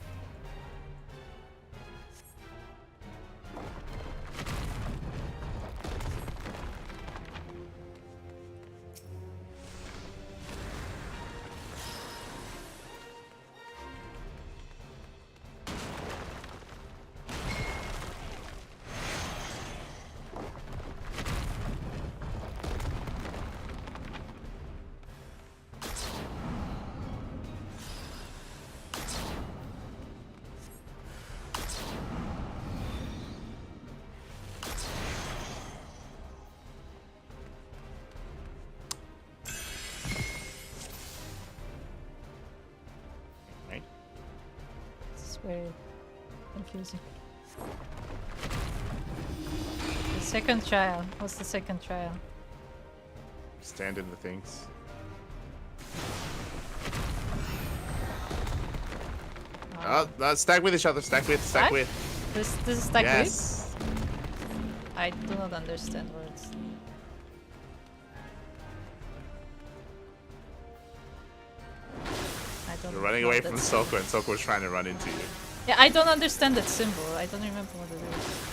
This is very confusing. The second trial. What's the second trial? Stand in the things. Stack with each other. Stack with. Stack What? with. This is stack with? Yes. I do not understand words. I don't You're running know away that from symbol. Soko, and Soko was trying to run into you. Yeah, I don't understand that symbol. I don't remember what it is.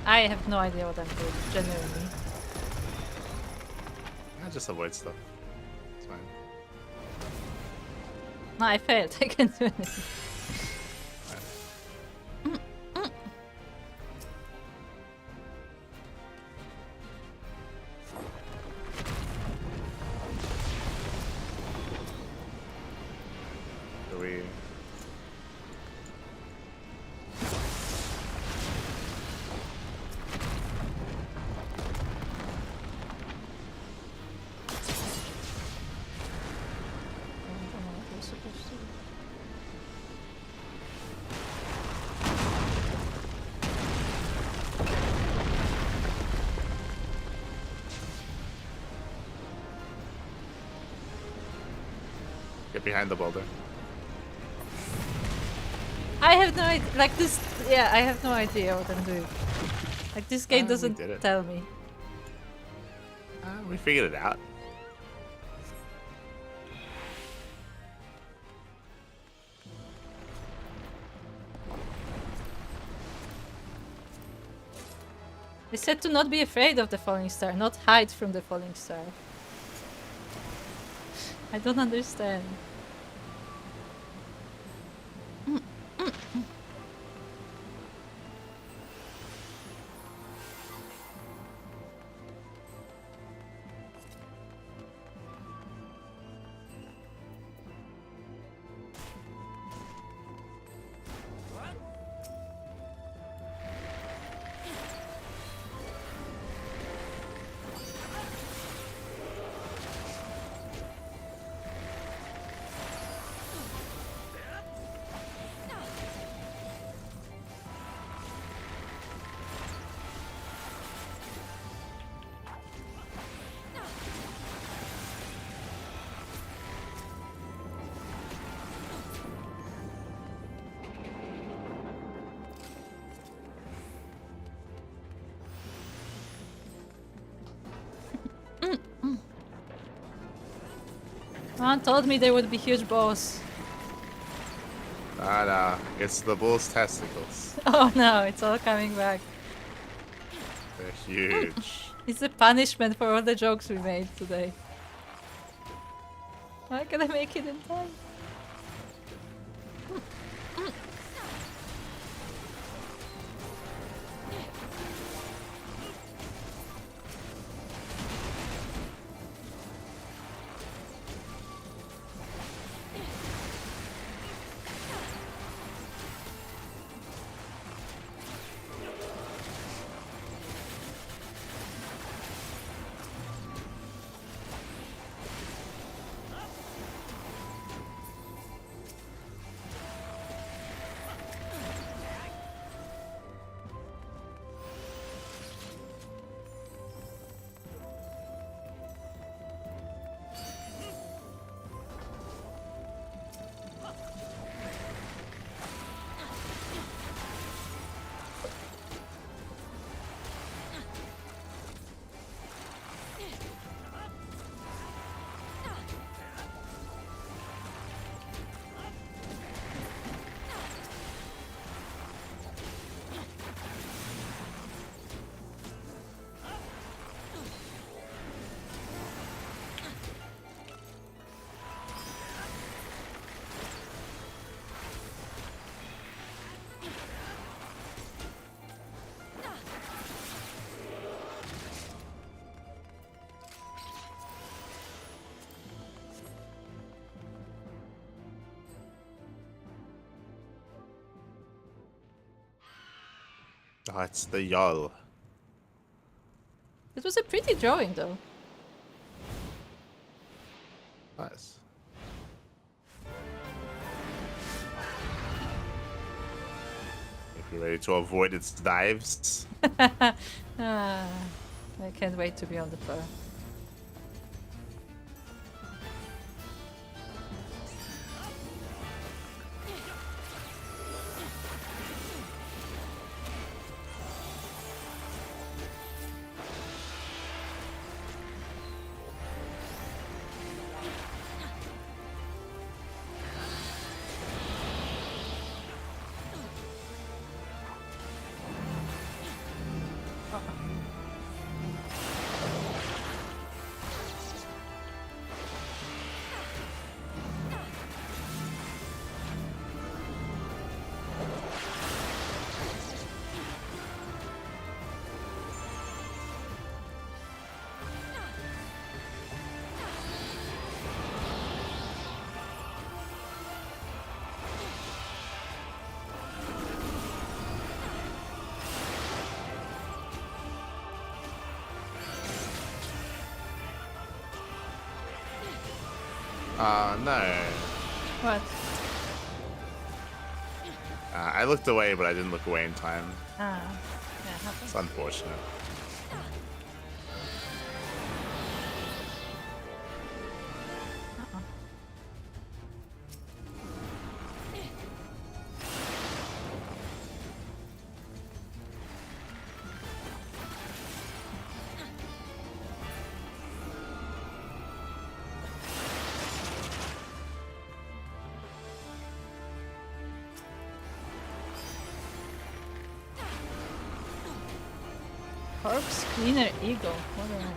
I have no idea what I'm doing, genuinely. I just avoid stuff. It's fine. No, I failed. I can't do anything. Do we? I don't know what we're supposed to do. Get behind the boulder. I have no idea. Like this. Yeah, I have no idea what I'm doing. Like this game We doesn't did it. tell me. We figured it out. They said to not be afraid of the falling star, not hide from the falling star. I don't understand. Someone told me there would be huge balls. Nah, it's the bull's testicles. Oh no, it's all coming back. They're huge. It's a punishment for all the jokes we made today. Why can I make it in time? Oh, it's the Jarl. It was a pretty drawing though. Nice. If you're ready to avoid its dives. I can't wait to be on the floor. No. What? I looked away, but I didn't look away in time. Ah, yeah, happens. It's unfortunate. Corpse Cleaner Eagle. What the hell?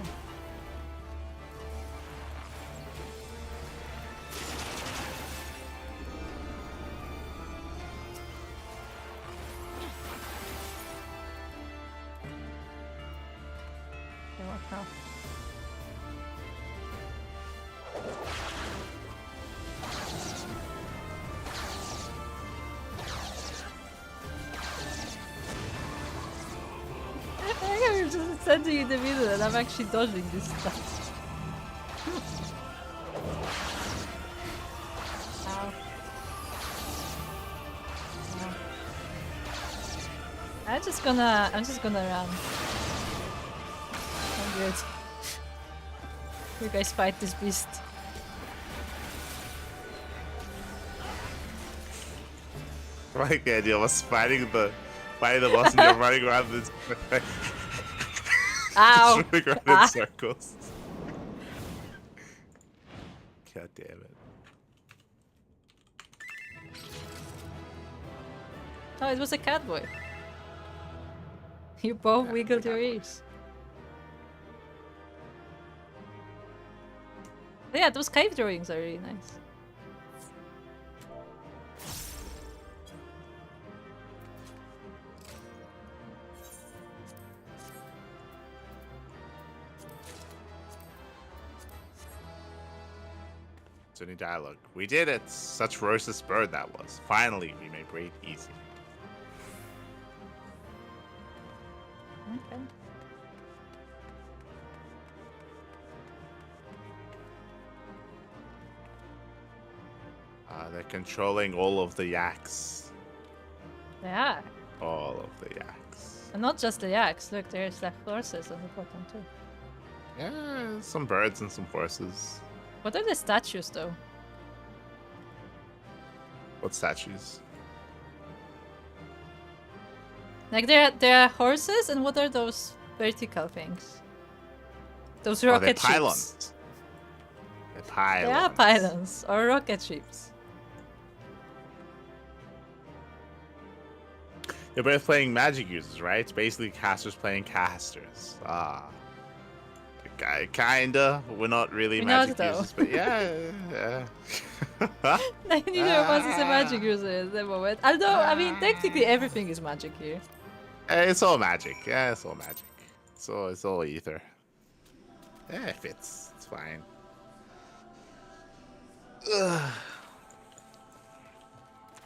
Okay, what now? I'm just sending you the video and I'm actually dodging this stuff. Ow. Ow. I'm just gonna run. I'm good. You guys fight this beast. I like the idea of us fighting the boss and you're running around this. Ow! Just running around in circles. God damn it. Oh, it was a cat boy. You both wiggled your ears. Yeah, those cave drawings are really nice. It's any dialogue. We did it! Such ferocious bird that was. Finally, we made breathe easy. Okay. They're controlling all of the yaks. Yeah. All of the yaks. And not just the yaks. Look, there's the horses on the bottom too. Yeah, some birds and some horses. What are the statues though? What statues? Like there are horses, and what are those vertical things? Those rocket they're pylons. ships. They're pylons. They are pylons or rocket ships. They're both playing magic users, right? It's basically casters playing casters. Kinda. We're not really magic users, but yeah. Neither of us is a magic user at the moment. Although, I mean, technically everything is magic here. It's all magic. Yeah, it's all magic. It's all ether. Yeah, it fits. It's fine.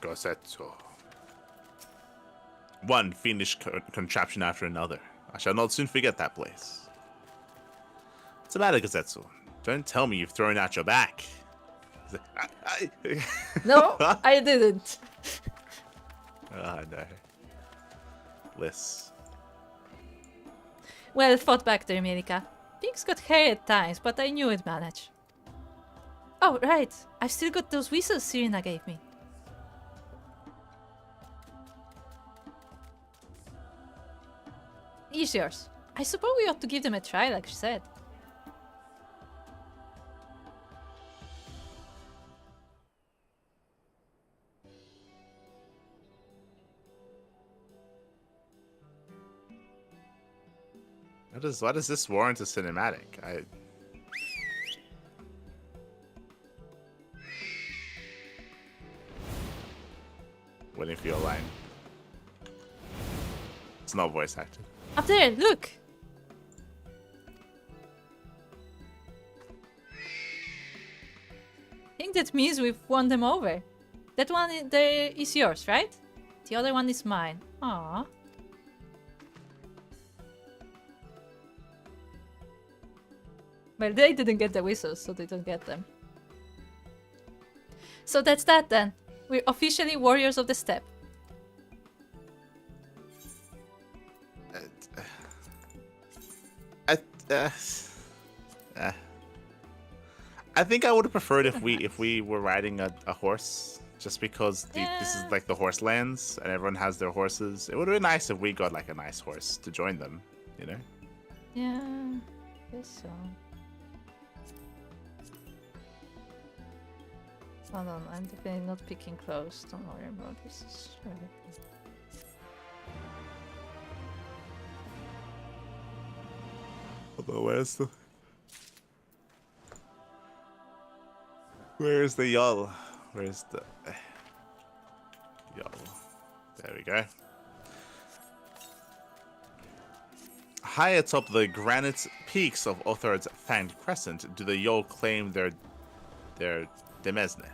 Gosetsu. One fiendish contraption after another. I shall not soon forget that place. What's the matter, Gosetsu? Don't tell me you've thrown out your back. No, I didn't. Oh, no. Bliss. Well fought back there, Mielikka. Pigs got hairy at times, but I knew I'd manage. Oh, right. I've still got those whistles Serena gave me. Here's yours. I suppose we ought to give them a try, like she said. Why does this warrant a cinematic? Waiting for your line. It's not voice acted. Up there, look! I think that means we've won them over. That one there is yours, right? The other one is mine. Aww. Well, they didn't get the whistles, so they don't get them. So that's that then. We're officially warriors of the steppe. I think I would have preferred if we were riding a horse, just because this is like the horse lands and everyone has their horses. It would have been nice if we got like a nice horse to join them, you know? Yeah, I guess so. Hold on, I'm definitely not picking clothes. Don't worry about this. Although where's the yawl? Where's the yawl? There we go. High atop the granite peaks of Othard's Fanged Crescent do the Yol claim their demesne.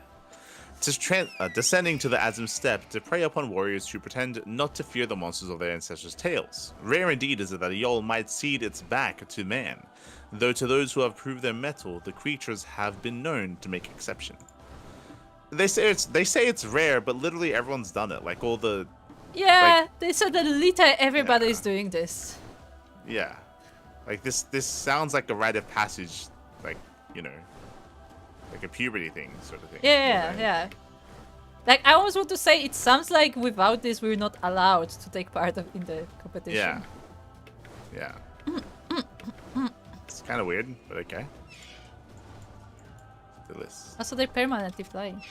Descending to the Azim Steppe to prey upon warriors who pretend not to fear the monsters of their ancestors' tales. Rare indeed is it that a Yol might cede its back to man, though to those who have proved their mettle, the creatures have been known to make exception. They say it's rare, but literally everyone's done it. Like all the... Yeah, like, they said that literally everybody's doing this. Yeah. Like this sounds like a rite of passage, like, you know, like a puberty thing sort of thing. Yeah. Like, I almost want to say, it sounds like without this we're not allowed to take part in the competition. Yeah. It's kind of weird, but okay. the list. Also, they're permanently flying.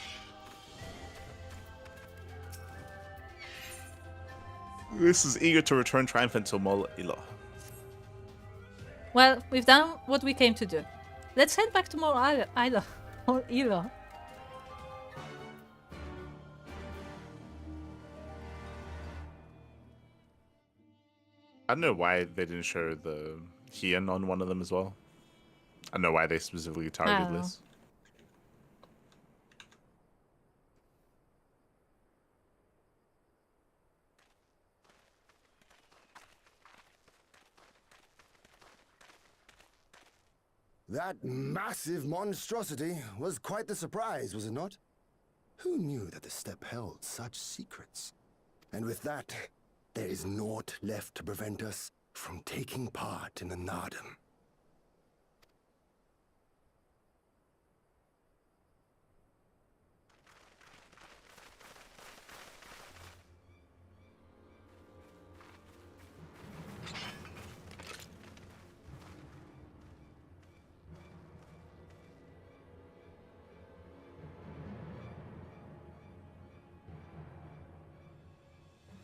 This is eager to return triumphant to Mielikka. Well, we've done what we came to do. Let's head back to Mielikka. Mielikka. I don't know why they didn't show the Hien on one of them as well. I don't know why they specifically targeted this. That massive monstrosity was quite the surprise, was it not? Who knew that the steppe held such secrets? And with that, there is naught left to prevent us from taking part in the Nardum.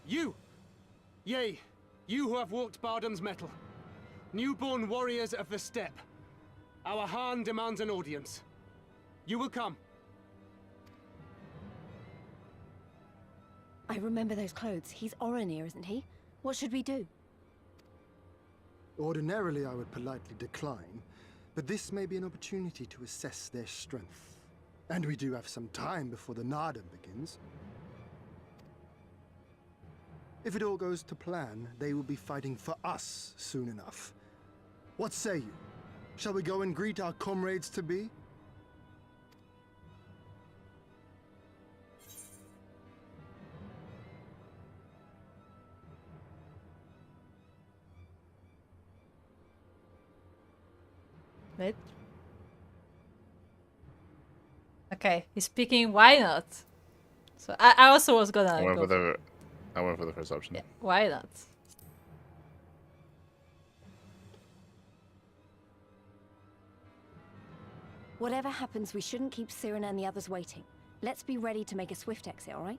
You! Yea, you who have walked Bardam's metal. Newborn warriors of the steppe. Our Khan demands an audience. You will come. I remember those clothes. He's Oronir, isn't he? What should we do? Ordinarily, I would politely decline, but this may be an opportunity to assess their strength. And we do have some time before the Nardum begins. If it all goes to plan, they will be fighting for us soon enough. What say you? Shall we go and greet our comrades-to-be? Wait. Okay, he's speaking. Why not? So I also was gonna. I went for the first option. Yeah, why not? Whatever happens, we shouldn't keep Cyrena and the others waiting. Let's be ready to make a swift exit, all right?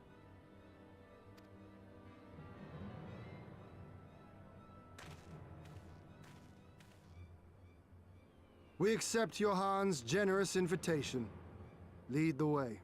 We accept Johan's generous invitation. Lead the way.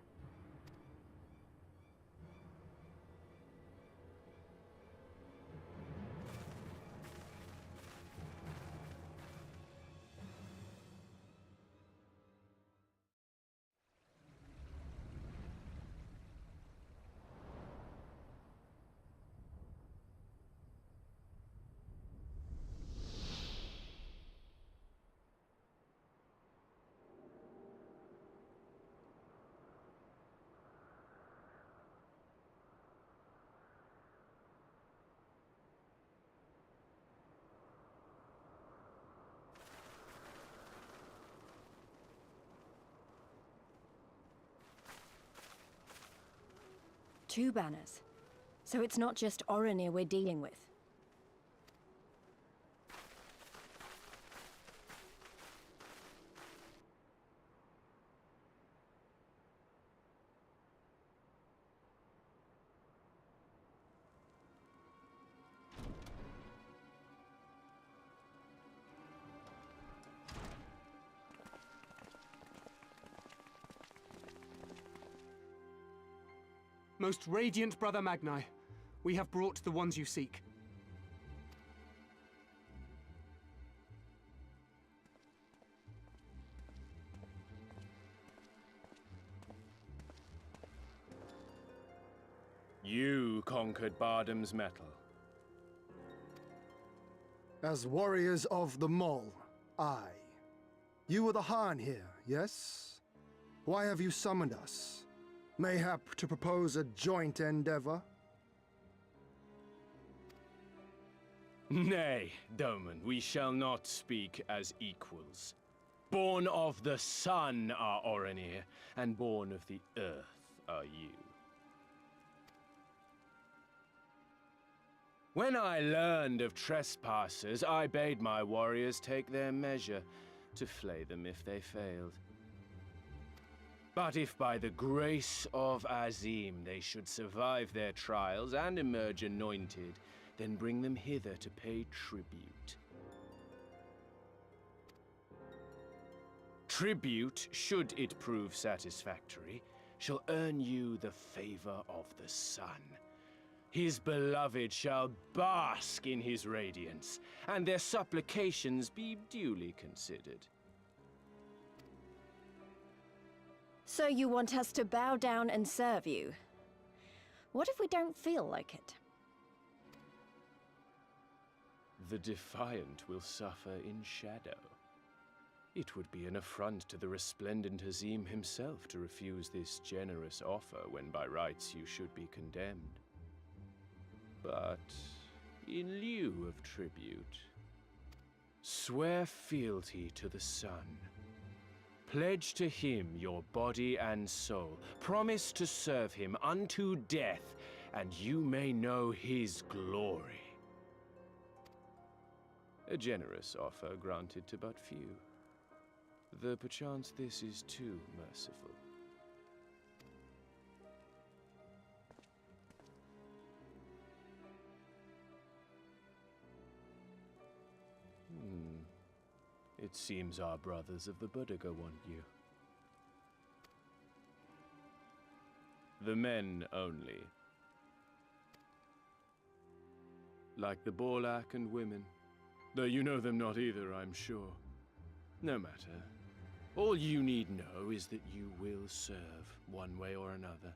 Two banners. So it's not just Oronir we're dealing with. Most radiant Brother Magni, we have brought the ones you seek. You conquered Bardam's metal. As warriors of the Mole, aye. You were the Khan here, yes? Why have you summoned us? Mayhap to propose a joint endeavor? Nay, Doman, we shall not speak as equals. Born of the sun are Oronir, and born of the earth are you. When I learned of trespassers, I bade my warriors take their measure, to flay them if they failed. But if by the grace of Azim they should survive their trials and emerge anointed, then bring them hither to pay tribute. Tribute, should it prove satisfactory, shall earn you the favor of the sun. His beloved shall bask in his radiance, and their supplications be duly considered. So you want us to bow down and serve you? What if we don't feel like it? The defiant will suffer in shadow. It would be an affront to the resplendent Azim himself to refuse this generous offer when by rights you should be condemned. But in lieu of tribute, swear fealty to the sun. Pledge to him your body and soul. Promise to serve him unto death, and you may know his glory. A generous offer granted to but few. Though perchance this is too merciful. It seems our brothers of the Buddha want you. The men only. Like the Borlak and women. Though you know them not either, I'm sure. No matter. All you need know is that you will serve one way or another.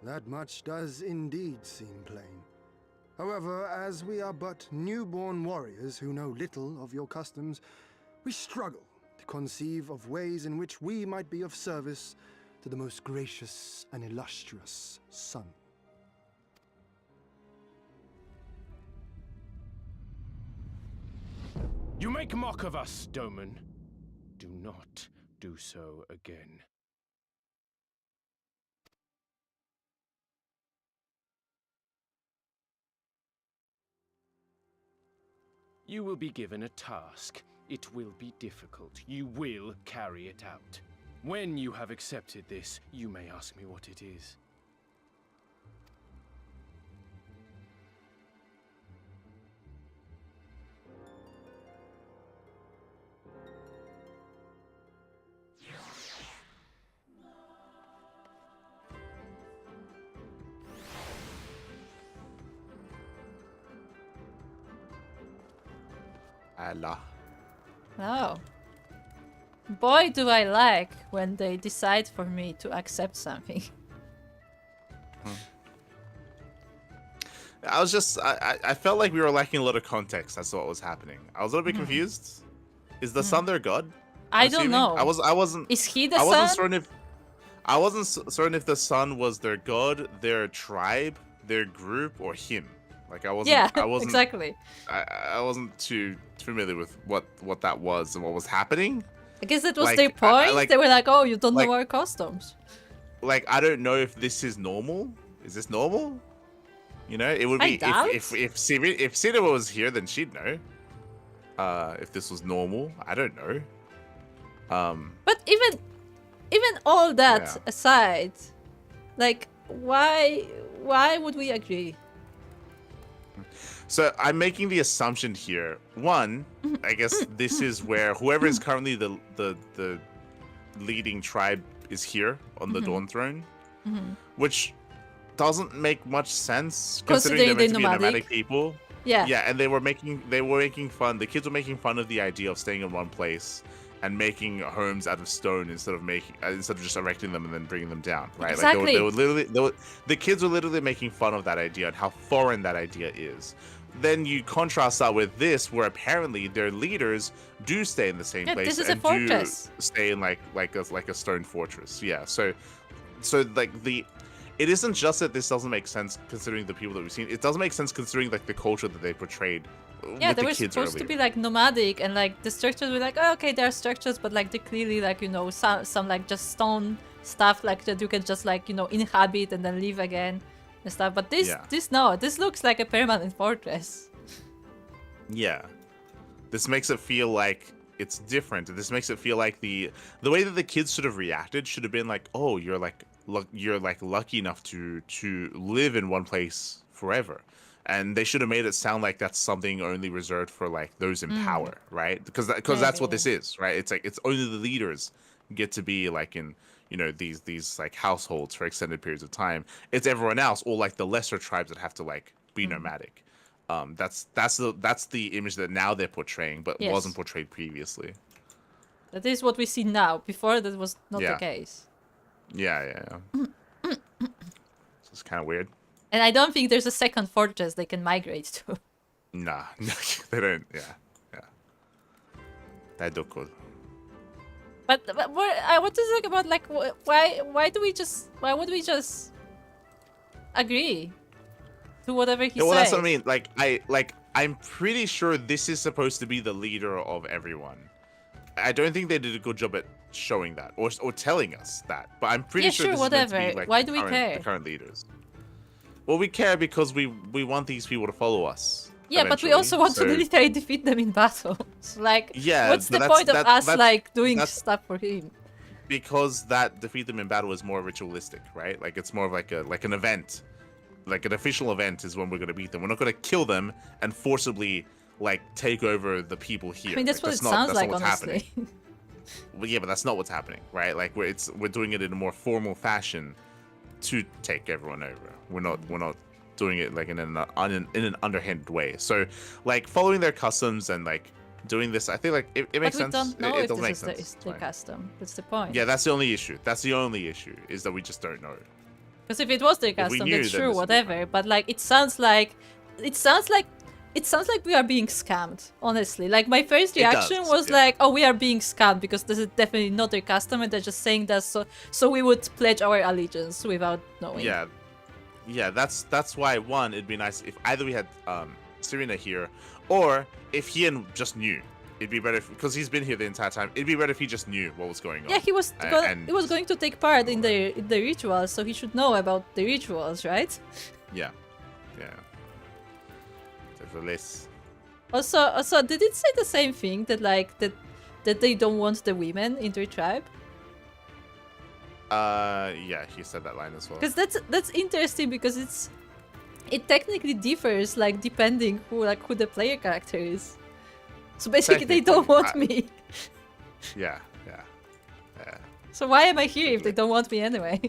That much does indeed seem plain. However, as we are but newborn warriors who know little of your customs, we struggle to conceive of ways in which we might be of service to the most gracious and illustrious sun. You make mock of us, Doman. Do not do so again. You will be given a task. It will be difficult. You will carry it out. When you have accepted this, you may ask me what it is. Allah. Oh. Boy, do I like when they decide for me to accept something. I felt like we were lacking a lot of context as to what was happening. I was a little bit confused. Is the sun their god? I don't know. I wasn't. Is he the I sun? wasn't certain if the sun was their god, their tribe, their group, or him. Like I wasn't. Exactly. I wasn't too familiar with what that was and what was happening. I guess that was their point. They were like, "Oh, you don't know our customs." Like I don't know if this is normal. Is this normal? You know, it would be if Cedar was here, then she'd know. If this was normal, I don't know. But even all that aside, like why would we agree? So I'm making the assumption here. One, I guess this is where whoever is currently the leading tribe is here on the Dawn Throne, which doesn't make much sense considering they're meant to be nomadic people. Yeah. Yeah, and they were making fun. The kids were making fun of the idea of staying in one place and making homes out of stone instead of just erecting them and then bringing them down, right? Exactly. Like the kids were literally making fun of that idea and how foreign that idea is. Then you contrast that with this, where apparently their leaders do stay in the same place this is and a fortress. do stay in like a stone fortress. Yeah. So like it isn't just that this doesn't make sense considering the people that we've seen. It doesn't make sense considering like the culture that they portrayed. Yeah, with they the were kids supposed to earlier. be like nomadic, and like the structures were like, oh, okay, there are structures, but like they clearly like some like just stone stuff like that you can just like inhabit and then leave again and stuff. But this looks like a permanent fortress. Yeah. This makes it feel like it's different. This makes it feel like the way that the kids should have reacted should have been like, oh, you're like lucky enough to live in one place forever. And they should have made it sound like that's something only reserved for like those in power, right? Because that's what this is, right? It's like it's only the leaders get to be like in, you know, these like households for extended periods of time. It's everyone else, or like the lesser tribes that have to like be nomadic. That's the image that now they're portraying, but wasn't portrayed previously. That is what we see now. Before that was not the case. Yeah. It's kind of weird. And I don't think there's a second fortress they can migrate to. Nah, they don't. Yeah. That look good. But I want to talk about like why would we just agree to whatever he says? Well, that's what I mean. I'm pretty sure this is supposed to be the leader of everyone. I don't think they did a good job at showing that or telling us that. But I'm pretty sure this is meant to be like why do we care? The current leaders. Well, we care because we want these people to follow us. Yeah, but we also want to military defeat them in battle. So, like, what's the point of us like doing stuff for him? Because that defeat them in battle is more ritualistic, right? Like it's more of like an event, like an official event is when we're gonna beat them. We're not gonna kill them and forcibly like take over the people here. I mean, that's what it sounds like, honestly. Well, yeah, but that's not what's happening, right? Like we're doing it in a more formal fashion to take everyone over. We're not doing it like in an underhanded way. So like following their customs and like doing this, I think like it makes sense. But we don't know it if makes this sense. is their custom. That's the point. Yeah, that's the only issue. That's the only issue is that we just don't know. Because if it was their custom, that's true, whatever. But like it sounds like we are being scammed, honestly. Like my first reaction was like, oh, we are being scammed because this is definitely not their custom and they're just saying that so we would pledge our allegiance without knowing. Yeah, that's why it'd be nice if either we had Serena here or if he just knew. It'd be better because he's been here the entire time. It'd be better if he just knew what was going on. Yeah, he was going to take part in the rituals, so he should know about the rituals, right? Yeah. Less. Also, did it say the same thing that like that they don't want the women in their tribe? Yeah, he said that line as well. Because that's interesting because it technically differs like depending who the player character is. So basically, they don't want me. Yeah. So why am I here if they don't want me anyway?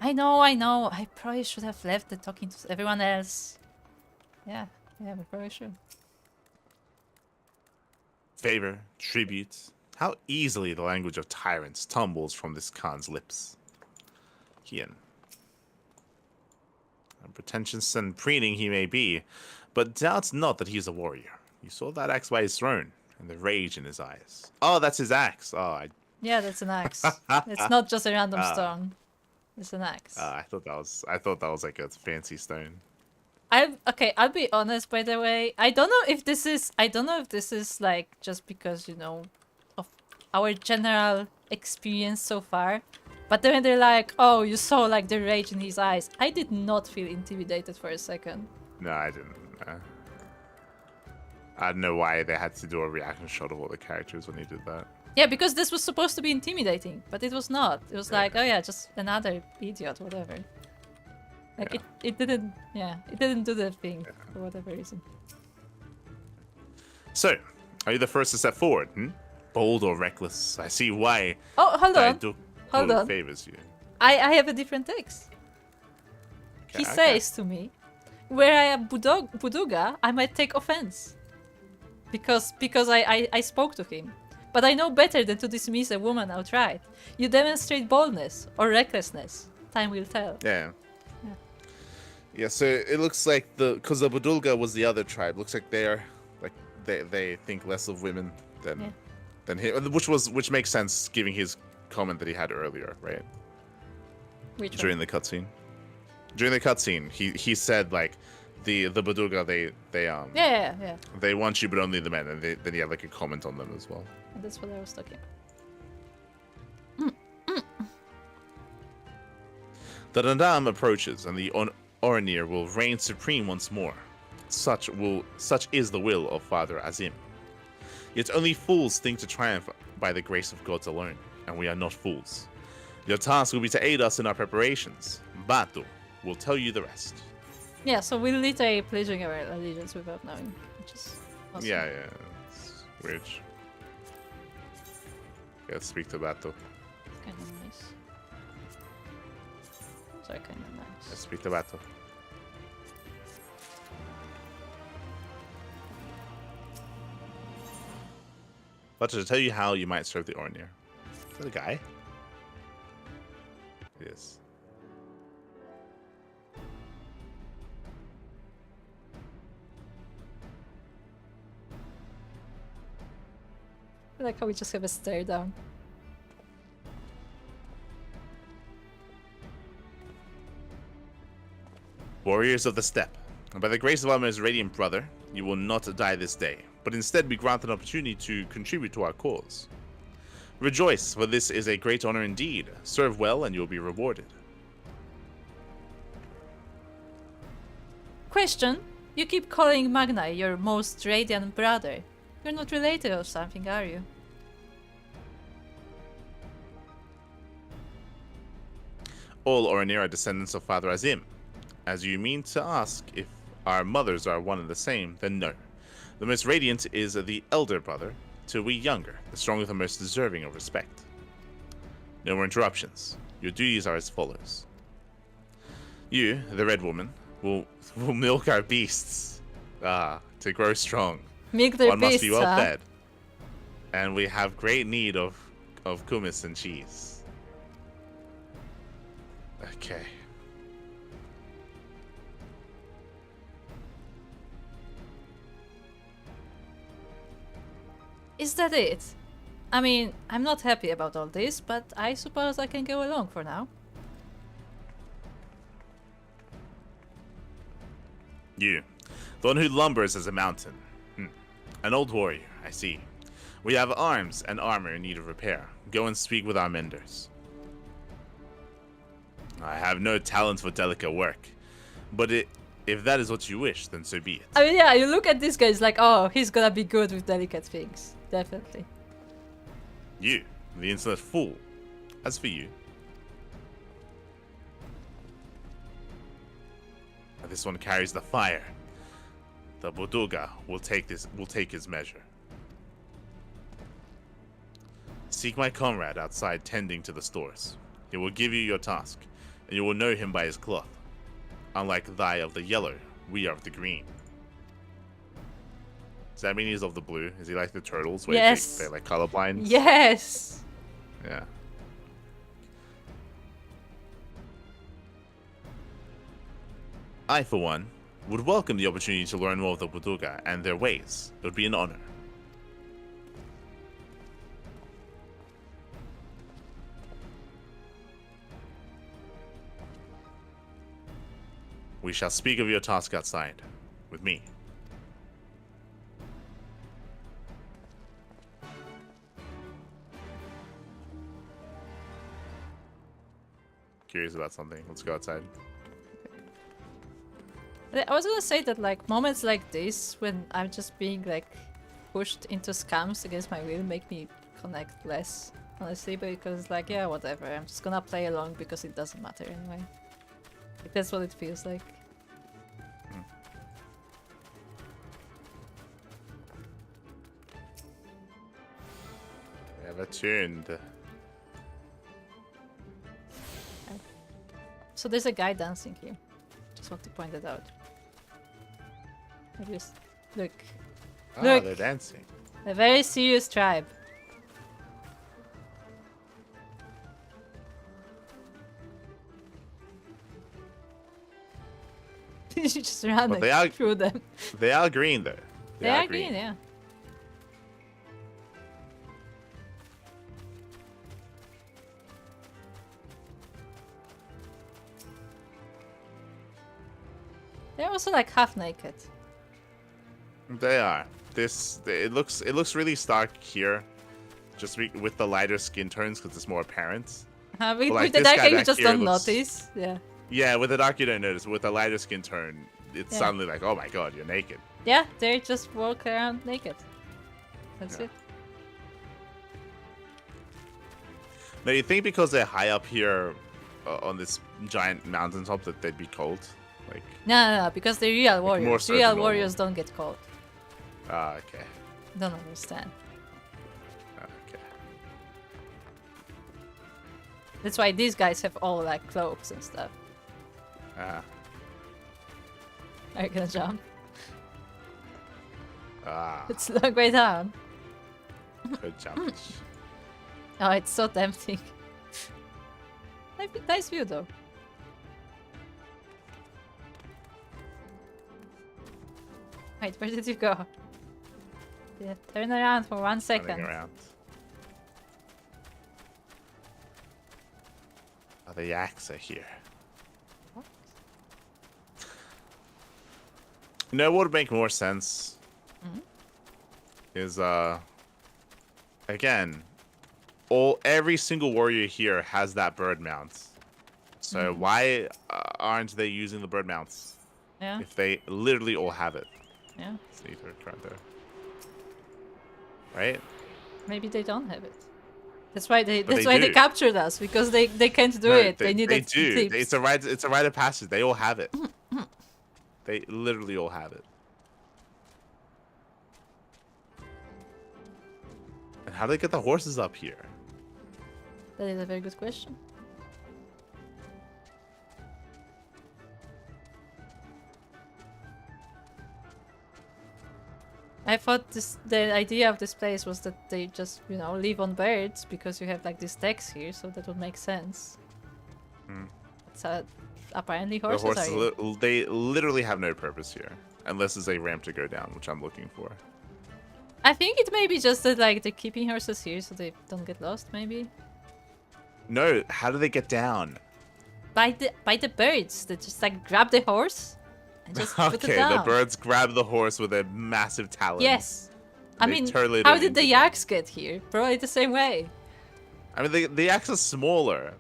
I know. I probably should have left the talking to everyone else. Yeah, we probably should. Favor, tribute. How easily the language of tyrants tumbles from this Khan's lips. Kian. Pretentious and preening he may be, but doubts not that he is a warrior. You saw that axe by his throne, and the rage in his eyes. Oh, that's his axe. Yeah, that's an axe. It's not just a random stone. It's an axe. I thought that was like a fancy stone. I'll be honest, by the way. I don't know if this is like just because, you know, of our general experience so far. But then they're like, oh, you saw like the rage in his eyes. I did not feel intimidated for a second. No, I didn't. I don't know why they had to do a reaction shot of all the characters when he did that. Yeah, because this was supposed to be intimidating, but it was not. It was like, oh yeah, just another idiot, whatever. Like it didn't do the thing for whatever reason. So, are you the first to step forward? Bold or reckless? I see why. Oh, hold on. Favors you. I have a different text. He says to me, were I a Buduga, I might take offense. Because I spoke to him. But I know better than to dismiss a woman outright. You demonstrate boldness or recklessness. Time will tell. Yeah, so it looks like because the Budulga was the other tribe. Looks like they think less of women than him, which makes sense given his comment that he had earlier, right? During the cutscene. During the cutscene, he said like the Budulga they want you but only the men, and then he had like a comment on them as well. And that's what I was talking. The Nadam approaches, and the Orenir will reign supreme once more. Such is the will of Father Azim. Yet only fools think to triumph by the grace of gods alone, and we are not fools. Your task will be to aid us in our preparations. Batu will tell you the rest. Yeah, so we're literally pledging our allegiance without knowing, which is awesome. Yeah, it's weird. Let's speak to Batu. Kind of nice. Sorry, kind of nice. Let's speak to Batu. But to tell you how you might serve the Orenir. Is that a guy? It is. I like how we just have a stare down. Warriors of the Steppe, by the grace of our most radiant brother, you will not die this day, but instead be granted an opportunity to contribute to our cause. Rejoice, for this is a great honor indeed. Serve well and you will be rewarded. Question: you keep calling Magnai your most radiant brother. You're not related or something, are you? All Orenir are descendants of Father Azim. As you mean to ask if our mothers are one and the same, then no. The most radiant is the elder brother, to we younger, the stronger the most deserving of respect. No more interruptions. Your duties are as follows. You, the Red Woman, will milk our beasts, to grow strong. Milk their One must beasts, be well huh? fed. And we have great need of kumis and cheese. Okay. Is that it? I mean, I'm not happy about all this, but I suppose I can go along for now. You, the one who lumbers as a mountain. An old warrior, I see. We have arms and armor in need of repair. Go and speak with our menders. I have no talent for delicate work, but if that is what you wish, then so be it. I mean, yeah, you look at this guy, it's like, oh, he's gonna be good with delicate things. Definitely. You, the insolent fool. As for you, this one carries the fire. The Buduga will take his measure. Seek my comrade outside tending to the stores. He will give you your task, and you will know him by his cloth. Unlike thy of the yellow, we are of the green. Does that mean he's of the blue? Is he like the turtles where Yes. they're like colorblind? Yes. Yeah. I, for one, would welcome the opportunity to learn more of the Buduga and their ways. It would be an honor. We shall speak of your task outside, with me. Curious about something. Let's go outside. I was gonna say that, like, moments like this, when I'm just being, like, pushed into scams against my will, make me connect less, honestly, because, like, yeah, whatever, I'm just gonna play along because it doesn't matter anyway. Like, that's what it feels like. We have attuned. So there's a guy dancing here. Just want to point it out. Just look. Ah, Look. they're dancing. A very serious tribe. You should just run But they are- through them. They are green, though. They are green, yeah. They're also like half naked. They are. It looks really stark here, just with the lighter skin tones because it's more apparent. With, But, like, with the this dark guy hair, you back just here don't looks- notice. Yeah. Yeah, with the dark you don't notice. With the lighter skin tone, it's Yeah. suddenly like, oh my god, you're naked. Yeah, they just walk around naked. That's Yeah. it. Now you think because they're high up here on this giant mountaintop that they'd be cold? Like, No, because they're real more warriors. so than Real normal. warriors don't get cold. okay. Don't understand. Okay. That's why these guys have all like cloaks and stuff. Ah. Are you gonna jump? Ah. It's a long way down. Good jump. Oh, it's so tempting. Nice view though. Wait, where did you go? Yeah, turn around for 1 Running second. around. Oh, the yaks are here. What? You know what would make more sense? Is again, every single warrior here has that bird mount. So why aren't they using the bird mounts Yeah, if they literally all have it? yeah. See, they're right there. Right? Maybe they don't have it. That's why they. But That's they why they do. captured us because they can't do No, it. They need They it. do. tips. It's a rite. It's a rite of passage. They all have it. They literally all have it. And how do they get the horses up here? That is a very good question. I thought the idea of this place was that they just, live on birds because you have like these decks here, so that would make sense. But apparently The horses are here. they literally have no purpose here, unless it's a ramp to go down, which I'm looking for. I think it may be just that like they're keeping horses here so they don't get lost, maybe. No, how do they get down? By the birds that just like grab the horse and just put it Okay, down. the birds grab the horse with their massive talons. Yes. I They mean, totally how don't did the need to. yaks get here? Probably the same way. I mean, the yaks are smaller.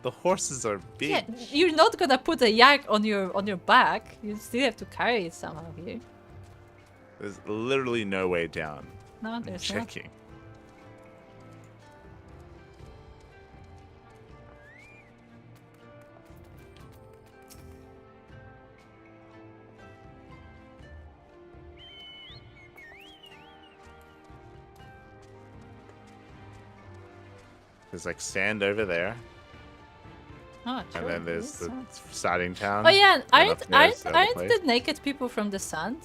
The horses are big. Yeah, you're not gonna put a yak on your back. You still have to carry it somehow here. There's literally no way down. No, I'm there's not. checking. There's like sand over there, Oh, true. and then there's yes, the huh. starting town. Oh yeah, and and up there's the other aren't place. the naked people from the sand?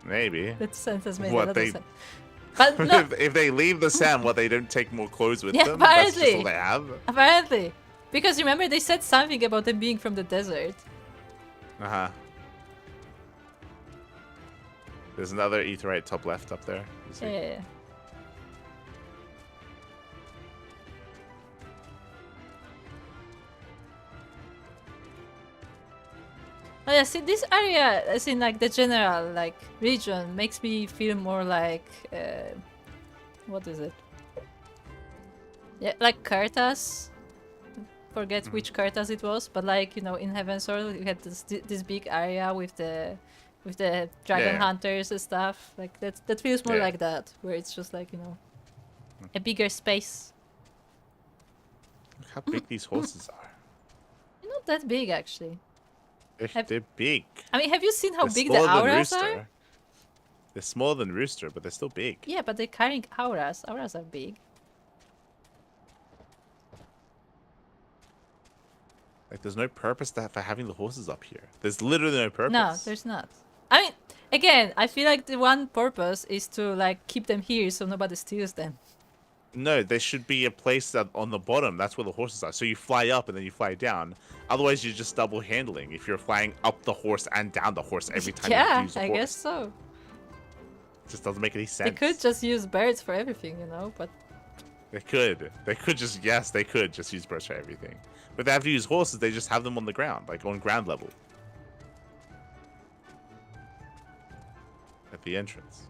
Maybe. That sentence made What, a lot they- of sense. But no, if they leave the sand, what, they don't take more clothes with Yeah, them? That's just all apparently. they have? apparently, because remember they said something about them being from the desert. Uh-huh. There's another etherite top left up there. You see? Yeah. Oh yeah, see this area, as in like the general like region, makes me feel more like what is it? Yeah, like Kartas. Forget which Kartas it was, but like in Heaven's Sword you had this big area with the dragon Yeah. hunters and stuff. Like that feels more Yeah. like that, where it's just like a bigger space. Look how big these horses are. They're not that big actually. They're big. I mean, have you seen how They're big the smaller than auras Rooster. are? They're smaller than Rooster, but they're still big. Yeah, but they're carrying auras. Auras are big. Like, there's no purpose for having the horses up here. There's literally no purpose. No, there's not. I mean, again, I feel like the one purpose is to like keep them here so nobody steals them. No, there should be a place on the bottom. That's where the horses are. So you fly up and then you fly down. Otherwise, you're just double handling if you're flying up the horse and down the horse every time you Yeah, use the I horse. guess so. It just doesn't make any sense. They could just use birds for everything, but They could. They could just, yes, they could just use birds for everything. But they have to use horses. They just have them on the ground, like on ground level. At the entrance.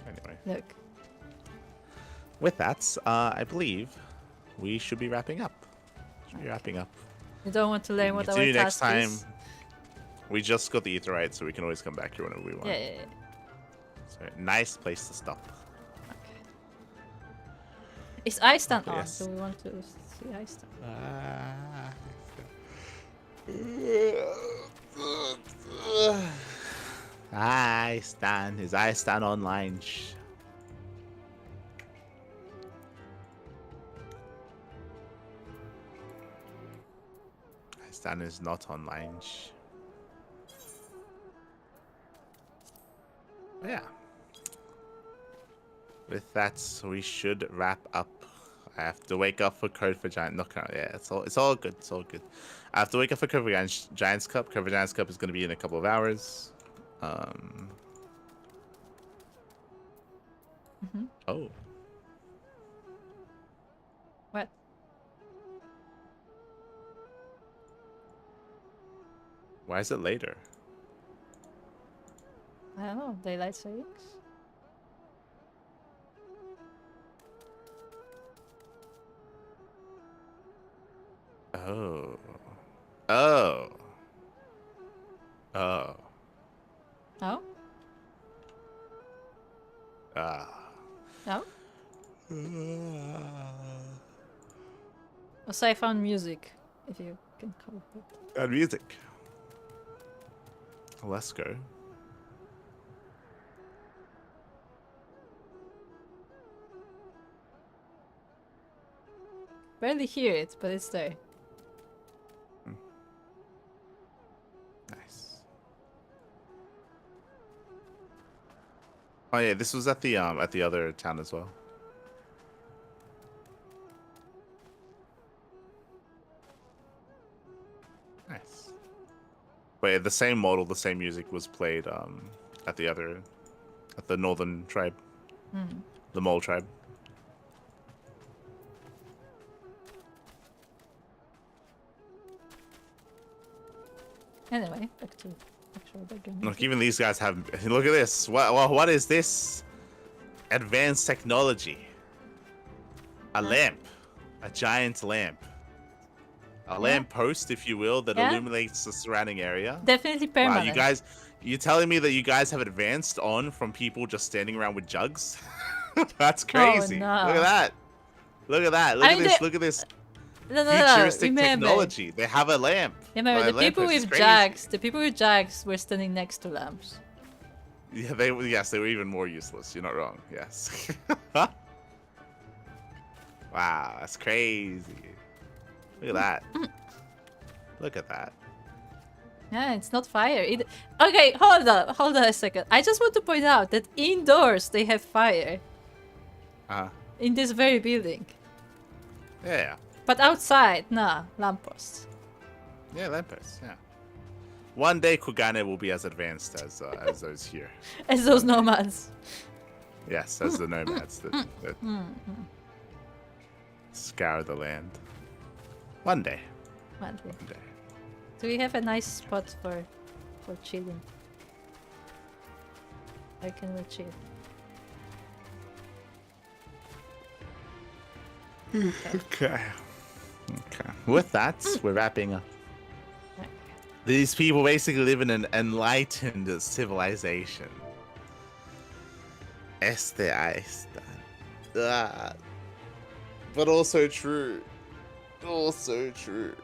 Anyway. look. with that, I believe we should be wrapping up. You don't want to learn what our Continue next task time. is? We just got the Aetheryte, so we can always come back here whenever we want. Yeah. So, nice place to stop. Okay. Is Iceland on? Yes. Do we want to see Iceland? Iceland. Is Iceland online? Iceland is not online. Yeah. With that, we should wrap up. I have to wake up for Code for Giant. Yeah, it's all good. It's all good. I have to wake up for Code for Giants Cup. Code for Giants Cup is going to be in a couple of hours. Oh. What? Why is it later? I don't know. Daylight savings? Oh. Oh. Oh. No? Ah. No? Also, I found music, if you can call it. And music. Let's go. Barely hear it, but it's there. Nice. Oh yeah, this was at the other town as well. Nice. But yeah, the same model, the same music was played at the northern tribe. The mole tribe. Anyway, back to actual bedroom. Look, even these guys have. Look at this. What is this? Advanced technology. A lamp. A giant lamp. A lamp post, if you will, that illuminates the surrounding area. Definitely Wow, permanent. you telling me that you guys have advanced on from people just standing around with jugs? That's crazy. Oh, no. Look at that. Look at that. Look at this. Look at this. No, Futuristic remember. technology. They have a lamp. Remember, the people with jugs were standing next to lamps. Yeah, they were even more useless. You're not wrong. Yes. Wow, that's crazy. Look at that. Look at that. Yeah, it's not fire. Okay, hold on a second. I just want to point out that indoors they have fire. In this very building. Yeah. But outside, nah, lampposts. Yeah, lampposts. Yeah. One day Kugane will be as advanced as those here. As those nomads. Yes, as the nomads that scour the land. One day. One day. Do we have a nice spot for chilling? Where can we chill? Okay. With that, we're wrapping up. These people basically live in an enlightened civilization. Este Iceland. But also true. Also true.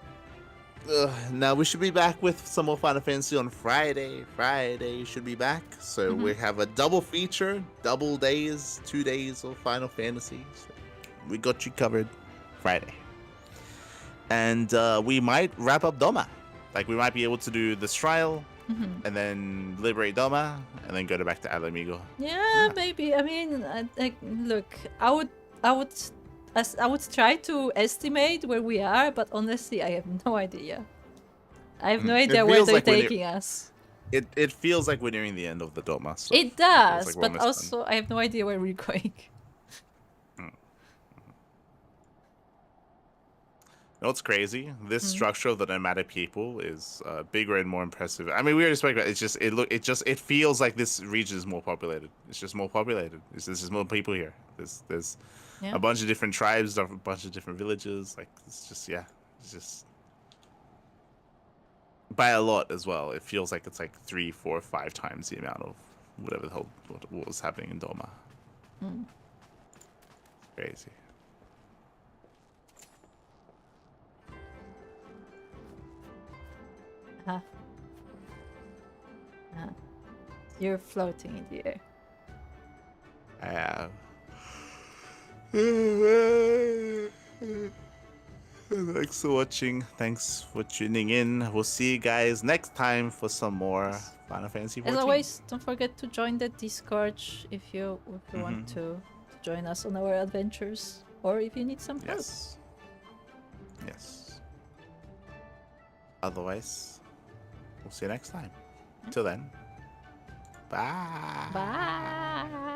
Now we should be back with some more Final Fantasy on Friday. Friday should be back. So we have a double feature, double days, 2 days of Final Fantasy. So we got you covered Friday. And we might wrap up Doma. Like we might be able to do this trial and then liberate Doma and then go back to Alamigo. Yeah, maybe. I mean, look, I would try to estimate where we are, but honestly, I have no idea. I have no idea where they're taking us. It feels like we're nearing the end of the Doma. So it does, like but also I have no idea where we're going. know what's crazy? This structure of the nomadic people is bigger and more impressive. I mean, we already spoke about it. It's just it feels like this region is more populated. It's just more populated. There's just more people here. There's Yeah. a bunch of different tribes, a bunch of different villages. Like it's just by a lot as well. It feels like it's like 3, 4, 5 times the amount of whatever the hell what was happening in Doma. Crazy. You're floating in the air. I have. Thanks for watching. Thanks for tuning in. We'll see you guys next time for some more Final Fantasy XIV. As always, don't forget to join the Discord if you want to join us on our adventures, or if you need some help. Yes. Otherwise, we'll see you next time. Till then, bye. Bye.